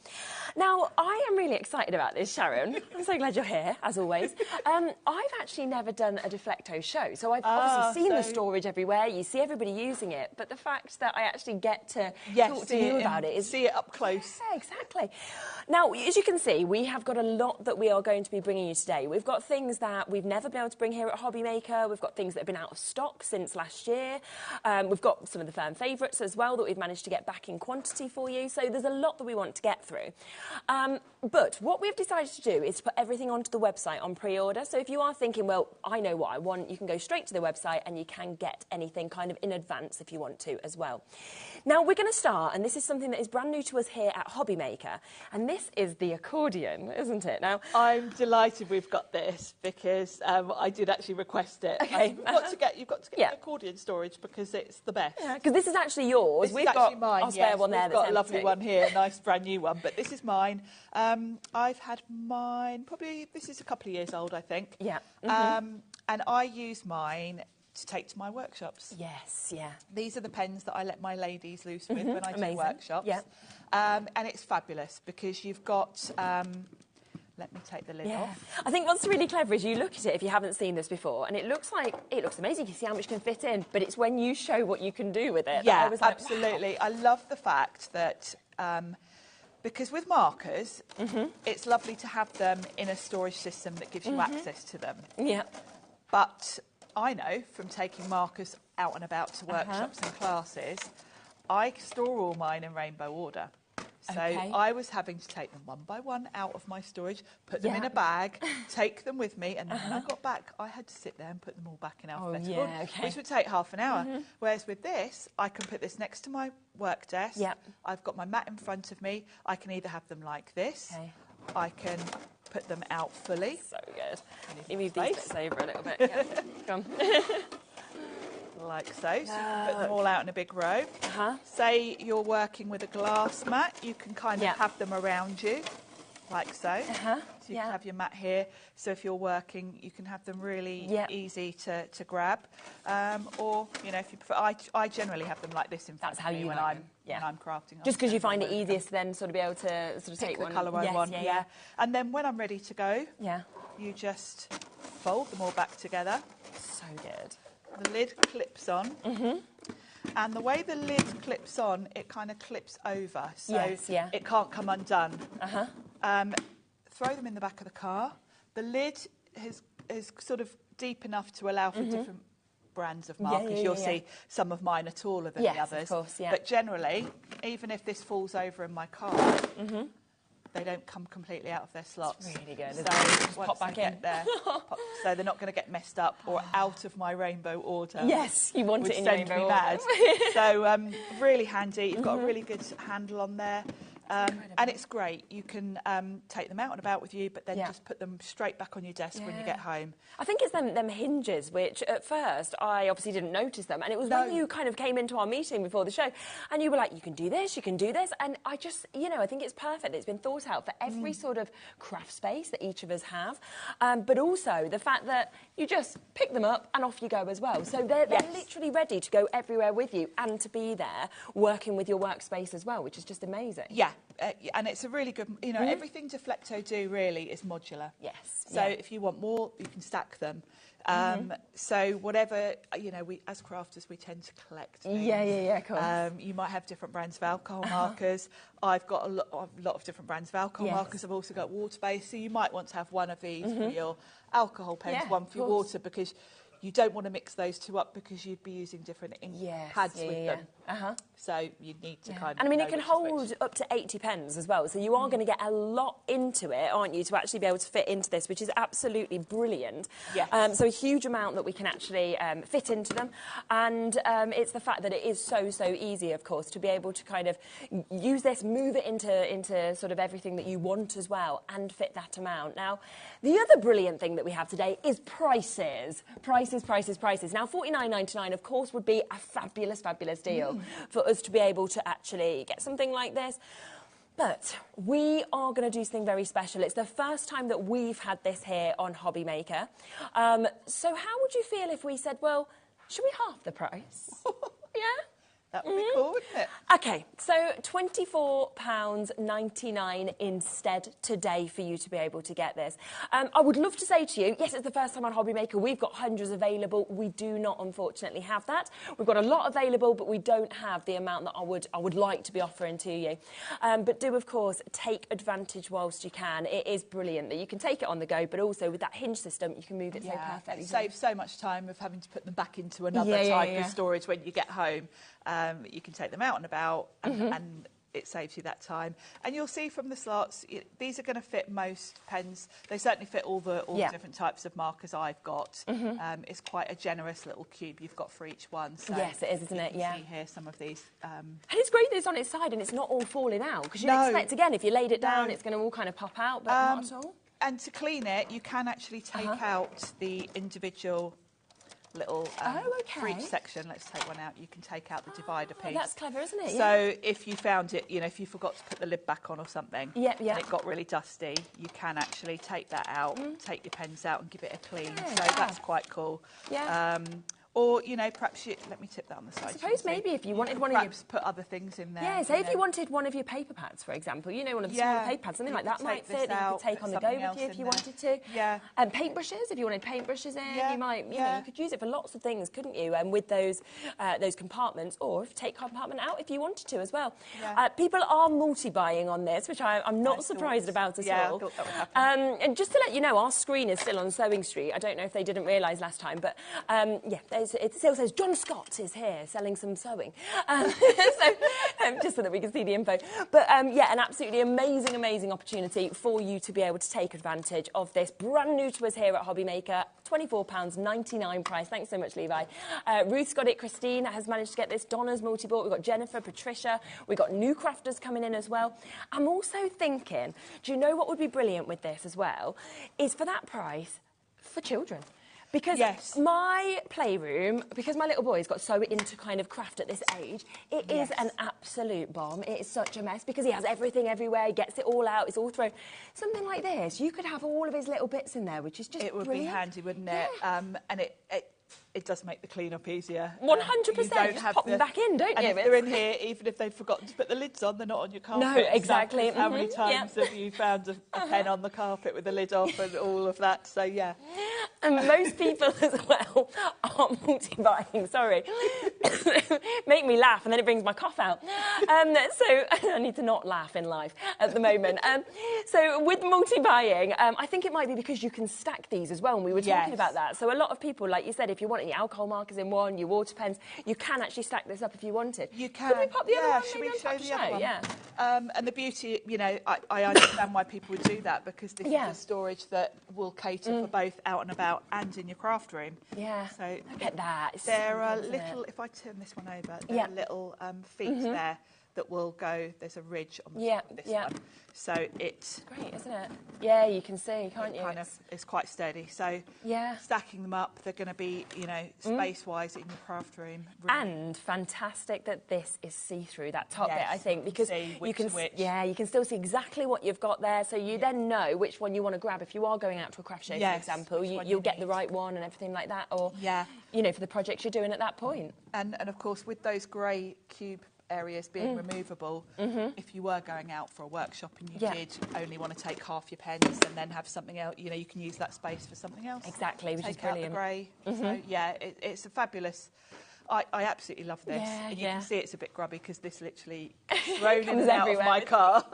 Now, I am really excited about this, Sharon. I'm so glad you're here, as always. I've actually never done a Deflecto show, so I've obviously seen the storage everywhere. You see everybody using it, but the fact that I actually get to talk to you about it is... See it up close. Yeah, exactly. Now, as you can see, we have got a lot that we are going to be bringing you today. We've got things that we've never been able to bring here at HobbyMaker. We've got things that have been out of stock since last year. We've got some of the firm favourites as well that we've managed to get back in quantity for you. So there's a lot that we want to get through. But what we've decided to do is to put everything onto the website on pre-order. So if you are thinking, well, I know what I want, you can go straight to the website and you can get anything kind of in advance if you want to as well. Now, we're going to start, and this is something that is brand new to us here at HobbyMaker, and this is the accordion, isn't it? Now, I'm delighted we've got this because I did actually request it. Okay. You've got to get the accordion storage because it's the best. Because this is actually yours. We've got mine, our spare one there. We've got a lovely one here, a nice brand new one, but this is mine. I've had mine, probably, this is a couple of years old, I think. Yeah. And I use mine to take to my workshops. Yes, yeah. These are the pens that I let my ladies loose with when I do workshops. Yeah. And it's fabulous because you've got... let me take the lid off. I think what's really clever is you look at it if you haven't seen this before, and it looks amazing. You see how much can fit in, but it's when you show what you can do with it. Yeah, I was like, absolutely. Wow. I love the fact that because with markers, it's lovely to have them in a storage system that gives you access to them. Yeah. But I know from taking markers out and about to workshops and classes, I store all mine in rainbow order. So I was having to take them one by one out of my storage, put them in a bag, take them with me, and then when I got back, I had to sit there and put them all back in alphabetical order, which would take half an hour. Whereas with this, I can put this next to my work desk. I've got my mat in front of me. I can either have them like this. I can put them out fully. So good. You move these bits over a little bit. Yeah. Come on. Like so. So you can put them all out in a big row. Say you're working with a glass mat, you can kind of have them around you, like so. So you can have your mat here. So if you're working, you can have them really easy to grab. Or, you know, if you prefer, I generally have them like this in front of me when I'm crafting. Just because you find it easiest then sort of be able to sort of take the one. colour I want. And then when I'm ready to go, you just fold them all back together. So good. The lid clips on, and the way the lid clips on, it kind of clips over, so it can't come undone. Throw them in the back of the car. The lid is sort of deep enough to allow for different brands of markers. You'll see some of mine are taller than the others. Of course, But generally, even if this falls over in my car, they don't come completely out of their slots. It's really good. So just once pop back they in. get there, so they're not going to get messed up or out of my rainbow order. Yes, you want it in your rainbow order. Mad. So really handy. You've got a really good handle on there. And it's great. You can take them out and about with you, but then just put them straight back on your desk when you get home. I think it's them hinges, which at first I obviously didn't notice them. And it was when you kind of came into our meeting before the show and you were like, you can do this, you can do this. And I just, you know, I think it's perfect. It's been thought out for every sort of craft space that each of us have. But also the fact that you just pick them up and off you go as well. So they're literally ready to go everywhere with you and to be there working with your workspace as well, which is just amazing. Yeah. And it's a really good, you know, everything Deflecto do really is modular. Yes. So if you want more, you can stack them. So whatever, you know, we as crafters, we tend to collect things. Yeah, of course. You might have different brands of alcohol markers. I've got a lot of different brands of alcohol markers. I've also got water-based, so you might want to have one of these for your alcohol pens, one for your water, because you don't want to mix those two up because you'd be using different ink pads with them. So you need to kind of. And I mean, it can hold up to 80 pens as well. So you are going to get a lot into it, aren't you, to actually be able to fit into this, which is absolutely brilliant. Yes. So a huge amount that we can actually fit into them. And it's the fact that it is so easy, of course, to be able to kind of use this, move it into sort of everything that you want as well, and fit that amount. Now, the other brilliant thing that we have today is prices. Prices. Now, $49.99, of course, would be a fabulous deal for us to be able to actually get something like this. But we are going to do something very special. It's the first time that we've had this here on HobbyMaker. So how would you feel if we said, well, should we half the price? Yeah? That would be cool, wouldn't it? OK, so £24.99 instead today for you to be able to get this. I would love to say to you, yes, it's the first time on HobbyMaker. We've got hundreds available. We do not, unfortunately, have that. We've got a lot available, but we don't have the amount that I would like to be offering to you. But do, of course, take advantage whilst you can. It is brilliant that you can take it on the go, but also with that hinge system, you can move it so perfectly. It saves so much time of having to put them back into another type of storage when you get home. You can take them out and about, and it saves you that time. And you'll see from the slots, these are going to fit most pens. They certainly fit all the different types of markers I've got. It's quite a generous little cube you've got for each one. So yes, it is, isn't it? You can see here some of these. And it's great that it's on its side and it's not all falling out, because you'd expect, again, if you laid it down, it's going to all kind of pop out, but not at all. And to clean it, you can actually take out the individual little for each section. Let's take one out. You can take out the divider piece. That's clever, isn't it? So if you found it, if you forgot to put the lid back on or something, and it got really dusty, you can actually take that out, take your pens out and give it a clean. So that's quite cool. Or, perhaps let me tip that on the side. I suppose maybe if you wanted one of your... put other things in there. Yeah, say if you wanted one of your paper pads, for example, one of the smaller paper pads, something like that might fit, that you could take on the go with you if you wanted to. And paintbrushes, if you wanted paintbrushes in, you might, you could use it for lots of things, couldn't you? And with those compartments, or take compartment out if you wanted to as well. People are multi-buying on this, which I'm not surprised about at all. I thought that would happen. And just to let you know, our screen is still on Sewing Street. I don't know if they didn't realise last time, but it still says John Scott is here selling some sewing. Just so that we can see the info. But an absolutely amazing opportunity for you to be able to take advantage of this. Brand new to us here at HobbyMaker. £24.99 price. Thanks so much, Levi. Ruth's got it. Christine has managed to get this. Donna's multi-bought. We've got Jennifer, Patricia. We've got new crafters coming in as well. I'm also thinking, do you know what would be brilliant with this as well? Is for that price, for children. Because my playroom, because my little boy's got so into kind of craft at this age, it is an absolute bomb. It is such a mess because he has everything everywhere, he gets it all out, it's all thrown. Something like this, you could have all of his little bits in there, which is just It would be handy, wouldn't it? And it does make the clean-up easier. 100%. Just pop them back in, don't you? And if they're in here, even if they've forgotten to put the lids on, they're not on your carpet. No, exactly. How many times have you found a pen on the carpet with the lid off and all of that? So, yeah. And most people as well are multi-buying, sorry. Make me laugh and then it brings my cough out. So I need to not laugh in life at the moment. So with multi-buying, I think it might be because you can stack these as well, and we were talking about that. So a lot of people, like you said, if you want your alcohol markers in one, your water pens, you can actually stack this up if you wanted. You can. Could we pop the other one? Should we show the other one? Yeah. And the beauty, I understand why people would do that, because this is a storage that will cater for both out and about and in your craft room. Yeah. So look at that. It's there are little, if I turn this one over, there are little feet there that will go, there's a ridge on the top of this one. So it's great, isn't it? Yeah, you can see, can't you? It's quite sturdy. So stacking them up, they're going to be, space-wise in your craft room. And fantastic that this is see-through, that top bit, I think, because you can you can still see exactly what you've got there, so you then know which one you want to grab. If you are going out to a craft show, for example, you'll get the right one and everything like that, or for the projects you're doing at that point. And of course, with those grey cube areas being removable, if you were going out for a workshop and you did only want to take half your pens and then have something else, you can use that space for something else. Exactly, which is brilliant. Take out the grey. So it's a fabulous. I absolutely love this. And you can see it's a bit grubby because this literally gets thrown in and out of my car.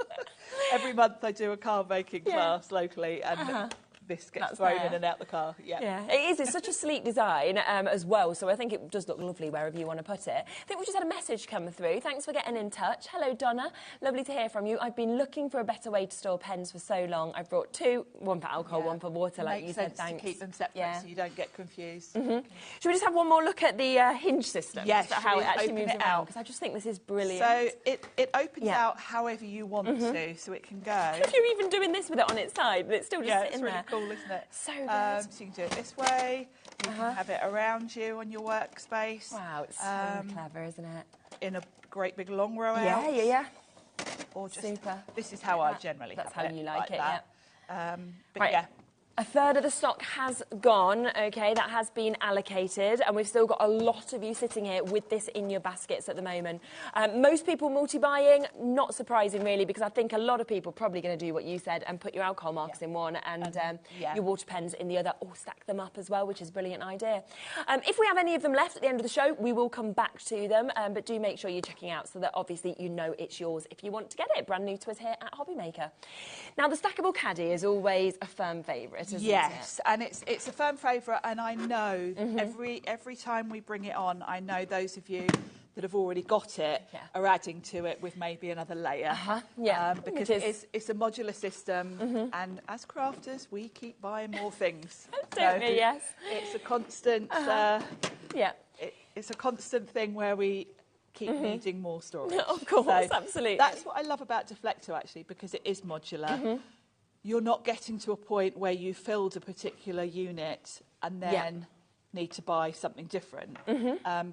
Every month I do a car making class locally, and this gets thrown in and out the car. Yeah, it is. It's such a sleek design as well, so I think it does look lovely wherever you want to put it. I think we just had a message come through. Thanks for getting in touch. Hello, Donna. Lovely to hear from you. I've been looking for a better way to store pens for so long. I've brought two, one for alcohol, one for water, like you said. Thanks. To keep them separate so you don't get confused. Should we just have one more look at the hinge system? Yes, how it actually moves around? Because I just think this is brilliant. So it opens out however you want to, so it can go. If you're even doing this with it on its side, but it's still just sitting there. It's really cool, isn't it? So good. So you can do it this way. You can have it around you on your workspace. Wow, it's so clever, isn't it? In a great big long row out. Yeah. Or just, super. This is how I generally have it. That's how you like it, that. But right. yeah. A third of the stock has gone, okay, that has been allocated, and we've still got a lot of you sitting here with this in your baskets at the moment. Most people multi-buying, not surprising really, because I think a lot of people are probably going to do what you said and put your alcohol marks in one and your water pens in the other, or stack them up as well, which is a brilliant idea. If we have any of them left at the end of the show, we will come back to them, but do make sure you're checking out so that obviously you know it's yours if you want to get it. Brand new to us here at HobbyMaker. Now, the stackable caddy is always a firm favourite. Yes, and it's a firm favourite, and I know every time we bring it on, I know those of you that have already got it are adding to it with maybe another layer. Because it's a modular system, and as crafters, we keep buying more things. Don't we? Yes. It's a constant. It's a constant thing where we keep needing more storage. Of course, absolutely. That's what I love about Deflecto, actually, because it is modular. You're not getting to a point where you filled a particular unit and then need to buy something different.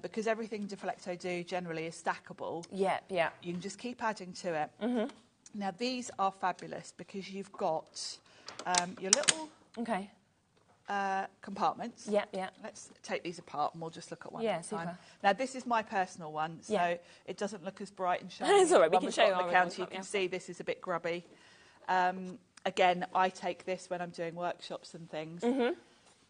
Because everything Deflecto do generally is stackable. You can just keep adding to it. Now, these are fabulous because you've got your little compartments. Let's take these apart and we'll just look at one at a time. Now, this is my personal one, so it doesn't look as bright and shiny. It's all right, we can show you on the counter. You can see this is a bit grubby. Again, I take this when I'm doing workshops and things.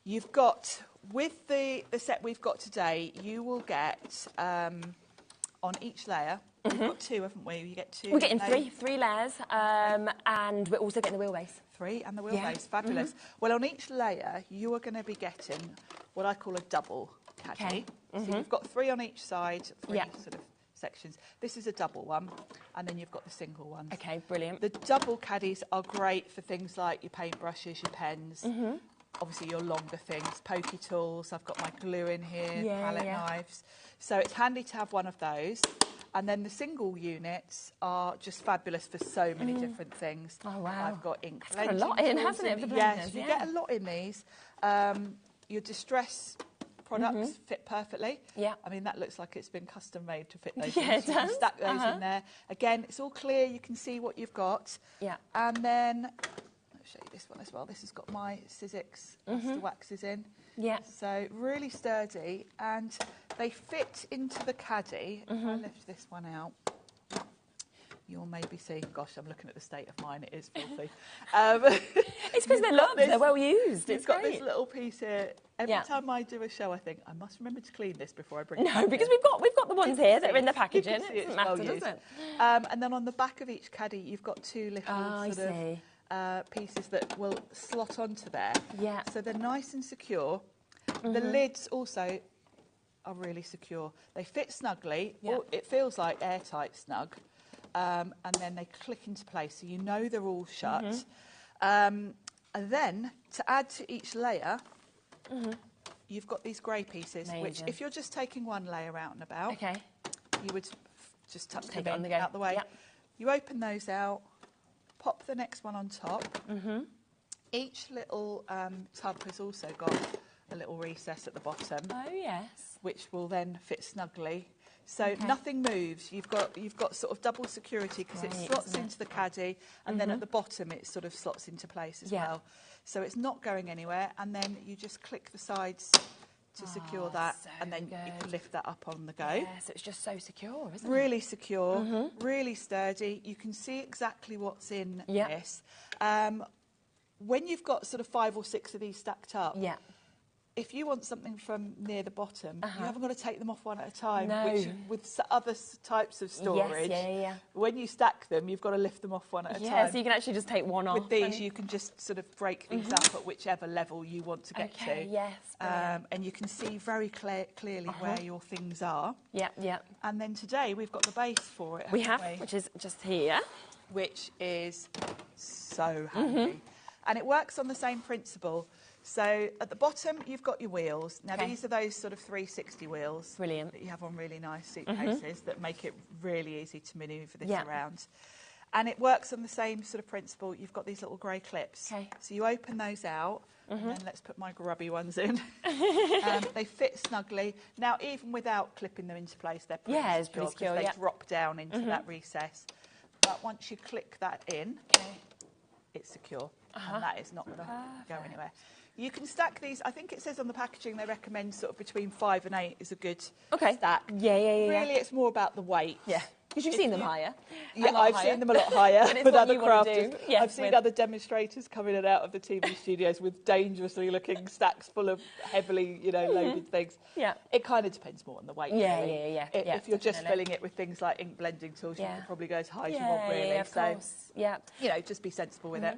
You've got, with the set we've got today, you will get on each layer, we've got two, haven't we? You get two. We're getting three layers, and we're also getting the wheelbase. Three and the wheelbase, fabulous. Well, on each layer, you are going to be getting what I call a double caddy. So you've got three on each side, three sort of sections. This is a double one, and then you've got the single ones. Okay, brilliant. The double caddies are great for things like your paintbrushes, your pens, obviously your longer things, pokey tools. I've got my glue in here, palette knives. So it's handy to have one of those. And then the single units are just fabulous for so many different things. Oh, wow. I've got ink. It's got a lot in, hasn't it, for the Yes, you get a lot in these. Your distress products fit perfectly. I mean, that looks like it's been custom made to fit those. It so you can stack those in there. Again, it's all clear. You can see what you've got. And then I'll show you this one as well. This has got my Sizzix master waxes in. So really sturdy, and they fit into the caddy. If I lift this one out, you'll maybe see. Gosh, I'm looking at the state of mine. It is filthy. It's because they're loved. They're well used. It's got this little piece here. Every time I do a show, I think I must remember to clean this before I bring it. No, because we've got the ones here that are in the packaging. It doesn't matter, does it? And then on the back of each caddy, you've got two little pieces that will slot onto there. So they're nice and secure. The lids also are really secure. They fit snugly. It feels like airtight snug. And then they click into place, so you know they're all shut. And then, to add to each layer, you've got these grey pieces, which, if you're just taking one layer out and about, you would just tuck them in, out the way. You open those out, pop the next one on top. Each little tub has also got a little recess at the bottom. Which will then fit snugly. So nothing moves. You've got sort of double security because it slots into the caddy, and then at the bottom it sort of slots into place as well. So it's not going anywhere, and then you just click the sides to secure that, and then you can lift that up on the go. So it's just so secure, isn't it? Really secure, really sturdy. You can see exactly what's in this. When you've got sort of 5 or 6 of these stacked up, if you want something from near the bottom, you haven't got to take them off one at a time. No. Which, with other types of storage, when you stack them, you've got to lift them off one at a time. Yeah, so you can actually just take one off. With these, you can just sort of break these up at whichever level you want to get to. Yes. And you can see very clearly where your things are. Yep. And then today, we've got the base for it, We have, which is just here. Which is so handy. And it works on the same principle. So at the bottom, you've got your wheels. Now, these are those sort of 360 wheels. Brilliant. That you have on really nice suitcases that make it really easy to manoeuvre this around. And it works on the same sort of principle. You've got these little grey clips. So you open those out, and then let's put my grubby ones in. They fit snugly. Now, even without clipping them into place, they're pretty secure, because they drop down into that recess. But once you click that in, it's secure. And that is not going to go anywhere. You can stack these. I think it says on the packaging they recommend sort of between 5 and 8 is a good stack. Really, it's more about the weight. Because you've seen them higher. Yeah, I've seen them a lot higher with other crafters. I've seen with other demonstrators come in and out of the TV studios with dangerously looking stacks full of heavily, loaded things. It kind of depends more on the weight. Yeah. If you're just filling it with things like ink blending tools, you can probably go as high as you want, really. Of course. Just be sensible with it.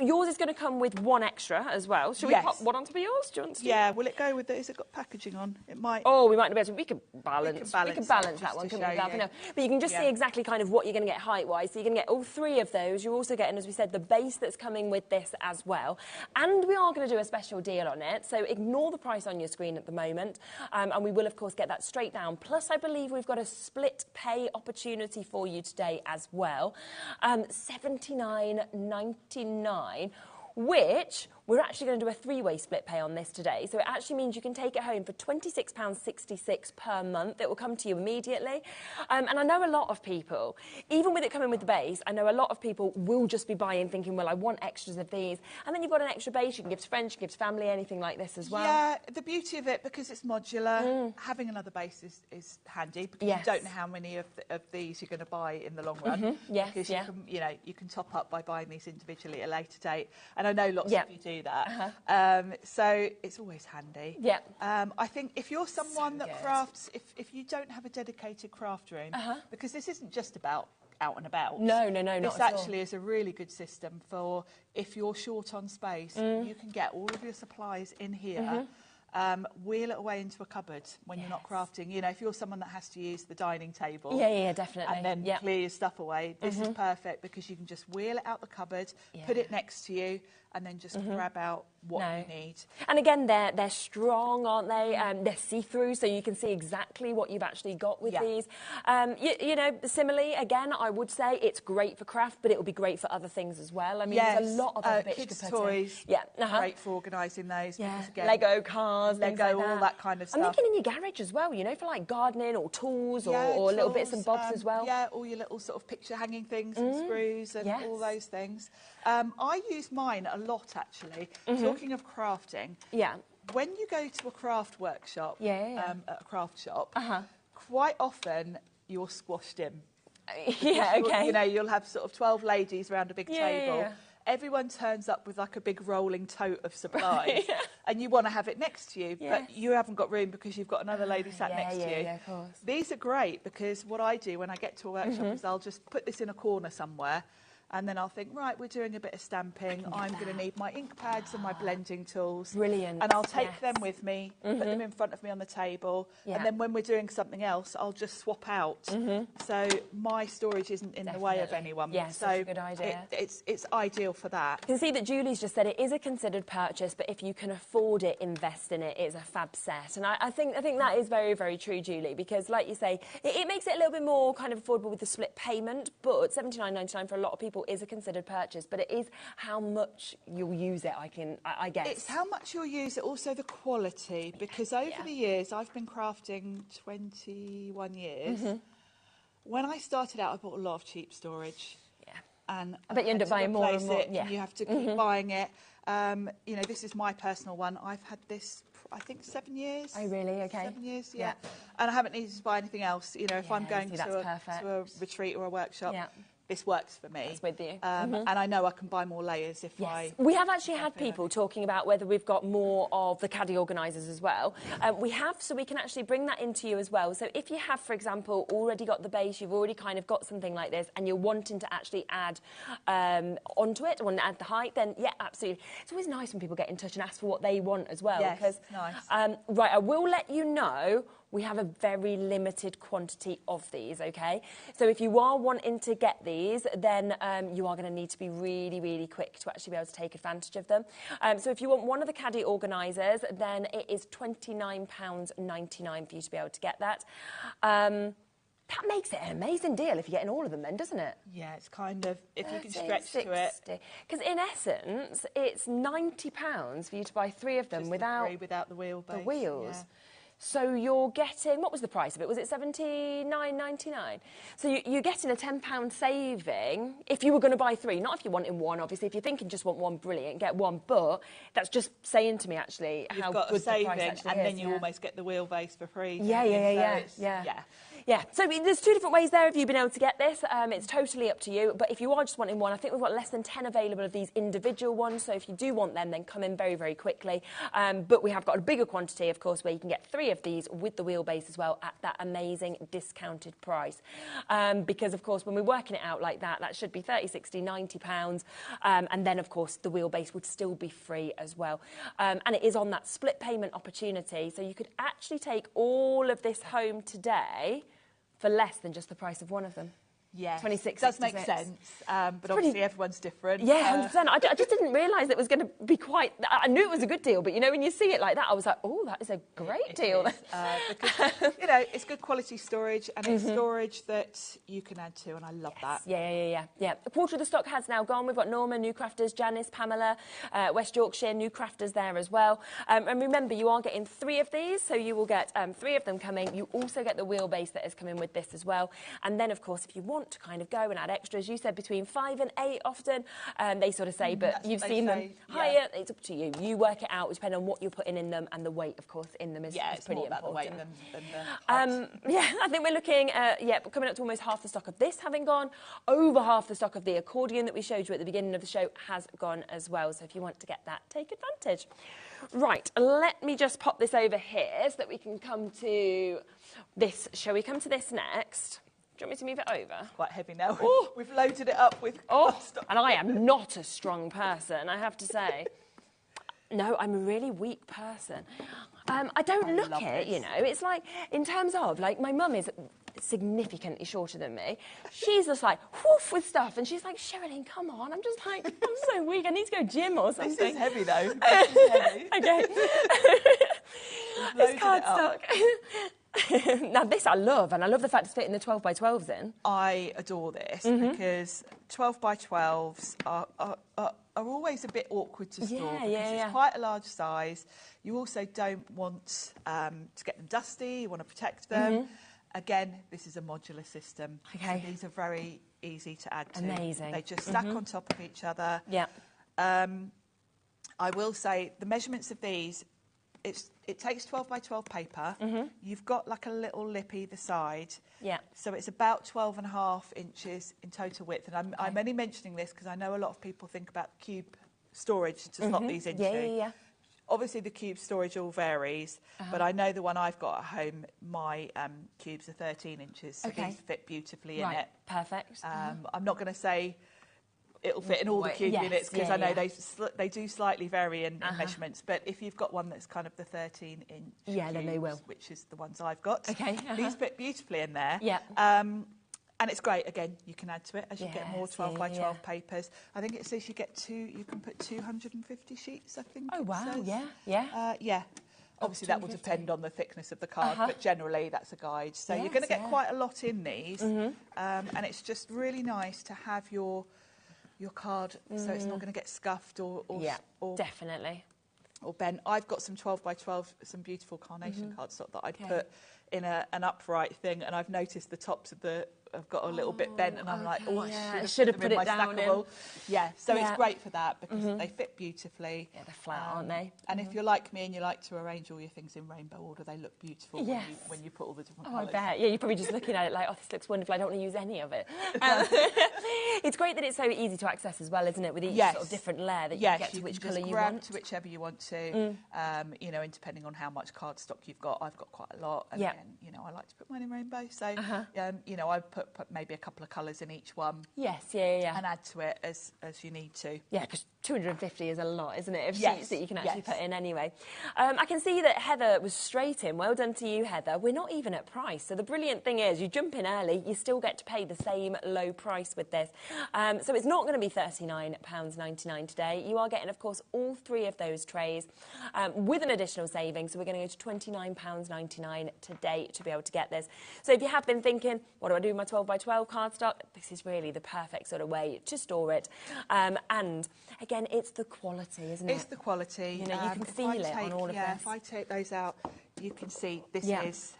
Yours is going to come with one extra as well. Should we pop one on top of yours? Do you want to? Yeah, will it go with it? Has it got packaging on? It might. Oh, we might not be able to. We can balance that one, couldn't we, Gav? you. But you can just see exactly kind of what you're going to get height-wise. So you're going to get all 3 of those. You're also getting, as we said, the base that's coming with this as well. And we are going to do a special deal on it. So ignore the price on your screen at the moment. And we will, of course, get that straight down. Plus, I believe we've got a split pay opportunity for you today as well. $79.99. Which we're actually going to do a 3-way split pay on this today. So it actually means you can take it home for £26.66 per month. It will come to you immediately. And I know a lot of people, even with it coming with the base, I know a lot of people will just be buying thinking, well, I want extras of these. And then you've got an extra base you can give to friends, you can give to family, anything like this as well. Yeah, the beauty of it, because it's modular, having another base is handy, because you don't know how many of these you're going to buy in the long run. Because you can top up by buying these individually at a later date. And I know lots of you do that. So it's always handy. I think if you're someone that crafts, if you don't have a dedicated craft room, because this isn't just about out and about. No, this actually is a really good system for if you're short on space, you can get all of your supplies in here. Wheel it away into a cupboard when you're not crafting. If you're someone that has to use the dining table, definitely, and then clear your stuff away, this is perfect, because you can just wheel it out the cupboard, put it next to you, and then just grab out what you need. And again, they're strong, aren't they? They're see-through, so you can see exactly what you've actually got with these. Similarly, again, I would say it's great for craft, but it will be great for other things as well. I mean, there's a lot of other bits kids' you could put toys, great for organising those. Again, Lego cars, Lego, all that kind of stuff. I'm thinking in your garage as well, for like gardening or tools or little bits and bobs as well. Yeah, all your little sort of picture hanging things and screws and all those things. I use mine a lot, actually. Talking of crafting, when you go to a craft workshop, at a craft shop, quite often you're squashed in. You'll have sort of 12 ladies around a big table. Everyone turns up with like a big rolling tote of supplies, and you want to have it next to you, but you haven't got room because you've got another lady sat next to you. Yeah, of course. These are great, because what I do when I get to a workshop is I'll just put this in a corner somewhere, and then I'll think, right, we're doing a bit of stamping. I'm going to need my ink pads and my blending tools. Brilliant. And I'll take them with me, put them in front of me on the table. And then when we're doing something else, I'll just swap out. So my storage isn't in the way of anyone. Yes, so that's a good idea. It's ideal for that. You can see that Julie's just said it is a considered purchase, but if you can afford it, invest in it. It's a fab set. And I think that is very, very true, Julie, because like you say, it makes it a little bit more kind of affordable with the split payment, but $79.99 for a lot of people is a considered purchase, but it is how much you'll use it, I guess. It's how much you'll use it, also the quality, because over the years, I've been crafting 21 years. When I started out, I bought a lot of cheap storage. And I bet you end up buying more and more. And you have to keep buying it. This is my personal one. I've had this, I think, 7 years. Oh, really? Okay. 7 years, And I haven't needed to buy anything else. If I'm going to a retreat or a workshop, this works for me. That's with you. And I know I can buy more layers if We have actually had people talking about whether we've got more of the caddy organisers as well. We have, so we can actually bring that into you as well. So if you have, for example, already got the base, you've already kind of got something like this, and you're wanting to actually add onto it, want to add the height, then yeah, absolutely. It's always nice when people get in touch and ask for what they want as well. Yes, because, nice. Right, I will let you know we have a very limited quantity of these, okay? So if you are wanting to get these, then you are going to need to be really, really quick to actually be able to take advantage of them. So if you want one of the caddy organisers, then it is £29.99 for you to be able to get that. That makes it an amazing deal if you're getting all of them then, doesn't it? Yeah, it's kind of, if you can stretch to it. Because in essence, it's £90 for you to buy 3 of them Just without... the 3 without the wheelbase. The wheels. Yeah. So you're getting, what was the price of it? Was it $79.99? So you're getting a £10 saving if you were going to buy 3. Not if you wanted 1, obviously. If you're thinking just want 1, brilliant, get 1. But that's just saying to me, actually, You've how got good a saving, the price actually and is. then you almost get the wheelbase for free. Yeah. So there's 2 different ways there of you being able to get this. It's totally up to you. But if you are just wanting 1, I think we've got less than 10 available of these individual ones. So if you do want them, then come in very, very quickly. But we have got a bigger quantity, of course, where you can get 3 of these with the wheelbase as well at that amazing discounted price. Because, of course, when we're working it out like that, that should be 30, 60, £90. And then, of course, the wheelbase would still be free as well. And it is on that split payment opportunity. So you could actually take all of this home today for less than just the price of one of them. Yes, 26, does make sense, but obviously everyone's different. Yeah, 100%. I just didn't realise it was going to be quite... I knew it was a good deal, but, you know, when you see it like that, I was like, oh, that is a great deal. Because, you know, it's good quality storage, and it's storage that you can add to, and I love that. Yeah. A quarter of the stock has now gone. We've got Norma, New Crafters, Janice, Pamela, West Yorkshire, New Crafters there as well. And remember, you are getting 3 of these, so you will get 3 of them coming. You also get the wheelbase that is coming with this as well. And then, of course, if you want to kind of go and add extras, you said between 5 and 8 often, they sort of say, but you've seen them higher. It's up to you. You work it out, depending on what you're putting in them, and the weight, of course, in them is it's pretty more about important. the weight than the height. Yeah, I think we're looking at, coming up to almost half the stock of this having gone. Over half the stock of the accordion that we showed you at the beginning of the show has gone as well. So if you want to get that, take advantage. Right, let me just pop this over here so that we can come to this. Shall we come to this next? Do you want me to move it over? It's quite heavy now. Oh, we've loaded it up with... And I am not a strong person, I have to say. No, I'm a really weak person. I don't look it, you know. It's like, in terms of, like, my mum is significantly shorter than me. She's just like, whoof, with stuff. And she's like, Sherilyn, come on. I'm just like, I'm so weak. I need to go gym or something. This is heavy, though. This is heavy. Okay. It's cardstock. Now, this I love, and I love the fact it's fitting the 12 by 12s in. I adore this because 12 by 12s are always a bit awkward to store because it's quite a large size. You also don't want to get them dusty. You want to protect them. Again, this is a modular system. Okay. So these are very easy to add to. Amazing. They just stack on top of each other. Yeah. I will say the measurements of these, it takes 12 by 12 paper. You've got like a little lip either side. Yeah. So it's about 12.5 inches in total width. And I'm only mentioning this because I know a lot of people think about cube storage to slot these into. Yeah. Obviously, the cube storage all varies, but I know the one I've got at home, my cubes are 13 inches, so these fit beautifully in it. Perfect. I'm not going to say it'll fit in all the cube units because I know they do slightly vary in measurements, but if you've got one that's kind of the 13-inch cubes, then they will. which is the ones I've got, these fit beautifully in there. Yeah. And it's great, again, you can add to it as you get more 12 by 12 papers. I think it says you can put 250 sheets, I think. Oh, wow, yeah. Obviously, that will depend on the thickness of the card, but generally that's a guide. So you're going to get quite a lot in these, and it's just really nice to have your card so it's not going to get scuffed or definitely. Or bent. I've got some 12 by 12, some beautiful carnation cardstock that I'd put in an upright thing, and I've noticed the tops of I've got a little bit bent, and I'm like, oh, I should have put it down in. Yeah, so it's great for that because they fit beautifully. Yeah, they're flat, aren't they? And if you're like me and you like to arrange all your things in rainbow order, they look beautiful when you put all the different colours. I bet. Yeah, you're probably just looking at it like, oh, this looks wonderful. I don't want to use any of it. It's great that it's so easy to access as well, isn't it? With each sort of different layer that you get to which colour you want. To whichever you want to. You know, and depending on how much cardstock you've got, I've got quite a lot. And then, you know, I like to put mine in rainbow. So, you know, I put maybe a couple of colours in each one. Yes, and add to it as you need to. Yeah, because 250 is a lot, isn't it, of sheets that you can actually put in anyway. I can see that Heather was straight in. Well done to you, Heather. We're not even at price. So the brilliant thing is you jump in early, you still get to pay the same low price with this. So it's not going to be £39.99 today. You are getting, of course, all 3 of those trays with an additional saving. So we're going to go to £29.99 today to be able to get this. So if you have been thinking, what do I do with my 12 by 12 cardstock? This is really the perfect sort of way to store it. And again, it's the quality, isn't it? It's the quality. You know, you can feel it on all of this. If I take those out, you can see this is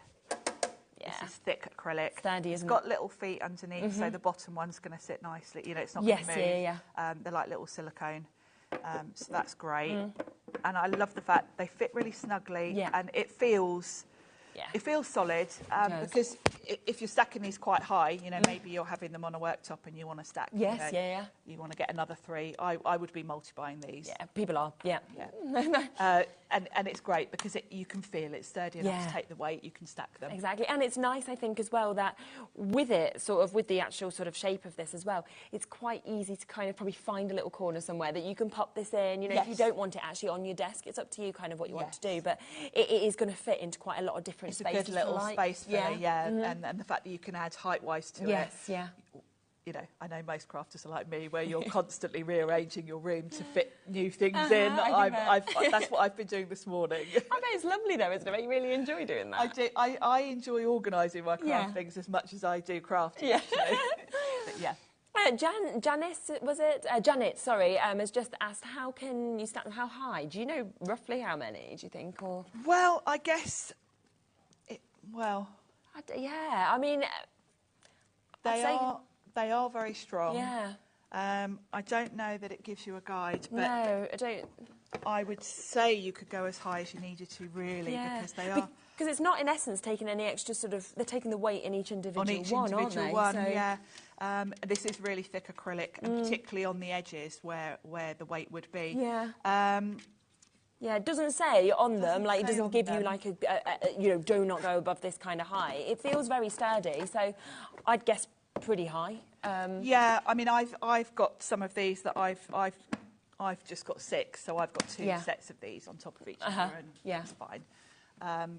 thick acrylic. Sturdy, it's got little feet underneath, so the bottom one's going to sit nicely. You know, it's not going to move. They're like little silicone, so that's great. And I love the fact they fit really snugly, and it feels. It feels solid because if you're stacking these quite high, you know, maybe you're having them on a worktop and you want to stack. Yes, you know, you want to get another 3. I would be multi-buying these. Yeah, people are. Yeah. And it's great because you can feel it's sturdy enough to take the weight. You can stack them. Exactly, and it's nice, I think, as well that with it, sort of with the actual sort of shape of this as well, it's quite easy to kind of probably find a little corner somewhere that you can pop this in. You know, if you don't want it actually on your desk, it's up to you kind of what you want to do. But it is going to fit into quite a lot of different spaces. It's a good little space for and the fact that you can add height-wise to it. You know, I know most crafters are like me, where you're constantly rearranging your room to fit new things in. That's what I've been doing this morning. I bet it's lovely though, isn't it? You really enjoy doing that. I do. I enjoy organising my craft things as much as I do crafting. But Janice, was it? Janet, sorry, has just asked, how can you stack them? How high? Do you know roughly how many, do you think? Or? Well, I guess... I mean... They are very strong. Yeah. I don't know that it gives you a guide, but no, I don't. I would say you could go as high as you needed to, really, because they are. Because it's not, in essence, taking any extra sort of. They're taking the weight in each individual one, aren't they? This is really thick acrylic, and particularly on the edges where the weight would be. Yeah, it doesn't say on them, like it doesn't give you like a you know, do not go above this kind of height. It feels very sturdy, so I'd guess pretty high. Yeah, I mean, I've got some of these that I've just got 6, so I've got 2 sets of these on top of each other, and it's fine.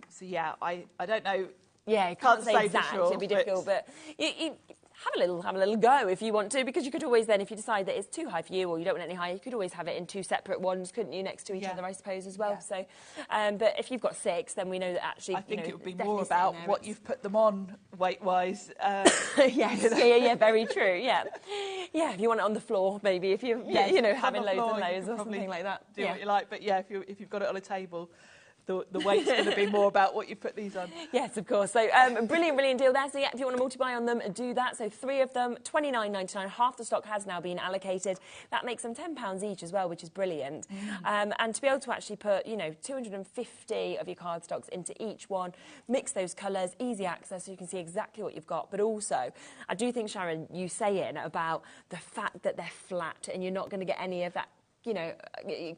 So yeah, I don't know. Yeah, you can't say exact. Sure, it'd be difficult, but you have a little go if you want to, because you could always then, if you decide that it's too high for you or you don't want any higher, you could always have it in 2 separate ones, couldn't you, next to each other, I suppose, as well. So, but if you've got 6, then we know that actually, I think it would be more about what you've put them on weight-wise. Yes, very true. Yeah, if you want it on the floor, maybe if you you know, having loads and loads or something like that. Do what you like, but yeah, if you've got it on a table. The weight's going to be more about what you put these on. Yes, of course. So brilliant deal there. So yeah, if you want to multi-buy on them, do that. So 3 of them, £29.99. Half the stock has now been allocated. That makes them £10 each as well, which is brilliant. And to be able to actually put, you know, 250 of your cardstocks into each one, mix those colours, easy access, so you can see exactly what you've got. But also, I do think, Sharon, you saying about the fact that they're flat and you're not going to get any of that, you know,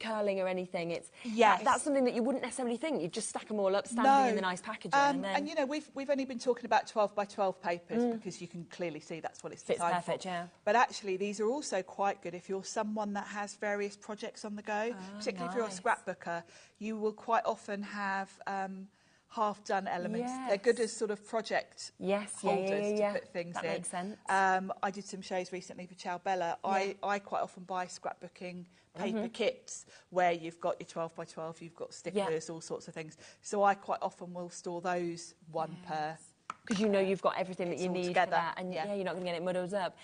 curling or anything. It's that's something that you wouldn't necessarily think. You'd just stack them all up, standing in the nice packaging. And you know, we've only been talking about 12 by 12 papers because you can clearly see that's what it's designed for. But actually, these are also quite good if you're someone that has various projects on the go. Particularly if you're a scrapbooker, you will quite often have half-done elements. They're good as sort of project holders to put things in. That makes sense. I did some shows recently for Ciao Bella. I quite often buy scrapbooking paper kits where you've got your 12 by 12, you've got stickers, all sorts of things. So I quite often will store those one per because you know you've got everything that you need together. for that, and you're not going to get it muddled up.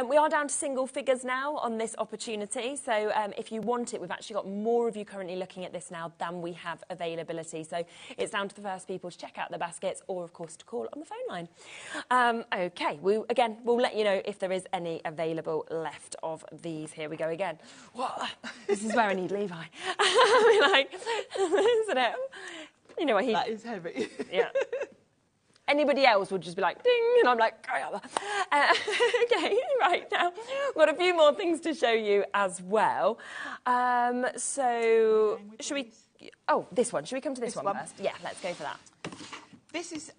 We are down to single figures now on this opportunity, so if you want it, we've actually got more of you currently looking at this now than we have availability, so it's down to the first people to check out the baskets, or of course to call on the phone line. Okay, we'll let you know if there is any available left of these. Here we go again. What? This is where I need Levi. I mean, like, isn't it? You know what he... That is heavy. Yeah. Anybody else would just be like, ding, and I'm like, okay, right, now we've got a few more things to show you as well. So, should we... Oh, this one. Should we come to this one first? Yeah, let's go for that. This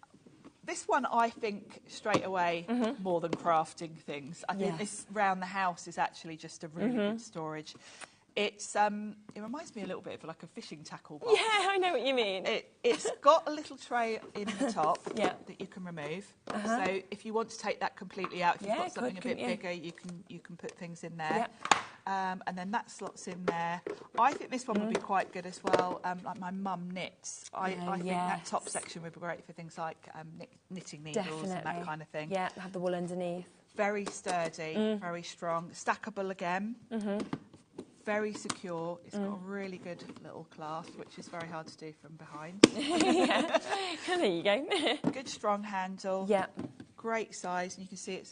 one, I think, straight away, more than crafting things. I think this round the house is actually just a really good storage. It reminds me a little bit of like a fishing tackle box. Yeah, I know what you mean. It's got a little tray in the top that you can remove. So if you want to take that completely out, if you've got something a bit bigger, you can put things in there. And then that slots in there. I think this one would be quite good as well. Like my mum knits. I think that top section would be great for things like knitting needles and that kind of thing. Yeah, have the wool underneath. Very sturdy, very strong. Stackable again. Very secure. It's got a really good little clasp, which is very hard to do from behind. There you go. Good strong handle. Yeah. Great size, and you can see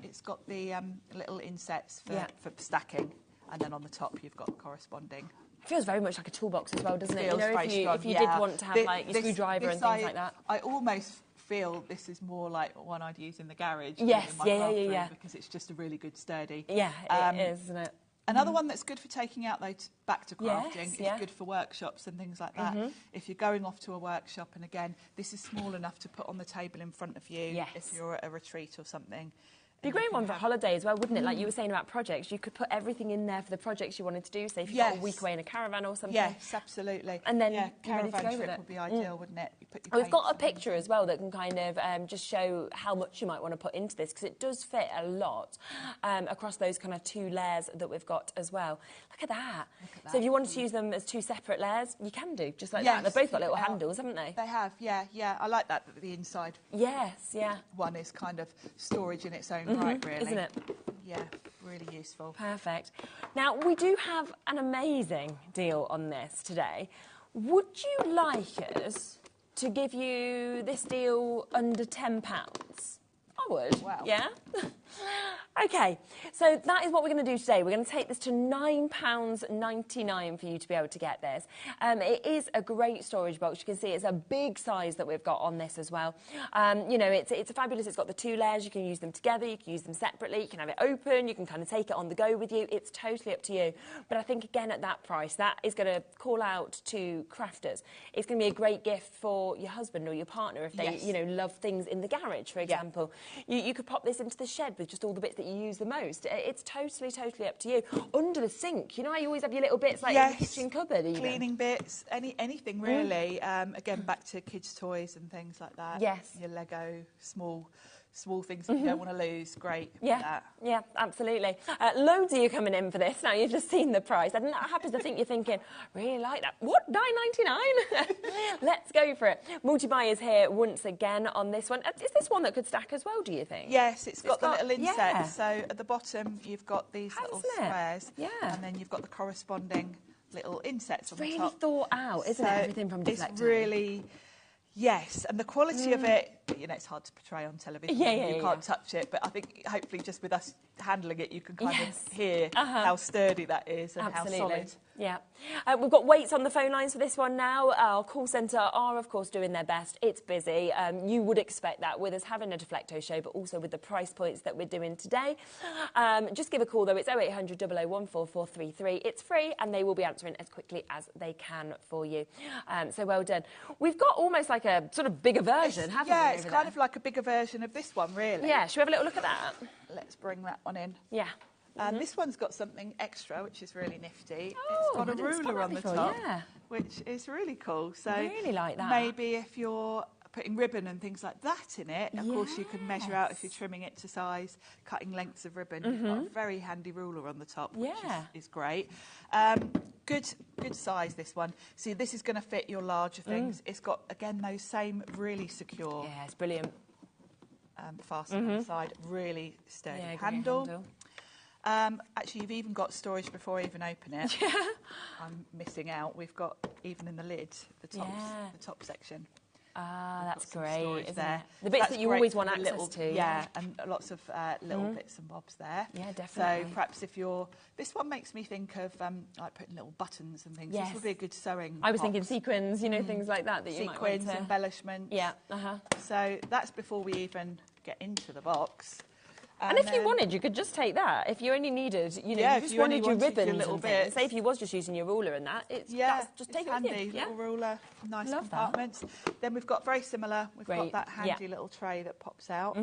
it's got the little insets for stacking, and then on the top you've got corresponding. It feels very much like a toolbox as well, doesn't it? Feels very strong, if you did want to have like your screwdriver and things like that. I almost feel this is more like one I'd use in the garage. Yes, in my craft room, because it's just a really good sturdy. Yeah, it is, isn't it? Another one that's good for taking out, though, back to crafting, is good for workshops and things like that. If you're going off to a workshop, and again, this is small enough to put on the table in front of you if you're at a retreat or something. It'd be a great one for a holiday as well, wouldn't it? Like you were saying about projects, you could put everything in there for the projects you wanted to do. Say if you've got a week away in a caravan or something. Yes, absolutely. And then caravan trip would be ideal, wouldn't it? You put your We've got a picture as well that can kind of just show how much you might want to put into this, because it does fit a lot across those kind of two layers that we've got as well. Look at that. So if you wanted to use them as two separate layers, you can do, just like that. They've both got little handles, haven't they? They have, yeah. I like that the inside one is kind of storage in its own right, really. Isn't it? Yeah, really useful. Perfect. Now, we do have an amazing deal on this today. Would you like us to give you this deal under £10? I would. Wow. Yeah? Okay, so that is what we're going to do today. We're going to take this to £9.99 for you to be able to get this. It is a great storage box. You can see it's a big size that we've got on this as well. You know, it's fabulous. It's got the two layers. You can use them together. You can use them separately. You can have it open. You can kind of take it on the go with you. It's totally up to you. But I think, again, at that price, that is going to call out to crafters. It's going to be a great gift for your husband or your partner if they, you know, love things in the garage, for example. You could pop this into the shed with just all the bits that you use the most. It's totally up to you. Under the sink, you know how you always have your little bits like in the kitchen cupboard, even. Cleaning bits, anything really. Again, back to kids' toys and things like that. Yes. Your Lego, small things that you don't want to lose. Great. Yeah, absolutely. Loads of you coming in for this. Now you've just seen the price. And that happens to think you're thinking, really like that. What, $9.99? Let's go for it. Multi-buy is here once again on this one. Is this one that could stack as well, do you think? Yes, it's got the little insets. So at the bottom, you've got these little squares. Yeah. And then you've got the corresponding little insets on the top. Really thought out, isn't it? Everything from Deflecto. It's really... Yes, and the quality of it, you know, it's hard to portray on television. You can't touch it, but I think hopefully just with us handling it, you can kind of hear how sturdy that is and how solid. Yeah. We've got waits on the phone lines for this one now. Our call centre are, of course, doing their best. It's busy. You would expect that with us having a Deflecto show, but also with the price points that we're doing today. Just give a call, though. It's 0800 001 4433. It's free, and they will be answering as quickly as they can for you. So well done. We've got almost like a sort of bigger version, haven't we? Yeah, it's kind of like a bigger version of this one, really. Yeah, should we have a little look at that? Let's bring that one in. Yeah. And this one's got something extra, which is really nifty. It's got a ruler on the top, which is really cool. So I really like that. Maybe if you're putting ribbon and things like that in it, of course you can measure out if you're trimming it to size, cutting lengths of ribbon. You've got a very handy ruler on the top, which is great. Good size, this one. See, this is going to fit your larger things. It's got, again, those same really secure... Yeah, it's brilliant. fasten on the side. Really sturdy handle. Actually, you've even got storage before I even open it. Yeah. I'm missing out. We've got, even in the lid, the top section. Ah, that's great, isn't there. it? The bits that you always want access to. Yeah, and lots of little bits and bobs there. Yeah, definitely. So perhaps if you're... This one makes me think of like putting little buttons and things. Yes. This would be a good sewing I was box. thinking sequins, you know, things like that you might want Sequins, to... embellishments. Yeah, So that's before we even get into the box. And if you wanted, you could just take that. If you only needed, you know, Yeah, you just if you only wanted your wanted your ribbons little and things. bits. Say if you was just using your ruler and that, it's just take it with handy. you. Yeah. Little ruler, nice Love compartments. Then we've got very similar. We've Great. got that handy little tray that pops out.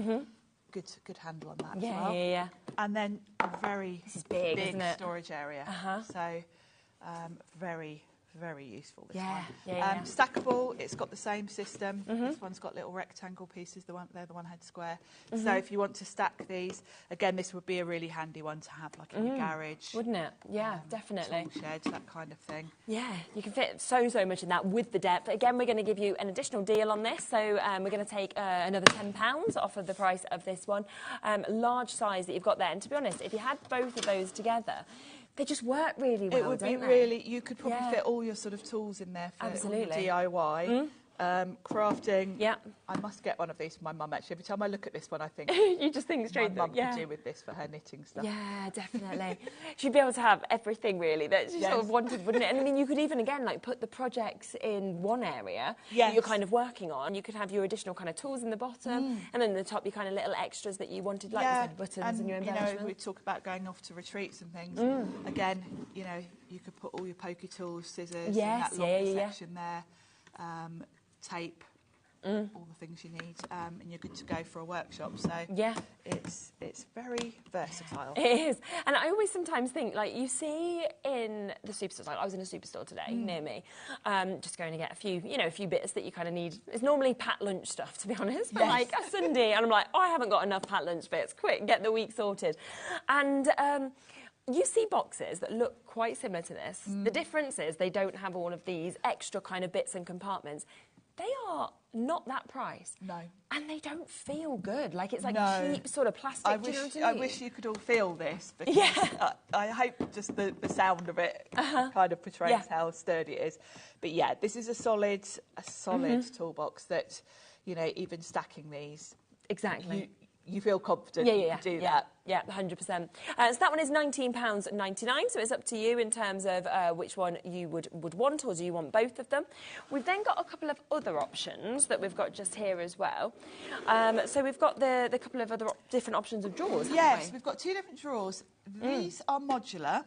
Good handle on that as well. Yeah. And then a very This is big, isn't it? storage area. So very useful. This Yeah, one. yeah. Stackable. It's got the same system. This one's got little rectangle pieces. They're the one head square. So if you want to stack these, again, this would be a really handy one to have, like in your garage, wouldn't it? Yeah, definitely. tool sheds, that kind of thing. Yeah, you can fit so much in that with the depth. Again, we're going to give you an additional deal on this, so we're going to take another £10 off of the price of this one. Large size that you've got there, and to be honest, if you had both of those together, they just work really well. It would be really, you could probably fit all your sort of tools in there for DIY. Crafting. Yeah. I must get one of these for my mum, actually. Every time I look at this one, I think... You just think straight my mum could do with this for her knitting stuff. Yeah, definitely. She'd be able to have everything, really, that she sort of wanted, wouldn't it? And I mean, you could even, again, like, put the projects in one area that you're kind of working on. You could have your additional kind of tools in the bottom, and then in the top, your kind of little extras that you wanted, like you said, buttons and your embellishments. You know, we talk about going off to retreats and things. Again, you know, you could put all your pokey tools, scissors, in that longer section there, tape, all the things you need, and you're good to go for a workshop. So it's very versatile. It is. And I always sometimes think, like, you see in the superstores, like I was in a superstore today near me, just going to get a few bits that you kind of need. It's normally packed lunch stuff, to be honest, but like a Sunday, and I'm like, I haven't got enough packed lunch bits. Quick, get the week sorted. And you see boxes that look quite similar to this. The difference is they don't have all of these extra kind of bits and compartments. They are not that price. No. And they don't feel good. Like, it's like cheap sort of plastic. I wish you could all feel this. Because I hope just the sound of it kind of portrays how sturdy it is. But yeah, this is a solid toolbox that, you know, even stacking these... Exactly. You feel confident you can do that. Yeah, 100%. So that one is £19.99, so it's up to you in terms of which one you would want, or do you want both of them. We've then got a couple of other options that we've got just here as well. So we've got the couple of other different options of drawers, Yes, we've got two different drawers. These are modular.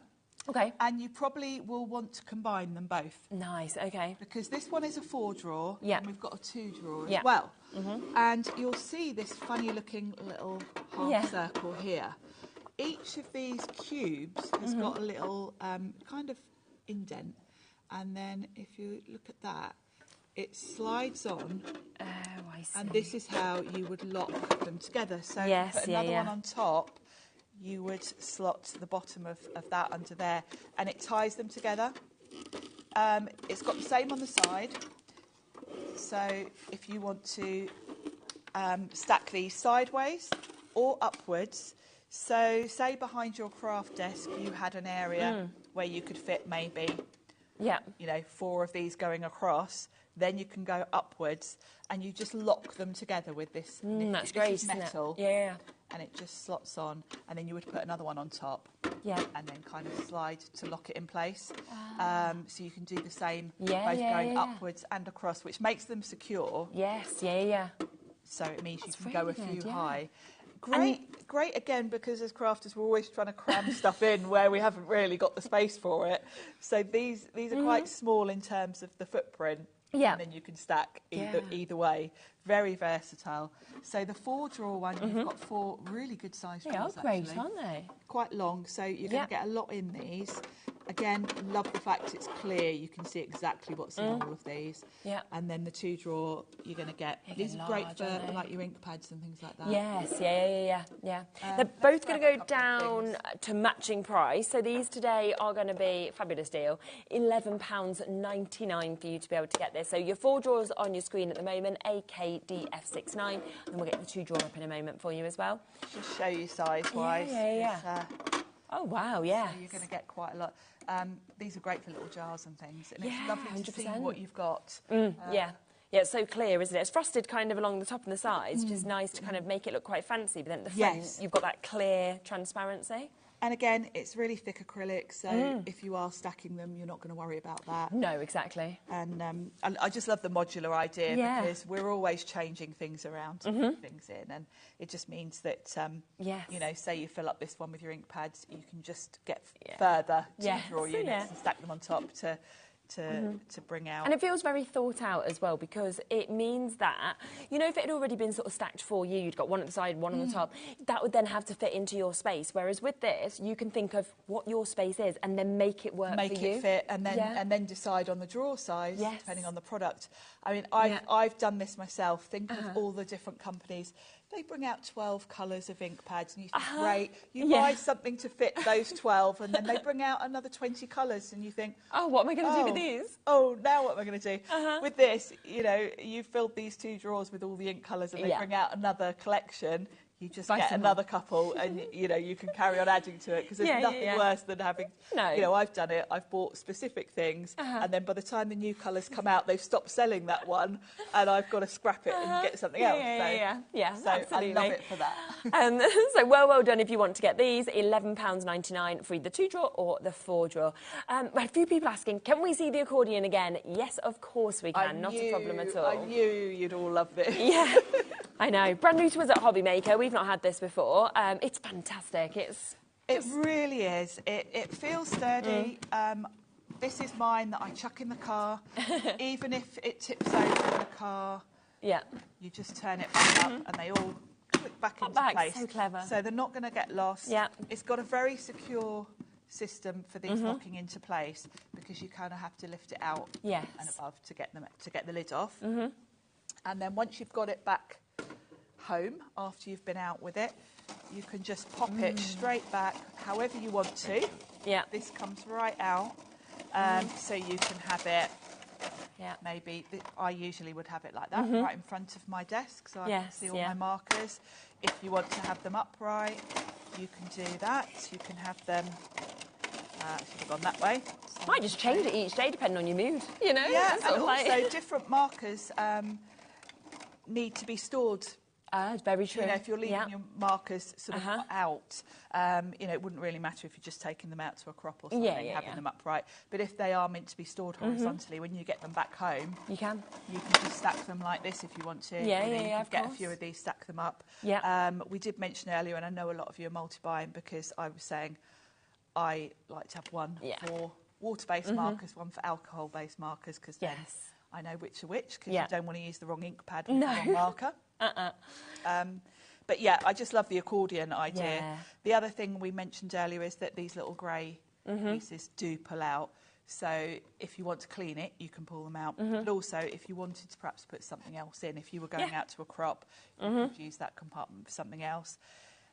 Okay. And you probably will want to combine them both. Nice, okay. Because this one is a 4-drawer, and we've got a 2-drawer as well. And you'll see this funny-looking little half circle here. Each of these cubes has got a little kind of indent. And then if you look at that, it slides on. Oh, I see. And this is how you would lock them together. So put another one on top. You would slot the bottom of that under there, and it ties them together. It's got the same on the side, so if you want to stack these sideways or upwards, so say behind your craft desk you had an area where you could fit maybe 4 of these going across, then you can go upwards and you just lock them together with this, that's great, this is metal. Isn't it? Yeah. And it just slots on, and then you would put another one on top, and then kind of slide to lock it in place. So you can do the same, both going upwards and across, which makes them secure. Yes, So it means you can go a few high. Great again, because as crafters we're always trying to cram stuff in where we haven't really got the space for it. So these are quite small in terms of the footprint. And then you can stack either way. Very versatile. So the 4-drawer one, you've got 4 really good sized drawers. They are great, aren't they? Quite long, so you're going to get a lot in these. Again, love the fact it's clear. You can see exactly what's in all of these. And then the 2-drawer, you're going to get. These are great for like your ink pads and things like that. Yes, yeah. They're both going to go down to matching price. So these today are going to be, fabulous deal, £11.99 for you to be able to get this. So your 4 drawers on your screen at the moment, AKDF69, and we'll get the 2 drawer up in a moment for you as well. Just show you size-wise. Yeah. Oh, wow, yeah. So you're going to get quite a lot. These are great for little jars and things, and it's lovely to see what you've got. Yeah, it's so clear, isn't it? It's frosted kind of along the top and the sides, which is nice to kind of make it look quite fancy, but then at the front, you've got that clear transparency. And again, it's really thick acrylic, so if you are stacking them, you're not going to worry about that. No, exactly. And I just love the modular idea because we're always changing things around to put things in, and it just means that, you know, say you fill up this one with your ink pads, you can just get further to the drawer units and stack them on top to bring out. And it feels very thought out as well, because it means that, you know, if it had already been sort of stacked for you, you'd got one at the side, one on the top, that would then have to fit into your space. Whereas with this, you can think of what your space is and then make it work for you. Make it fit, and then decide on the drawer size depending on the product. I mean, I've done this myself. Think of all the different companies. They bring out 12 colours of ink pads, and you think, great, you buy something to fit those 12, and then they bring out another 20 colours, and you think, oh, what am I going to do with these? Oh, now what am I going to do? With this, you know, you filled these 2 drawers with all the ink colours, and they bring out another collection. You just get another couple, and you know, you can carry on adding to it, because there's nothing worse than having. You know, I've done it. I've bought specific things, and then by the time the new colours come out, they've stopped selling that one, and I've got to scrap it and get something else. So absolutely. I love it for that. So well done if you want to get these. £11.99 for the 2 drawer or the 4 drawer. A few people asking, can we see the accordion again? Yes, of course we can. Not a problem at all. I knew you'd all love this. Yeah. I know. Brand new to us at HobbyMaker. We've not had this before. It's fantastic. It really is. It feels sturdy. This is mine that I chuck in the car. Even if it tips over in the car, you just turn it back up and they all click back into place. So clever. So they're not going to get lost. It's got a very secure system for these locking into place, because you kind of have to lift it out and above to get the lid off. And then once you've got it back home after you've been out with it, you can just pop it straight back however you want to. This comes right out, so you can have it maybe I usually would have it like that, right in front of my desk, so I can see all my markers. If you want to have them upright, you can do that. You can have them should have gone that way. So might just change it each day depending on your mood, you know. And also different markers need to be stored. Very true. You know, if you're leaving your markers sort of out, you know, it wouldn't really matter if you're just taking them out to a crop or something, having them upright. But if they are meant to be stored horizontally, when you get them back home, you can just stack them like this if you want to. You can get a few of these, stack them up. We did mention earlier, and I know a lot of you are multi-buying, because I was saying I like to have one for water-based markers, one for alcohol-based markers, because then I know which are which, because you don't want to use the wrong ink pad with the wrong marker. But yeah, I just love the accordion idea. The other thing we mentioned earlier is that these little grey pieces do pull out. So if you want to clean it, you can pull them out. But also, if you wanted to perhaps put something else in, if you were going out to a crop, you could use that compartment for something else.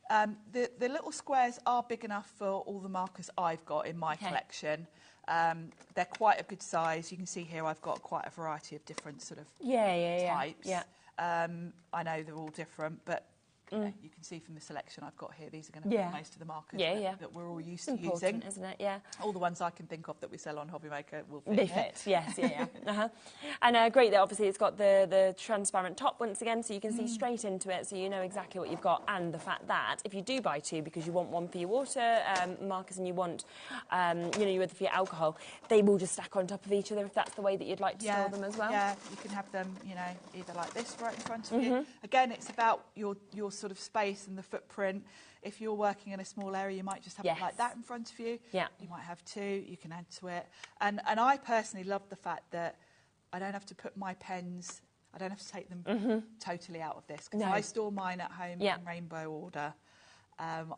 The little squares are big enough for all the markers I've got in my collection. They're quite a good size. You can see here I've got quite a variety of different sort of types. I know they're all different, but you know, you can see from the selection I've got here, these are going to be most of the markers that we're all used to using. Isn't it? Yeah. All the ones I can think of that we sell on HobbyMaker will fit. They fit, yes, And great that obviously it's got the transparent top once again, so you can see straight into it, so you know exactly what you've got. And the fact that if you do buy 2 because you want one for your water markers and you want, you know, your other for your alcohol, they will just stack on top of each other if that's the way that you'd like to store them as well. Yeah, you can have them, you know, either like this right in front of you. Again, it's about your sort of space and the footprint. If you're working in a small area, you might just have it like that in front of you. You might have 2, you can add to it. And I personally love the fact that I don't have to put my pens, I don't have to take them totally out of this, because I store mine at home in rainbow order.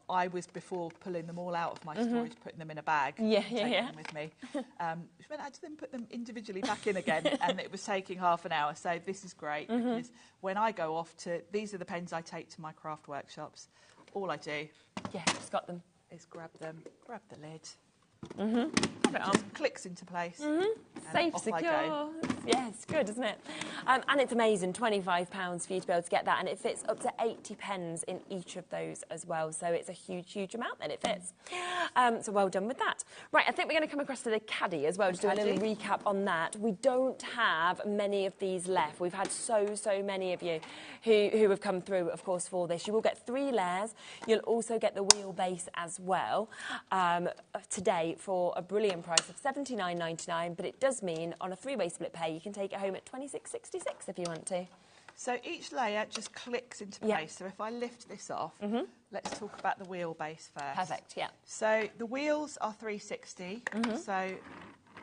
I was before pulling them all out of my storage, putting them in a bag, taking them with me. Which meant I had to then put them individually back in again, and it was taking half an hour. So this is great, because when I go off to, these are the pens I take to my craft workshops. All I do, just got them, is grab them, grab the lid, Pop it on. Just clicks into place. Safe, secure. Yeah, it's good, isn't it? And it's amazing, £25 for you to be able to get that, and it fits up to 80 pens in each of those as well. So it's a huge, huge amount that it fits. So well done with that. Right, I think we're going to come across to the caddy as well, just do a little recap on that. We don't have many of these left. We've had so many of you who have come through, of course, for this. You will get 3 layers. You'll also get the wheelbase as well today for a brilliant price of £79.99, but it does mean on a 3-way split pay you can take it home at £26.66 if you want to. So each layer just clicks into place. So if I lift this off, let's talk about the wheelbase first. Perfect, yeah. So the wheels are 360, so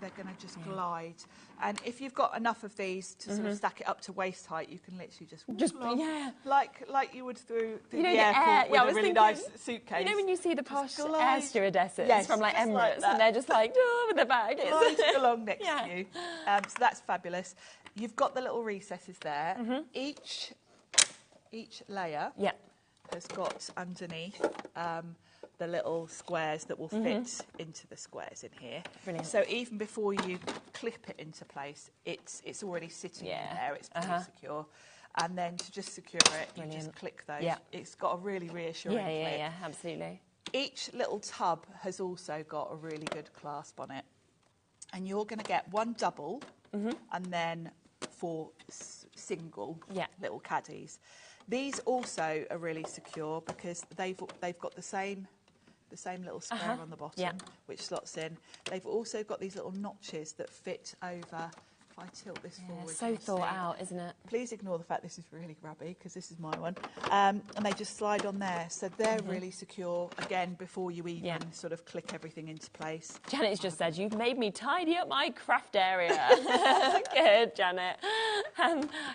they're going to just glide. And if you've got enough of these to sort of stack it up to waist height, you can literally just walk along, like you would through the airport with a really nice suitcase. You know when you see the posh air stewardesses from like Emirates, and they're just like, with their bag. Gliding along next to you. So that's fabulous. You've got the little recesses there. Each layer has got underneath the little squares that will fit into the squares in here. Brilliant. So even before you clip it into place, it's already sitting in there. It's pretty secure. And then to just secure it, you just click those. It's got a really reassuring clip. Yeah, absolutely. Each little tub has also got a really good clasp on it. And you're going to get 1 double and then 4 single little caddies. These also are really secure because they've got the same little square on the bottom, which slots in. They've also got these little notches that fit over. If I tilt this forward, so thought out, isn't it? Please ignore the fact this is really grabby because this is my one. And they just slide on there, so they're really secure. Again, before you even sort of click everything into place. Janet's just said, "You've made me tidy up my craft area." Good, Janet.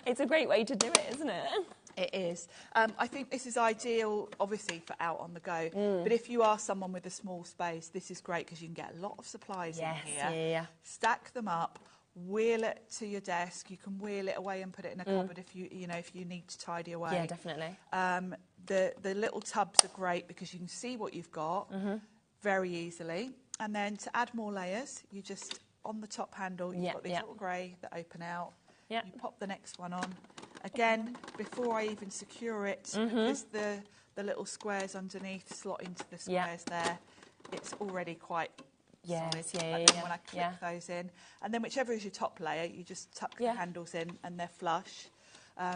It's a great way to do it, isn't it? It is. I think this is ideal, obviously, for out on the go. But if you are someone with a small space, this is great because you can get a lot of supplies in here. Stack them up, wheel it to your desk. You can wheel it away and put it in a cupboard if you need to tidy away. Yeah, definitely. The little tubs are great because you can see what you've got very easily. And then to add more layers, you just on the top handle, you've got these little grey that open out. You pop the next one on. Again, before I even secure it, because the little squares underneath slot into the squares there, it's already quite solid. And then when I click those in, and then whichever is your top layer, you just tuck the handles in and they're flush.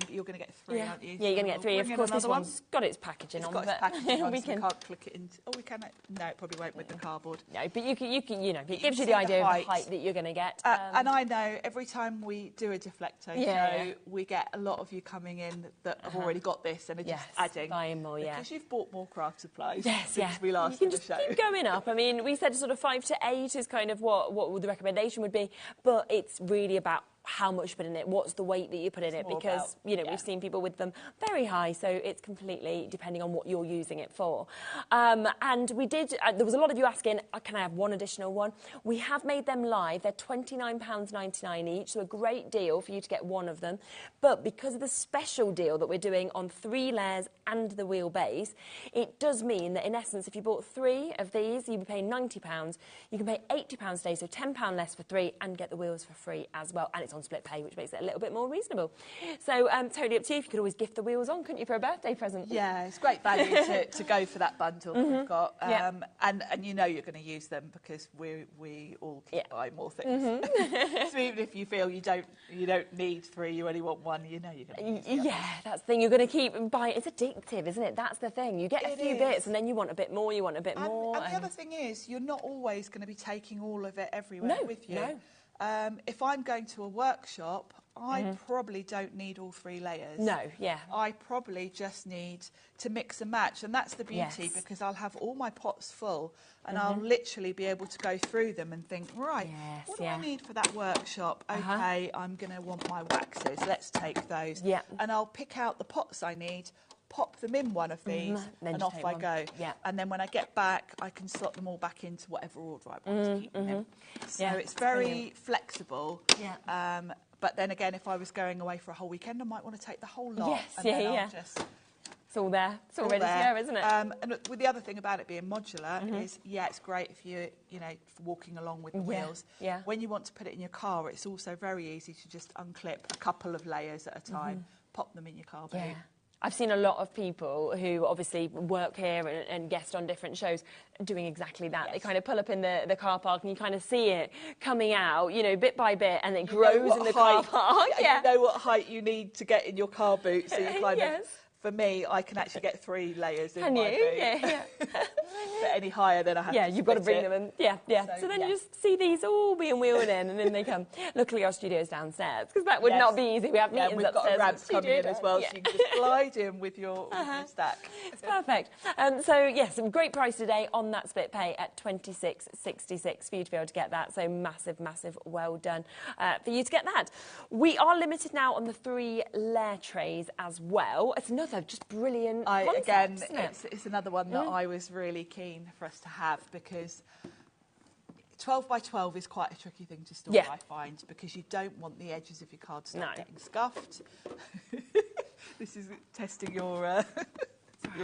You're going to get 3, aren't you? Yeah, you're going to get 3. Of course, this one's got its packaging on. It's got its packaging on, so you can't click it into... Oh, we can... No, it probably won't with the cardboard. No, but you can, it gives you the idea of the height that you're going to get. And I know every time we do a Deflecto show, we get a lot of you coming in that have already got this and are just adding. Buying more, because you've bought more craft supplies since we last did the show. Keep going up. I mean, we said sort of 5 to 8 is kind of what the recommendation would be, but it's really about how much you put in it, what's the weight that you put in it, because we've seen people with them very high, so it's completely depending on what you're using it for. And we did, there was a lot of you asking, can I have one additional one? We have made them live. They're £29.99 each, so a great deal for you to get one of them. But because of the special deal that we're doing on 3 layers and the wheelbase, it does mean that in essence, if you bought 3 of these, you'd be paying £90. You can pay £80 today, so £10 less for 3, and get the wheels for free as well. And it's on split pay, which makes it a little bit more reasonable. So totally up to you. If you could always gift the wheels on, couldn't you, for a birthday present? Yeah, it's great value to go for that bundle that we've got. And you know you're going to use them because we all keep buying more things. So even if you feel you don't need 3, you only want 1, you know you're going to use them. Yeah, that's the thing. You're going to keep buying. It's addictive, isn't it? That's the thing. You get a few bits and then you want a bit more, And the other thing is, you're not always going to be taking all of it everywhere with you. No. If I'm going to a workshop, I probably don't need all 3 layers. No, I probably just need to mix and match, and that's the beauty because I'll have all my pots full and I'll literally be able to go through them and think, right, what do I need for that workshop? Okay, I'm going to want my waxes. Let's take those. And I'll pick out the pots I need, pop them in one of these, and off I go. And then when I get back, I can slot them all back into whatever order I want to keep them in. So it's very flexible. But then again, if I was going away for a whole weekend, I might want to take the whole lot. And then I'll just It's all there. It's all ready to go, isn't it? And with the other thing about it being modular is, it's great if you're, for walking along with the wheels. Yeah. When you want to put it in your car, it's also very easy to just unclip a couple of layers at a time, pop them in your car boot. Yeah. I've seen a lot of people who obviously work here and guest on different shows doing exactly that. They kind of pull up in the car park and you kind of see it coming out, bit by bit, and it grows in the car park. Yeah. You know what height you need to get in your car boot, so you kind of... For me, I can actually get 3 layers in my boot. Yeah. But any higher, then I have to you've got to bring them in. Yeah. So then yeah. you just see these all being wheeled in, and then they come. Luckily, our studio's downstairs, because that would not be easy. We have meetings we've upstairs. Got ramps coming in as well, so you can just glide in with your stack. It's perfect. So, yes, some great price today on that split pay at $26.66 for you to be able to get that. So massive, massive well done for you to get that. We are limited now on the 3 layer trays as well. It's another just brilliant concept, isn't it? It's another one that I was really keen for us to have, because 12 by 12 is quite a tricky thing to store, I find, because you don't want the edges of your cardstock getting scuffed. This is testing your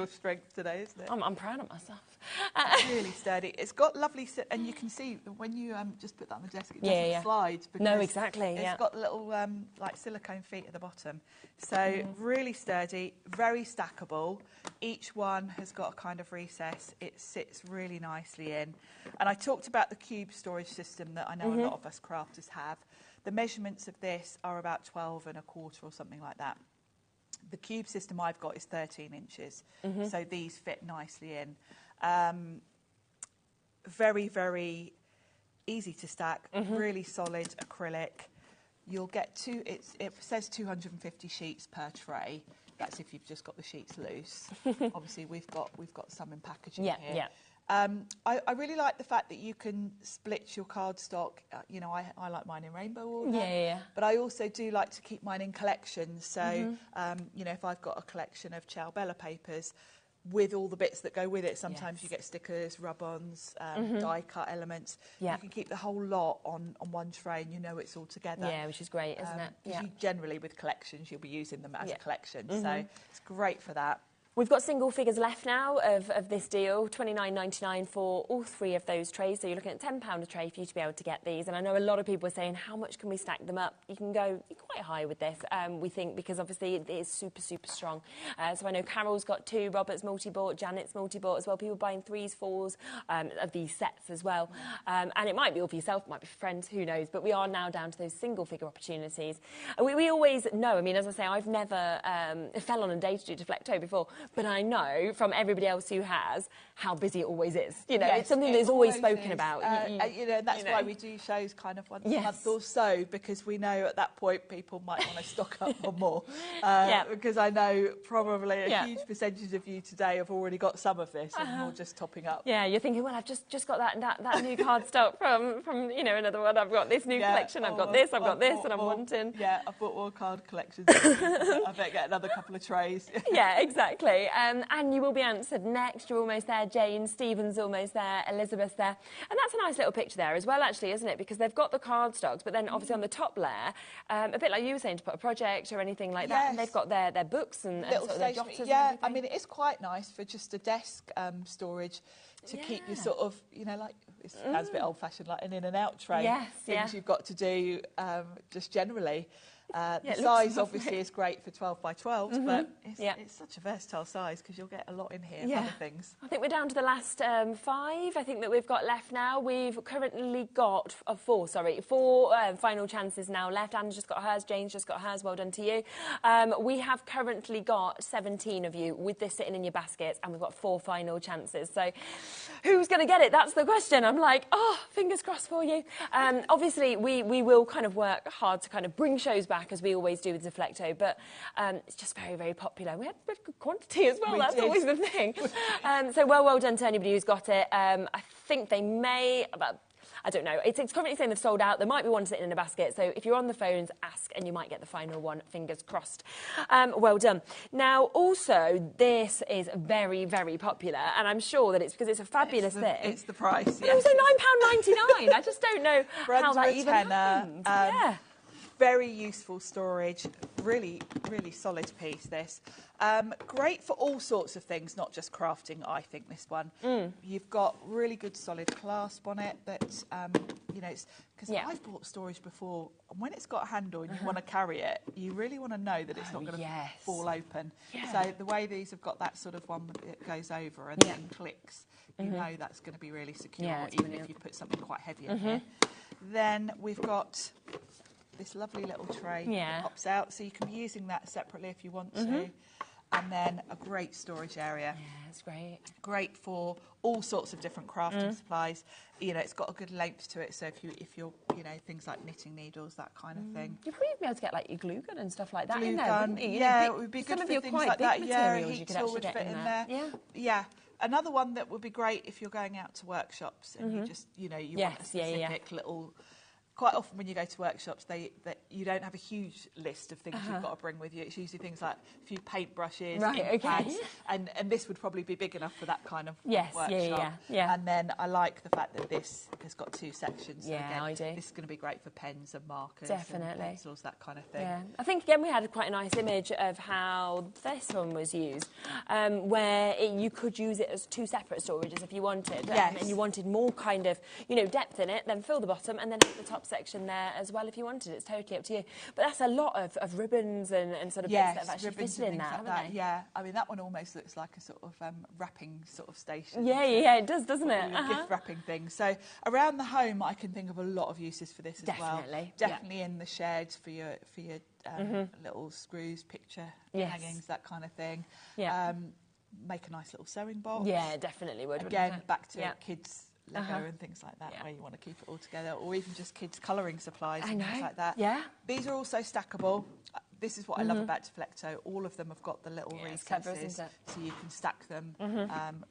strength today, isn't it? I'm proud of myself. Really sturdy. It's got lovely, and you can see when you just put that on the desk, it doesn't slide. No, exactly. It's got little like silicone feet at the bottom. So really sturdy, very stackable. Each one has got a kind of recess. It sits really nicely in. And I talked about the cube storage system that I know a lot of us crafters have. The measurements of this are about 12 1/4 or something like that. The cube system I've got is 13 inches, so these fit nicely in. Very, very easy to stack, really solid acrylic. You'll get it says 250 sheets per tray. That's if you've just got the sheets loose. Obviously, we've got some in packaging here. Yeah. I really like the fact that you can split your cardstock. I like mine in rainbow order. Yeah. But I also do like to keep mine in collections. So, if I've got a collection of Ciao Bella papers with all the bits that go with it, sometimes you get stickers, rub-ons, die-cut elements. You can keep the whole lot on one tray and it's all together. Yeah, which is great, isn't it? Because you generally, with collections, you'll be using them as a collection. So it's great for that. We've got single figures left now of this deal, $29.99 for all 3 of those trays. So you're looking at £10 a tray for you to be able to get these. And I know a lot of people are saying, how much can we stack them up? You can go quite high with this, we think, because obviously it is super, super strong. So I know Carol's got 2, Robert's multi-bought, Janet's multi-bought as well. People buying 3s, 4s of these sets as well. And it might be all for yourself, it might be for friends, who knows. But we are now down to those single figure opportunities. And we always know, I mean, as I say, I've never fell on a day to do Deflecto before. But I know from everybody else who has how busy it always is. It's something that's always spoken about. That's why we do shows kind of once a month or so, because we know at that point people might want to stock up on more. Because I know probably a huge percentage of you today have already got some of this and you're just topping up. Yeah, you're thinking, well, I've just got that new cardstock from another one. I've got this new collection. I've got this. I've got this, and I'm wanting. Yeah, I've bought more card collections. I better get another couple of trays. Yeah, exactly. And you will be answered next. You're almost there, Jane. Stephen's almost there. Elizabeth's there. And that's a nice little picture there as well, actually, isn't it? Because they've got the cardstocks, but then obviously on the top layer, a bit like you were saying, to put a project or anything like that, and they've got their books and sort of their jotters. Yeah, I mean, it is quite nice for just a desk storage to keep your sort of, like, it sounds a bit old-fashioned, like an in and out tray. Things you've got to do just generally. The size obviously is great for 12 by 12s, but it's such a versatile size because you'll get a lot in here of other things. I think we're down to the last 5, I think, that we've got left now. We've currently got 4 final chances now left. Anne's just got hers, Jane's just got hers. Well done to you. We have currently got 17 of you with this sitting in your baskets, and we've got 4 final chances. So who's going to get it? That's the question. I'm like, fingers crossed for you. Obviously, we will kind of work hard to kind of bring shows back, as we always do with Deflecto, but it's just very, very popular. We had a bit of good quantity as well. That's always the thing. So well done to anybody who's got it. I think they may, I don't know. It's currently saying they've sold out. There might be one sitting in a basket. So if you're on the phones, ask and you might get the final one. Fingers crossed. Well done. Now, also, this is very, very popular. And I'm sure that it's because it's a fabulous thing. It's the price. But also £9.99. I just don't know how that even happens. Very useful storage, really, really solid piece, this. Great for all sorts of things, not just crafting, I think, this one. You've got really good solid clasp on it that, you know, because I've bought storage before, and when it's got a handle and you want to carry it, you really want to know that it's not going to fall open. So the way these have got that sort of one that goes over and then clicks, you know that's going to be really secure, even if you put something quite heavy in here. Then we've got this lovely little tray that pops out, so you can be using that separately if you want to. And then a great storage area. Yeah, it's great. Great for all sorts of different crafting supplies. You know, it's got a good length to it, so if you're, you know, things like knitting needles, that kind of thing. You'd probably be able to get like your glue gun and stuff like that Glue in there, gun, wouldn't you? yeah, it would be good some for of your things quite like big that. materials Yeah, you could tool actually would get fit in there. Yeah. Another one that would be great if you're going out to workshops and you just, you know, you want a specific little. Quite often when you go to workshops, that you don't have a huge list of things you've got to bring with you. It's usually things like a few paintbrushes, ink pads, and this would probably be big enough for that kind of workshop. And then I like the fact that this has got two sections. So again, I do. This is going to be great for pens and markers, Definitely. and pencils, that kind of thing. Yeah, I think again we had quite a nice image of how this one was used, where you could use it as two separate storages if you wanted, and you wanted more kind of, you know, depth in it. Then fill the bottom and then have the top section there as well if you wanted. It's totally up to you. But that's a lot of ribbons and sort of bits that have actually fitted in that, haven't they? Yeah, I mean that one almost looks like a sort of wrapping sort of station. Yeah, it does, doesn't it? Gift wrapping thing. So around the home, I can think of a lot of uses for this as well. Definitely in the sheds for your little screws, picture hangings, that kind of thing. Make a nice little sewing box. Yeah, definitely would. Again, back to kids. Lego and things like that, where you want to keep it all together, or even just kids' colouring supplies and things like that. These are also stackable. This is what I love about Deflecto. All of them have got the little recesses, so you can stack them,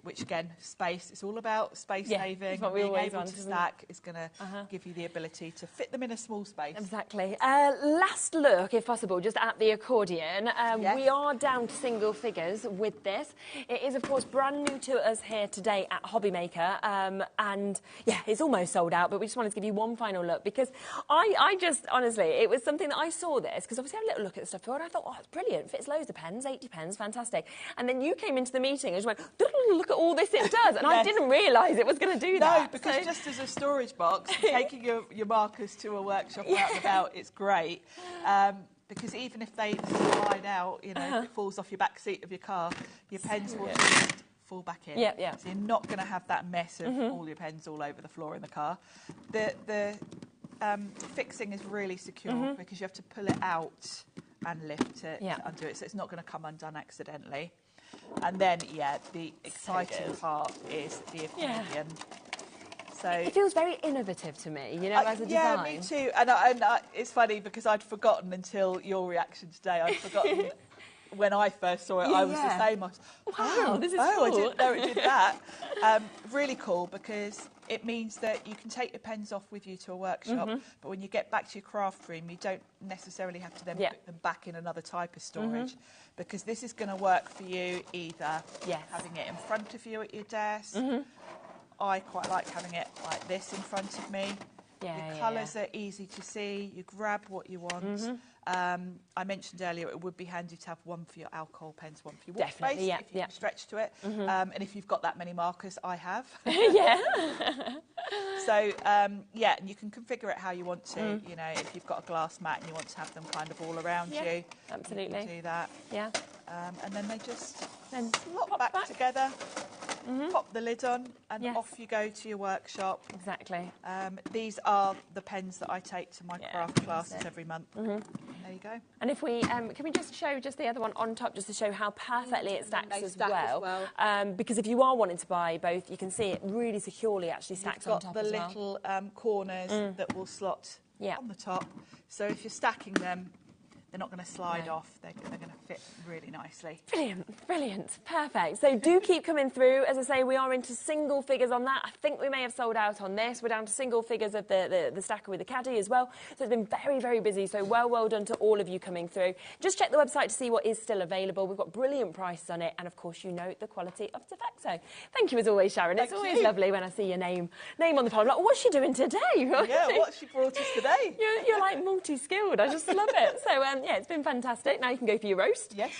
which again, space. It's all about space saving. Being able to stack is going to give you the ability to fit them in a small space. Exactly. Last look, if possible, just at the accordion. We are down to single figures with this. It is, of course, brand new to us here today at HobbyMaker, and it's almost sold out, but we just wanted to give you one final look, because I just, honestly, it was something that I saw this, because obviously I had a little look at the stuff before, and I thought, oh, it's brilliant, fits loads of pens, 80 pens, fantastic. And then you came into the meeting and just went, look at all this it does, and I didn't realise it was going to do that. No, because just as a storage box, taking your markers to a workshop out and about, it's great. Because even if they slide out, you know, if it falls off your back seat of your car, your pens will just fall back in. So you're not going to have that mess of all your pens all over the floor in the car. The fixing is really secure because you have to pull it out and lift it to undo it, so it's not going to come undone accidentally. And then, the exciting part is the accordion. So it feels very innovative to me, you know, as a design. Yeah, me too. And it's funny because I'd forgotten until your reaction today. I'd forgotten when I first saw it. I was the same. I was, wow, this is cool. I didn't know it did that. Really cool, because it means that you can take your pens off with you to a workshop, but when you get back to your craft room, you don't necessarily have to then put them back in another type of storage, because this is going to work for you either having it in front of you at your desk. I quite like having it like this in front of me. Your colours are easy to see. You grab what you want. I mentioned earlier it would be handy to have one for your alcohol pens, one for your water base, if you can stretch to it. And if you've got that many markers, I have. So, and you can configure it how you want to. You know, if you've got a glass mat and you want to have them kind of all around you, absolutely. You can do that. And then they just pop back together. Pop the lid on and off you go to your workshop. Exactly. These are the pens that I take to my craft classes every month. There you go. And if we can we just show just the other one on top, just to show how perfectly it stacks as well. Because if you are wanting to buy both, you can see it really securely actually stacks on top as well. You've got the little corners that will slot on the top. So if you're stacking them, they're not going to slide off. They're going to fit really nicely. Brilliant, brilliant, perfect. So do keep coming through. As I say, we are into single figures on that. I think we may have sold out on this. We're down to single figures of the stacker with the caddy as well. So it's been very, very busy. So well done to all of you coming through. Just check the website to see what is still available. We've got brilliant prices on it. And of course, you know the quality of Deflecto. Thank you as always, Sharon. It's always lovely when I see your name on the pile. I'm like, what's she doing today? Yeah, what's she brought us today? You're like multi-skilled. I just love it. So yeah, it's been fantastic. Now you can go for your roast. Yes.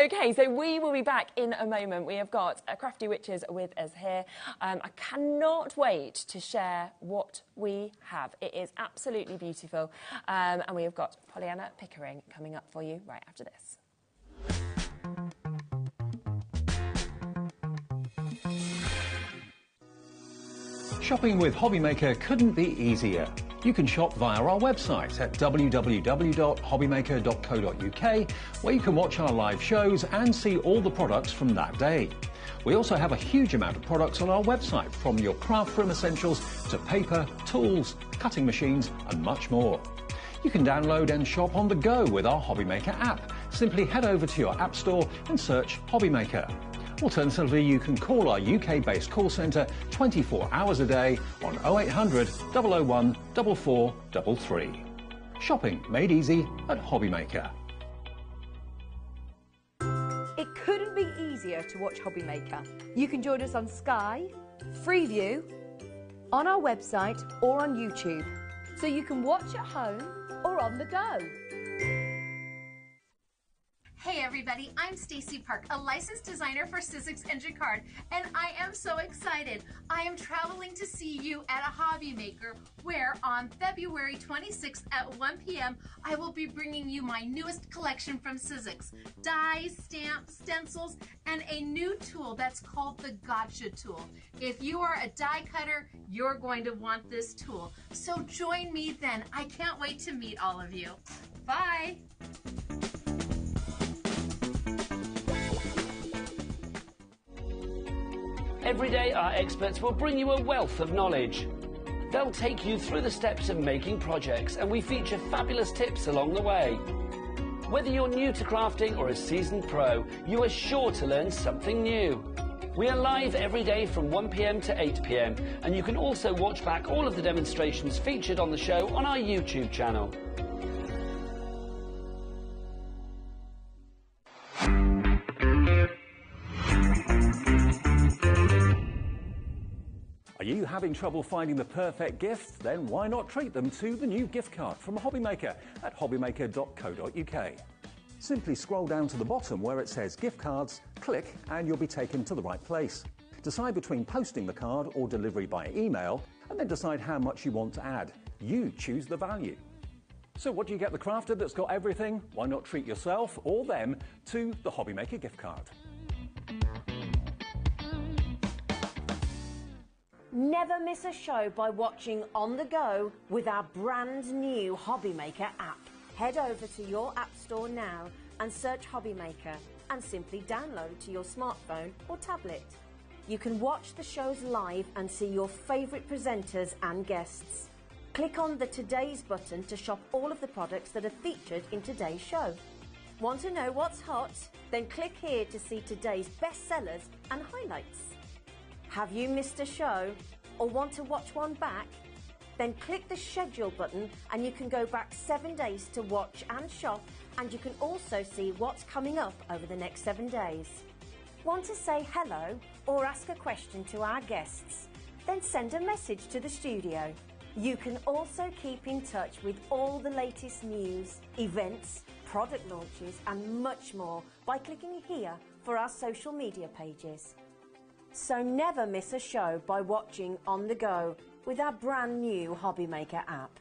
Okay, so we will be back in a moment. We have got Crafty Witches with us here. I cannot wait to share what we have. It is absolutely beautiful. And we have got Polyana Pickering coming up for you right after this. Shopping with HobbyMaker couldn't be easier. You can shop via our website at www.hobbymaker.co.uk, where you can watch our live shows and see all the products from that day. We also have a huge amount of products on our website, from your craft room essentials to paper, tools, cutting machines and much more. You can download and shop on the go with our HobbyMaker app. Simply head over to your app store and search HobbyMaker. Alternatively, you can call our UK-based call centre 24 hours a day on 0800 001 4433. Shopping made easy at HobbyMaker. It couldn't be easier to watch HobbyMaker. You can join us on Sky, Freeview, on our website or on YouTube. So you can watch at home or on the go. Hey everybody, I'm Stacey Park, a licensed designer for Scrapbook and Jacquard, and I am so excited. I am traveling to see you at a HobbyMaker, where on February 26th at 1 p.m. I will be bringing you my newest collection from Scrapbook: dies, stamps, stencils, and a new tool that's called the Gotcha tool. If you are a die cutter, you're going to want this tool. So join me then. I can't wait to meet all of you. Bye. Every day, our experts will bring you a wealth of knowledge. They'll take you through the steps of making projects, and we feature fabulous tips along the way. Whether you're new to crafting or a seasoned pro, you are sure to learn something new. We are live every day from 1 p.m. to 8 p.m, and you can also watch back all of the demonstrations featured on the show on our YouTube channel. Are you having trouble finding the perfect gift? Then why not treat them to the new gift card from HobbyMaker at hobbymaker.co.uk. Simply scroll down to the bottom where it says gift cards, click and you'll be taken to the right place. Decide between posting the card or delivery by email, and then decide how much you want to add. You choose the value. So what do you get the crafter that's got everything? Why not treat yourself or them to the HobbyMaker gift card? Never miss a show by watching on the go with our brand new HobbyMaker app. Head over to your app store now and search HobbyMaker and simply download to your smartphone or tablet. You can watch the shows live and see your favourite presenters and guests. Click on the Today's button to shop all of the products that are featured in today's show. Want to know what's hot? Then click here to see today's bestsellers and highlights. Have you missed a show or want to watch one back? Then click the schedule button and you can go back 7 days to watch and shop, and you can also see what's coming up over the next 7 days. Want to say hello or ask a question to our guests? Then send a message to the studio. You can also keep in touch with all the latest news, events, product launches and much more by clicking here for our social media pages. So never miss a show by watching on the go with our brand new HobbyMaker app.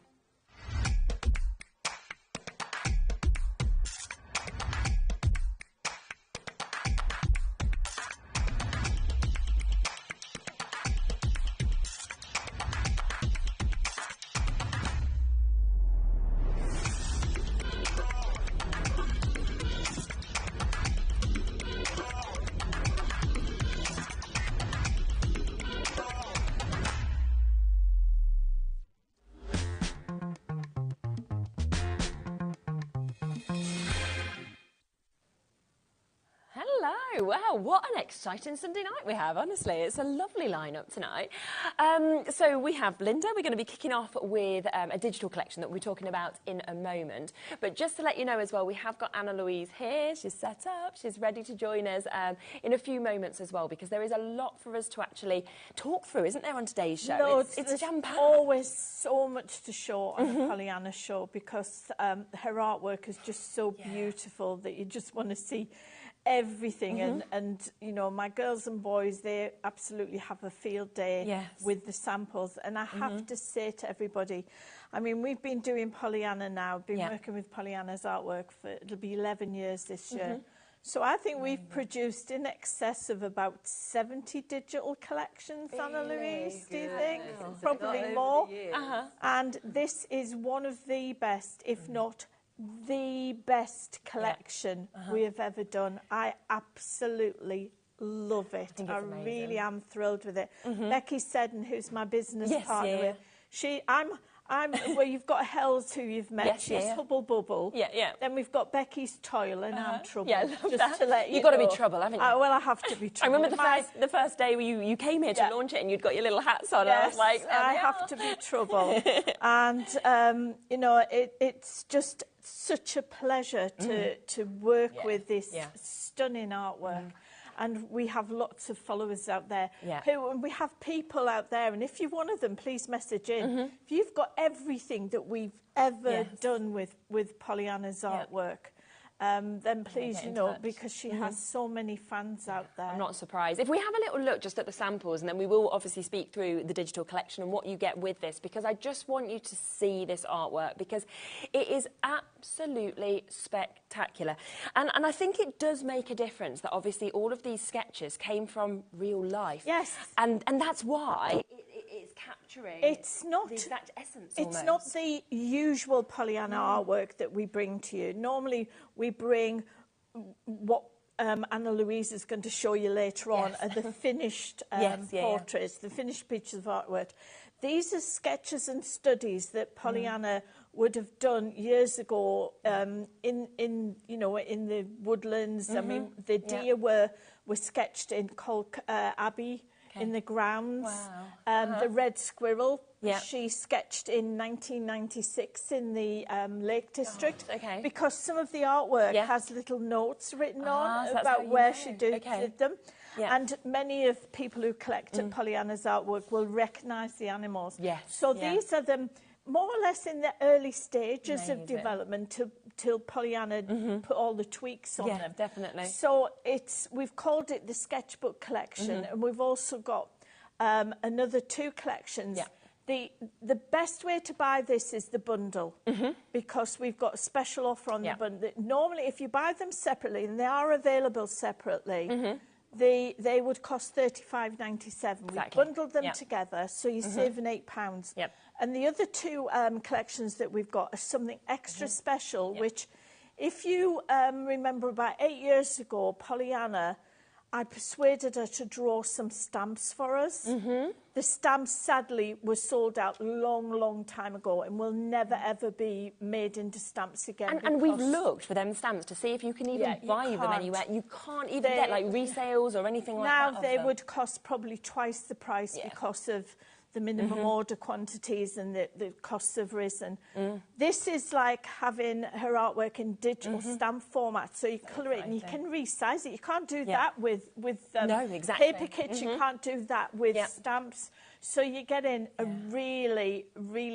wow, what an exciting Sunday night we have, honestly. It's a lovely lineup tonight. So we have Linda. We're going to be kicking off with a digital collection that we'll be talking about in a moment. But just to let you know as well, we have got Anna Louise here. She's set up. She's ready to join us in a few moments as well, because there is a lot for us to actually talk through, isn't there, on today's show? No, it's jam-packed. Always so much to show on the Polyana show, because her artwork is just so beautiful that you just want to see everything. And you know, my girls and boys, they absolutely have a field day with the samples. And I have to say to everybody, I mean, we've been doing Polyana now, been working with Polyana's artwork for, it'll be 11 years this year. So I think we've produced in excess of about 70 digital collections, Anna Louise, do you think? Probably more. And this is one of the best, if not the best collection we have ever done. I absolutely love it. I really am thrilled with it. Becky Seddon, who's my business partner with, I'm where you've got Hells, who you've met. She's Hubble Bubble. Then we've got Becky's Toil, and I'm Trouble. Yeah, I love just that. to let you You've got to know. be Trouble, haven't you? Well, I have to be Trouble. I remember the first day where you came here to launch it, and you'd got your little hats on. Yes, I was like, I have to be Trouble. And you know, it's just such a pleasure to work with this stunning artwork. And we have lots of followers out there. And we have people out there, and if you're one of them, please message in. If you've got everything that we've ever done with Polyana's artwork, then please, you know, because she has so many fans out there. I'm not surprised. If we have a little look just at the samples, and then we will obviously speak through the digital collection and what you get with this, because I just want you to see this artwork, because it is absolutely spectacular. And I think it does make a difference that obviously all of these sketches came from real life. Yes. And that's why it's capturing the exact essence It's almost. not the usual Polyana artwork that we bring to you. Normally we bring what Anna Louise is going to show you later on, are the finished portraits, the finished pieces of artwork. These are sketches and studies that Polyana would have done years ago in the woodlands. I mean, the deer were sketched in Abbey in the grounds. The red squirrel, she sketched in 1996 in the Lake District. Because some of the artwork has little notes written on about where she did them. And many of people who collected Polyana's artwork will recognise the animals. So these are them more or less in the early stages of development till Polyana put all the tweaks on them. Definitely. So we've called it the Sketchbook Collection, and we've also got another 2 collections. The best way to buy this is the bundle, because we've got a special offer on the bundle. Normally, if you buy them separately, and they are available separately, they would cost $35.97. We bundled them together, so you're saving £8. And the other 2 collections that we've got are something extra special, which, if you remember about 8 years ago, Polyana, I persuaded her to draw some stamps for us. The stamps, sadly, were sold out long time ago and will never, ever be made into stamps again. And we've looked for them stamps to see if you can even buy them anywhere. You can't even get, like, resales or anything like that. Now they would cost probably twice the price because of the minimum order quantities, and the costs have risen. This is like having her artwork in digital stamp format, so you colour it and you can resize it. You can't do that with paper kits. You can't do that with stamps. So you're getting a really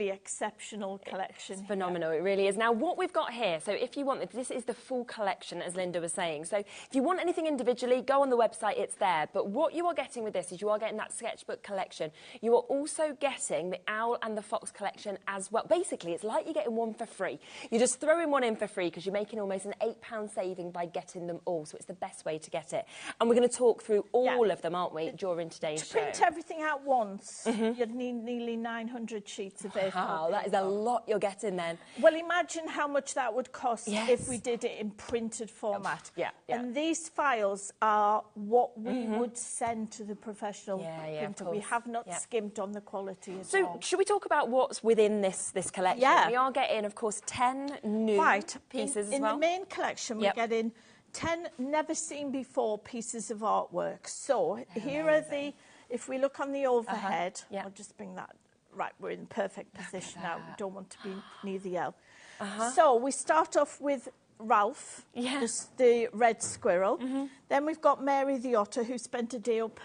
exceptional collection. It's phenomenal, it really is. Now, what we've got here, so if you want this is the full collection, as Linda was saying. So if you want anything individually, go on the website, it's there. But what you are getting with this is you are getting that sketchbook collection. You are also getting the Owl and the Fox collection as well. Basically, it's like you're getting one for free. You're just throwing one in for free because you're making almost an £8 saving by getting them all. So it's the best way to get it. And we're going to talk through all of them, aren't we, during today's show? To print everything out once, you'd need nearly 900 sheets of A4. Wow, that is a lot you're getting then. Well, imagine how much that would cost if we did it in printed format. And these files are what we would send to the professional printer. We have not skimped on the quality as well. So, should we talk about what's within this collection? We are getting, of course, 10 new pieces as well. In the main collection, we're getting 10 never seen before pieces of artwork. So here are the, if we look on the overhead, I'll just bring that, right, we're in perfect position now. We don't want to be near the L. So we start off with Ralph, the red squirrel. Then we've got Mary the otter, who spent a day up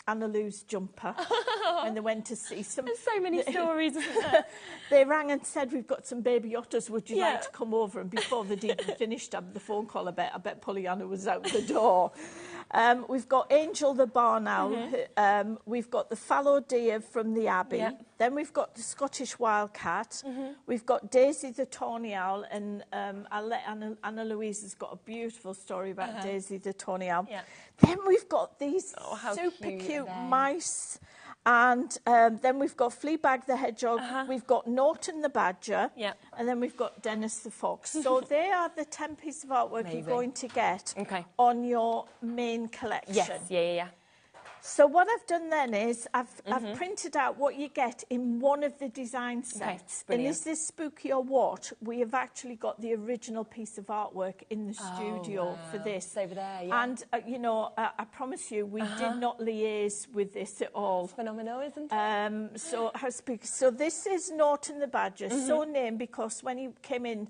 Anna Lou's jumper when they went to see some. There's so many stories, isn't there? They rang and said, we've got some baby otters, would you like to come over? And before they'd even finished the phone call, I bet Polyana was out the door. We've got Angel the barn owl. We've got the fallow deer from the Abbey. Then we've got the Scottish wildcat. We've got Daisy the tawny owl. And I'll let Anna Louise has got a beautiful story about Daisy the tawny owl. Then we've got these super cute mice. And then we've got Fleabag the hedgehog, we've got Norton the badger, and then we've got Dennis the fox. So they are the 10 pieces of artwork you're going to get on your main collection. Yes, So what I've done then is I've printed out what you get in one of the design sets. And is this spooky or what? We have actually got the original piece of artwork in the studio for this. It's over there, And, you know, I promise you, we did not liaise with this at all. It's phenomenal, isn't it? So how spooky. So this is Norton the badger, so named because when he came in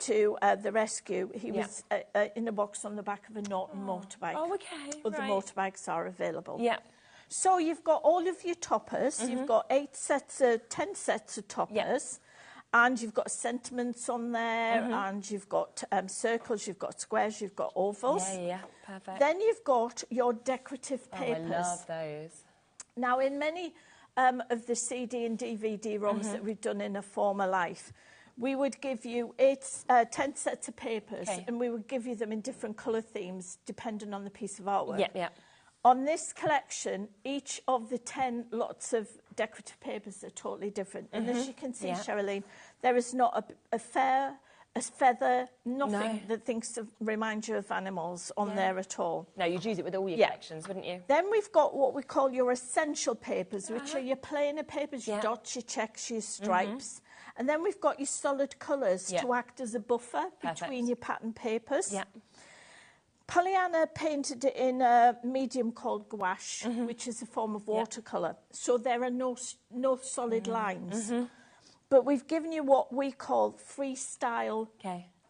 to the rescue, he was in a box on the back of a Norton motorbike. Oh, okay. Other motorbikes are available. Yeah. So you've got all of your toppers. You've got 10 sets of toppers. And you've got sentiments on there, and you've got circles, you've got squares, you've got ovals. Perfect. Then you've got your decorative papers. I love those. Now, in many of the CD and DVD ROMs that we've done in a former life, we would give you 10 sets of papers, and we would give you them in different colour themes, depending on the piece of artwork. On this collection, each of the 10 lots of decorative papers are totally different. And as you can see, Sherilyn, there is not a feather, nothing that reminds you of animals on there at all. No, you'd use it with all your collections, wouldn't you? Then we've got what we call your essential papers, which are your plainer papers, your dots, your checks, your stripes. And then we've got your solid colours to act as a buffer between your pattern papers. Polyana painted it in a medium called gouache, which is a form of watercolour. So there are no solid lines. But we've given you what we call freestyle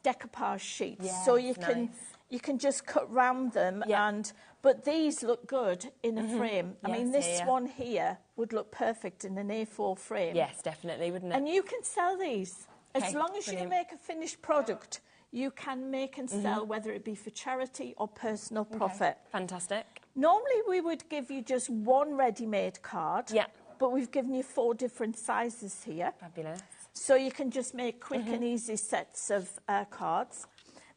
decoupage sheets. So you can just cut round them, but these look good in a frame. I mean, this one here would look perfect in an A4 frame. Yes, definitely, wouldn't it? And you can sell these. As long as you make a finished product, you can make and sell, whether it be for charity or personal profit. Fantastic. Normally, we would give you just one ready-made card. But we've given you 4 different sizes here. Fabulous. So you can just make quick and easy sets of cards.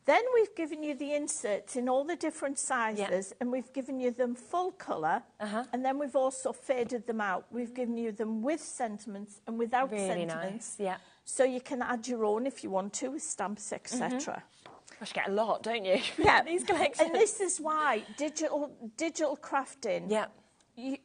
Then we've given you the inserts in all the different sizes, and we've given you them full colour, and then we've also faded them out. We've given you them with sentiments and without sentiments. Nice. So you can add your own if you want to, with stamps, etc. Gosh, you get a lot, don't you? These collections. And this is why digital crafting. You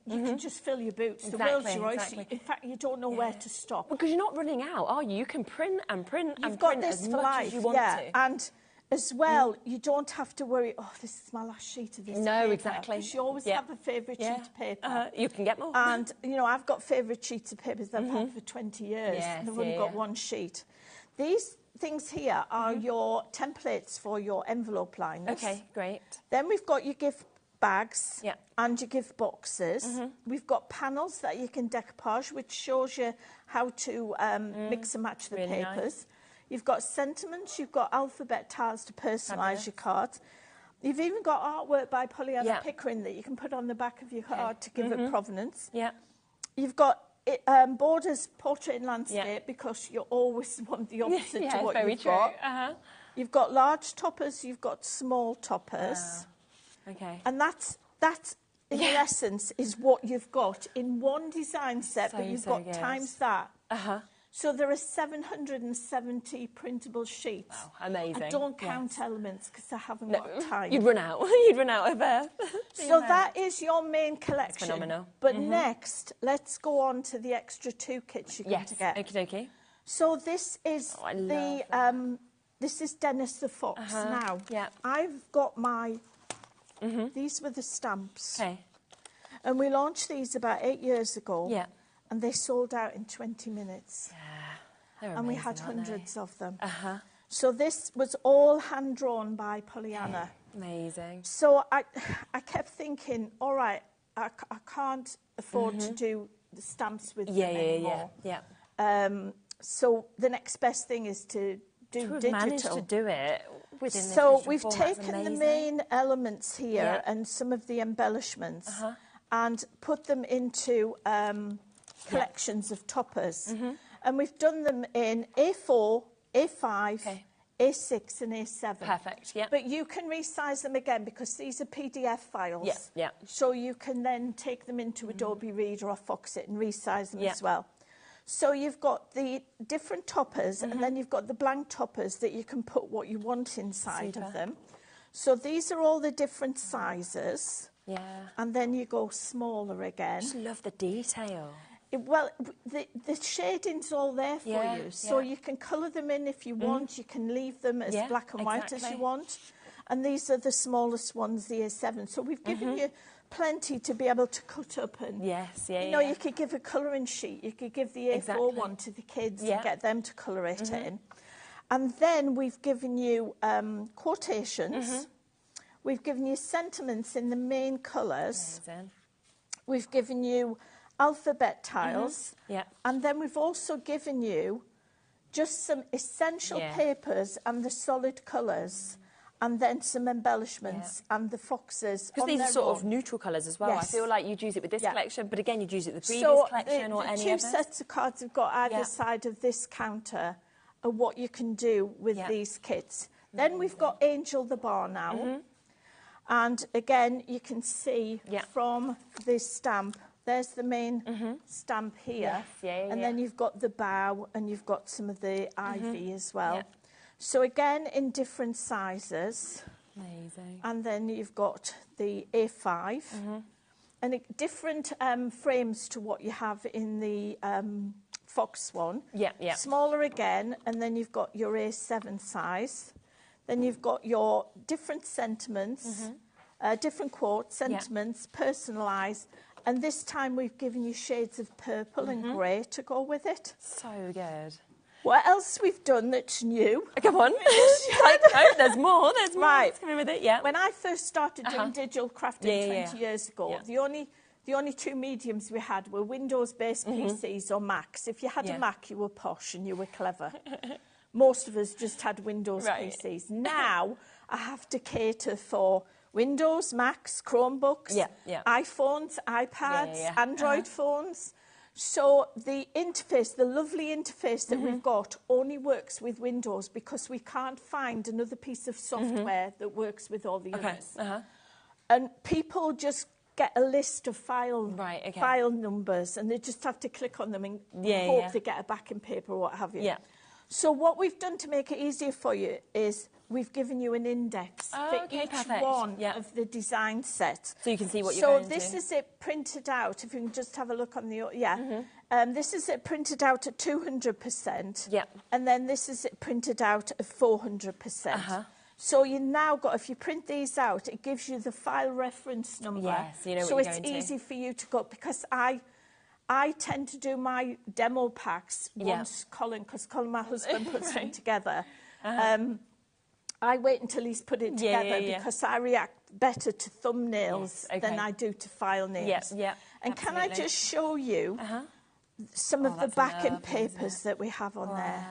can just fill your boots. The world's your oyster. In fact, you don't know where to stop. Because you're not running out, are you? You can print and print and You've got print this as for much life, as you want to. And as well, you don't have to worry, oh, this is my last sheet of this paper. No, exactly. Because you always have a favourite sheet of paper. You can get more. And, you know, I've got favourite sheets of papers that I've had for 20 years. Yes, and I've only got one sheet. These things here are your templates for your envelope liners. Okay, great. Then we've got your gift bags and your gift boxes. We've got panels that you can decoupage, which shows you how to mix and match the papers. Nice. You've got sentiments, you've got alphabet tiles to personalise your cards. You've even got artwork by Polyana Pickering that you can put on the back of your card to give it provenance. You've got borders, portrait and landscape, because you always want the opposite to what you've got. You've got large toppers, you've got small toppers. Okay. And that's in essence is what you've got in one design set, but you've got times that. So there are 770 printable sheets. Wow, amazing. I don't count elements because I haven't got time. You'd run out. You'd run out of So that is your main collection. That's phenomenal. But next, let's go on to the extra 2 kits you're going to get. Okie dokie. So this is this is Dennis the Fox now. Yeah. I've got my, these were the stamps. Okay. And we launched these about 8 years ago. Yeah. And they sold out in 20 minutes. Yeah. They're And we amazing, had aren't they? hundreds of them. Uh-huh. So this was all hand-drawn by Polyana. Amazing. So I kept thinking, all right, I can't afford to do the stamps with them anymore. Yeah. So the next best thing is to do To have digital. managed to do it within this So digital we've format's taken the amazing. main elements here Yeah. and some of the embellishments and put them into collections of toppers. And we've done them in A4, A5, A6 and A7. Perfect, yeah. But you can resize them again because these are PDF files. Yeah, yeah. So you can then take them into Adobe Reader or Foxit and resize them Yeah. as well. So you've got the different toppers and then you've got the blank toppers that you can put what you want inside Super. of them. So these are all the different sizes. Yeah. And then you go smaller again. I just love the detail. Well, the shading's all there for Yeah, you. So yeah. you can colour them in if you want. You can leave them as Yeah, black and white as exactly. you want. And these are the smallest ones, the A7. So we've given you plenty to be able to cut up. And, Yes, yeah, you know, yeah. you could give a colouring sheet. You could give the A4 Exactly. one to the kids Yeah. and get them to colour it in. And then we've given you quotations. We've given you sentiments in the main colours. Amazing. We've given you alphabet tiles. Yeah. And then we've also given you just some essential Yeah. papers and the solid colours. And then some embellishments and the foxes. Because these are sort of neutral colours as well. Yes. I feel like you'd use it with this Yeah. collection, but again, you'd use it with the previous So collection or the any two others. sets of cards we've got either Yeah. side of this counter are what you can do with Yeah. these kits. Then we've got Angel the Barn Owl. And again, you can see from this stamp, there's the main stamp here. Yes, yeah, and then you've got the bow and you've got some of the ivy as well. Yeah. So again, in different sizes. Amazing. And then you've got the A5. And different frames to what you have in the Fox one. Yeah, yeah. Smaller again, and then you've got your A7 size. Then you've got your different sentiments, different quotes, sentiments, personalised. And this time we've given you shades of purple and grey to go with it. So good. What else we've done that's new? Come on. Like, no, there's more. There's more. Right. Let's come in with it. Yeah. When I first started doing digital crafting Yeah, 20 years ago, the only two mediums we had were Windows-based PCs or Macs. If you had a Mac, you were posh and you were clever. Most of us just had Windows PCs. Now, I have to cater for Windows, Macs, Chromebooks, iPhones, iPads, Android phones. So the interface, the lovely interface that we've got only works with Windows because we can't find another piece of software that works with all the others. And people just get a list of file numbers and they just have to click on them and hope they get a backing paper or what have you. Yeah. So what we've done to make it easier for you is we've given you an index for each one of the design sets. So you can see what you're going to. So this is it printed out. If you can just have a look on the... this is it printed out at 200%. Yeah. And then this is it printed out at 400%. So you now got, if you print these out, it gives you the file reference number. Yes, you know what so you're it's going to. easy for you to go, because I tend to do my demo packs once Colin, because Colin, my husband, puts them together. I wait until he's put it together because I react better to thumbnails than I do to file names. And can I just show you some of the backing papers that we have on there?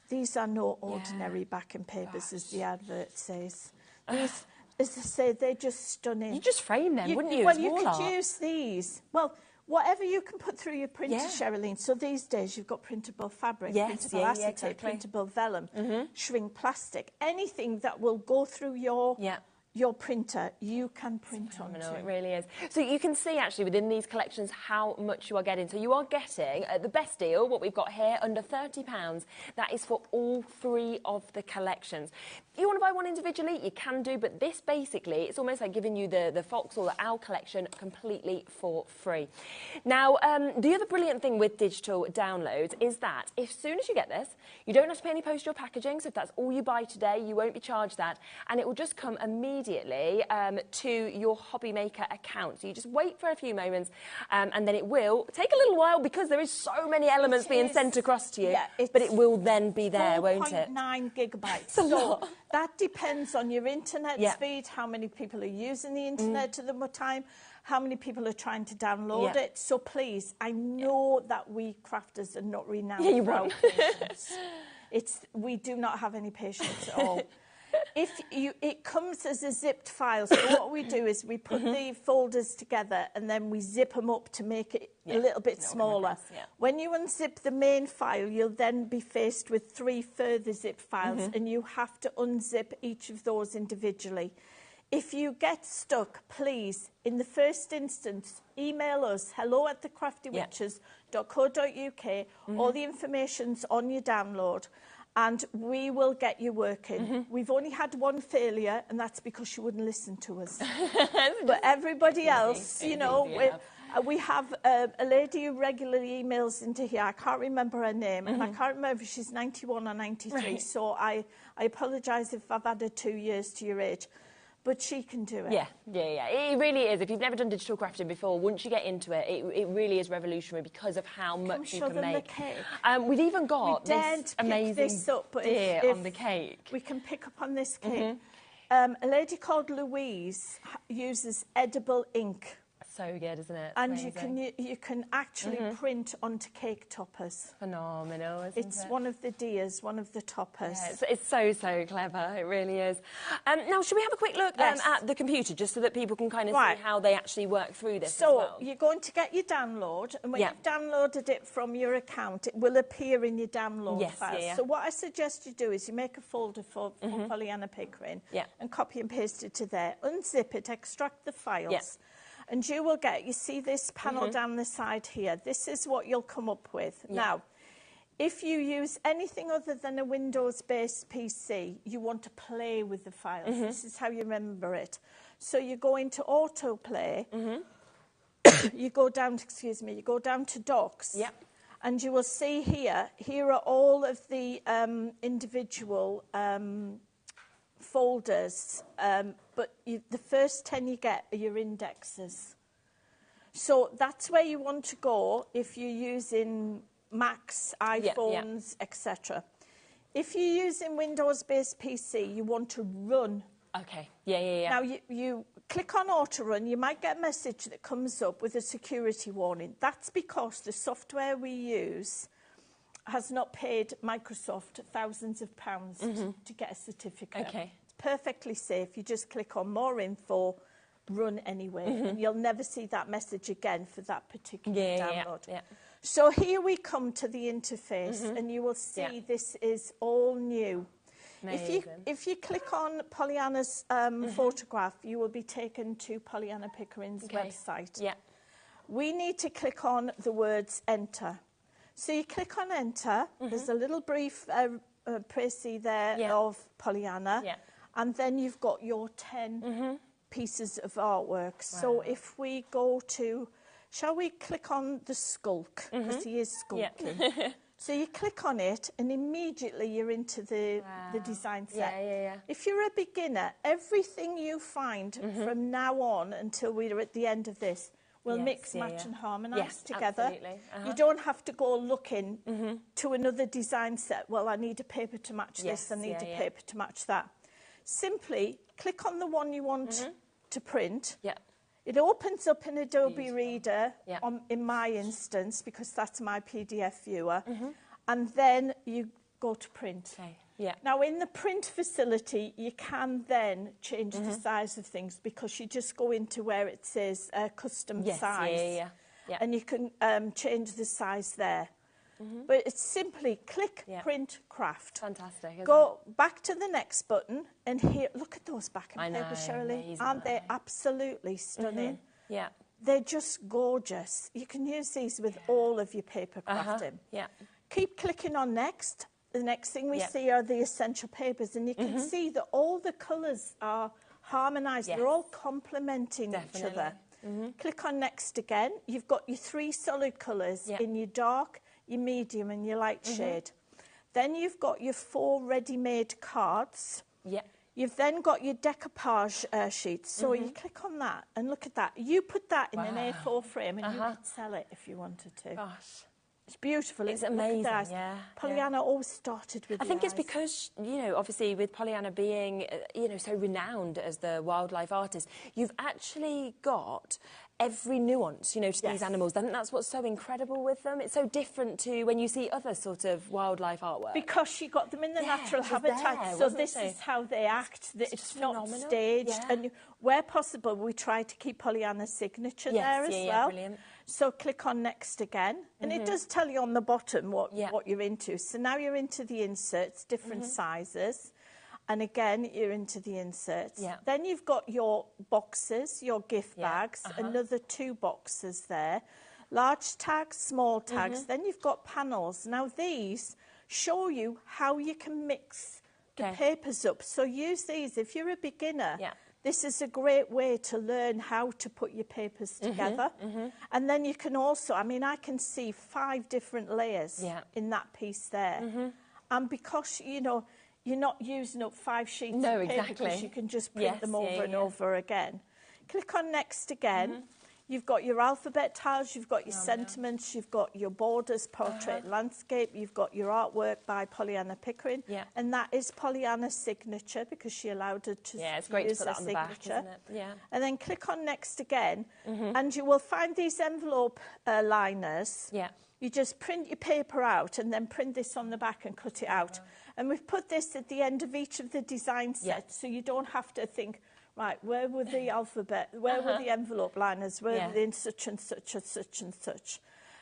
These are no ordinary backing papers, as the advert says. These, as I say, they're just stunning. You just frame them, wouldn't you? Well, It's you wall could art. use these. Well, whatever you can put through your printer, Sherilyn. So these days you've got printable fabric, printable acetate, printable vellum, shrink plastic, anything that will go through your your printer, you can print on Phenomenal, to. it really is. So you can see actually within these collections how much you are getting. So you are getting the best deal, what we've got here, under £30. That is for all 3 of the collections. If you want to buy one individually, you can do, but this basically, it's almost like giving you the Fox or the Owl collection completely for free. Now, the other brilliant thing with digital downloads is that as soon as you get this, you don't have to pay any postal packaging, so if that's all you buy today, you won't be charged that, and it will just come immediately to your HobbyMaker account. So you just wait for a few moments and then it will take a little while because there is so many elements being sent across to you, but it will then be there, won't it? 4.9 gigabytes. It's a lot. That depends on your internet speed, how many people are using the internet at the time, how many people are trying to download it. So please, I know that we crafters are not renowned for our patience. We do not have any patience at all. It comes as a zipped file, so what we do is we put the folders together and then we zip them up to make it a little bit smaller. When you unzip the main file, you'll then be faced with 3 further zip files and you have to unzip each of those individually. If you get stuck, please, in the first instance, email us, hello@thecraftywitches.co.uk. All the information's on your download. And we will get you working. We've only had one failure, and that's because you wouldn't listen to us. But everybody else, you know, we have a lady who regularly emails into here. I can't remember her name, and I can't remember if she's 91 or 93, so I apologise if I've added 2 years to your age. But she can do it. Yeah. It really is. If you've never done digital crafting before, once you get into it, it really is revolutionary because of how much you can make. The cake? We've even got this amazing deer on the cake. We can pick up on this cake. A lady called Louise uses edible ink. So good, isn't it? And you can actually print onto cake toppers. Phenomenal, isn't it? It's one of the deers, one of the toppers. Yeah, it's so clever, it really is. Now, should we have a quick look at the computer, just so that people can kind of see how they actually work through this as well? You're going to get your download, and when you've downloaded it from your account, it will appear in your download files. So what I suggest you do is you make a folder for Polyana Pickering and copy and paste it to there. Unzip it, extract the files. And you will you see this panel down the side here, this is what you'll come up with. Now, if you use anything other than a Windows-based PC, you want to play with the files. This is how you remember it. So you go into autoplay, you go down, you go down to docs, and you will see here are all of the individual folders, but the first 10 you get are your indexes. So that's where you want to go if you're using Macs, iPhones, etc. If you're using Windows-based PC, you want to run. Okay, Now, you click on Auto Run, you might get a message that comes up with a security warning. That's because the software we use has not paid Microsoft thousands of pounds to get a certificate. It's perfectly safe. You just click on More Info, Run Anyway, and you'll never see that message again for that particular download. So here we come to the interface, and you will see this is all new. If you click on Polyana's photograph, you will be taken to Polyana Pickering's website. We need to click on the words Enter. So you click on Enter, there's a little brief précis there of Polyana, and then you've got your 10 pieces of artwork. So if we go to, shall we click on the skulk, because he is skulking. So you click on it, and immediately you're into the design set. If you're a beginner, everything you find from now on until we're at the end of this will mix, match and harmonise together. You don't have to go looking to another design set. Well, I need a paper to match this, I need a paper to match that. Simply click on the one you want to print. It opens up in Adobe Reader, in my instance, because that's my PDF viewer, and then you go to print. Now, in the print facility, you can then change the size of things, because you just go into where it says custom size, and you can change the size there. But it's simply click, print, craft. Fantastic. Isn't Go back to the next button, and here, look at those back and I paper, know, Shirley. amazing, Aren't they absolutely stunning? Yeah. They're just gorgeous. You can use these with all of your paper crafting. Yeah. Keep clicking on next. The next thing we see are the essential papers, and you can see that all the colours are harmonised. They're all complementing each other. Click on next again. You've got your 3 solid colours in your dark, your medium and your light shade. Then you've got your 4 ready-made cards. You've then got your decoupage sheets. So you click on that and look at that. You put that in an A4 frame and you could sell it if you wanted to. Gosh. It's beautiful. It's amazing, yeah. Polyana always started with I think it's because, you know, obviously with Polyana being, you know, so renowned as the wildlife artist, you've actually got every nuance, you know, to these animals. I think that's what's so incredible with them. It's so different to when you see other sort of wildlife artwork. Because she got them in the natural habitat, so this is how they act. It's not staged. And where possible, we try to keep Polyana's signature there as well. Brilliant. So click on next again, and it does tell you on the bottom what you're into. So now you're into the inserts, different sizes. And again, you're into the inserts. Then you've got your boxes, your gift bags, another 2 boxes there. Large tags, small tags. Then you've got panels. Now these show you how you can mix the papers up. So use these. If you're a beginner, this is a great way to learn how to put your papers together. And then you can also, I mean, I can see 5 different layers in that piece there. And because, you know, you're not using up 5 sheets of paper because you can just print them over and over again. Click on next again. You've got your alphabet tiles, you've got your sentiments, you've got your borders, portrait, landscape, you've got your artwork by Polyana Pickering. And that is Polyana's signature because she allowed her to it's great use to put that her on the back, signature. isn't it? And then click on next again, and you will find these envelope liners. You just print your paper out and then print this on the back and cut it out. And we've put this at the end of each of the design sets, so you don't have to think, right, where were the alphabet, where were the envelope liners, where were they in such and such and such and such.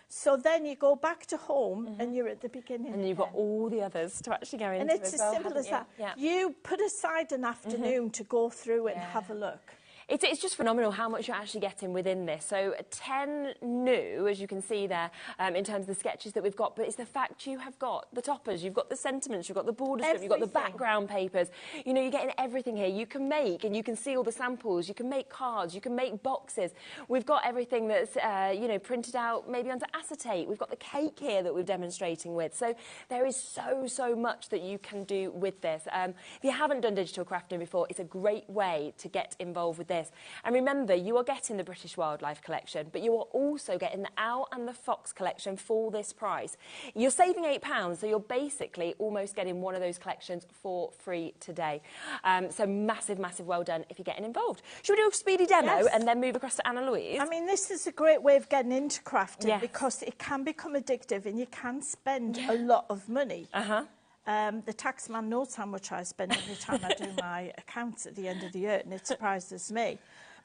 So then you go back to home and you're at the beginning. And you've got all the others to actually go into. And it's as simple as that. You put aside an afternoon to go through it and have a look. It's just phenomenal how much you're actually getting within this. So 10 new, as you can see there, in terms of the sketches that we've got, but it's the fact you have got the toppers, you've got the sentiments, you've got the border strip, you've got the background papers. You know, you're getting everything here. You can make, and you can see all the samples, you can make cards, you can make boxes. We've got everything that's, you know, printed out maybe onto acetate. We've got the cake here that we're demonstrating with. So there is so much that you can do with this. If you haven't done digital crafting before, it's a great way to get involved with this. And remember, you are getting the British Wildlife Collection, but you are also getting the Owl and the Fox collection for this price. You're saving £8, so you're basically almost getting one of those collections for free today. So massive well done if you're getting involved. Should we do a speedy demo and then move across to Anna Louise? I mean, this is a great way of getting into crafting because it can become addictive and you can spend a lot of money. The taxman knows how much I spend every time I do my accounts at the end of the year, and it surprises me.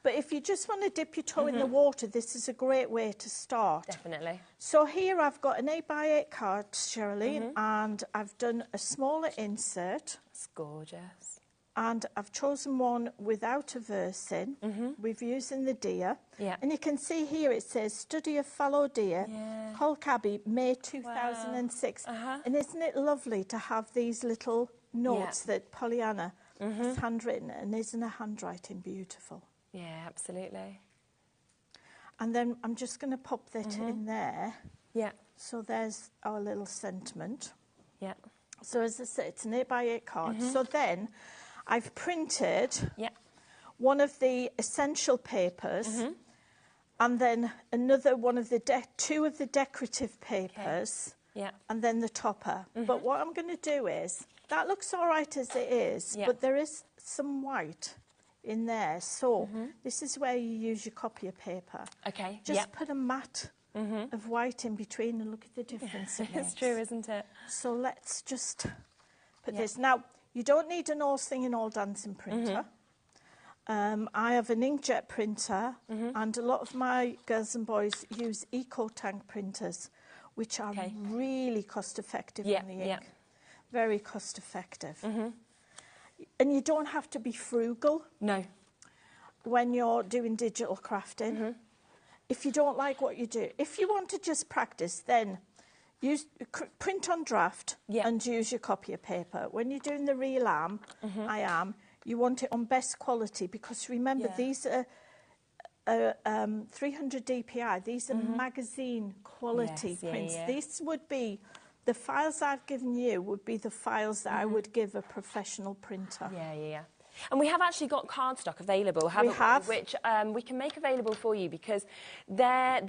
But if you just want to dip your toe in the water, this is a great way to start. Definitely. So here I've got an 8x8 card, Shirley, and I've done a smaller insert. That's gorgeous. And I've chosen one without a verse in. We've using the deer. And you can see here it says, Study of Fallow Deer, Hulk Abbey, May 2006. And isn't it lovely to have these little notes that Polyana has handwritten? And isn't her handwriting beautiful? Yeah, absolutely. And then I'm just going to pop that in there. So there's our little sentiment. So as I said, it's an 8x8 card. So then I've printed one of the essential papers and then another one of the two of the decorative papers and then the topper. But what I'm going to do is, that looks all right as it is, but there is some white in there. So this is where you use your copier paper. Just put a mat of white in between and look at the difference it makes. It's true, isn't it? So let's just put this. Now, you don't need an all singing, all dancing printer. I have an inkjet printer, and a lot of my girls and boys use eco tank printers, which are really cost-effective on the ink. Very cost-effective. And you don't have to be frugal. No. When you're doing digital crafting. If you don't like what you do, if you want to just practice, then use print on draft and use your copy of paper. When you're doing the real you want it on best quality, because remember these are 300 dpi. These are magazine quality prints. This would be the files I've given you would be the files that I would give a professional printer. And we have actually got cardstock available, haven't we? Which we can make available for you, because they're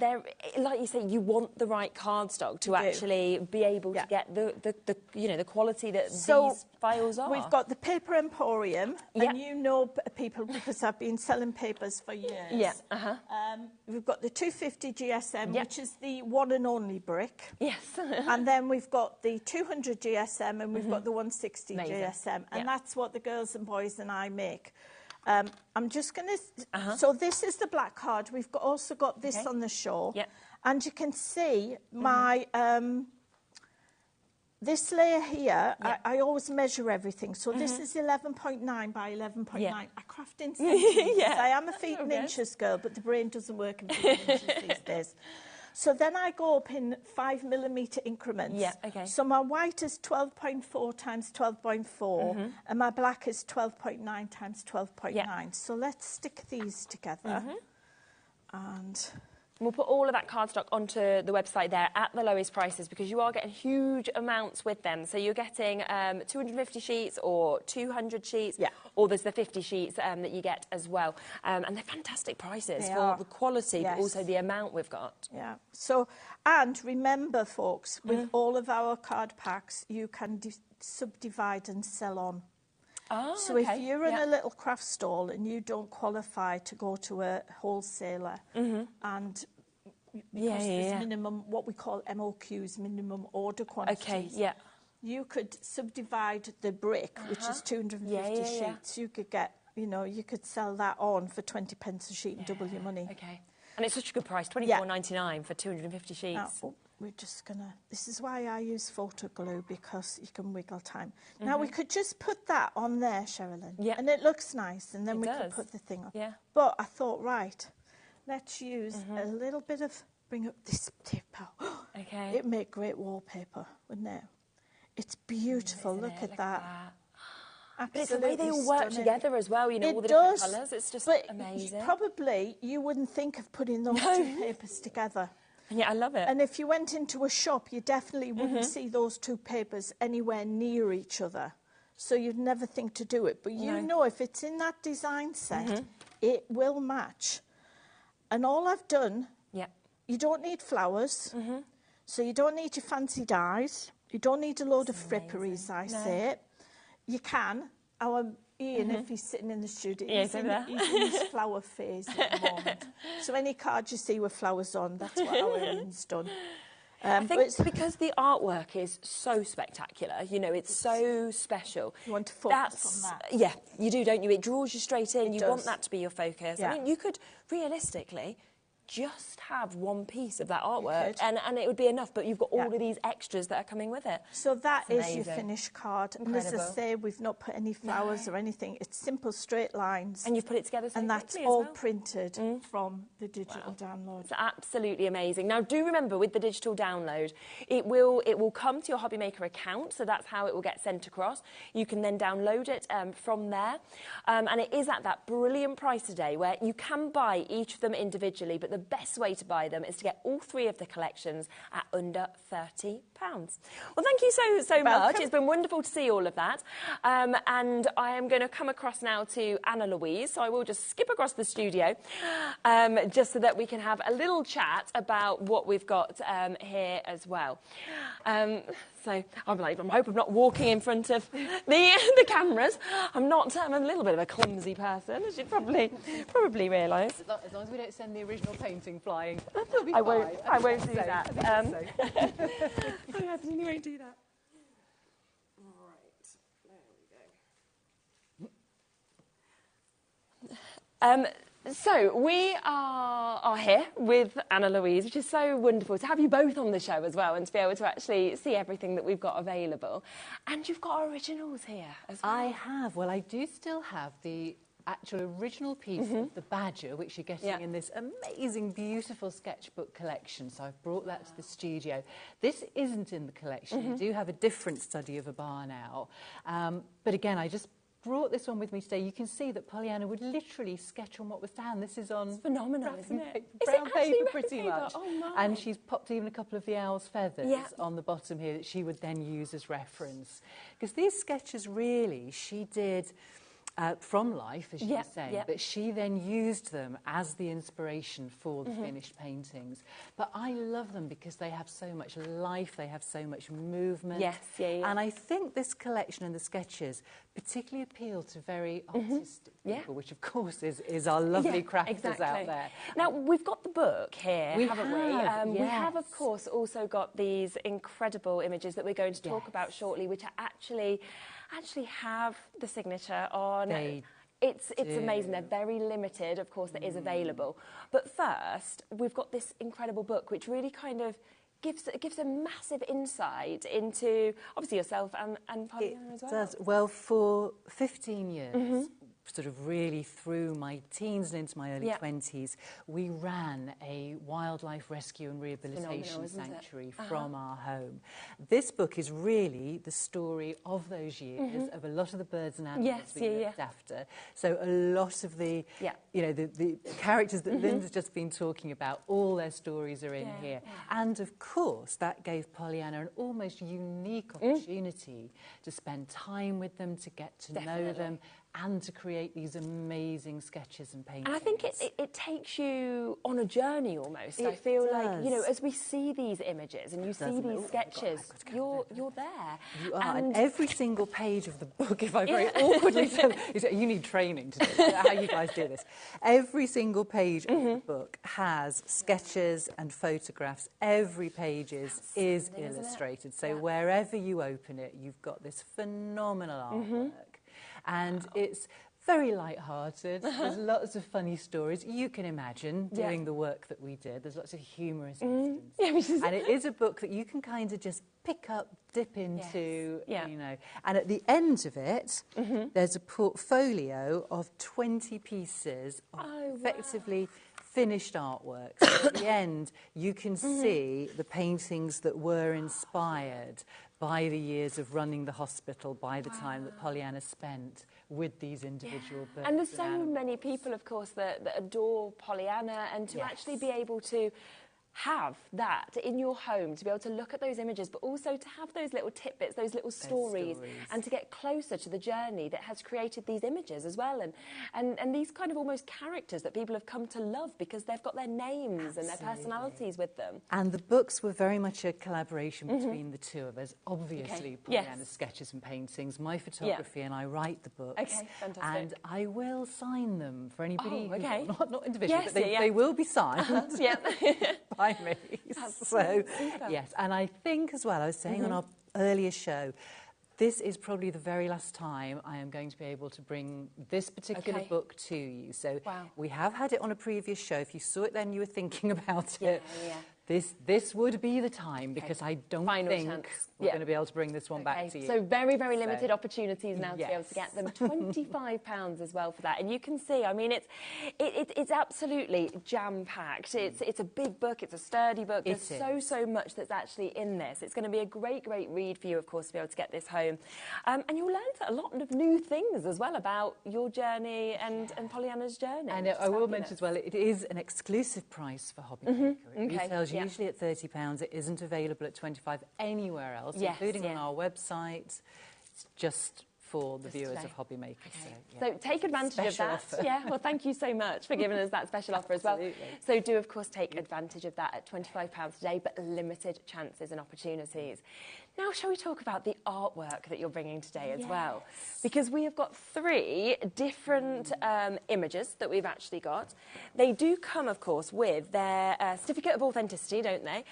like you say, you want the right cardstock to actually be able to get the you know, the quality that these files are. We've got the Paper Emporium, and you know people because I've been selling papers for years. We've got the 250 GSM, which is the one and only brick. And then we've got the 200 GSM, and we've got the 160 GSM, and that's what the girls and boys and I make. I'm just going to... So this is the black card. We've also got this on the show. And you can see my... this layer here, I always measure everything. So this is 11.9 by 11.9. I craft in centimetres. I am a feet and inches girl, but the brain doesn't work in feet and inches these days. So then I go up in 5mm increments. So my white is 12.4 times 12.4, and my black is 12.9 times 12.9. So let's stick these together. And we'll put all of that cardstock onto the website there at the lowest prices, because you are getting huge amounts with them. So you're getting 250 sheets or 200 sheets, or there's the 50 sheets that you get as well. And they're fantastic prices for the quality, but also the amount we've got. So, and remember, folks, with all of our card packs, you can subdivide and sell on. So if you're in a little craft stall and you don't qualify to go to a wholesaler, and because there's minimum, what we call MOQs, minimum order quantities, you could subdivide the brick, which is 250 sheets. You could get, you know, you could sell that on for 20 pence a sheet and double your money. And it's such a good price, $24.99 for 250 sheets. Now, we're just gonna, this is why I use photo glue, because you can wiggle time. Now we could just put that on there, Sherilyn, and it looks nice, and then we could put the thing on. But I thought, right, let's use a little bit of, bring up this paper. It'd make great wallpaper, wouldn't it? It's beautiful, look at that. But it's the way they all work together as well, you know, all the different colours. It's just amazing. Probably you wouldn't think of putting those two papers together. And I love it. And if you went into a shop, you definitely wouldn't see those two papers anywhere near each other. So you'd never think to do it. But you know, if it's in that design set, it will match. And all I've done, you don't need flowers. So you don't need your fancy dyes. You don't need a load of frippery, as I say it. You can. Our Ian, if he's sitting in the studio, he's in his flower phase at the moment. So any card you see with flowers on, that's what our Ian's done. I think it's because the artwork is so spectacular, you know, it's so special. You want to focus on that. Yeah, you do, don't you? It draws you straight in. You want that to be your focus. I mean, you could realistically just have one piece of that artwork and it would be enough, but you've got all of these extras that are coming with it. So that is your finished card. Incredible. And as I say, we've not put any flowers or anything. It's simple straight lines. And you've put it together so and that's all printed from the digital download. It's absolutely amazing. Now, do remember, with the digital download, it will come to your HobbyMaker account, so that's how it will get sent across. You can then download it from there. And it is at that brilliant price today where you can buy each of them individually, but the best way to buy them is to get all three of the collections at under £30. Well, thank you so much. It's been wonderful to see all of that. And I am going to come across now to Anna Louise, so I will just skip across the studio just so that we can have a little chat about what we've got here as well. So I hope I'm not walking in front of the cameras. I'm a little bit of a clumsy person, as you'd probably realise. As long as we don't send the original painting flying, I won't do that. I absolutely won't do that. Right, there we go. So we are here with Anna Louise, which is so wonderful to have you both on the show as well and to be able to actually see everything that we've got available. And you've got originals here as well. I have. Well, I do still have the actual original piece of the Badger, which you're getting in this amazing, beautiful sketchbook collection. So I've brought that to the studio. This isn't in the collection. We do have a different study of a bar now. But again, I just brought this one with me today. You can see that Polyana would literally sketch on what was down. This is on phenomenal, isn't it? Brown paper, pretty much. Oh, my. And she's popped even a couple of the owl's feathers on the bottom here that she would then use as reference. Because these sketches really, she did from life, as you were saying, but she then used them as the inspiration for the finished paintings. But I love them because they have so much life, they have so much movement. And I think this collection and the sketches particularly appeal to very artistic people, which of course is our lovely crafters out there. Now, we've got the book here, haven't we? We have, of course, also got these incredible images that we're going to talk about shortly, which are actually have the signature on. It's amazing. They're very limited. Of course, that is available. But first, we've got this incredible book, which really kind of gives a massive insight into, obviously, yourself and Polyana as well. It does. Well, for 15 years, sort of really through my teens and into my early 20s, we ran a wildlife rescue and rehabilitation sanctuary from our home. This book is really the story of those years, of a lot of the birds and animals we looked after. So a lot of the, you know, the characters that Linda's just been talking about, all their stories are in here. And of course, that gave Polyana an almost unique opportunity to spend time with them, to get to know them, and to create these amazing sketches and paintings. And I think it takes you on a journey almost. I feel like, you know, as we see these images and you see these sketches, you're there. You are. And every single page of the book, if I very awkwardly said, you need training to do how you guys do this. Every single page of the book has sketches and photographs. Every page is illustrated. So wherever you open it, you've got this phenomenal artwork. And it's very light-hearted. There's lots of funny stories. You can imagine doing the work that we did. There's lots of humorous instances. And it is a book that you can kind of just pick up, dip into, you know. And at the end of it, there's a portfolio of 20 pieces of effectively finished artwork. So at the end, you can see the paintings that were inspired by the years of running the hospital, by the time that Polyana spent with these individual birds. And there's so many people, of course, that adore Polyana, and to actually be able to have that in your home, to be able to look at those images, but also to have those little tidbits, those little stories, and to get closer to the journey that has created these images as well, and these kind of almost characters that people have come to love because they've got their names and their personalities with them. And the books were very much a collaboration between the two of us. Obviously, Polyana's sketches and paintings, my photography, and I write the books. Okay, fantastic. And I will sign them for anybody who, not individually, but they will be signed. By me. So, yes, and I think as well, I was saying on our earlier show, this is probably the very last time I am going to be able to bring this particular book to you. So we have had it on a previous show. If you saw it then, you were thinking about it. This would be the time, because I don't think we're going to be able to bring this one back to you. So very, very limited opportunities now to be able to get them. £25 as well for that. And you can see, I mean, it's absolutely jam-packed. It's a big book. It's a sturdy book. There's so much that's actually in this. It's going to be a great read for you, of course, to be able to get this home. And you'll learn a lot of new things as well about your journey and Polyana's journey. And I will mention as well, it is an exclusive price for HobbyMaker. It retails usually at £30. It isn't available at £25 anywhere else, including on our website. It's just for the viewers of HobbyMaker. So take advantage of that. Well, thank you so much for giving us that special offer as well. So do, of course, take advantage of that at £25 today, but limited chances and opportunities. Now, shall we talk about the artwork that you're bringing today as well? Because we have got 3 different images that we've actually got. They do come, of course, with their certificate of authenticity, don't they?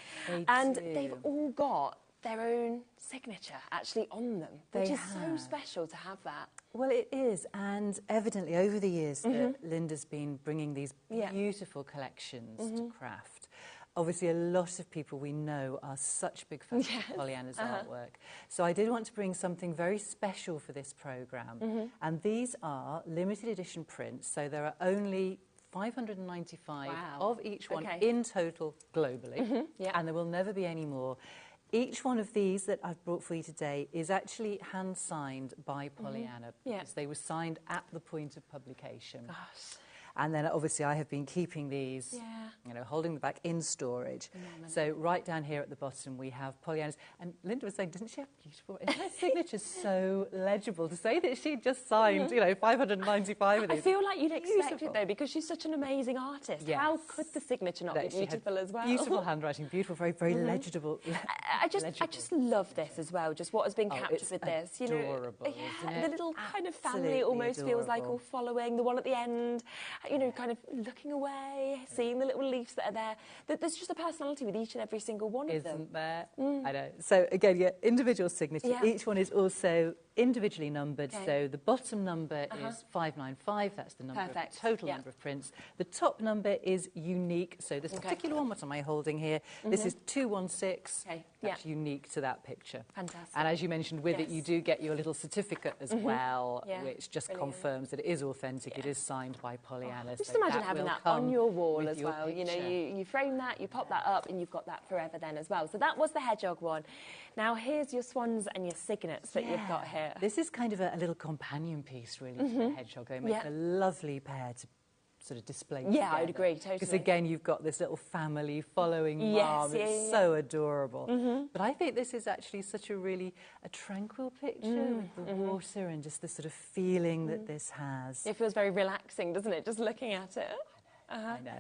They've all got their own signature actually on them, which is so special to have that. Well, it is, and evidently over the years that Linda's been bringing these beautiful collections to craft. Obviously, a lot of people we know are such big fans of Polyana's artwork. So I did want to bring something very special for this programme. And these are limited edition prints, so there are only 595 of each one in total globally, and there will never be any more. Each one of these that I've brought for you today is actually hand-signed by Polyana, because they were signed at the point of publication. Gosh. And then obviously I have been keeping these, you know, holding them back in storage. So right down here at the bottom we have Polyana's, and Linda was saying, doesn't she have beautiful, her signature's so legible, to say that she just signed, you know, 595 of these. I feel like you'd expect it though, because she's such an amazing artist. How could the signature not be beautiful as well? Beautiful handwriting, beautiful, very, very legible. I just love this as well, just what has been captured with this. Adorable, you know, isn't it? The little kind of family almost feels like all following, the one at the end, you know, kind of looking away, seeing the little leaves that are there. There's just a personality with each and every single one of them. Isn't there? I know. So again, individual signature. Each one is also individually numbered. So the bottom number is 595. That's the number of the total number of prints. The top number is unique. So this particular one, what am I holding here? This is 216. That's unique to that picture. Fantastic. And as you mentioned, with it, you do get your little certificate as well, which just confirms that it is authentic. It is signed by Polyana. Just imagine having that on your wall as well. You know, you frame that, you pop that up, and you've got that forever then as well. So that was the hedgehog one. Now here's your swans and your signets that you've got here. This is kind of a little companion piece, really, to the hedgehog. They make a lovely pair to sort of display together. I'd agree, totally. Because again, you've got this little family following mum. It's so adorable. But I think this is actually such a tranquil picture with the water and just the sort of feeling that this has. It feels very relaxing, doesn't it, just looking at it? I know.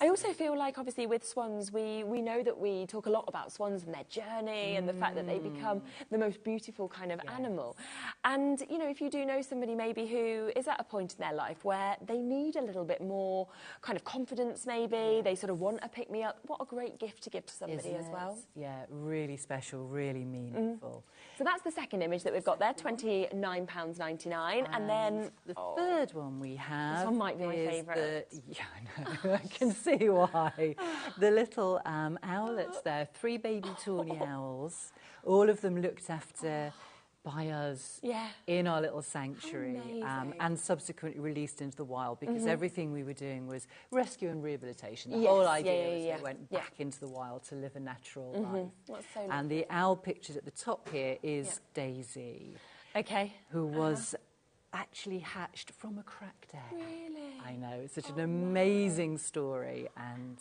I also feel like, obviously, with swans, we know that we talk a lot about swans and their journey and the fact that they become the most beautiful kind of animal. And, you know, if you do know somebody maybe who is at a point in their life where they need a little bit more kind of confidence maybe, they sort of want a pick-me-up, what a great gift to give to somebody as well. Yeah, really special, really meaningful. So that's the second image that we've got there, £29.99. And then the third one we have. This one might be my favourite. Yeah, I know. I can see why. The little owlets there, 3 baby tawny owls, all of them looked after by us in our little sanctuary and subsequently released into the wild, because everything we were doing was rescue and rehabilitation. The whole idea was they went back into the wild to live a natural life. That's so lovely. And the owl pictured at the top here is Daisy, who was actually hatched from a cracked egg. Really? I know, it's such an amazing story, and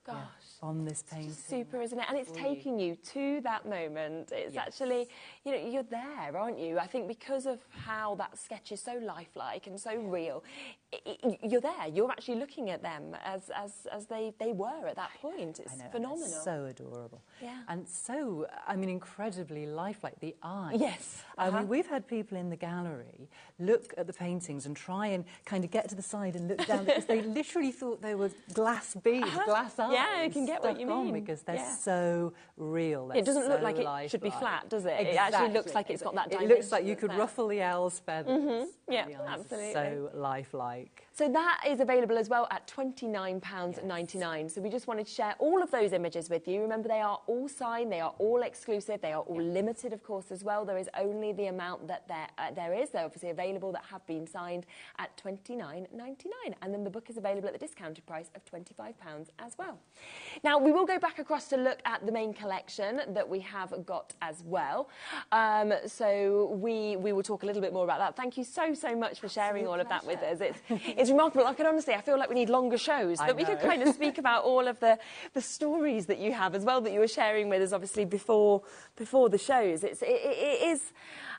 gosh. On this painting. It's super, isn't it? And it's taking you to that moment. It's actually, you know, you're there, aren't you? I think because of how that sketch is so lifelike and so real, you're there. You're actually looking at them as they were at that point. It's phenomenal. It's so adorable. Yeah. And so, I mean, incredibly lifelike. The eye. Yes. I mean, we've had people in the gallery look at the paintings and try and kind of get to the side and look down, because they literally thought they were glass beads, glass eyes. Yeah, you can get what you mean. Because they're so real. It doesn't look like lifelike. it should be flat, does it? Exactly. It actually looks like it's got that dimension. It looks like you could ruffle the owl's feathers. Yeah, the eyes absolutely. are so lifelike. So that is available as well at £29.99. So we just wanted to share all of those images with you. Remember, they are all signed, they are all exclusive, they are all limited, of course, as well. There is only the amount that there is. They're obviously available that have been signed at £29.99. And then the book is available at the discounted price of £25 as well. Now, we will go back across to look at the main collection that we have got as well. So we will talk a little bit more about that. Thank you so much for sharing all of that with us. It's remarkable. I feel like we need longer shows that we could kind of speak about all of the stories that you have as well, that you were sharing with us, obviously, before the shows. It is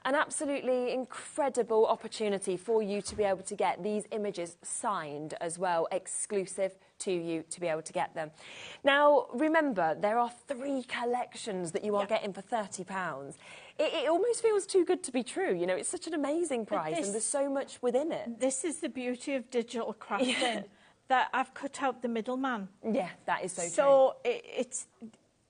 an absolutely incredible opportunity for you to be able to get these images signed as well, exclusive to you to be able to get them. Now, remember, there are 3 collections that you are getting for £30. It almost feels too good to be true. You know, it's such an amazing price and there's so much within it. This is the beauty of digital crafting, that I've cut out the middleman. Yeah, that is so true. So it's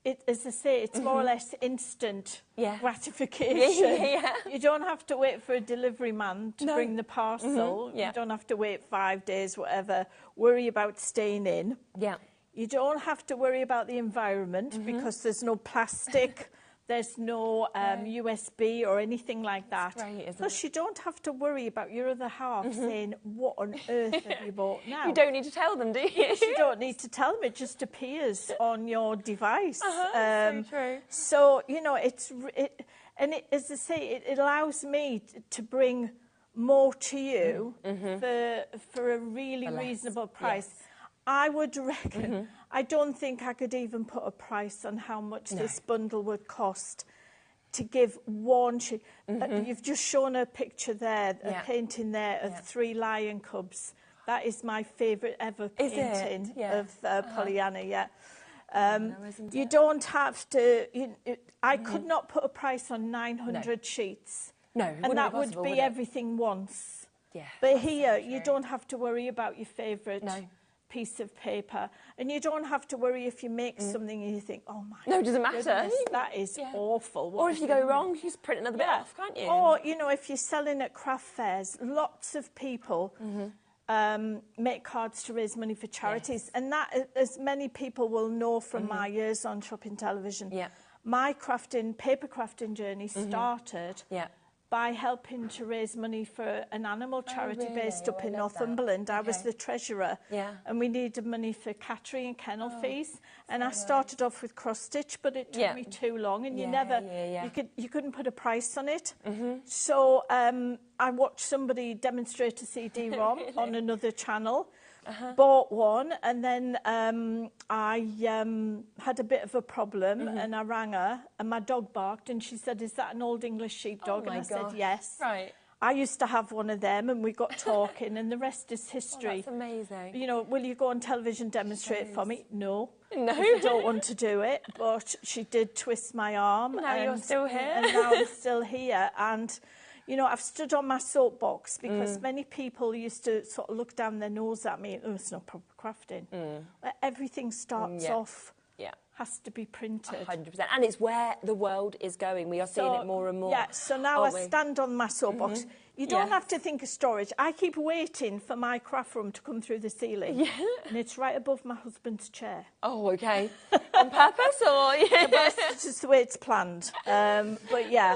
as I say, it's more or less instant Yeah. gratification. Yeah. You don't have to wait for a delivery man to bring the parcel. Yeah. You don't have to wait 5 days, whatever. Worry about staying in. Yeah. You don't have to worry about the environment because there's no plastic, there's no USB or anything like that. That's great, isn't Plus, it? you don't have to worry about your other half saying, what on earth have you bought now? You don't need to tell them, do you? You don't need to tell them. It just appears on your device. So true. So, you know, as I say, it allows me to bring more to you for a really reasonable price. Yes. I would reckon, I don't think I could even put a price on how much this bundle would cost to give one sheet. You've just shown a picture there, a painting there of 3 lion cubs. That is my favourite ever painting of Polyana, you don't have to, I could not put a price on 900 sheets. No, and that would be everything once. Yeah. But here, you don't have to worry about your favourite piece of paper, and you don't have to worry if you make something and you think, oh my no, it doesn't matter. goodness, that is awful. Or if you go wrong, you just print another bit off, can't you? Or, you know, if you're selling at craft fairs, lots of people make cards to raise money for charities, and that, as many people will know from my years on Shopping Television, my paper crafting journey started by helping to raise money for an animal charity based up in Northumberland. I was the treasurer, and we needed money for cattery and kennel fees. And I started off with cross stitch, but it took me too long, and you couldn't put a price on it. So I watched somebody demonstrate a CD-ROM on another channel. Bought one, and then I had a bit of a problem, and I rang her, and my dog barked, and she said, is that an Old English sheepdog? And I said, yes. Right. I used to have one of them, and we got talking, and the rest is history. That's amazing. You know, will you go on television, demonstrate for me? No. No. I don't want to do it, but she did twist my arm. Now you're still here. And now I'm still here, and... You know, I've stood on my soapbox because many people used to sort of look down their nose at me. Oh, it's not proper crafting. But everything starts off, has to be printed. 100%. And it's where the world is going. We are seeing it more and more. Yeah, so now I stand on my soapbox. You don't have to think of storage. I keep waiting for my craft room to come through the ceiling. Yeah. And it's right above my husband's chair. Oh, OK. On purpose or...? That's just the way it's planned. But yeah,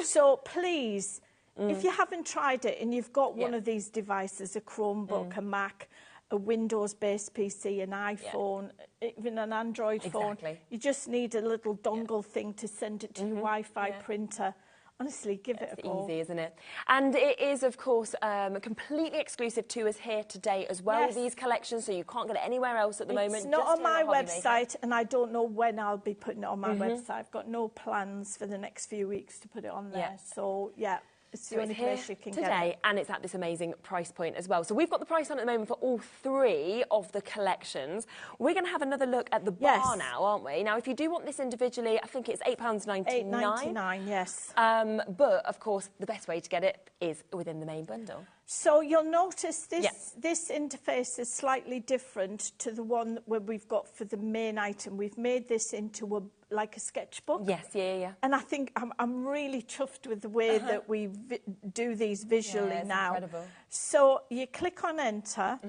so please... If you haven't tried it and you've got one of these devices, a Chromebook, a Mac, a Windows-based PC, an iPhone, even an Android phone, you just need a little dongle thing to send it to your Wi-Fi printer. Honestly, give it a go. It's easy, isn't it? And it is, of course, completely exclusive to us here today as well, these collections, so you can't get it anywhere else at the moment. It's not on my website, and I don't know when I'll be putting it on my website. I've got no plans for the next few weeks to put it on there. So, yeah. It's the only place you can get it. Today, and it's at this amazing price point as well. So we've got the price on at the moment for all 3 of the collections. We're going to have another look at the bar now, aren't we? Now, if you do want this individually, I think it's £8.99. £8.99, yes. But, of course, the best way to get it is within the main bundle. So you'll notice this interface is slightly different to the one where we've got for the main item. We've made this into like a sketchbook. Yes, yeah. And I think I'm really chuffed with the way that we do these visually now. Incredible. So you click on enter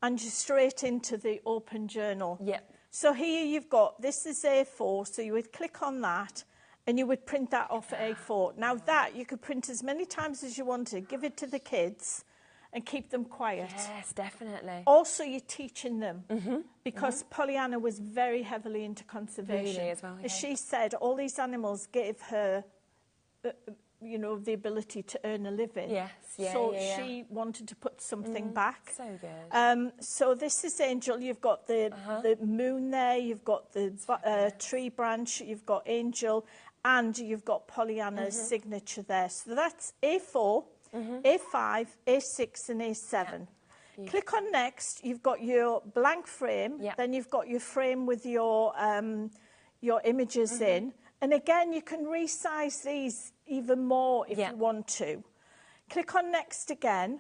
and you're straight into the open journal. Yep. So here you've got, this is A4, so you would click on that and you would print that off at A4. Now that you could print as many times as you wanted, give it to the kids and keep them quiet. Yes, definitely. Also, you're teaching them because Polyana was very heavily into conservation. Really as well, As she said, all these animals gave her, you know, the ability to earn a living. Yes, So she wanted to put something back. So good. So this is Angel. You've got the moon there. You've got the tree branch. You've got Angel. And you've got Polyana's signature there. So that's A4, A5, A6 and A7. Yeah. Click on next. You've got your blank frame. Then you've got your frame with your images in. And again, you can resize these even more if you want to. Click on next again.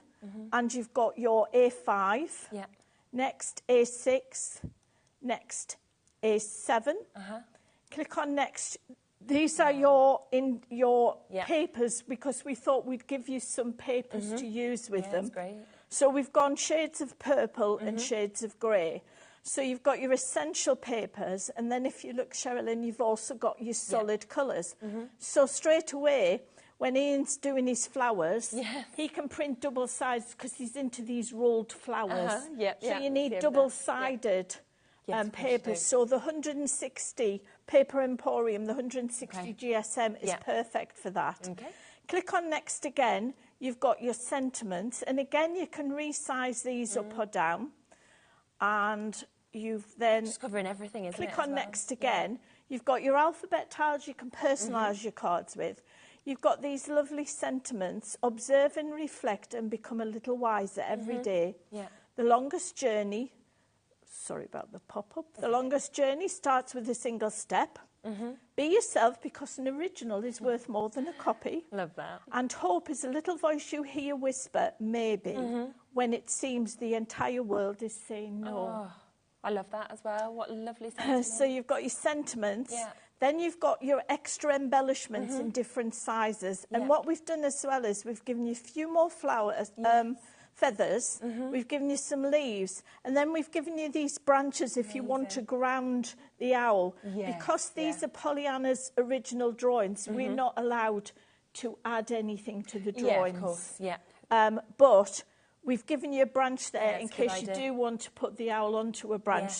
And you've got your A5. Next A6. Next A7. Click on next. These are your papers, because we thought we'd give you some papers to use with them. That's great. So we've gone shades of purple and shades of grey. So you've got your essential papers, and then if you look, Sherilyn, you've also got your solid colours. So straight away, when Ian's doing his flowers, he can print double-sided because he's into these rolled flowers. So you need double-sided papers. So the 160 Paper Emporium, the 160 GSM is perfect for that. Click on next again. You've got your sentiments, and again you can resize these up or down. And you've then just covering everything, isn't click on next again. You've got your alphabet tiles you can personalise your cards with. You've got these lovely sentiments: observe and reflect and become a little wiser every day. The longest journey, sorry about the pop-up, the longest journey starts with a single step. Be yourself, because an original is worth more than a copy. Love that. And hope is a little voice you hear whisper, maybe, when it seems the entire world is saying no. Oh, I love that as well. What lovely sentiments. So you've got your sentiments. Then you've got your extra embellishments in different sizes. And what we've done as well is we've given you a few more flowers, feathers. We've given you some leaves. And then we've given you these branches if you want to ground the owl. Because these are Polyana's original drawings, we're not allowed to add anything to the drawings. Of course, but we've given you a branch there in case you do want to put the owl onto a branch.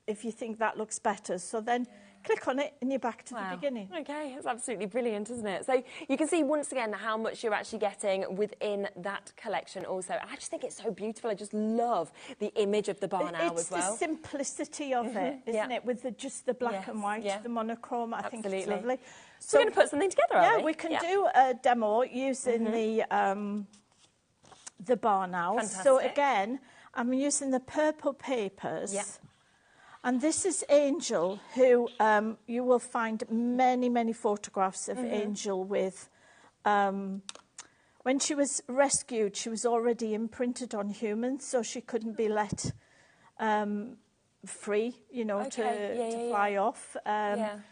If you think that looks better. So then click on it and you're back to the beginning. Okay, it's absolutely brilliant, isn't it? So you can see once again how much you're actually getting within that collection also. And I just think it's so beautiful. I just love the image of the barn owl as well. It's the simplicity of it, isn't it? With just the black and white, the monochrome. I think it's lovely. So we're going to put something together, aren't we? We can do a demo using the barn owl. Fantastic. So again, I'm using the purple papers. And this is Angel, who you will find many, many photographs of Angel with. When she was rescued, she was already imprinted on humans, so she couldn't be let free, you know, to fly off.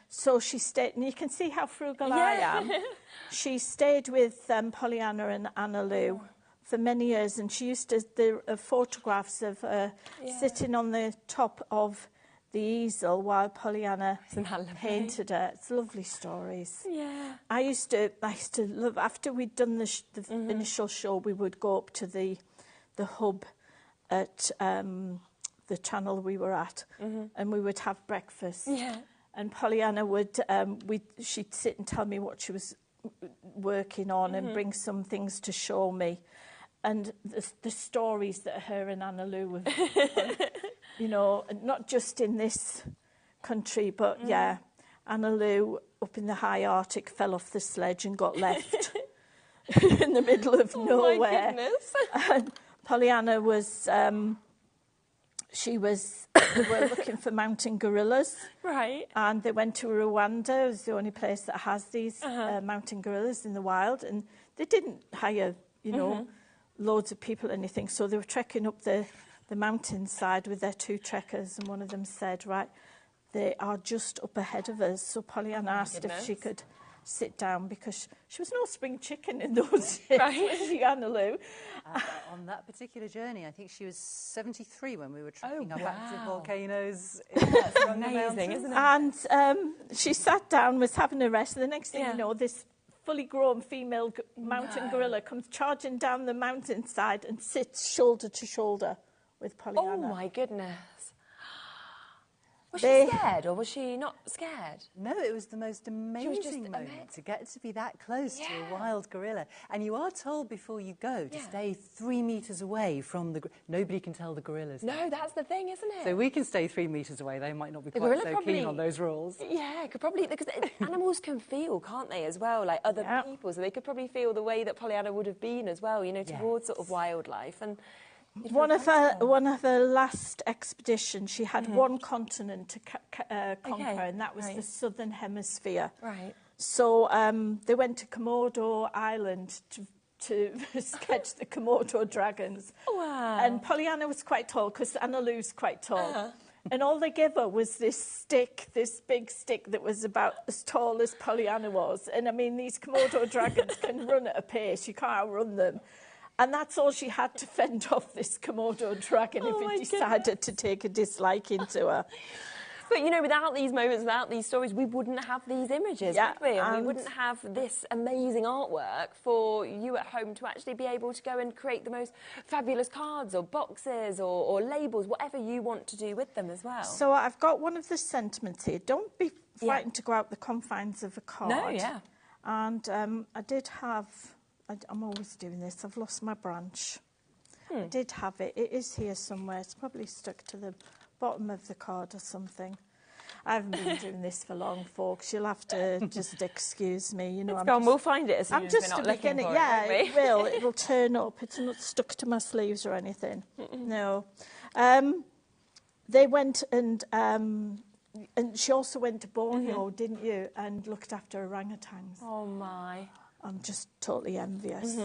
So she stayed, and you can see how frugal I am. She stayed with Polyana and Anna Lou for many years, and she used to, there are photographs of her sitting on the top of the easel while Polyana painted her. It's lovely stories. I used to love, after we'd done the initial show, we would go up to the hub at the channel we were at, and we would have breakfast. And Polyana would, she'd sit and tell me what she was working on and bring some things to show me. And the stories that her and Anna Lou have you know, not just in this country, but Anna Lou up in the high Arctic fell off the sledge and got left in the middle of nowhere. My goodness. And Polyana was, they were looking for mountain gorillas. And they went to Rwanda. It was the only place that has these mountain gorillas in the wild. And they didn't hire, you know, loads of people or anything. So they were trekking up the mountainside with their two trekkers, and one of them said, right, they are just up ahead of us. So Polyana asked if she could sit down, because she was no spring chicken in those days, was she, Anna Lou? On that particular journey, I think she was 73 when we were trekking up active volcanoes. That's amazing, isn't it? And she sat down, was having a rest, and the next thing you know, this fully grown female mountain gorilla comes charging down the mountainside and sits shoulder to shoulder with Polyana. Oh my goodness. Was she scared, or was she not scared? No, it was the most amazing moment to get to be that close to a wild gorilla. And you are told before you go to stay 3 metres away from the... Nobody can tell the gorillas. No, that's the thing, isn't it? So we can stay 3 metres away. They might not be quite so keen on those rules. Yeah, could probably... Because animals can feel, can't they, as well, like other people. So they could probably feel the way that Polyana would have been as well, you know, towards sort of wildlife. And one of her last expeditions, she had one continent to conquer, and that was the southern hemisphere. So they went to Komodo Island to sketch the Komodo dragons. And Polyana was quite tall, because Anna Lou's quite tall. And all they gave her was this stick, this big stick that was about as tall as Polyana was. And I mean, these Komodo dragons can run at a pace. You can't outrun them. And that's all she had to fend off this Komodo dragon if it decided to take a dislike to her. But, you know, without these moments, without these stories, we wouldn't have these images, would we? And we wouldn't have this amazing artwork for you at home to actually be able to go and create the most fabulous cards or boxes or labels, whatever you want to do with them as well. So I've got one of the sentiments here. Don't be frightened to go out the confines of a card. No, yeah. And I did have... I'm always doing this. I've lost my branch. I did have it. It is here somewhere. It's probably stuck to the bottom of the card or something. I haven't been doing this for long, folks. You'll have to just excuse me. You know, we'll find it as soon as we're not looking for it, yeah, won't we? it will. It'll turn up. It's not stuck to my sleeves or anything. No. They went and she also went to Borneo, didn't you? And looked after orangutans. Oh, my. I'm just totally envious.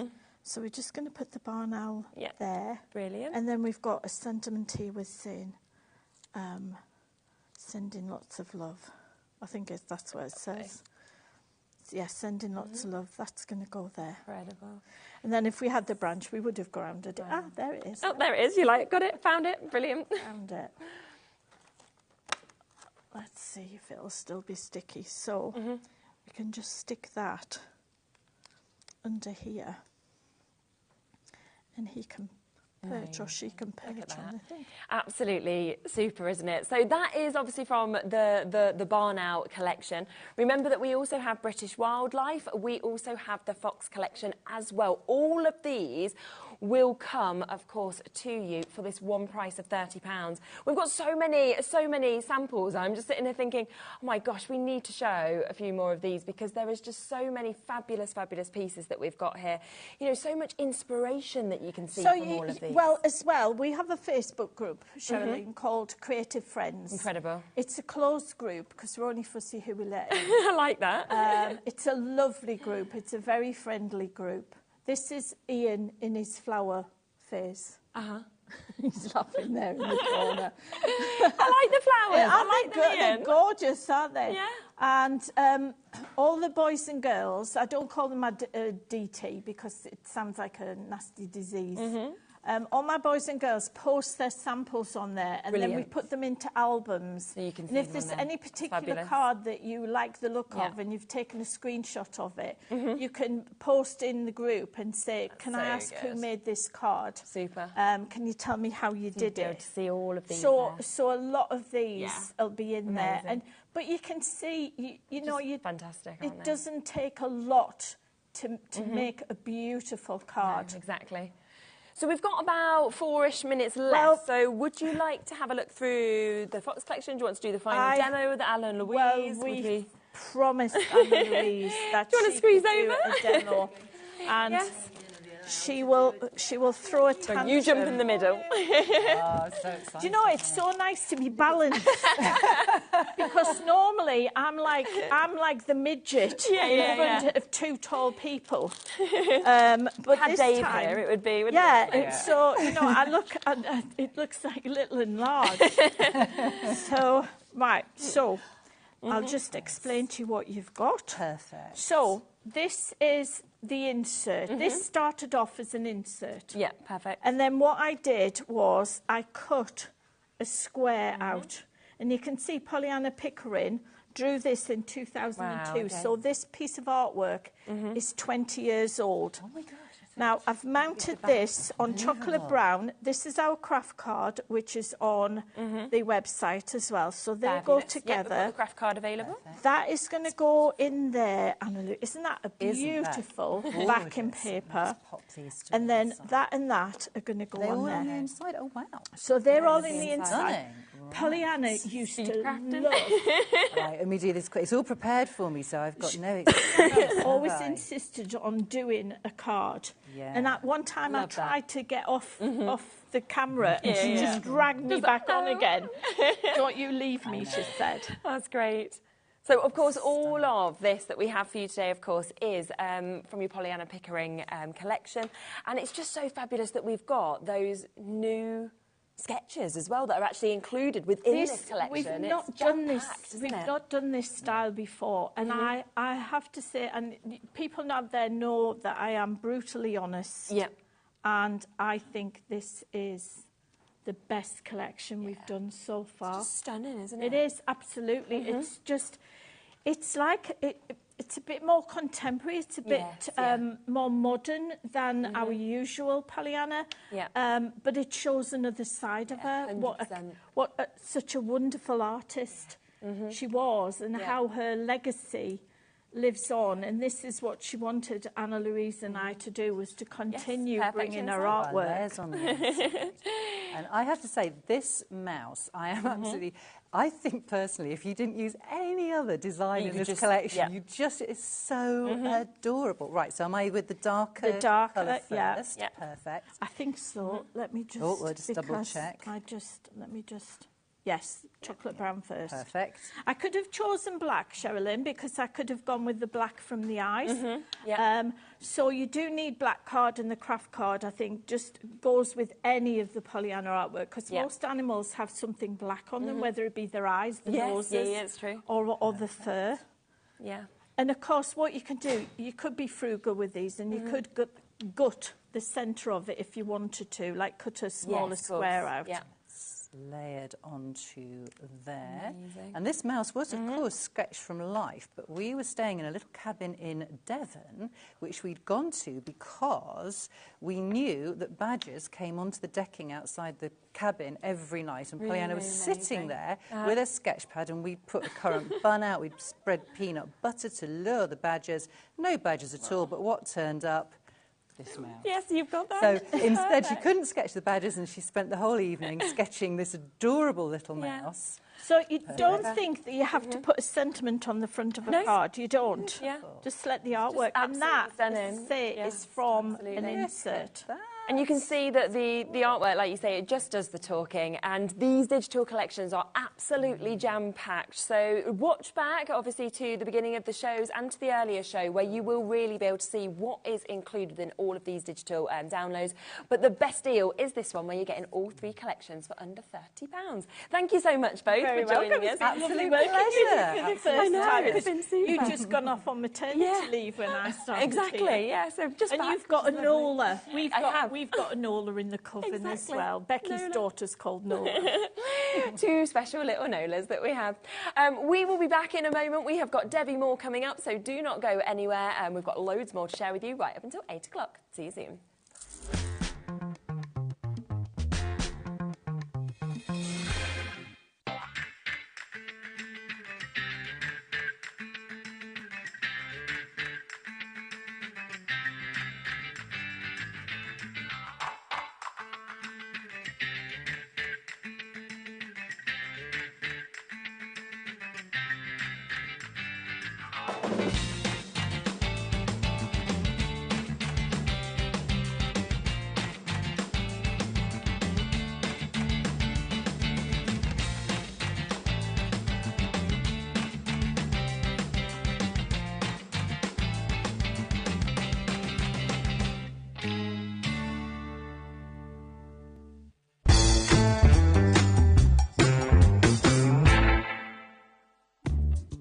So we're just going to put the barn owl there. Brilliant. And then we've got a sentiment here with saying, sending lots of love. I think that's what it says. Yeah, sending lots of love. That's going to go there. Incredible. And then if we had the branch, we would have grounded it. Ah, there it is. Oh, there it is. You got it? Found it? Brilliant. Found it. Let's see if it'll still be sticky. So we can just stick that under here, and he can perch or she can perch on the thing. Absolutely super, isn't it? So that is obviously from the Barn Owl collection. Remember that we also have British Wildlife. We also have the Fox collection as well. All of these will come, of course, to you for this one price of £30. We've got so many samples. I'm just sitting there thinking, oh my gosh, we need to show a few more of these because there is just so many fabulous pieces that we've got here. You know, so much inspiration that you can see from all of these. Well, as well, we have a Facebook group, Sherilyn, called Creative Friends. Incredible. It's a closed group because we're only fussy who we let in. I like that. It's a lovely group. It's a very friendly group. This is Ian in his flower phase. He's laughing there in the corner. I like the flowers. I like them, They're gorgeous, aren't they? Yeah. And all the boys and girls, I don't call them a DT because it sounds like a nasty disease. All my boys and girls post their samples on there, and then we put them into albums. So you can see and if there's any particular card that you like the look of and you've taken a screenshot of it, you can post in the group and say, can I ask who made this card? Super. Can you tell me how you did it? To see all of these. So a lot of these will be in there. But you can see, you know, fantastic, it doesn't take a lot to make a beautiful card. No, exactly. So we've got about 4-ish minutes left. So would you like to have a look through the Fox collection? Do you want to do the final demo with Anna and Louise? Well, we promised Anna and Louise that do you want to squeeze over? A demo. And she will throw a tantrum. So you jump in the middle. Oh, so exciting. Do you know, it's so nice to be balanced because normally I'm like the midget in front of two tall people. But Had this Dave time, here, it would be. Wouldn't it? So you know, it looks like little and large. So I'll just explain to you what you've got. Perfect. So this is the insert. This started off as an insert. Yeah, perfect. And then what I did was I cut a square out. And you can see Polyana Pickering drew this in 2002. Wow, okay. So this piece of artwork is 20 years old. Oh my gosh. Now, I've mounted this on chocolate brown. This is our craft card, which is on the website as well. So they go together. Yep, we've got the craft card available. Perfect. That is going to go in there. Anna, isn't that a beautiful backing paper? And then that and that are going to go on there. On the inside. Oh, wow. So they're all in the inside. Stunning. Polyana used to love. Right, let me do this quick. It's all prepared for me, so I've got no experience. Always insisted on doing a card. Yeah. And at one time I tried to get off the camera and she just dragged me back on again. Don't you leave me, she said. That's great. So, of course, all of this that we have for you today, of course, is from your Polyana Pickering collection. And it's just so fabulous that we've got those new sketches as well that are actually included within this collection. We've not done this style before, and I have to say, and people out there know that I am brutally honest. Yep. And I think this is the best collection we've done so far. It's just stunning, isn't it? It is, absolutely. It's just, it's like, it's a bit more contemporary, it's a bit more modern than our usual Polyana. Yeah. But it shows another side of her, what such a wonderful artist she was, and how her legacy lives on. And this is what she wanted Anna Louise and I to do, was to continue bringing her artwork. And I have to say, this mouse, I am absolutely... I think personally, if you didn't use any other design in this collection, you just, it's so adorable. Right, so am I with the darker colour first? Yeah. Perfect. I think so. Let me just... we'll just double check. Let me just... Yes, chocolate brown first. Perfect. I could have chosen black, Sherilyn, because I could have gone with the black from the eyes. So you do need black card, and the craft card, I think, just goes with any of the Polyana artwork, because most animals have something black on them, whether it be their eyes, the noses, it's true. or the fur. Yeah. And of course, what you can do, you could be frugal with these, and you could gut the centre of it if you wanted to, like cut a smaller square out. Yeah. Layered onto there. Amazing. And this mouse was, of course, sketched from life, but we were staying in a little cabin in Devon, which we'd gone to because we knew that badgers came onto the decking outside the cabin every night, and Polyana was sitting there with a sketch pad, and we'd put a currant bun out, we'd spread peanut butter to lure the badgers. No badgers at all, but what turned up? This mouse. Yes, you've got that. So instead, she couldn't sketch the badgers, and she spent the whole evening sketching this adorable little mouse. So you don't think that you have to put a sentiment on the front of a card. You don't. Yeah. Just let the artwork. And that, is from an insert. And you can see that the artwork, like you say, it just does the talking. And these digital collections are absolutely jam-packed. So watch back, obviously, to the beginning of the shows and to the earlier show, where you will really be able to see what is included in all of these digital downloads. But the best deal is this one, where you're getting all 3 collections for under £30. Thank you so much, both, for joining us. Absolutely pleasure. For the first time. It's been super. You've just gone off on maternity leave when I started. Exactly, yeah. So just and back, you've got a Nola. We've got a Nola in the coven as well. Becky's daughter's called Nola. 2 special little Nolas that we have. We will be back in a moment. We have got Debbie Moore coming up, so do not go anywhere. We've got loads more to share with you right up until 8 o'clock. See you soon.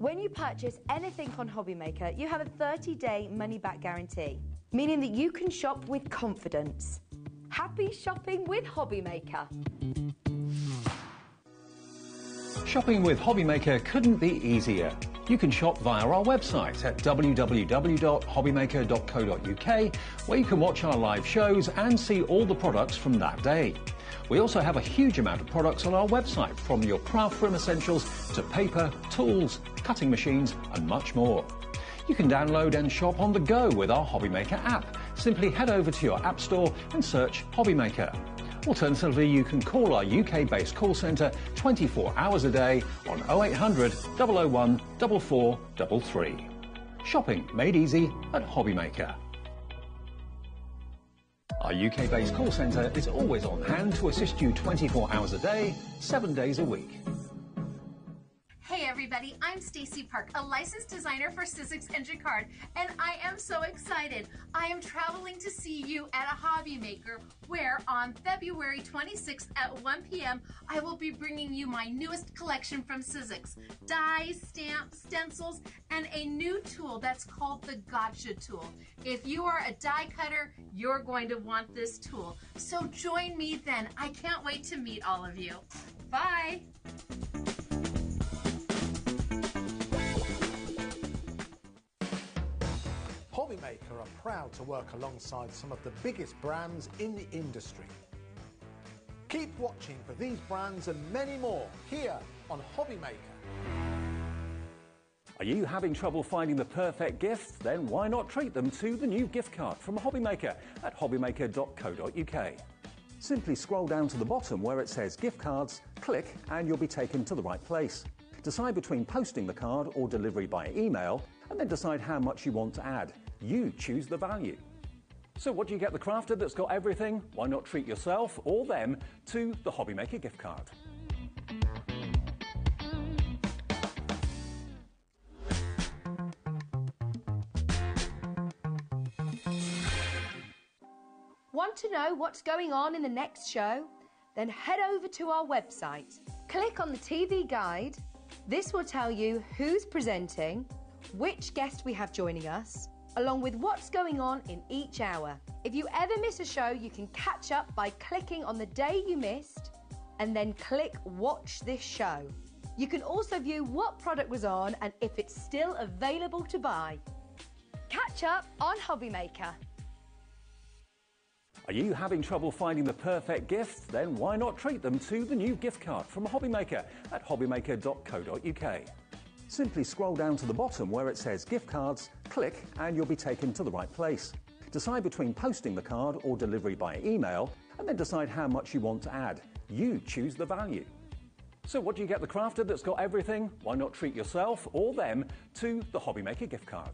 When you purchase anything on HobbyMaker, you have a 30-day money-back guarantee, meaning that you can shop with confidence. Happy shopping with HobbyMaker. Shopping with HobbyMaker couldn't be easier. You can shop via our website at www.hobbymaker.co.uk, where you can watch our live shows and see all the products from that day. We also have a huge amount of products on our website, from your craft room essentials to paper, tools, cutting machines and much more. You can download and shop on the go with our HobbyMaker app. Simply head over to your app store and search HobbyMaker. Alternatively, you can call our UK-based call centre 24 hours a day on 0800 001 4433. Shopping made easy at HobbyMaker. Our UK-based call centre is always on hand to assist you 24 hours a day, 7 days a week. Hey everybody. everybody. I'm Stacy Park, a licensed designer for Scrapbook and Jacquard, and I am so excited. I am traveling to see you at a HobbyMaker, where on February 26th at 1 p.m. I will be bringing you my newest collection from Scrapbook: dies, stamps, stencils, and a new tool that's called the Gotcha tool. If you are a die cutter, you're going to want this tool. So join me then. I can't wait to meet all of you. Bye. HobbyMaker are proud to work alongside some of the biggest brands in the industry. Keep watching for these brands and many more here on HobbyMaker. Are you having trouble finding the perfect gift? Then why not treat them to the new gift card from HobbyMaker at hobbymaker.co.uk. Simply scroll down to the bottom where it says gift cards, click and you'll be taken to the right place. Decide between posting the card or delivery by email and then decide how much you want to add. You choose the value. So what do you get the crafter that's got everything? Why not treat yourself or them to the HobbyMaker gift card? Want to know what's going on in the next show? Then head over to our website. Click on the TV guide. This will tell you who's presenting, which guest we have joining us, along with what's going on in each hour. If you ever miss a show, you can catch up by clicking on the day you missed and then click Watch This Show. You can also view what product was on and if it's still available to buy. Catch up on HobbyMaker. Are you having trouble finding the perfect gift? Then why not treat them to the new gift card from HobbyMaker at hobbymaker.co.uk. Simply scroll down to the bottom where it says gift cards, click and you'll be taken to the right place. Decide between posting the card or delivery by email and then decide how much you want to add. You choose the value. So what do you get the crafter that's got everything? Why not treat yourself or them to the HobbyMaker gift card?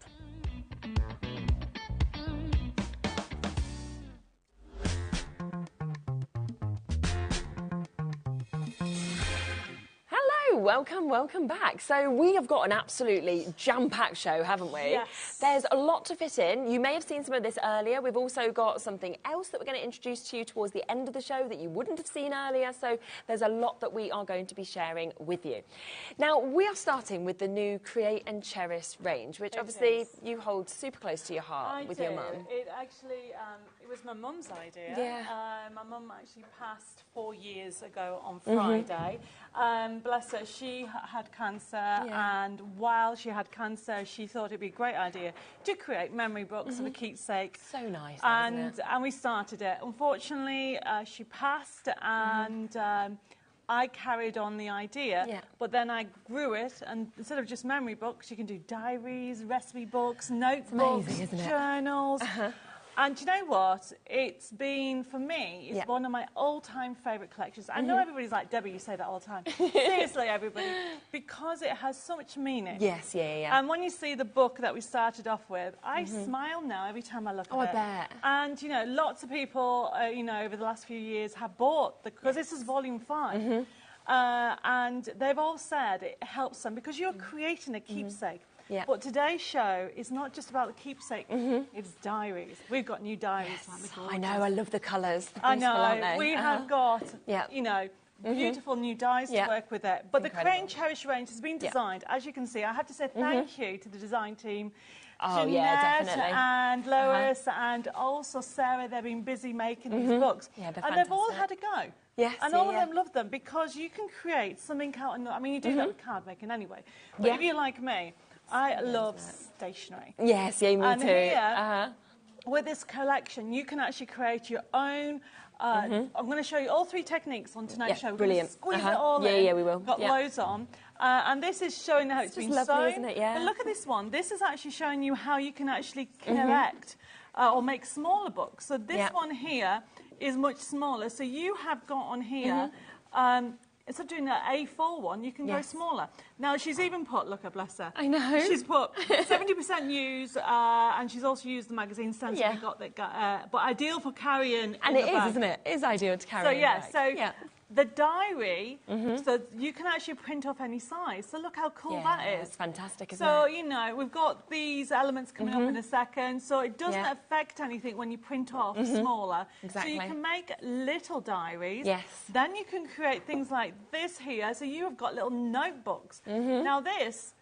Welcome back. So we have got an absolutely jam-packed show, haven't we? Yes. There's a lot to fit in. You may have seen some of this earlier. We've also got something else that we're going to introduce to you towards the end of the show that you wouldn't have seen earlier. So there's a lot that we are going to be sharing with you. Now, we are starting with the new Create and Cherish range, which obviously you hold super close to your heart with your mum. It actually, it was my mum's idea. Yeah. My mum actually passed 4 years ago on Friday. Bless her, she had cancer, and while she had cancer, she thought it'd be a great idea to create memory books of a keepsake. So nice, and we started it. Unfortunately, she passed, and I carried on the idea, but then I grew it, and instead of just memory books, you can do diaries, recipe books, notebooks, amazing, isn't it? journals. And do you know what? It's been, for me, it's one of my all-time favourite collections. I know everybody's like, Debbie, you say that all the time. Seriously, everybody. Because it has so much meaning. Yes, yeah. And when you see the book that we started off with, I smile now every time I look at it. I bet. And, you know, lots of people, you know, over the last few years have bought, because this is volume 5. And they've all said it helps them, because you're creating a keepsake. Yeah. But today's show is not just about the keepsake, it's diaries. We've got new diaries. I know, I love the colours. I know, we have got, you know, beautiful new dies to work with it. But the Create and Cherish range has been designed, as you can see. I have to say thank you to the design team. Oh, Jeanette definitely. and Lois and also Sarah. They've been busy making these books. Yeah, they're and they've all had a go. Yes, and all of them love them, because you can create something out. I mean, you do that with card making anyway. But if you're like me, I love stationery. Yes, me and too. Here, with this collection, you can actually create your own. I'm going to show you all 3 techniques on tonight's show. We're Brilliant. Squeeze it all in. Yeah, we will. Got loads on. And this is showing how it's been sewn. Isn't it? Yeah. But look at this one. This is actually showing you how you can actually collect or make smaller books. So this one here is much smaller. So you have got on here, instead of doing an A4 one, you can go smaller. Now, she's even put, look, bless her. I know. She's put 70% used, and she's also used the magazine stencil we got that, but ideal for carrying. And it is, isn't it? It is ideal to carry. So, The diary, so you can actually print off any size. So look how cool that is. It's fantastic, isn't so, it? you know, we've got these elements coming up in a second, so it doesn't affect anything when you print off smaller. Exactly. So you can make little diaries. Yes. Then you can create things like this here. So you have got little notebooks. Now this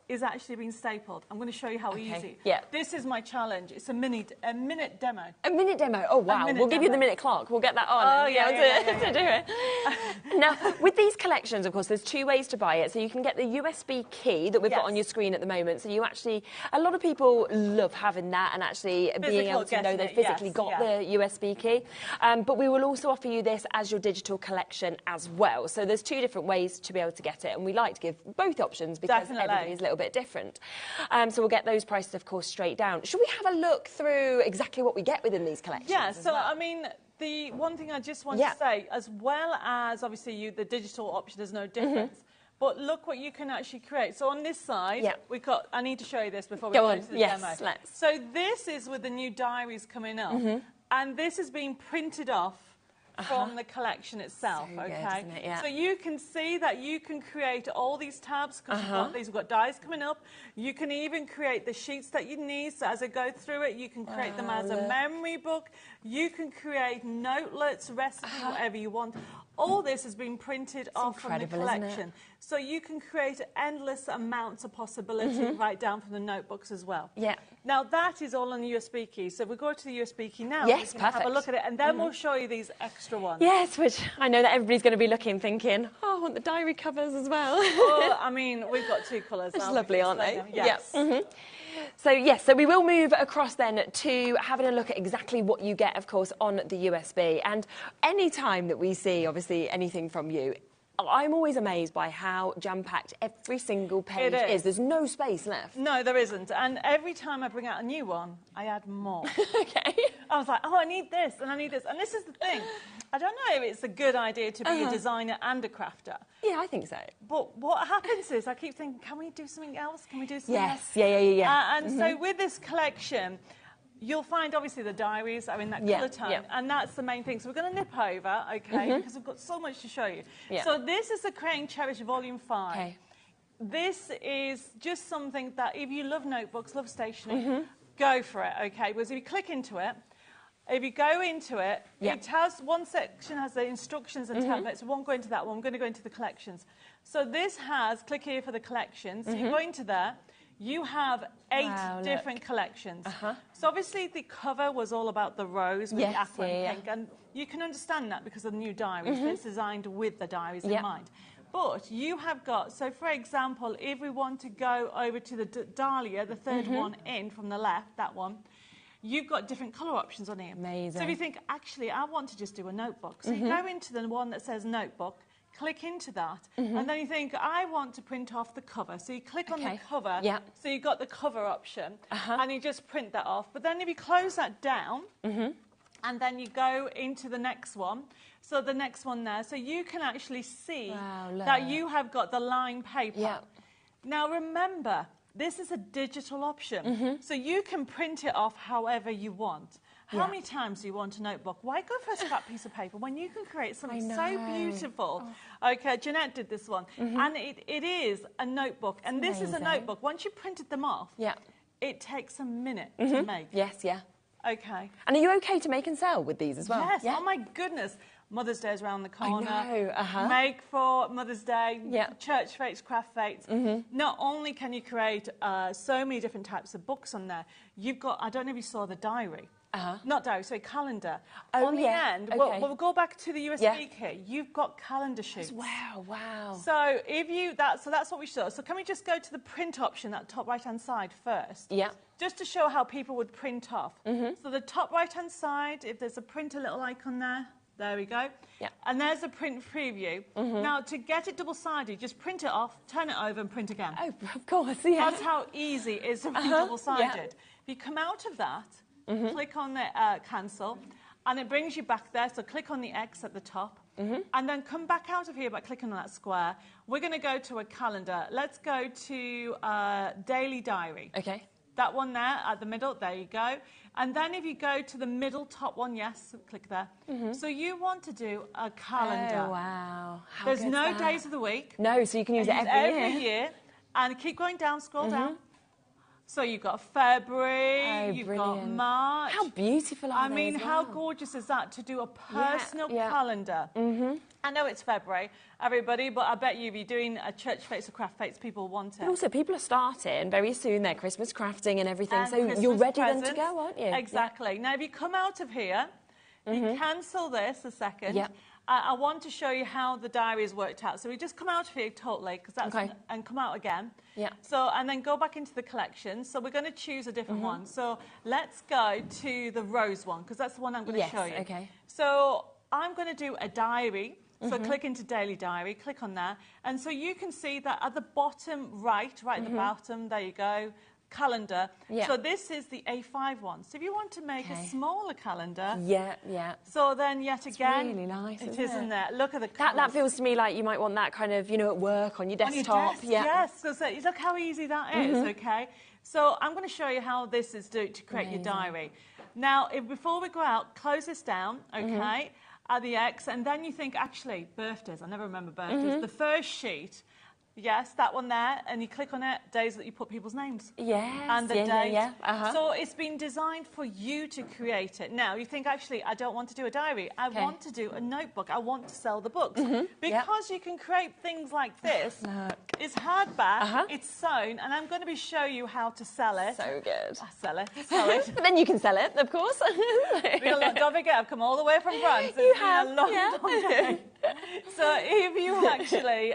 is actually being stapled. I'm going to show you how easy. Yeah. This is my challenge. It's a minute demo. A minute demo? Oh, wow. We'll give you the minute clock. We'll get that on to do it. Now, with these collections, of course, there's two ways to buy it. So you can get the USB key that we've got on your screen at the moment. So you actually, a lot of people love having that and actually being able to know they've physically got the USB key. But we will also offer you this as your digital collection as well. So there's two different ways to be able to get it. And we like to give both options because everybody's a little bit different. So we'll get those prices, of course, straight down. Should we have a look through exactly what we get within these collections? Yeah, so I mean, the one thing I just want to say, as well as obviously the digital option, there's no difference. But look what you can actually create. So on this side, we've got, I need to show you this before we go into the demo. Let's. So this is with the new diaries coming up. And this is being printed off from the collection itself, so okay? Good, isn't it? So you can see that you can create all these tabs because you've got these, we've got dies coming up. You can even create the sheets that you need. So as I go through it, you can create them as a memory book. You can create notelets, recipes, whatever you want. All this has been printed off from the collection. So you can create endless amounts of possibility right down from the notebooks as well. Yeah. Now that is all on the USB key. So if we go to the USB key now, yes, we can have a look at it, and then we'll show you these extra ones. Yes, which I know that everybody's going to be looking, thinking, oh, I want the diary covers as well. Well, I mean, we've got two colours. It's lovely, aren't they? Yes. So, yes, so we will move across then to having a look at exactly what you get, of course, on the USB. And any time that we see, obviously, anything from you, I'm always amazed by how jam-packed every single page is. There's no space left. No, there isn't. And every time I bring out a new one, I add more. Okay. I was like, oh, I need this and I need this. And this is the thing. I don't know if it's a good idea to be a designer and a crafter. Yeah, I think so. But what happens is I keep thinking, can we do something else? Can we do something else? Yes, yeah. And so with this collection, you'll find, obviously, the diaries are in that colour tone, and that's the main thing. So we're going to nip over, okay, because we've got so much to show you. So this is the Create and Cherish Volume 5. Okay. This is just something that if you love notebooks, love stationery, go for it, okay? Because if you click into it, if you go into it, it has, one section has the instructions and templates. We won't go into that one. I'm going to go into the collections. So this has, click here for the collections. So you go into there. You have 8 different collections. So obviously the cover was all about the rose with the aqua and pink, and you can understand that because of the new diaries. It's designed with the diaries in mind. But you have got, so for example, if we want to go over to the Dahlia, the third one in from the left, that one, you've got different colour options on here. Amazing. So if you think, actually, I want to just do a notebook. So you go into the one that says notebook, click into that, and then you think, I want to print off the cover. So you click on the cover, so you've got the cover option, and you just print that off. But then if you close that down, and then you go into the next one, so the next one there, so you can actually see that you have got the lined paper. Now remember, this is a digital option, so you can print it off however you want. How many times do you want a notebook? Why go for a scrap piece of paper when you can create something so beautiful? Okay, Jeanette did this one, and it is a notebook, and this is a notebook. Once you printed them off, it takes a minute to make. Yes, Okay. And are you okay to make and sell with these as well? Yes, oh my goodness. Mother's Day is around the corner. I know, Make for Mother's Day, church fates, craft fates. Not only can you create so many different types of books on there, you've got, I don't know if you saw the diary. Not diary, sorry, calendar. On the end, we'll go back to the USB key. You've got calendar sheets. Wow. So if you, so that's what we saw. So can we just go to the print option, that top right-hand side first? Yeah. Just to show how people would print off. So the top right-hand side, if there's a printer little icon there, there we go. And there's a print preview. Now, to get it double-sided, just print it off, turn it over and print again. Oh, of course, yeah. That's how easy it is to be double-sided. If you come out of that, click on the cancel, and it brings you back there. So click on the X at the top, and then come back out of here by clicking on that square. We're going to go to a calendar. Let's go to daily diary. Okay. That one there at the middle, there you go. And then if you go to the middle top one, yes, click there. So you want to do a calendar. Oh, wow. How There's good's no that? days of the week. No, so you can use it every year. And keep going down, scroll down. So you've got February, you've got March. How beautiful are they? I mean, as well? how gorgeous is that to do a personal calendar? I know it's February, everybody, but I bet you if you're doing a church fates or craft fates, people want it. But also, people are starting very soon their Christmas crafting and everything, And so Christmas you're ready presents. then to go, aren't you? Exactly. Now, if you come out of here, you cancel this a second. Yep. I want to show you how the diary is worked out. So we just come out of here totally, because that's and come out again. Yeah. So and then go back into the collection. So we're going to choose a different one. So let's go to the rose one, because that's the one I'm going to show you. Okay. So I'm going to do a diary. So click into daily diary, click on that. And so you can see that at the bottom right at the bottom, there you go, calendar. Yeah. So this is the A5 one. So if you want to make a smaller calendar. So then yet again, really nice, isn't it? Look at the that feels to me like you might want that kind of, you know, at work, on your desktop. Yes, because look how easy that is, okay? So I'm going to show you how this is to create your diary. Now, before we go out, close this down, okay? At the X, and then you think, actually, birthdays. I never remember birthdays. The first sheet, yes, that one there, and you click on it, days that you put people's names. Yes, and the date. Uh-huh. So it's been designed for you to create it. Now, you think, actually, I don't want to do a diary. I want to do a notebook. I want to sell the books. Because you can create things like this. It's hardback, it's sewn, and I'm going to be show you how to sell it. So good. Sell it. But then you can sell it, of course. Don't forget, I've come all the way from France. You have, been a long time. So if you actually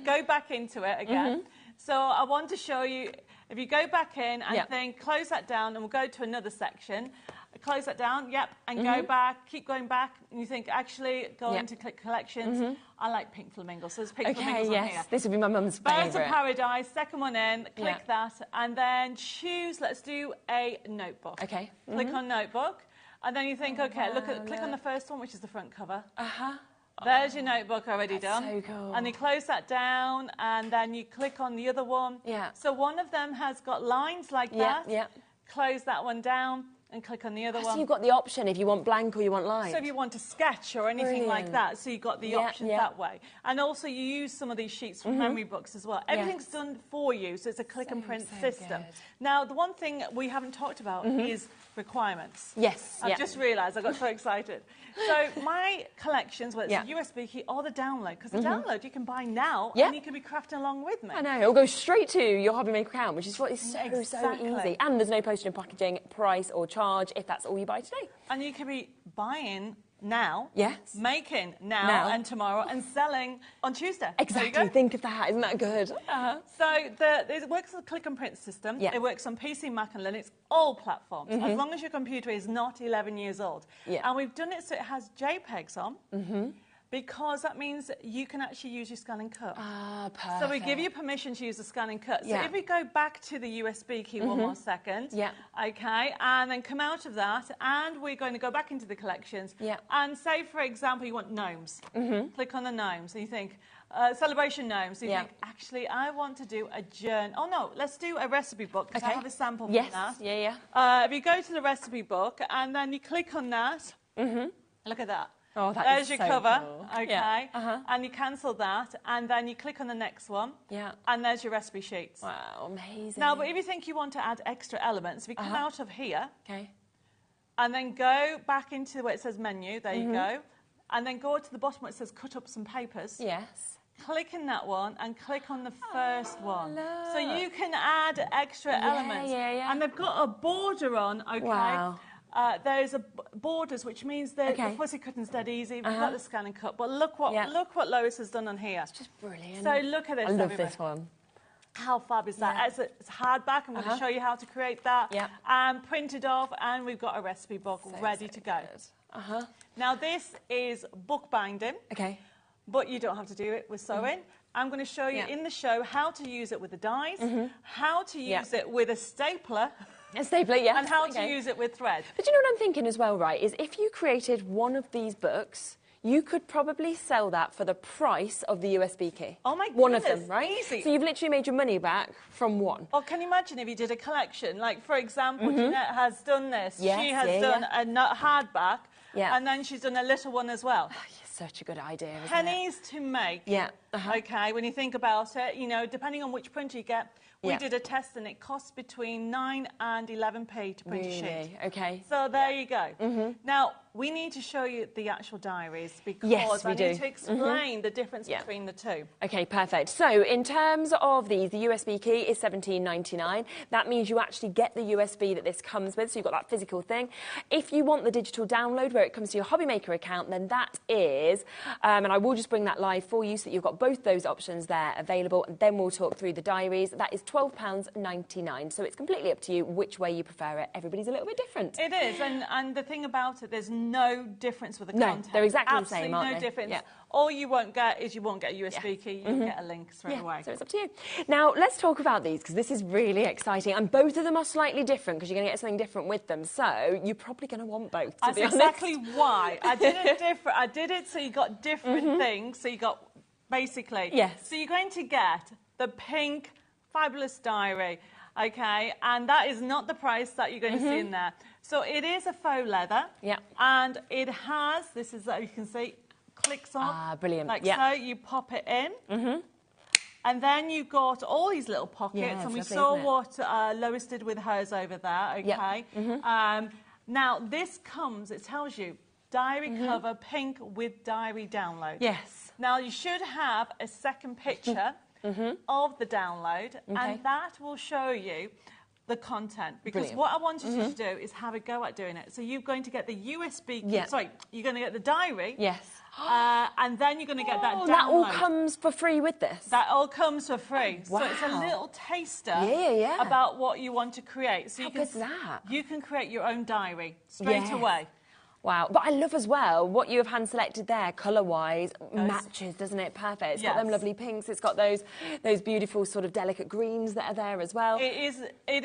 go back into it again, so I want to show you, if you go back in and think, close that down, and we'll go to another section. Close that down, and go back, keep going back, and you think, actually, go into click collections. I like pink flamingos, so there's pink flamingos on here. This would be my mum's favourite. Birds of Paradise, second one in, click that, and then choose, let's do a notebook. Okay. Click on notebook, and then you think, okay, click on the first one, which is the front cover. There's your notebook already done. So cool. And you close that down, and then you click on the other one. So one of them has got lines like that. Close that one down and click on the other one. So you've got the option if you want blank or you want lines. So if you want to sketch or anything like that, so you've got the options that way. And also you use some of these sheets from memory books as well. Everything's done for you, so it's a click and print system. Good. Now, the one thing we haven't talked about is requirements. Yes. I've just realised, I got so excited. So my collections, whether it's a USB key or the download, because the download you can buy now and you can be crafting along with me. I know, it'll go straight to your HobbyMaker account, which is what is so easy. And there's no postage and packaging, price or charge if that's all you buy today. And you can be buying now, making now and tomorrow, and selling on Tuesday. Exactly, think of that, isn't that good? So it works on the click and print system. It works on PC, Mac and Linux, all platforms, as long as your computer is not 11 years old. And we've done it so it has JPEGs on. Because that means you can actually use your scan and cut. Perfect. So we give you permission to use the scan and cut. So if we go back to the USB key one more second, okay, and then come out of that, and we're going to go back into the collections, and say, for example, you want gnomes. Click on the gnomes, and you think, celebration gnomes. So you think, actually, I want to do a journal. Oh, no, let's do a recipe book, because I have a sample from that. If you go to the recipe book, and then you click on that, look at that. Oh, that There's is your so cover, cool. okay, and you cancel that, and then you click on the next one, and there's your recipe sheets. Wow, amazing. Now, but if you think you want to add extra elements, we come out of here, and then go back into where it says menu, there you go, and then go to the bottom where it says cut up some papers. Click in that one and click on the first one. So you can add extra elements. And they've got a border on, okay. Wow. There's borders, which means the fussy cutting's dead easy. We've got the scan and cut, but look what Lois has done on here. It's just brilliant. So look at this. I love this one. How fab is that? It's hardback. I'm going to show you how to create that. And printed off, and we've got a recipe book ready to go. Now this is book binding. But you don't have to do it with sewing. I'm going to show you in the show how to use it with the dies, how to use it with a stapler. A stapler, yes. And how to use it with thread. But you know what I'm thinking as well, right, is if you created one of these books, you could probably sell that for the price of the USB key. Oh my goodness. One of them, right? Easy. So you've literally made your money back from one. Or can you imagine if you did a collection? Like, for example, Jeanette has done this. Yes, she has done a hardback, Yeah. and then she's done a little one as well. Such a good idea, isn't Pennies to make. Yeah. Okay, when you think about it, you know, depending on which printer you get, we Yeah. did a test and it costs between 9 and 11p to print a sheet. Really? Okay. So there you go. Now, we need to show you the actual diaries because Yes, we I need do. to explain the difference Yeah. between the two. Okay, perfect. So in terms of these, the USB key is $17.99. That means you actually get the USB that this comes with, so you've got that physical thing. If you want the digital download where it comes to your HobbyMaker account, then that is, and I will just bring that live for you so that you've got both those options there available, and then we'll talk through the diaries. That is £12.99. So it's completely up to you which way you prefer it. Everybody's a little bit different. It is, and the thing about it, there's no difference with the content. They're exactly the Absolutely same, aren't no they? difference. Yeah. All you won't get is you won't get a USB key, you'll get a link straight away. So it's up to you. Now, let's talk about these, because this is really exciting. And both of them are slightly different, because you're going to get something different with them. So you're probably going to want both, to That's be honest. exactly why. I did it different. I did it so you got different things. So you got, basically... Yes. So you're going to get the pink Fabulous Diary, okay? And that is not the price that you're going to see in there. So it is a faux leather. Yeah. And it has, this is, you can see, clicks on. Ah, brilliant. Like Yeah. so, you pop it in. And then you've got all these little pockets, Yeah, and we it's saw lovely, what Lois did with hers over there, okay? Yeah. Now, this comes, it tells you, diary cover pink with diary download. Yes. Now, you should have a second picture of the download, and that will show you the content. Because Brilliant. what I wanted you to do is have a go at doing it. So you're going to get the USB, Yeah. sorry, you're going to get the diary. Yes. And then you're going to get that download. That all comes for free with this? That all comes for free. Oh, So it's a wow. little taster Yeah. about what you want to create. So How you can, good's that? You can create your own diary straight Yes. away. Wow. But I love as well what you have hand-selected there, colour-wise, matches, doesn't it? Perfect. It's got them Yes. lovely pinks. It's got those beautiful sort of delicate greens that are there as well. It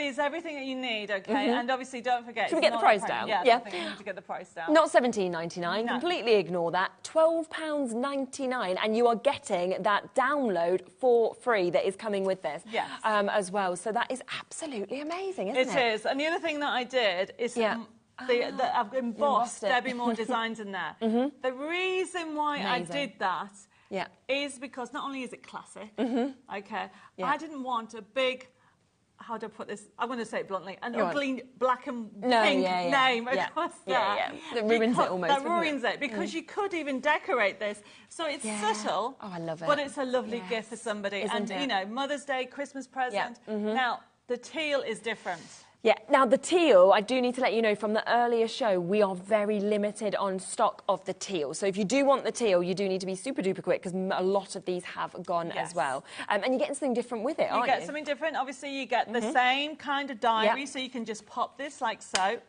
is everything that you need, okay? And obviously, don't forget... Should we it's get the not price a down? Yeah, Yeah. I think you need to get the price down. Not $17.99. No. Completely ignore that. £12.99, and you are getting that download for free that is coming with this. Yes. As well. So that is absolutely amazing, isn't it? It is. And the other thing that I did is... Yeah. I've embossed it. Debbie Moore designs in there. The reason why Amazing. I did that Yeah. is because not only is it classic, okay, Yeah. I didn't want a big, how do I put this? I'm going to say it bluntly, an Go on. ugly black and No, pink yeah. name Yeah. across Yeah, there. yeah. That ruins it almost, That doesn't it? ruins it, because you could even decorate this. So it's Yeah. subtle, Oh, I love it. but it's a lovely Yes. gift for somebody. Isn't And, it? you know, Mother's Day, Christmas present. Now, the teal is different. Yeah, now the teal, I do need to let you know from the earlier show, we are very limited on stock of the teal. So if you do want the teal, you do need to be super duper quick, because a lot of these have gone Yes. as well. And you're getting something different with it, You aren't you? get something different. Obviously, you get the same kind of diary, Yeah. so you can just pop this like so.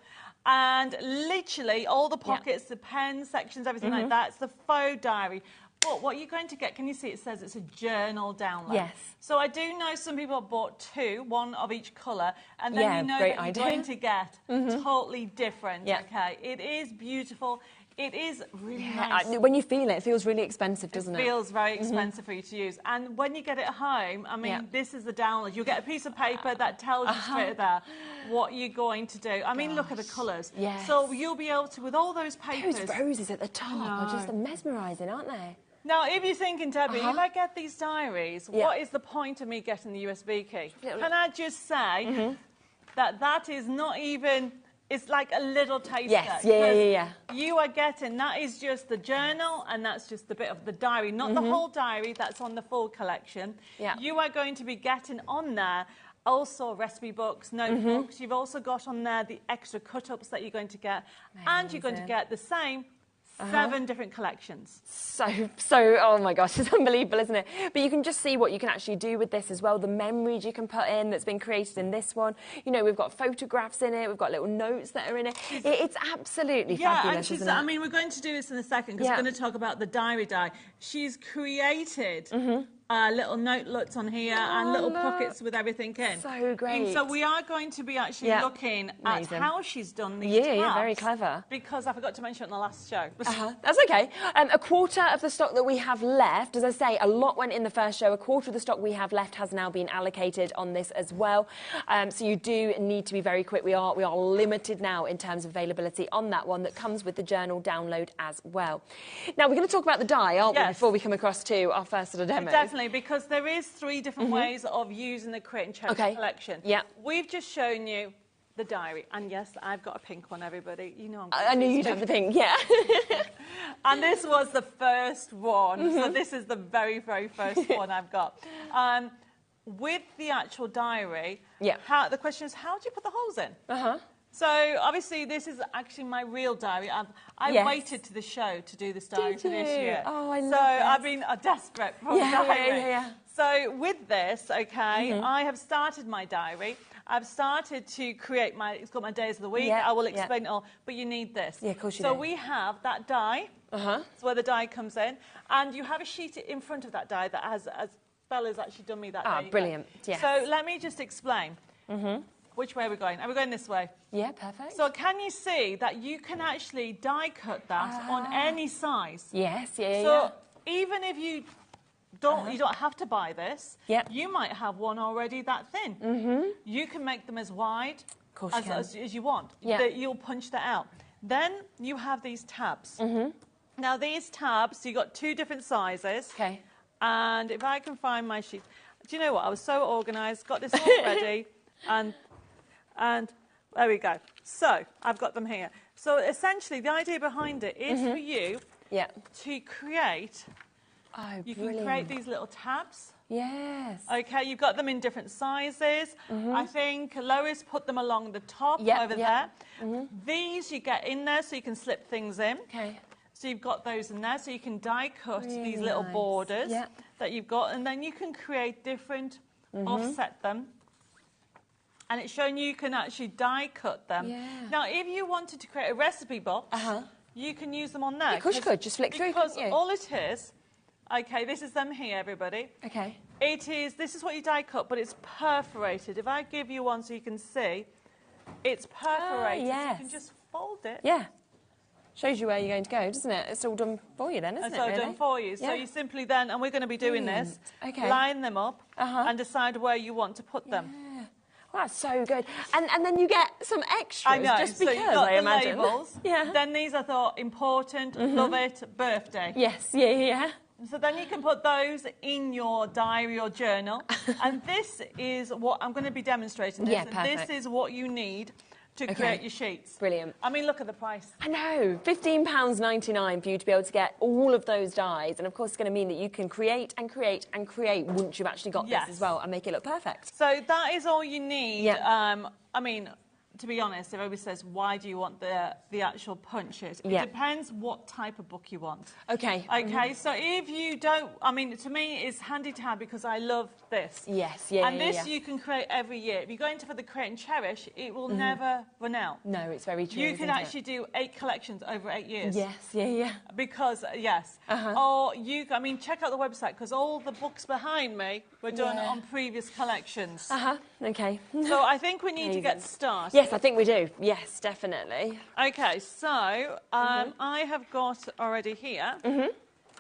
And literally, all the pockets, the pen sections, everything like that, it's the faux diary. But what you're going to get, can you see it says it's a journal download? Yes. So I do know some people have bought two, one of each colour, and then Yeah, you know great that idea. you're going to get totally different, Yeah. okay? It is beautiful. It is really Yeah, nice. when you feel it, it feels really expensive, doesn't it? It feels very expensive for you to use. And when you get it home, I mean, Yeah. this is the download. You'll get a piece of paper that tells you straight there what you're going to do. I mean, look at the colours. Yes. So you'll be able to, with all those papers... Those roses at the top are just mesmerising, aren't they? Now, if you're thinking, Debbie, if I get these diaries, Yeah. what is the point of me getting the USB key? Can I just say that is not even... It's like a little taster. Yes, yeah. You are getting, that is just the journal, and that's just the bit of the diary, not the whole diary, that's on the full collection. Yeah. You are going to be getting on there also recipe books, notebooks. You've also got on there the extra cut-ups that you're going to get, and you're going to get the same 7 different collections. So, oh my gosh, it's unbelievable, isn't it? But you can just see what you can actually do with this as well. The memories you can put in that's been created in this one. You know, we've got photographs in it. We've got little notes that are in it. It's absolutely fabulous, isn't it? I mean, we're going to do this in a second because we're going to talk about the diary die. She's created little notelets on here and little pockets with everything in. So great. And so we are going to be actually looking at how she's done these tabs. Yeah, very clever. Because I forgot to mention it in the last show. That's okay. A quarter of the stock that we have left, as I say, a lot went in the first show. A quarter of the stock we have left has now been allocated on this as well. So you do need to be very quick. We are limited now in terms of availability on that one that comes with the journal download as well. Now, we're going to talk about the die, aren't we, before we come across to our first sort of demo? Definitely, because there is 3 different ways of using the Create and Cherish collection. Yeah. We've just shown you the diary, and yes, I've got a pink one, everybody. You know I knew you'd have the pink, yeah. And this was the first one, so this is the very, very first one I've got. With the actual diary, the question is, how do you put the holes in? So, obviously, this is actually my real diary. I waited to the show to do this diary for this year. Oh, I love it. So, I've been desperate for a diary. So, with this, I have started my diary. I've started to create it's got my days of the week. I will explain it all, but you need this. Yeah, of course you do. So, we have that die. That's where the die comes in. And you have a sheet in front of that die that has Bella's actually done me that day. Brilliant. Yes. So, let me just explain. Which way are we going? Are we going this way? Yeah, perfect. So can you see that you can actually die cut that on any size? Yes, So even if you don't, you don't have to buy this. You might have one already that thin. You can make them as wide as you want. You'll punch that out. Then you have these tabs. Now these tabs, you've got 2 different sizes. Okay. And if I can find my sheet, do you know what? I was so organised, got this all ready, and there we go. So I've got them here. So essentially, the idea behind it is for you to create. You can create these little tabs. Yes. Okay, you've got them in different sizes. I think Lois put them along the top over there. These you get in there so you can slip things in. Okay. So you've got those in there, so you can die cut these little borders that you've got, and then you can create different, offset them. And it's showing you can actually die cut them. Now, if you wanted to create a recipe box, you can use them on there. Of course you could, just flick through. Because all it is, this is them here, everybody. Okay. This is what you die cut, but it's perforated. If I give you one so you can see, it's perforated. So you can just fold it. Yeah. Shows you where you're going to go, doesn't it? It's all done for you then, isn't it? It's all done for you. So you simply then, and we're going to be doing this, line them up and decide where you want to put them. That's so good. And then you get some extras. I know. Just because, so you've got I imagine. Labels. Then these I thought important, love it, birthday. Yes, yeah. So then you can put those in your diary or journal. And this is what I'm going to be demonstrating. This. Perfect. This is what you need to create your sheets. Brilliant. I mean, look at the price. I know, £15.99 for you to be able to get all of those dies. And of course, it's going to mean that you can create and create and create once you've actually got this as well and make it look perfect. So that is all you need. I mean, to be honest, everybody says, why do you want the actual punches? It depends what type of book you want. Okay. Okay, so if you don't, I mean, to me, it's handy to have because I love this. Yes, And this you can create every year. If you go into for the Create and Cherish, it will never run out. No, it's very true. You can actually do 8 collections over 8 years. Yes, Because, or I mean, check out the website because all the books behind me were done on previous collections. Okay. So I think we need to get started. Yes, I think we do. Yes, definitely. Okay, so I have got already here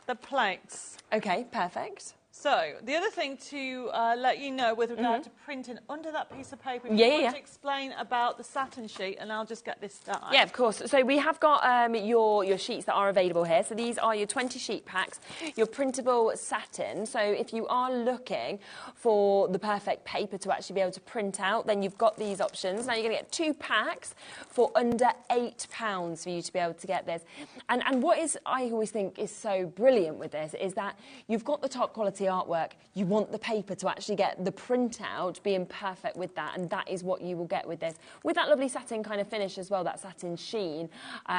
the plates. Okay, perfect. So, the other thing to let you know with regard to printing under that piece of paper, if you want to explain about the satin sheet, and I'll just get this started. Yeah, of course. So we have got your sheets that are available here. So these are your 20 sheet packs, your printable satin. So if you are looking for the perfect paper to actually be able to print out, then you've got these options. Now you're going to get 2 packs for under £8 for you to be able to get this. And what I always think is so brilliant with this is that you've got the top quality artwork, you want the paper to actually get the printout being perfect with that, and that is what you will get with this, with that lovely satin kind of finish as well, that satin sheen,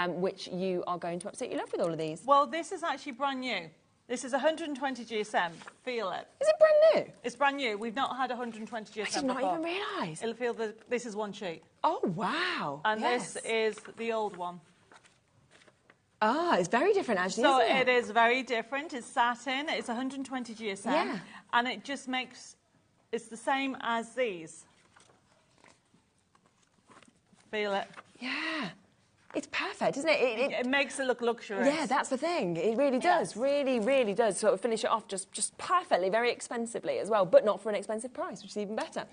which you are going to absolutely love with all of these. Well, this is actually brand new. This is 120 GSM. Feel it. Is it brand new? It's brand new. We've not had 120 GSM I did not even realise. It'll feel this is one sheet. Oh, wow. And this is the old one. Ah, it's very different actually, So isn't it? it is very different. It's satin. It's 120 GSM. Yeah. And it just makes, it's the same as these. Feel it. Yeah. It's perfect, isn't it? It makes it look luxurious. Yeah, that's the thing. It really does. Really, really does. Sort of finish it off just perfectly, very expensively as well, but not for an expensive price, which is even better.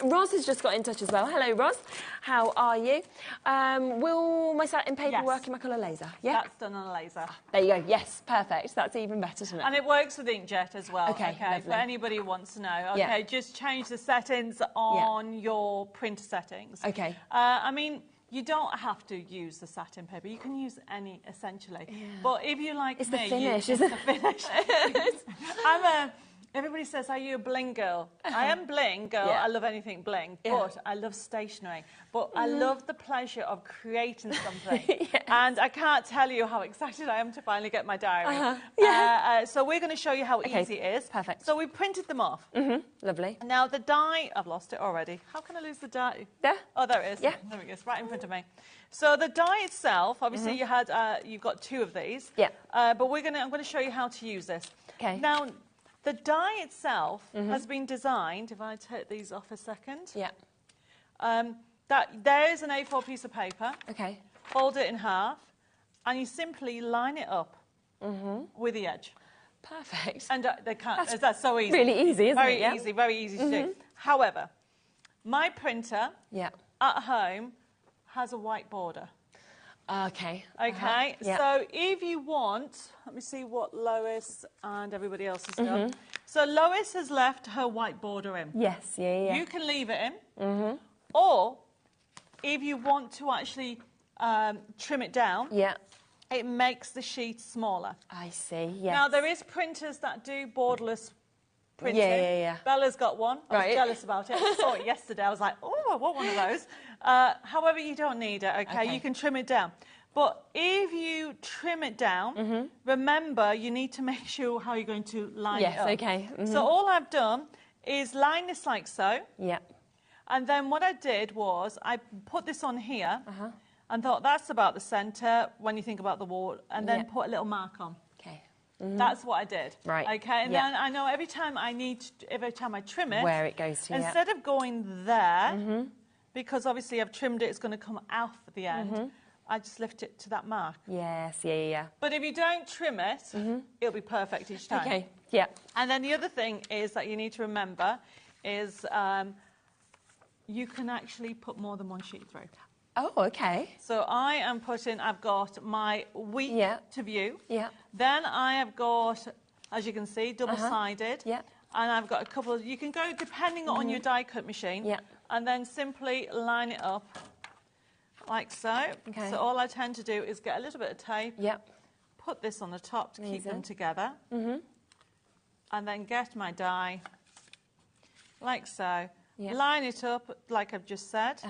Roz has just got in touch as well. Hello, Roz. How are you? Will my satin paper work in my colour laser? Yeah? That's done on a laser. There you go. Yes, perfect. That's even better, isn't it? And it works with inkjet as well. Okay, lovely. For anybody who wants to know. Okay, Yeah. just change the settings on your printer settings. Okay. I mean, you don't have to use the satin paper. You can use any, essentially. Yeah. But if you like it's me... the finish, isn't it? It's the finish. Everybody says, are you a bling girl? I am bling girl. Yeah. I love anything bling. Yeah. But I love stationery. But I love the pleasure of creating something. Yes. And I can't tell you how excited I am to finally get my diary. So we're going to show you how easy it is. Perfect. So we printed them off. Lovely. Now the die, I've lost it already. How can I lose the die? There? Oh, there it is. Yeah. There it is, right in front of me. So the die itself, obviously you've got 2 of these. Yeah. But I'm going to show you how to use this. Okay. Now, the die itself has been designed, if I take these off a second. Yeah. There's an A4 piece of paper. Okay. Fold it in half, and you simply line it up with the edge. Perfect. And they can't. That's so easy. Really easy, isn't very it? Yeah. Easy, very easy to do. However, my printer at home has a white border. Okay. Okay. Yeah. So if you want, let me see what Lois and everybody else has done. So Lois has left her white border in. Yes. Yeah. You can leave it in. Or if you want to actually trim it down, it makes the sheet smaller. I see. Yes. Now there is printers that do borderless printing. Yeah. Bella's got one. I was jealous about it. I saw it yesterday. I was like, oh, I want one of those. However, you don't need it, okay? You can trim it down. But if you trim it down, remember, you need to make sure how you're going to line it up. Yes, okay. So all I've done is line this like so. Yeah. And then what I did was I put this on here and thought that's about the centre when you think about the wall, and then put a little mark on. Okay. That's what I did. Right. Okay. And then I know every time I trim it, where it goes to. Instead of going there, because obviously I've trimmed it, it's going to come out at the end. I just lift it to that mark. Yes. Yeah. But if you don't trim it, it'll be perfect each time. Okay. Yeah. And then the other thing is that you need to remember is you can actually put more than one sheet through. Oh, okay. So I've got my week to view. Yeah. Then I have got, as you can see, double-sided. Yeah. And I've got a couple of, you can go depending on your die cut machine. Yeah. And then simply line it up like so. Okay. So all I tend to do is get a little bit of tape. Yeah. Put this on the top to keep them together. And then get my die like so. Yeah. Line it up like I've just said.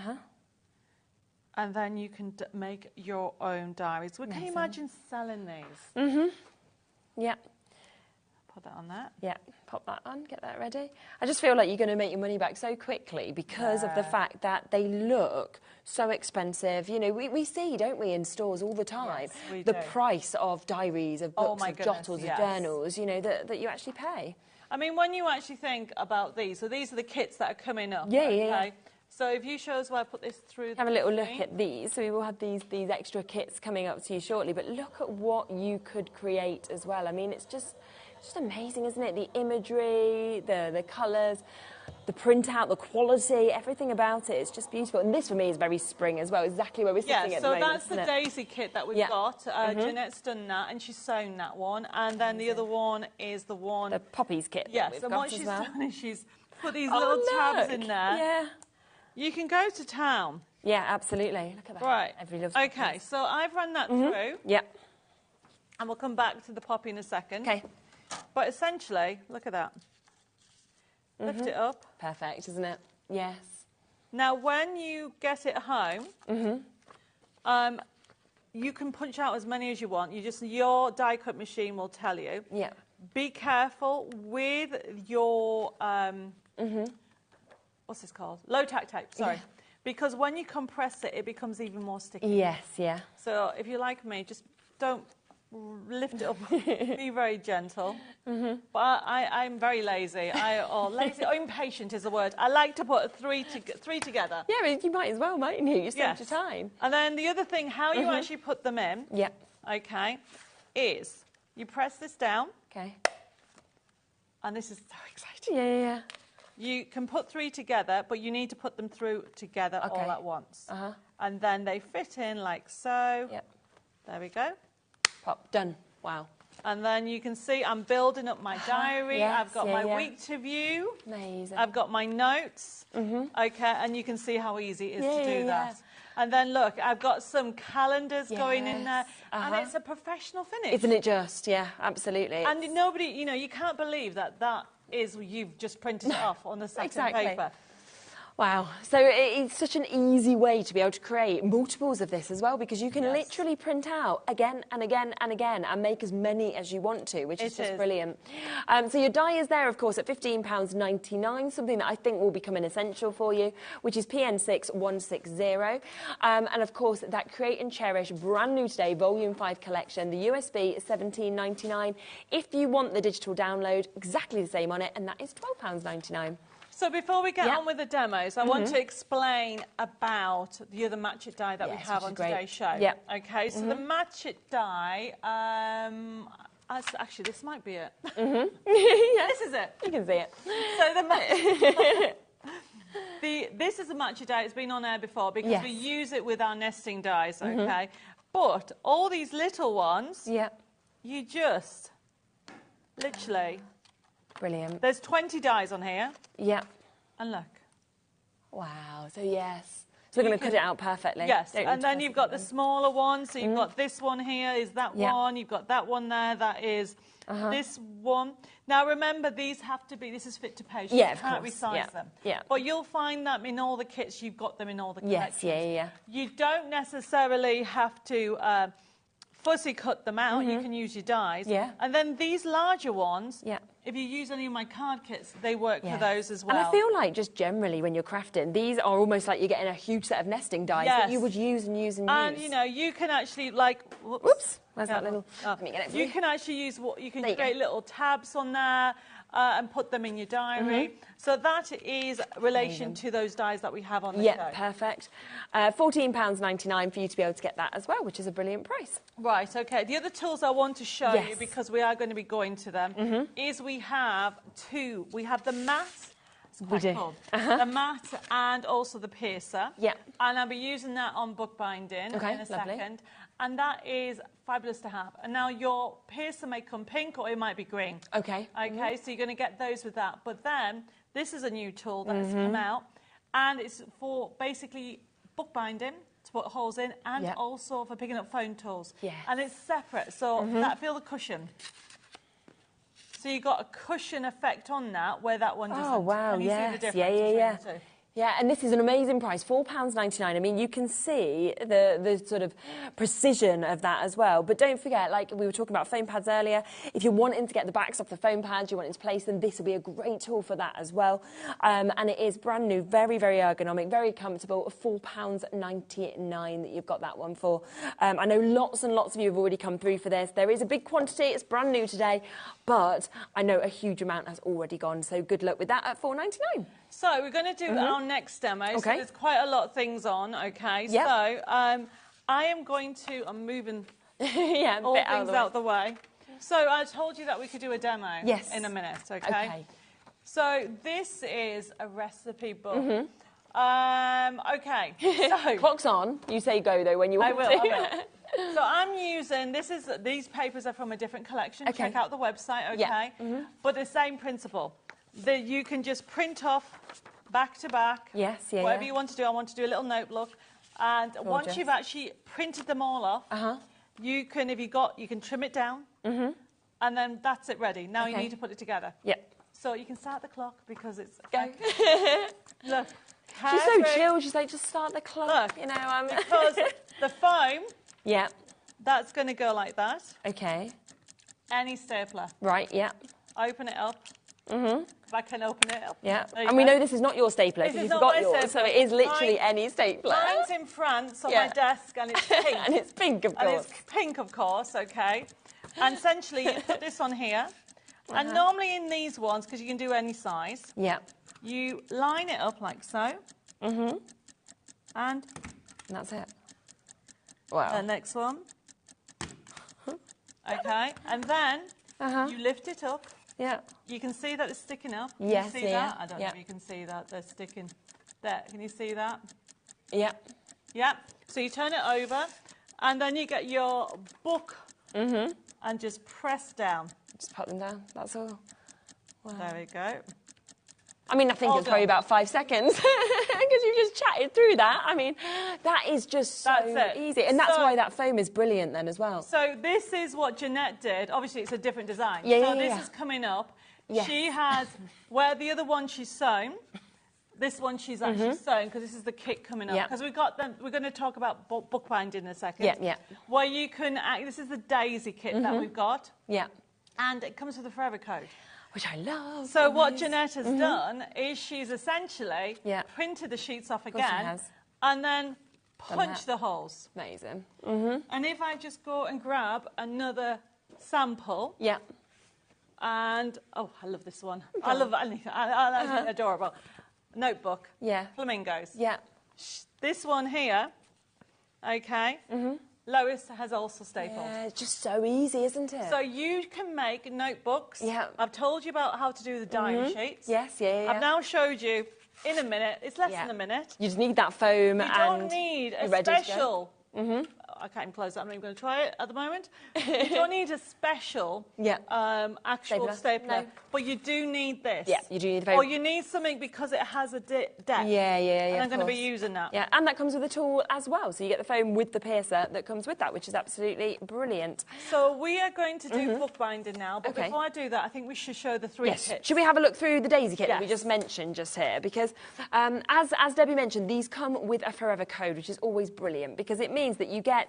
And then you can make your own diaries. Well, can you imagine selling these? Yeah. Put that on there. Yeah, pop that on, get that ready. I just feel like you're going to make your money back so quickly because of the fact that they look so expensive. You know, we see, don't we, in stores all the time, the price of diaries, of books, of jottles, of journals, you know, that you actually pay. I mean, when you actually think about these, so these are the kits that are coming up. Yeah. So if you show us where I put this through have a little look at these. So we will have these extra kits coming up to you shortly. But look at what you could create as well. I mean, it's just amazing, isn't it? The imagery, the colours, the printout, the quality, everything about it. It's just beautiful. And this for me is very spring as well, exactly where we're sitting at the moment. So that's the Daisy kit that we've got. Jeanette's done that and she's sewn that one. And then the other one is the one... The Poppies kit that we've got as well. What she's done is she's put these little tabs in there. Yeah. You can go to town. Yeah, absolutely. Look at that. Right. Everybody loves Okay, so I've run that through. Yeah. And we'll come back to the poppy in a second. Okay. But essentially, look at that. Lift it up. Perfect, isn't it? Yes. Now, when you get it home, you can punch out as many as you want. Your die cut machine will tell you. Yeah. Be careful with your what's this called? Low tack tape. Sorry. Because when you compress it, it becomes even more sticky. Yes. Yeah. So if you're like me, just don't lift it up. Be very gentle. But I'm very lazy. Lazy or impatient is the word. I like to put three together. Yeah, but you might as well, mightn't you? You saved your time. And then the other thing, how you actually put them in, okay, is you press this down. Okay. And this is so exciting. Yeah. You can put 3 together, but you need to put them through together all at once. And then they fit in like so. Yep. There we go. Pop. Done. Wow. And then you can see I'm building up my diary. Yes, I've got my week to view. Amazing. I've got my notes. Okay, and you can see how easy it is to do that. And then look, I've got some calendars going in there. And it's a professional finish. Isn't it just? Yeah, absolutely. And nobody, you can't believe that is you've just printed it off on the satin paper. Wow. So it's such an easy way to be able to create multiples of this as well, because you can literally print out again and again and again and make as many as you want to, which is just brilliant. So your die is there, of course, at £15.99, something that I think will become an essential for you, which is PN6160. And of course, that Create and Cherish brand new today, Volume 5 collection, the USB is £17.99. If you want the digital download, exactly the same on it, and that is £12.99. So before we get on with the demos, I want to explain about the other Match It die that we have on today's show. Okay, so the Match It die, actually this might be it. This is it. You can see it. So this is a Match It die. It's been on air before because we use it with our nesting dies, okay? But all these little ones, you just literally... Brilliant. There's 20 dies on here. Yeah. And look. Wow. So, yes. So we're going to cut it out perfectly. Yes. And then you've got the smaller one. So you've got this one here is that one. You've got that one there. That is this one. Now, remember, these have to be, this is fit to page. Yeah, you can't resize them. Yeah. But you'll find that in all the kits, you've got them in all the collections. Yeah. You don't necessarily have to... fussy cut them out, you can use your dies. And then these larger ones, if you use any of my card kits, they work for those as well. And I feel like just generally when you're crafting, these are almost like you're getting a huge set of nesting dies that you would use and use and use. And, you can actually, like... Whoops. Where's that little... Let me get it for you can actually use you can create little tabs on there and put them in your diary. So that is relation to those dies that we have on the show. Yeah, perfect. £14.99 for you to be able to get that as well, which is a brilliant price. Right, OK. The other tools I want to show you, because we are going to be going to them, is we have two. We have the mat. We do. Cool. The mat and also the piercer. Yeah. And I'll be using that on bookbinding in a second. And that is fabulous to have. And now your piercer may come pink or it might be green. Okay. Okay, so you're going to get those with that. But then this is a new tool that has come out. And it's for basically bookbinding, to put holes in, and also for picking up phone tools. Yes. And it's separate. So feel the cushion. So you've got a cushion effect on that, where that one doesn't. Oh, wow, and you see the difference. Yeah, and this is an amazing price, £4.99. I mean, you can see the sort of precision of that as well. But don't forget, like we were talking about foam pads earlier, if you're wanting to get the backs off the foam pads, you want to place them, this will be a great tool for that as well. And it is brand new, very, very ergonomic, very comfortable, £4.99 that you've got that one for. I know lots and lots of you have already come through for this. There is a big quantity, it's brand new today, but I know a huge amount has already gone. So good luck with that at £4.99. So we're going to do our next demo. Okay. So there's quite a lot of things on, okay? Yep. So I am going to... I'm moving all things out the way. So I told you that we could do a demo in a minute, okay? So this is a recipe book. Okay, so... Clock's on. You say go, though, when you want to. I will. So I'm using... These papers are from a different collection. Check out the website, okay? But the same principle. That you can just print off back to back. Whatever you want to do. I want to do a little notebook. And once you've actually printed them all off, you can, you can trim it down. And then that's it ready. Now you need to put it together. So you can start the clock because it's... Go. Look. She's so chill. She's like, just start the clock. Look, because the foam... That's going to go like that. Okay. Any stapler. Right, Open it up. If I can open it up. Yeah. And we know this is not your stapler because you forgot yours, so it is literally any stapler. Mine's in France on my desk, and it's pink. And it's pink, of course. And it's pink, of course, okay. And essentially, you put this on here. And normally in these ones, because you can do any size, you line it up like so. And that's it. Wow. The next one. Okay. And then you lift it up. Yeah. You can see that it's sticking up. Yes, Can you see that? I don't know if you can see that. They're sticking. There. Can you see that? Yeah. Yeah. So you turn it over, and then you get your book and just press down. Just put them down. That's all. Wow. There we go. I mean, I think it's probably about 5 seconds because you've just chatted through that. I mean, that is just so easy. And that's why that foam is brilliant then as well. So this is what Jeanette did. Obviously, it's a different design. Yeah, so this is coming up. Yes. She has, where the other one she's sewn, this one she's actually sewn because this is the kit coming up. Because we've got them, we're going to talk about bookbinding in a second. Where you can, this is the daisy kit that we've got. Yeah. And it comes with a forever code. Which I love. So what Jeanette has done is she's essentially printed the sheets off again and then punched the holes. Amazing. And if I just go and grab another sample. Yeah. And, oh, I love this one. I love it. I adorable. Notebook. Yeah. Flamingos. Yeah. This one here, okay. Lois has also stapled. Yeah, it's just so easy, isn't it? So you can make notebooks. Yeah. I've told you about how to do the diary sheets. Yes, yeah. I've now showed you in a minute. It's less than a minute. You just need that foam You don't need a special. I can't even close that. I'm not even going to try it at the moment. You don't need a special actual stapler. No. But you do need this. Yeah, you do need the foam. Or you need something because it has a depth. Yeah. And I'm going to be using that. Yeah, and that comes with a tool as well. So you get the foam with the piercer that comes with that, which is absolutely brilliant. So we are going to do bookbinding now. But before I do that, I think we should show the three kits. Should we have a look through the daisy kit that we just mentioned just here? Because as Debbie mentioned, these come with a forever code, which is always brilliant because it means that you get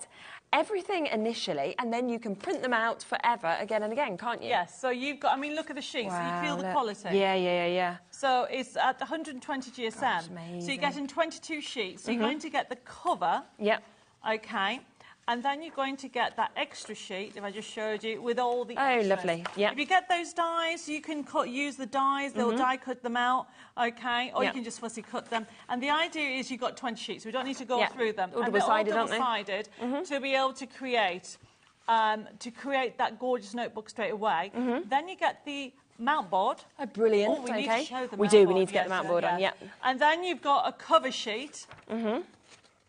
everything initially and then you can print them out forever again and again, can't you? Yes, so you've got, I mean, look at the sheets. Wow, you feel the quality. Yeah. So it's at 120 GSM. Gosh, amazing. So you're getting 22 sheets. So you're going to get the cover. Yep. Okay. And then you're going to get that extra sheet, if I just showed you, with all the extras. Lovely, yeah. If you get those dies, you can use the dies, they'll die cut them out, okay? Or you can just fussy cut them. And the idea is you've got 20 sheets, we don't need to go through them. All double-sided, aren't they? Double-sided, to be able to create that gorgeous notebook straight away. Then you get the mount board. Oh, brilliant. Oh, we need to show the we mount do, board. we need to get the mount board on, yeah. And then you've got a cover sheet.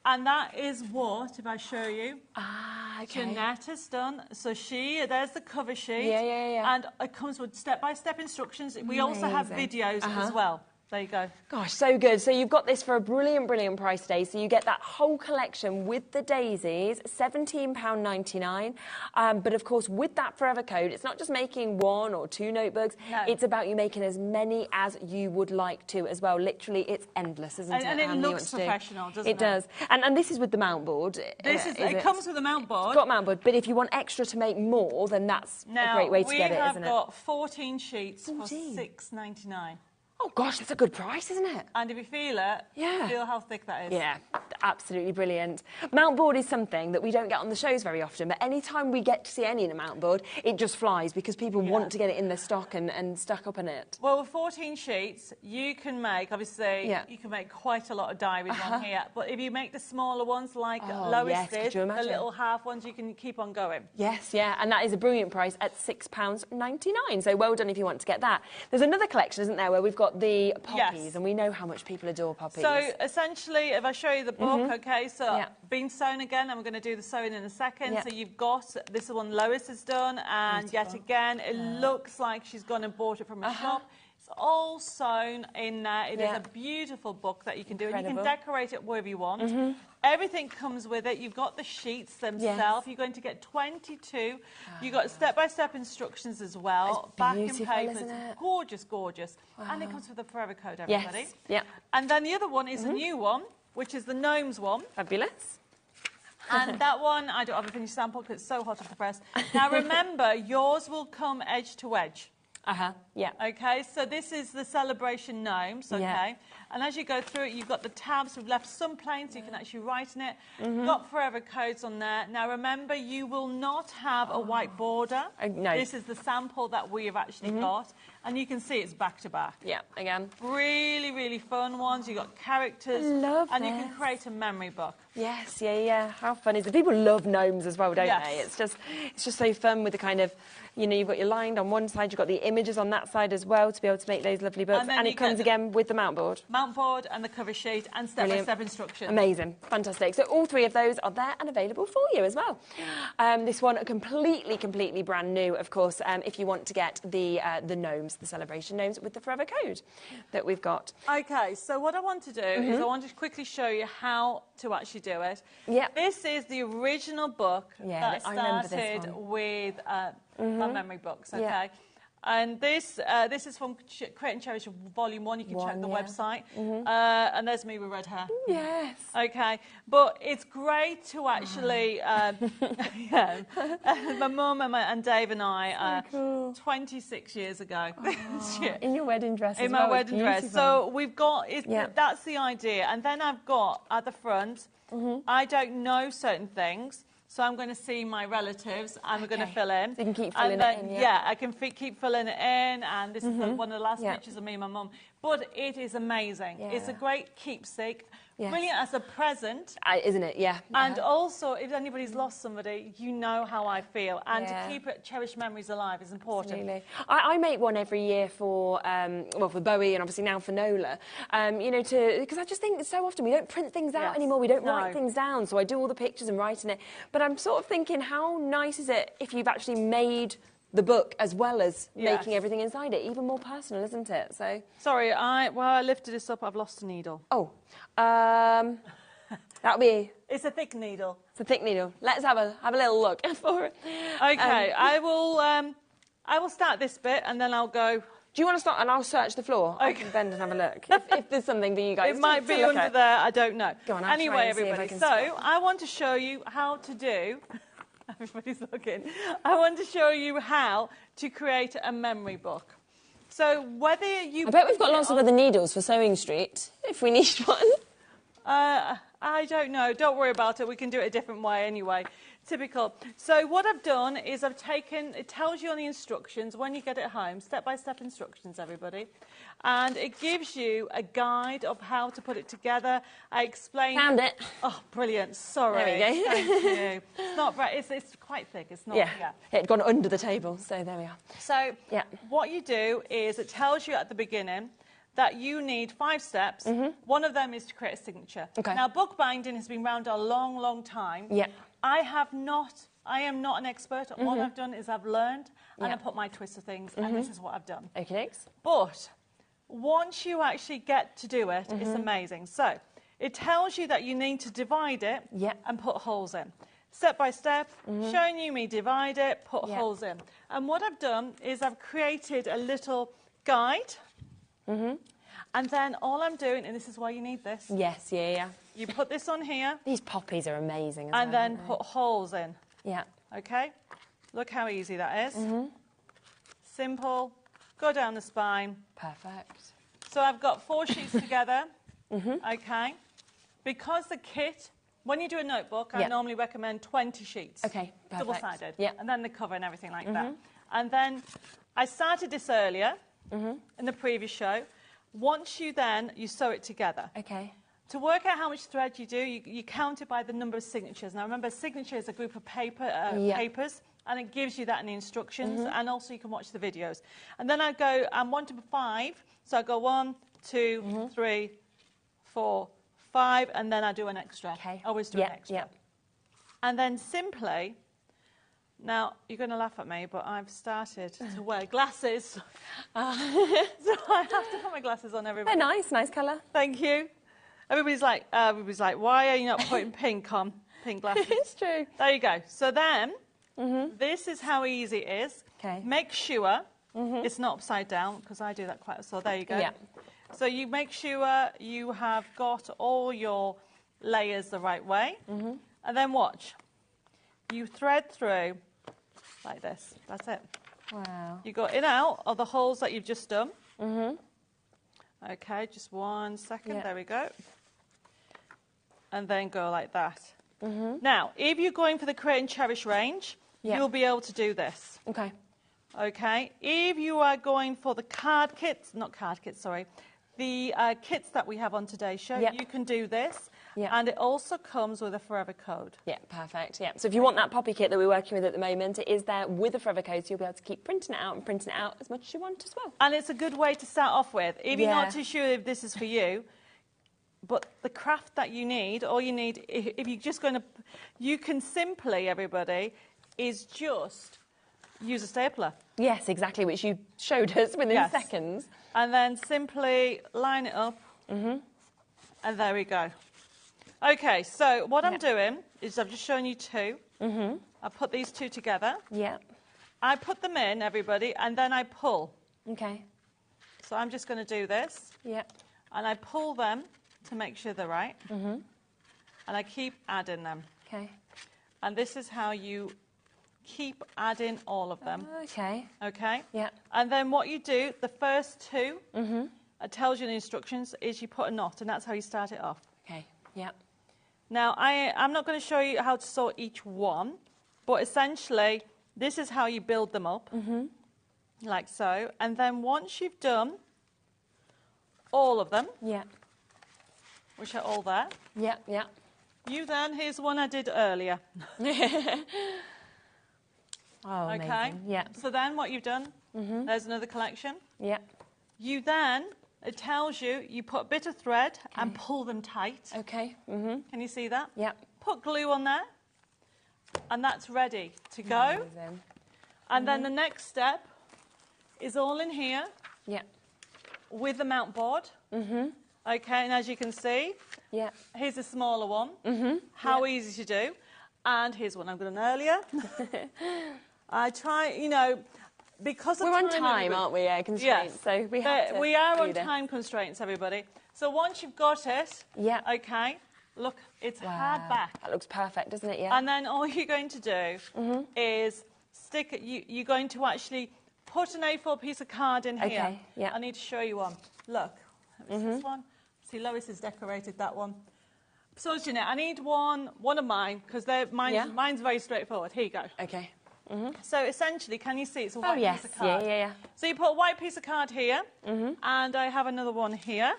And that is what, if I show you, Jeanette has done. So there's the cover sheet. Yeah. And it comes with step-by-step instructions. We also have videos as well. There you go. Gosh, so good. So you've got this for a brilliant, brilliant price today. So you get that whole collection with the daisies, £17.99. But of course, with that forever code, it's not just making 1 or 2 notebooks. No. It's about you making as many as you would like to as well. Literally, it's endless, isn't it? And it looks professional, doesn't it? It does. And this is with the mount board. It comes with a mount board. It's got mount board. But if you want extra to make more, then that's a great way to get it, isn't it? We have got 14 sheets for £6.99. Oh, gosh, that's a good price, isn't it? And if you feel it, feel how thick that is. Yeah, absolutely brilliant. Mount board is something that we don't get on the shows very often, but any time we get to see any in a mount board, it just flies because people want to get it in their stock and stuck up in it. Well, with 14 sheets, you can make, obviously, you can make quite a lot of diaries on here. But if you make the smaller ones, like Lois did, the little half ones, you can keep on going. Yes, yeah, and that is a brilliant price at £6.99. So well done if you want to get that. There's another collection, isn't there, where we've got the poppies, and we know how much people adore poppies. So essentially, if I show you the book, okay, so being sewn again, I'm going to do the sewing in a second. So you've got, this is one Lois has done, and yet again, it looks like she's gone and bought it from a shop. It's all sewn in there. It is a beautiful book that you can do. Incredible. And you can decorate it wherever you want. Everything comes with it. You've got the sheets themselves. You're going to get 22. You've got step-by-step instructions as well. Backing papers. Gorgeous, gorgeous. And it comes with a forever code, everybody. Yes. Yeah. And then the other one is a new one, which is the Gnomes one. Fabulous. And that one, I don't have a finished sample because it's so hot off the press. Now, remember, yours will come edge to edge. Yeah. Okay, so this is the celebration gnomes, okay? Yeah. And as you go through it, you've got the tabs. We've left some plain so you can actually write in it. Got forever codes on there. Now, remember, you will not have a white border. No. This is the sample that we have actually got. And you can see it's back to back. Yeah, again. Really, really fun ones. You've got characters. Love and you can create a memory book. Yes, yeah. How fun is it? People love gnomes as well, don't they? It's just so fun with the kind of, you know, you've got your lined on one side, you've got the images on that side as well to be able to make those lovely books. And it comes again with the mount board. Mount board and the cover sheet and step-by-step instructions. Amazing. Fantastic. So all three of those are there and available for you as well. This one completely brand new, of course, if you want to get the gnomes, the celebration gnomes with the forever code that we've got. Okay, so what I want to do is I want to quickly show you how to actually do it. Yeah. This is the original book that started with my memory books, okay? Yeah. And this is from Create and Cherish Volume 1. You can check the website. And there's me with red hair. Yes. Okay. But it's great to actually... my mum and Dave and I, 26 years ago. In your wedding dress In my wedding dress. So we've got... That's the idea. And then I've got, at the front, I don't know certain things. So I'm going to see my relatives and we're going to fill in. So you can keep filling it in, yeah, I can keep filling it in. And this is one of the last pictures of me and my mum. But it is amazing. Yeah. It's a great keepsake. Yes. Brilliant as a present. Isn't it? Yeah. And also, if anybody's lost somebody, you know how I feel. And to keep cherished memories alive is important. Absolutely. I make one every year for, for Bowie and obviously now for Nola. You know, because I just think so often we don't print things out anymore. We don't write things down. So I do all the pictures and write in it. But I'm sort of thinking, how nice is it if you've actually made the book as well as making everything inside it? Even more personal, isn't it? So sorry, while I lifted this up, I've lost a needle. Oh, that'll be... It's a thick needle. It's a thick needle. Let's have a little look for it. Okay, I will start this bit and then I'll go... Do you want to start and I'll search the floor? Okay. I can bend and have a look. if there's something for you guys it might be under there, I don't know. Go on, anyway, everybody, so I want to show you how to do... Everybody's looking. I want to show you how to create a memory book. So whether you... I bet we've got lots of other needles for Sewing Street, if we need one. I don't know. Don't worry about it. We can do it a different way anyway. Typical. So what I've done is I've taken... It tells you on the instructions when you get it home, step-by-step instructions, everybody. And it gives you a guide of how to put it together. I explain... Found it. Oh, brilliant. Sorry. There we go. Thank you. It's not right. It's quite thick. It's not... Yeah. It had gone under the table, so there we are. So what you do is it tells you at the beginning that you need 5 steps. One of them is to create a signature. Okay. Now, bookbinding has been around a long, long time. Yeah. I am not an expert. All I've done is I've learned and I put my twist of things, and this is what I've done. Okay, thanks. But once you actually get to do it, it's amazing. So it tells you that you need to divide it and put holes in. Step by step, showing you me divide it, put holes in. And what I've done is I've created a little guide. And then all I'm doing, and this is why you need this. Yes, You put this on here. These poppies are amazing. And then put holes in. Yeah. Okay? Look how easy that is. Simple. Go down the spine. Perfect. So I've got 4 sheets together. Okay? Because the kit, when you do a notebook, I normally recommend 20 sheets. Okay, perfect. Double-sided. Yeah. And then the cover and everything like that. And then I started this earlier in the previous show. Once you sew it together. Okay. To work out how much thread you do, you count it by the number of signatures. Now, remember, a signature is a group of papers, and it gives you that in the instructions, and also you can watch the videos. And then I go, I'm 1 to 5, so I go 1, 2, 3, 4, 5, and then I do an extra. Okay. Always do an extra. And then simply, now, you're going to laugh at me, but I've started to wear glasses. So I have to put my glasses on, everybody. They're nice colour. Thank you. Everybody's like, why are you not putting pink on? Pink glasses. It's true. There you go. So then, this is how easy it is. Okay. Make sure it's not upside down, because I do that quite... So there you go. Yeah. So you make sure you have got all your layers the right way. And then watch. You thread through like this. That's it. Wow. You go in and out of the holes that you've just done. Okay, just 1 second. There we go. And then go like that. Now, if you're going for the Create and Cherish range, you'll be able to do this. Okay. Okay. If you are going for the card kits, not card kits, sorry, the kits that we have on today's show, you can do this. And it also comes with a forever code. Yeah, perfect. Yeah. So if you want that poppy kit that we're working with at the moment, it is there with a forever code, so you'll be able to keep printing it out and printing it out as much as you want as well. And it's a good way to start off with. If you're not too sure if this is for you, but the craft that you need, all you need, if you're just going to, you can simply, everybody, is just use a stapler. Yes, exactly, which you showed us within seconds. And then simply line it up, and there we go. Okay, so what I'm doing is I've just shown you two. I put these two together. I put them in, everybody, and then I pull. Okay. So I'm just going to do this. And I pull them to make sure they're right. And I keep adding them. Okay. And this is how you keep adding all of them. Okay. Okay? Yeah. And then what you do, the first two, it tells you in the instructions, is you put a knot, and that's how you start it off. Okay. Yeah. Now, I'm not going to show you how to sew each one, but essentially, this is how you build them up, like so. And then once you've done all of them, which are all there, you then, here's the one I did earlier. Oh, okay. amazing. Yeah. So then what you've done, there's another collection. Yeah. You then, it tells you, you put a bit of thread and pull them tight. Okay. Can you see that? Yeah. Put glue on there, and that's ready to go. Amazing. And then the next step is all in here. Yeah. With the mount board. Okay, and as you can see, here's a smaller one. How easy to do. And here's one I've done earlier. I try, you know, because of we're on time, aren't we? Yeah, constraints. So we have to. We are on time constraints, everybody. So once you've got it, okay, look, it's hard back. That looks perfect, doesn't it? Yeah. And then all you're going to do is stick it. You're going to actually put an A4 piece of card in here. Okay. Yeah. I need to show you one. Look, this one. See, Lois has decorated that one. So, Jeanette, I need one of mine, because mine's very straightforward. Here you go. Okay. So, essentially, can you see it's a white piece of card? Yeah. So, you put a white piece of card here, and I have another one here.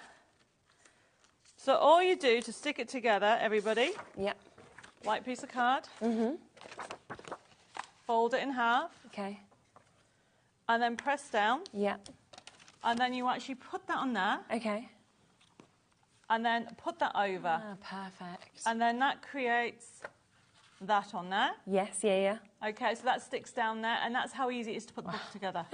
So, all you do to stick it together, everybody, white piece of card, fold it in half, and then press down, and then you actually put that on there. Okay. And then put that over. Ah, perfect. And then that creates that on there. Yes, yeah. Okay, so that sticks down there, and that's how easy it is to put the book together.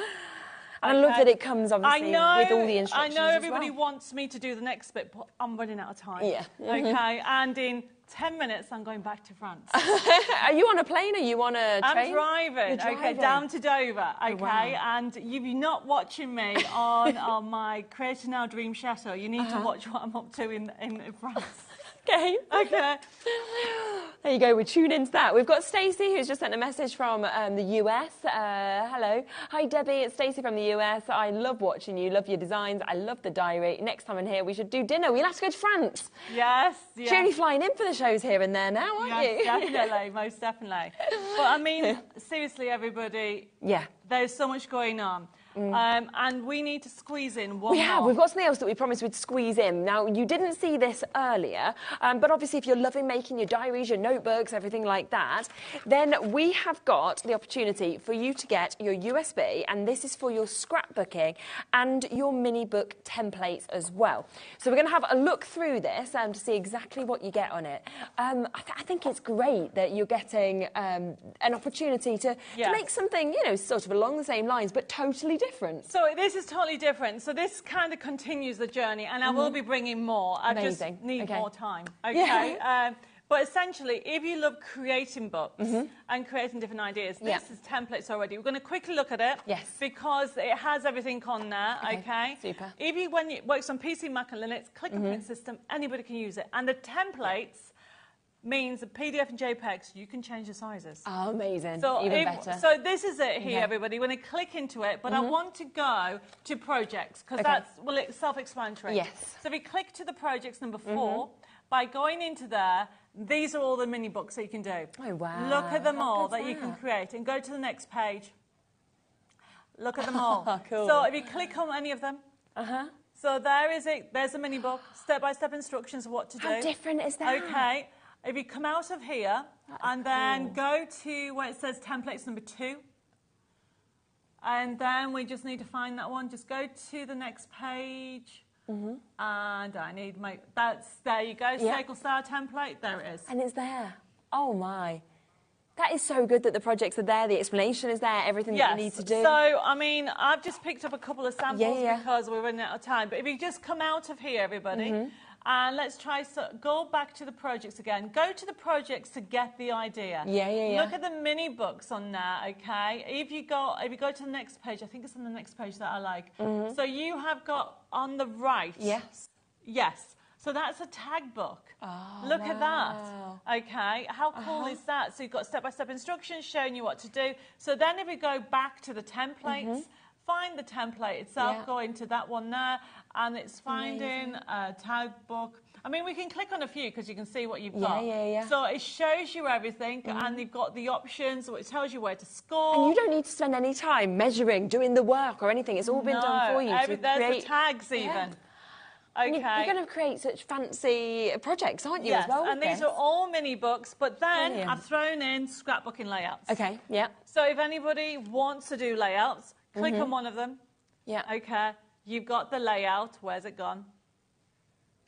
And I love that it comes, obviously, with all the instructions. I know everybody wants me to do the next bit, but I'm running out of time. Yeah. Okay, and in 10 minutes, I'm going back to France. Are you on a plane? Are you on a train? I'm driving, okay, down to Dover, okay? And if you're not watching me on my Create Now Dream Chateau, you need to watch what I'm up to in France. Okay. There you go, we're tuned into that. We've got Stacey, who's just sent a message from the US. Hello. Hi, Debbie. It's Stacey from the US. I love watching you, love your designs. I love the diary. Next time I'm here, we should do dinner. We'll have to go to France. Yes. You're only flying in for the shows here and there now, aren't you? Definitely, most definitely. But, I mean, seriously, everybody, there's so much going on. And we need to squeeze in one more. We've got something else that we promised we'd squeeze in. Now, you didn't see this earlier, but obviously if you're loving making your diaries, your notebooks, everything like that, then we have got the opportunity for you to get your USB, and this is for your scrapbooking and your mini book templates as well. So we're going to have a look through this to see exactly what you get on it. I think it's great that you're getting an opportunity to make something, you know, sort of along the same lines, but totally different. So this is totally different. So this kind of continues the journey, and I will be bringing more. I just need more time. Okay. But essentially, if you love creating books and creating different ideas, this is templates already. We're going to quickly look at it. Yes. Because it has everything on there. Okay. Super. When it works on PC, Mac, and Linux, click and print system, anybody can use it. And the templates, means that PDF and JPEGs, you can change the sizes. Oh, amazing. So Even better. So this is it here, everybody. When I click into it, but I want to go to projects, because that's, well, it's self-explanatory. Yes. So if you click to the projects number 4, by going into there, these are all the mini books that you can do. Oh, wow. Look at them all that you can create. And go to the next page. Look at them all. Cool. So if you click on any of them, so there is it. There's a mini book, step-by-step instructions of what to do. How different is that? Okay. If you come out of here then go to where it says templates number 2, and then we just need to find that one. Just go to the next page, and I need my. There you go. Circle star template. There it is. And it's there. Oh my. That is so good that the projects are there, the explanation is there, everything that you need to do. So, I mean, I've just picked up a couple of samples because we're running out of time. But if you just come out of here, everybody, and let's try go back to the projects again. Go to the projects to get the idea. Look at the mini books on there, okay? If you go to the next page, I think it's on the next page that I like. So you have got on the right. Yes. So that's a tag book. Oh, Look at that. Okay, how cool is that? So you've got step-by-step instructions showing you what to do. So then if we go back to the templates, find the template itself, go into that one there, and it's finding a tag book. I mean, we can click on a few because you can see what you've got. So it shows you everything, and you've got the options, so it tells you where to score. And you don't need to spend any time measuring, doing the work or anything. It's all been done for you. There's the tags even. Okay. You're going to create such fancy projects, aren't you, as well? And these are all mini books, but then I've thrown in scrapbooking layouts. Okay, yeah. So if anybody wants to do layouts, click on one of them. Yeah. Okay, you've got the layout. Where's it gone?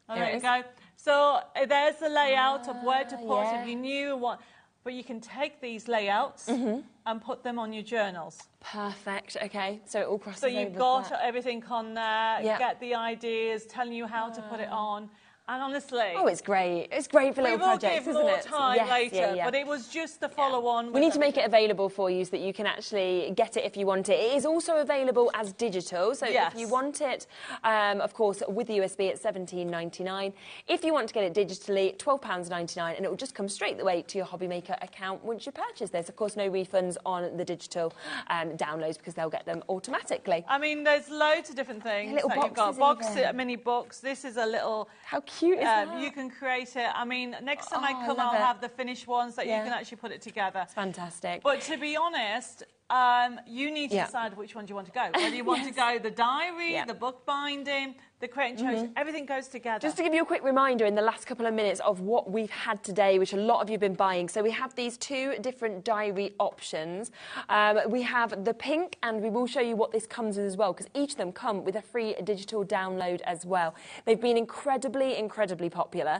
Oh, there you is. go. So there's the layout of where to put if you knew what. But you can take these layouts and put them on your journals. Perfect, okay. So it all crosses over. So you've got everything on there, get the ideas, telling you how to put it on. And honestly... Oh, it's great. It's great for little projects, isn't it? We will give more time later, but it was just the follow-on. We need to make it available for you so that you can actually get it if you want it. It is also available as digital, so if you want it, of course, with the USB at £17.99. If you want to get it digitally, £12.99, and it will just come straight away to your HobbyMaker account once you purchase this. Of course, no refunds on the digital downloads because they'll get them automatically. I mean, there's loads of different things. Little you've got boxes, mini books. This is a little... How cute is that? You can create it. I mean, next time I come, I'll have the finished ones that you can actually put it together. It's fantastic. But to be honest, you need to decide which ones you want to go. Whether you want to go the diary, the book binding, the create and cherish, everything goes together. Just to give you a quick reminder in the last couple of minutes of what we've had today, which a lot of you have been buying. So we have these 2 different diary options. We have the pink, and we will show you what this comes with as well, because each of them come with a free digital download as well. They've been incredibly, incredibly popular.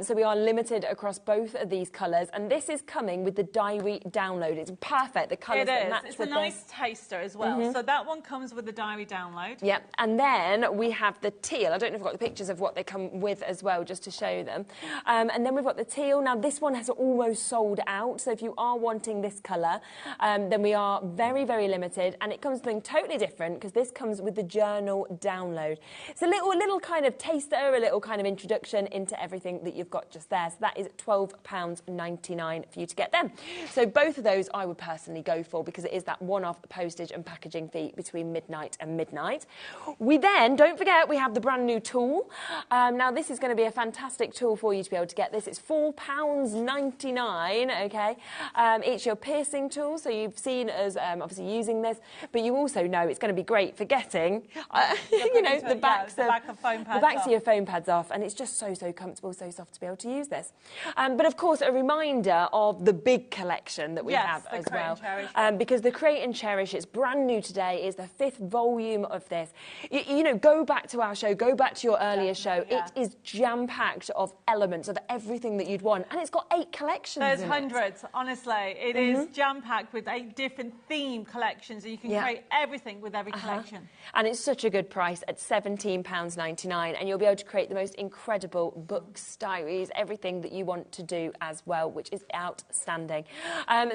So we are limited across both of these colours, and this is coming with the diary download. It's perfect, the colours that match it's with a nice taster as well. So that one comes with the diary download. Yep, and then we have the teal. I don't know if I've got the pictures of what they come with as well, just to show them. And then we've got the teal. Now, this one has almost sold out, so if you are wanting this colour, then we are very, very limited, and it comes with something totally different, because this comes with the journal download. It's a little kind of taster, a little kind of introduction into everything that you've got just there. So that is £12.99 for you to get them. So both of those I would personally go for, because it is that one-off postage and packaging fee between midnight and midnight. We then, don't forget, we have the brand new tool. Now, this is going to be a fantastic tool for you to be able to get this. It's £4.99, okay? It's your piercing tool, so you've seen us obviously using this, but you also know it's going to be great for getting, you know, the backs of your phone pads off, and it's just so comfortable, so soft to be able to use this. But of course, a reminder of the big collection that we have as well, because the Create and Cherish, it's brand new today, is the 5th volume of this. You know, go back to our show, go back to your earlier show. It is jam-packed of elements of everything that you'd want, and it's got 8 collections. There's hundreds, honestly. It is jam-packed with 8 different theme collections, and you can create everything with every collection. And it's such a good price at £17.99, and you'll be able to create the most incredible books, diaries, everything that you want to do as well, which is outstanding.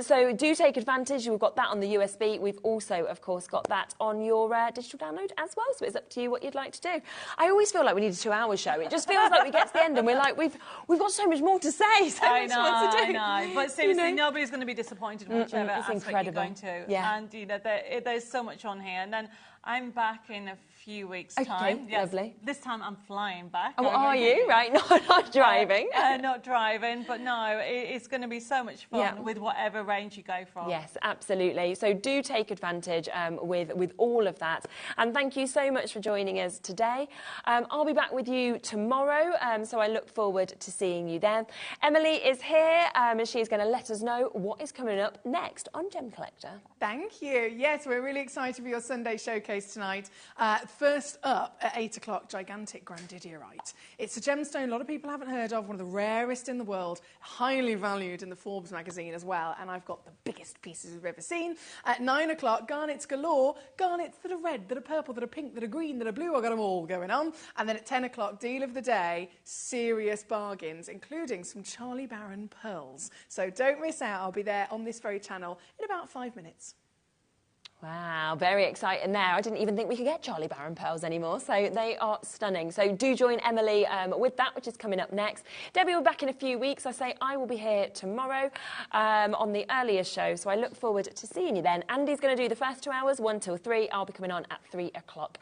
So do take advantage. We've got that that on the USB. We've also, of course, got that on your digital download as well, so it's up to you what you'd like to do. I always feel like we need a 2-hour show. It just feels like we get to the end and we're like, we've got so much more to say, so much more to do. I know, but seriously, nobody's going to be disappointed in whichever aspect you're going to. Yeah. And, you know, there's so much on here. And then I'm back in a few weeks' time. Yes. Lovely. This time I'm flying back. Oh, are you? Right, not driving. Not driving, but no, it's going to be so much fun with whatever range you go for. Yes, absolutely. So do take advantage with all of that. And thank you so much for joining us today. I'll be back with you tomorrow, so I look forward to seeing you then. Emily is here, and she's going to let us know what is coming up next on Gem Collector. Thank you. Yes, we're really excited for your Sunday showcase tonight. First up at 8 o'clock, gigantic grandidierite. It's a gemstone a lot of people haven't heard of, one of the rarest in the world, highly valued in the Forbes magazine as well, and I've got the biggest pieces we've ever seen. At 9 o'clock, garnets galore, garnets that are red, that are purple, that are pink, that are green, that are blue. I've got them all going on. And then at 10 o'clock, deal of the day, serious bargains, including some Charlie Barron pearls. So don't miss out. I'll be there on this very channel in about 5 minutes. Wow, very exciting there. I didn't even think we could get Charlie Barron pearls anymore, so they are stunning. So do join Emily with that, which is coming up next. Debbie will be back in a few weeks. I will be here tomorrow on the earlier show, so I look forward to seeing you then. Andy's going to do the first 2 hours, 1 till 3. I'll be coming on at 3 o'clock.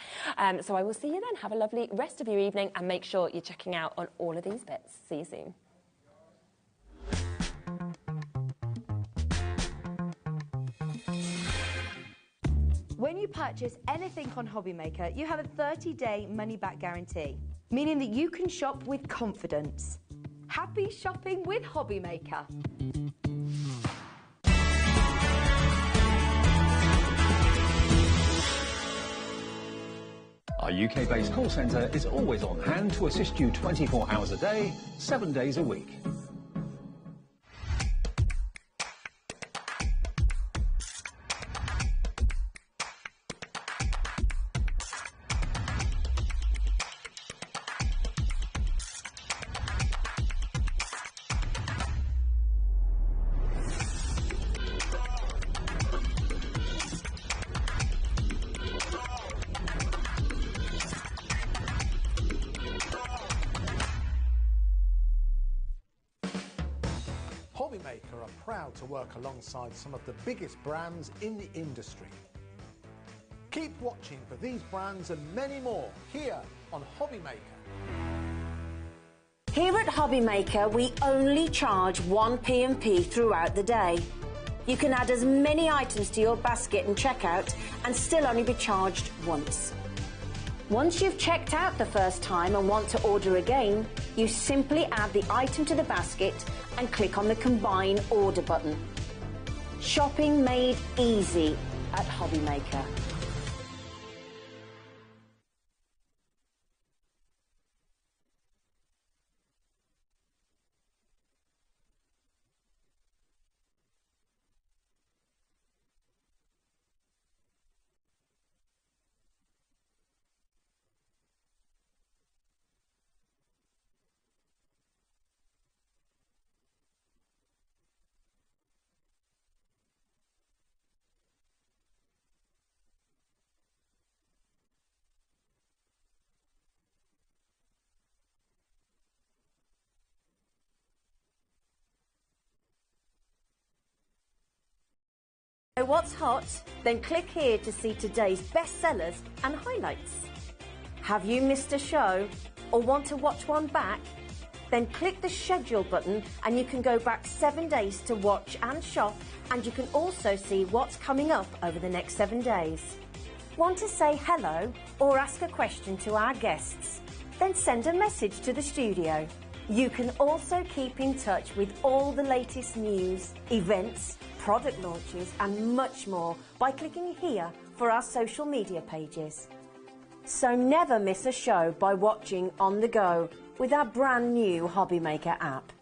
So I will see you then. Have a lovely rest of your evening, and make sure you're checking out on all of these bits. See you soon. When you purchase anything on HobbyMaker, you have a 30-day money-back guarantee, meaning that you can shop with confidence. Happy shopping with HobbyMaker. Our UK-based call centre is always on hand to assist you 24 hours a day, 7 days a week. HobbyMaker are proud to work alongside some of the biggest brands in the industry. Keep watching for these brands and many more here on HobbyMaker. Here at HobbyMaker, we only charge 1 P&P throughout the day. You can add as many items to your basket and checkout and still only be charged once. Once you've checked out the first time and want to order again, you simply add the item to the basket and click on the Combine Order button. Shopping made easy at HobbyMaker. So what's hot? Then click here to see today's bestsellers and highlights. Have you missed a show or want to watch one back? Then click the schedule button and you can go back 7 days to watch and shop, and you can also see what's coming up over the next 7 days. Want to say hello or ask a question to our guests? Then send a message to the studio. You can also keep in touch with all the latest news, events, product launches and much more by clicking here for our social media pages. So never miss a show by watching on the go with our brand new HobbyMaker app.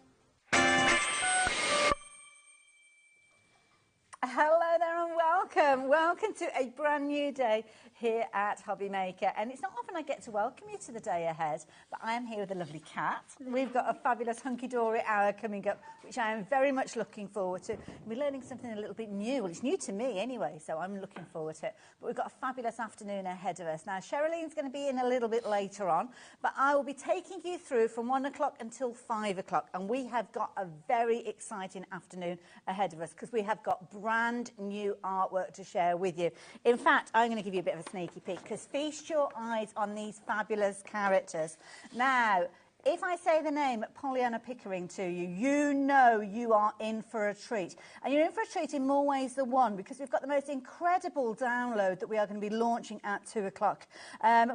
Hello there and Welcome to a brand new day here at HobbyMaker. And it's not often I get to welcome you to the day ahead, but I am here with a lovely cat. We've got a fabulous hunky-dory hour coming up, which I am very much looking forward to. We're learning something a little bit new. Well, it's new to me anyway, so I'm looking forward to it. But we've got a fabulous afternoon ahead of us. Now, Sherilyn's going to be in a little bit later on, but I will be taking you through from 1 o'clock until 5 o'clock. And we have got a very exciting afternoon ahead of us because we have got brand new artwork to share with you. In fact, I'm going to give you a bit of a sneaky peek because feast your eyes on these fabulous characters. Now, if I say the name Polyana Pickering to you, you know you are in for a treat. And you're in for a treat in more ways than one because we've got the most incredible download that we are going to be launching at 2 o'clock.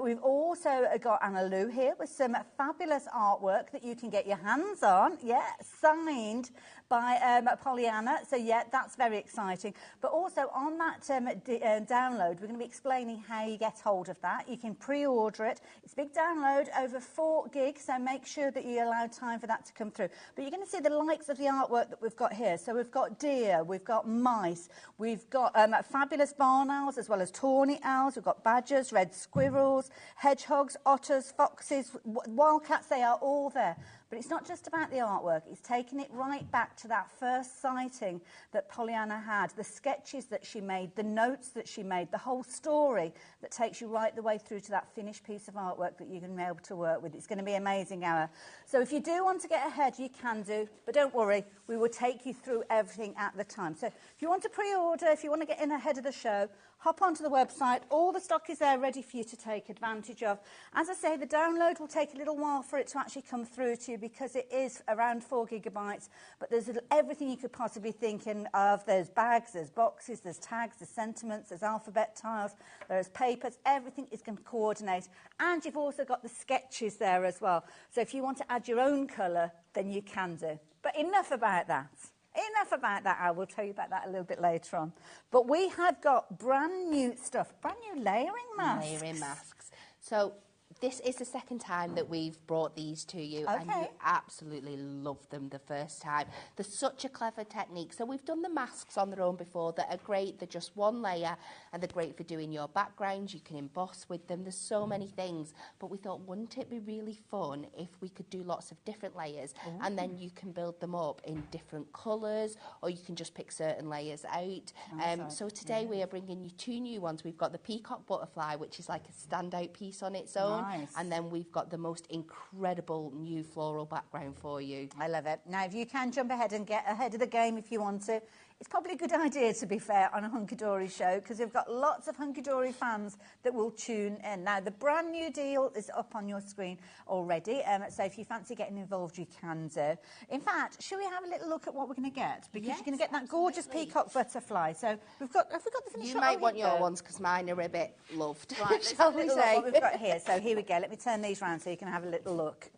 We've also got Anna Lou here with some fabulous artwork that you can get your hands on. Yeah, signed by Polyana. So, yeah, that's very exciting. But also on that download, we're going to be explaining how you get hold of that. You can pre-order it. It's a big download, over 4 gigs, so make sure that you allow time for that to come through. But you're going to see the likes of the artwork that we've got here. So we've got deer, we've got mice, we've got fabulous barn owls as well as tawny owls, we've got badgers, red squirrels, hedgehogs, otters, foxes, wildcats, they are all there. But it's not just about the artwork, it's taking it right back to that first sighting that Polyana had, the sketches that she made, the notes that she made, the whole story that takes you right the way through to that finished piece of artwork that you're going to be able to work with. It's going to be an amazing hour. So if you do want to get ahead, you can do, but don't worry, we will take you through everything at the time. So if you want to pre-order, if you want to get in ahead of the show, hop onto the website. All the stock is there ready for you to take advantage of. As I say, the download will take a little while for it to actually come through to you because it is around 4 gigabytes, but there's everything you could possibly think of. There's bags, there's boxes, there's tags, there's sentiments, there's alphabet tiles, there's papers. Everything is going to coordinate. And you've also got the sketches there as well. So if you want to add your own colour, then you can do. But enough about that. Enough about that. I will tell you about that a little bit later on. But we have got brand new stuff, brand new layering masks. Layering masks. So this is the second time that we've brought these to you, and you absolutely loved them the first time. They're such a clever technique. So we've done the masks on their own before that are great. They're just one layer, and they're great for doing your backgrounds. You can emboss with them. There's so many things. But we thought, wouldn't it be really fun if we could do lots of different layers, and then you can build them up in different colours, or you can just pick certain layers out. So today we are bringing you 2 new ones. We've got the peacock butterfly, which is like a standout piece on its own. And then we've got the most incredible new floral background for you. I love it. Now, if you can jump ahead and get ahead of the game if you want to, it's probably a good idea, to be fair, on a hunky-dory show because we've got lots of hunky-dory fans that will tune in. Now, the brand new deal is up on your screen already, so if you fancy getting involved, you can do. In fact, should we have a little look at what we're going to get? Because you're going to get that gorgeous peacock butterfly. So have we got the finished? You might want your ones because mine are a bit loved. Right, shall we say what we've got here? So here we go. Let me turn these round so you can have a little look.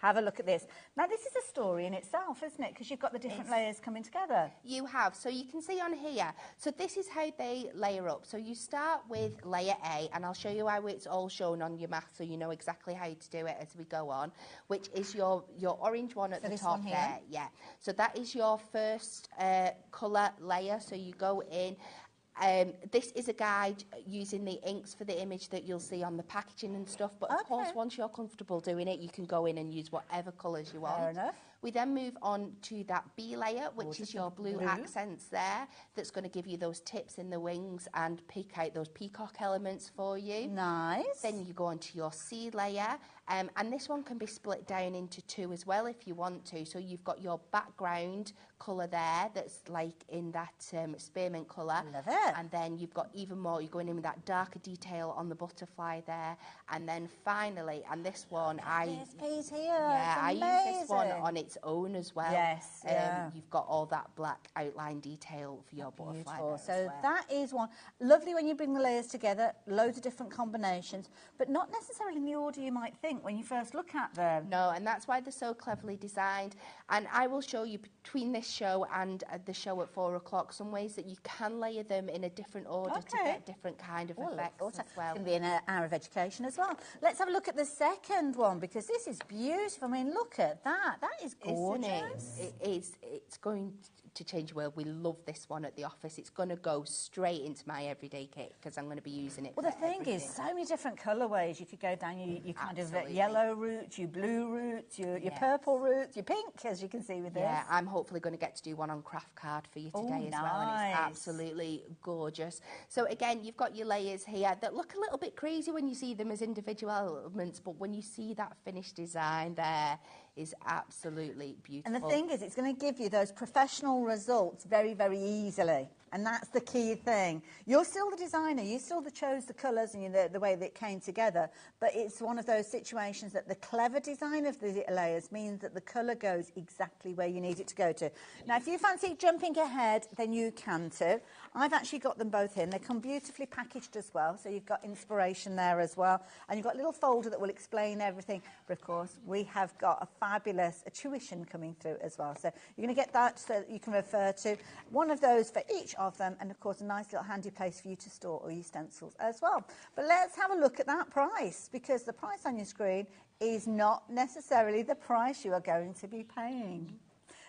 Have a look at this. Now, this is a story in itself, isn't it? Because you've got the different layers coming together. You have. So you can see on here. So this is how they layer up. So you start with layer A, and I'll show you how it's all shown on your mat so you know exactly how to do it as we go on, which is your orange one at the top there. Yeah. So that is your first colour layer. So you go in. This is a guide using the inks for the image that you'll see on the packaging and stuff. But of course, once you're comfortable doing it, you can go in and use whatever colours you want. Fair enough. We then move on to that B layer, which is your blue accents there. That's going to give you those tips in the wings and pick out those peacock elements for you. Nice. Then you go on to your C layer. And this one can be split down into 2 as well if you want to. So you've got your background colour there that's like in that spearmint colour. Love it. And then you've got even more, you're going in with that darker detail on the butterfly there. And then finally, and this one, this piece here. Yeah, I use this one on its own as well. Yes, You've got all that black outline detail for your butterfly there so as well. that is one. Lovely when you bring the layers together, loads of different combinations, but not necessarily in the order you might think when you first look at them. No, and that's why they're so cleverly designed. And I will show you between this show and the show at 4 o'clock some ways that you can layer them in a different order to get different kind of effects as well. It's going to be an hour of education as well. Let's have a look at the second one because this is beautiful. I mean, look at that. That is gorgeous. It is. It's going to change the world. We love this one at the office. It's going to go straight into my everyday kit because I'm going to be using it. Well, the thing is, so many different colourways. You could go down your kind of yellow route, your blue route, your purple route, your pink, as you can see with this. Yeah, I'm hopefully going to get to do one on craft card for you today as well, and it's absolutely gorgeous. So again, you've got your layers here that look a little bit crazy when you see them as individual elements, but when you see that finished design there, is absolutely beautiful. And the thing is, it's going to give you those professional results very, very easily. And that's the key thing. You're still the designer. You still chose the colours and the way that it came together. But it's one of those situations that the clever design of the layers means that the colour goes exactly where you need it to go to. Now, if you fancy jumping ahead, then you can too. I've actually got them both in. They come beautifully packaged as well. So you've got inspiration there as well. And you've got a little folder that will explain everything. But of course, we have got a fabulous tuition coming through as well. So you're going to get that so that you can refer to one of those for each of them, and of course a nice little handy place for you to store all your stencils as well. But let's have a look at that price, because the price on your screen is not necessarily the price you are going to be paying.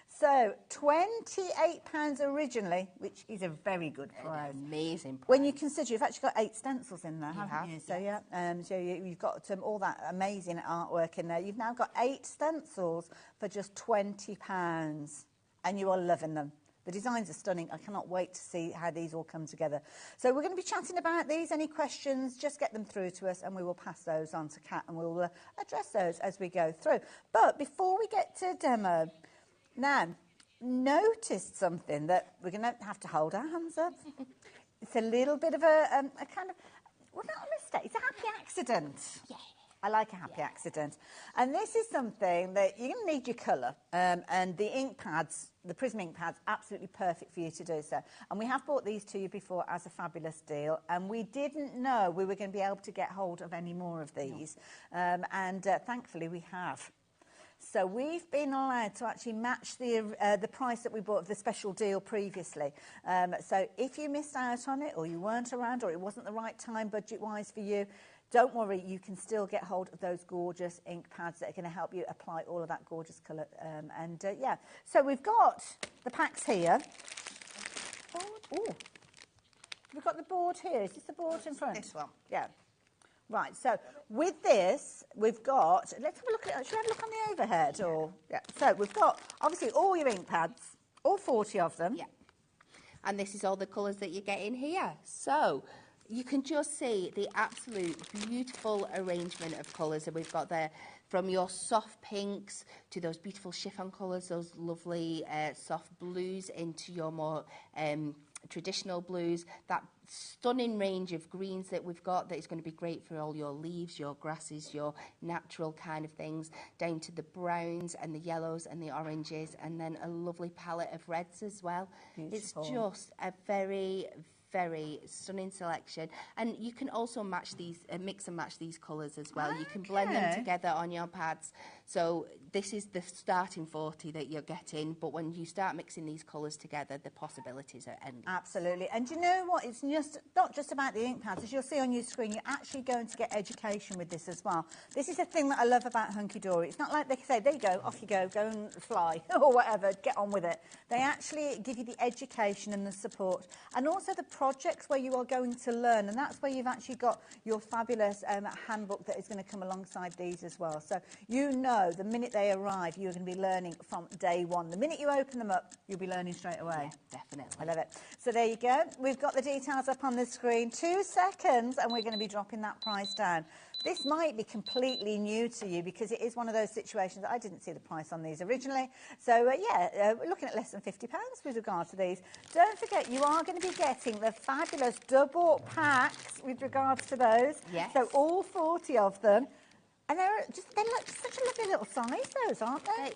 So £28 originally, which is a very good price. Amazing price. When you consider you've actually got 8 stencils in there, haven't you? So yeah, so you've got all that amazing artwork in there. You've now got 8 stencils for just £20, and you are loving them. The designs are stunning. I cannot wait to see how these all come together. So we're going to be chatting about these. Any questions, just get them through to us and we will pass those on to Kat and we'll address those as we go through. But before we get to demo, now, noticed something that we're going to have to hold our hands up. It's a little bit of a kind of, well, not a mistake. It's a happy accident. Yeah. I like a happy accident. And this is something that you're going to need your colour. And the ink pads, the Prism ink pads, absolutely perfect for you to do so. And we have brought these to you before as a fabulous deal. And we didn't know we were going to be able to get hold of any more of these. Thankfully, we have. So we've been allowed to actually match the price that we bought of the special deal previously. So if you missed out on it, or you weren't around, or it wasn't the right time budget-wise for you, don't worry, you can still get hold of those gorgeous ink pads that are going to help you apply all of that gorgeous colour. Yeah, so we've got the packs here. Oh, we've got the board here. Is this the board in front? This one. Yeah. Right, so with this, we've got, let's have a look at, should we have a look on the overhead? Or so we've got, obviously, all your ink pads, all 40 of them. Yeah. And this is all the colours that you get in here. So you can just see the absolute beautiful arrangement of colours that we've got there, from your soft pinks to those beautiful chiffon colours, those lovely soft blues, into your more traditional blues, that stunning range of greens that we've got that is going to be great for all your leaves, your grasses, your natural kind of things, down to the browns and the yellows and the oranges, and then a lovely palette of reds as well. Beautiful. It's just a very, very stunning selection, and you can also match these, mix and match these colours as well. You can blend them together on your pads. So this is the starting 40 that you're getting, but when you start mixing these colours together, the possibilities are endless. Absolutely. And you know what? It's just not just about the ink pads. As you'll see on your screen, you're actually going to get education with this as well. This is the thing that I love about Hunky Dory. It's not like they say, there you go, off you go and fly, or whatever, get on with it. They actually give you the education and the support, and also the projects where you are going to learn, and that's where you've actually got your fabulous handbook that is going to come alongside these as well. So you know the minute they arrive, you're going to be learning from day one. The minute you open them up, you'll be learning straight away. Yeah, definitely. I love it. So there you go. We've got the details up on the screen. 2 seconds, and we're going to be dropping that price down. This might be completely new to you because it is one of those situations that I didn't see the price on these originally. So, we're looking at less than £50 with regard to these. Don't forget, you are going to be getting the fabulous double packs with regards to those. Yes. So all 40 of them. And they look such a lovely little size, those, aren't they?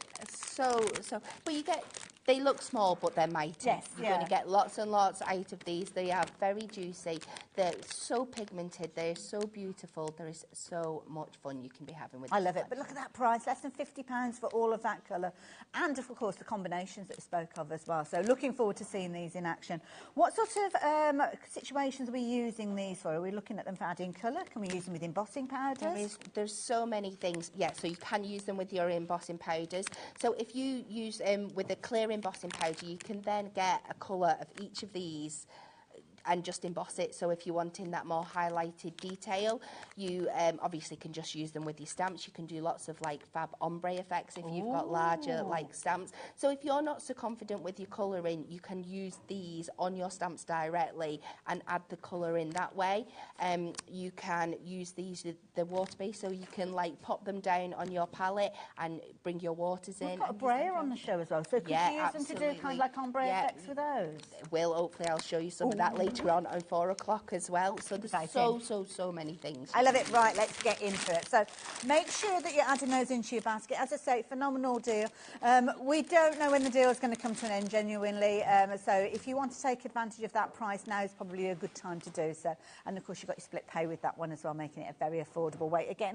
Well, they look small, but they're mighty. Yes, You're going to get lots and lots out of these. They are very juicy. They're so pigmented. They're so beautiful. There is so much fun you can be having with them. I love it. But look at that price, less than £50 for all of that colour. And, of course, the combinations that we spoke of as well. So looking forward to seeing these in action. What sort of situations are we using these for? Are we looking at them for adding colour? Can we use them with embossing powders? There's so many things. Yeah, so you can use them with your embossing powders. So if you use with the clear embossing powder, you can then get a colour of each of these and just emboss it. So if you're wanting that more highlighted detail, you obviously can just use them with your stamps. You can do lots of like fab ombre effects if you've got larger like stamps. So if you're not so confident with your colouring, you can use these on your stamps directly and add the colour in that way. You can use these, the water base, so you can like pop them down on your palette and bring your waters in. We've got a Brayer on the show as well, so could you use them to do kind of like ombre effects with those? Hopefully I'll show you some of that later on 4 o'clock as well. So there's so many things. I love it. Right, let's get into it. So make sure that you're adding those into your basket. As I say, phenomenal deal. We don't know when the deal is going to come to an end, genuinely. So if you want to take advantage of that price, now is probably a good time to do so. And of course, you've got your split pay with that one as well, making it a very affordable way. Again,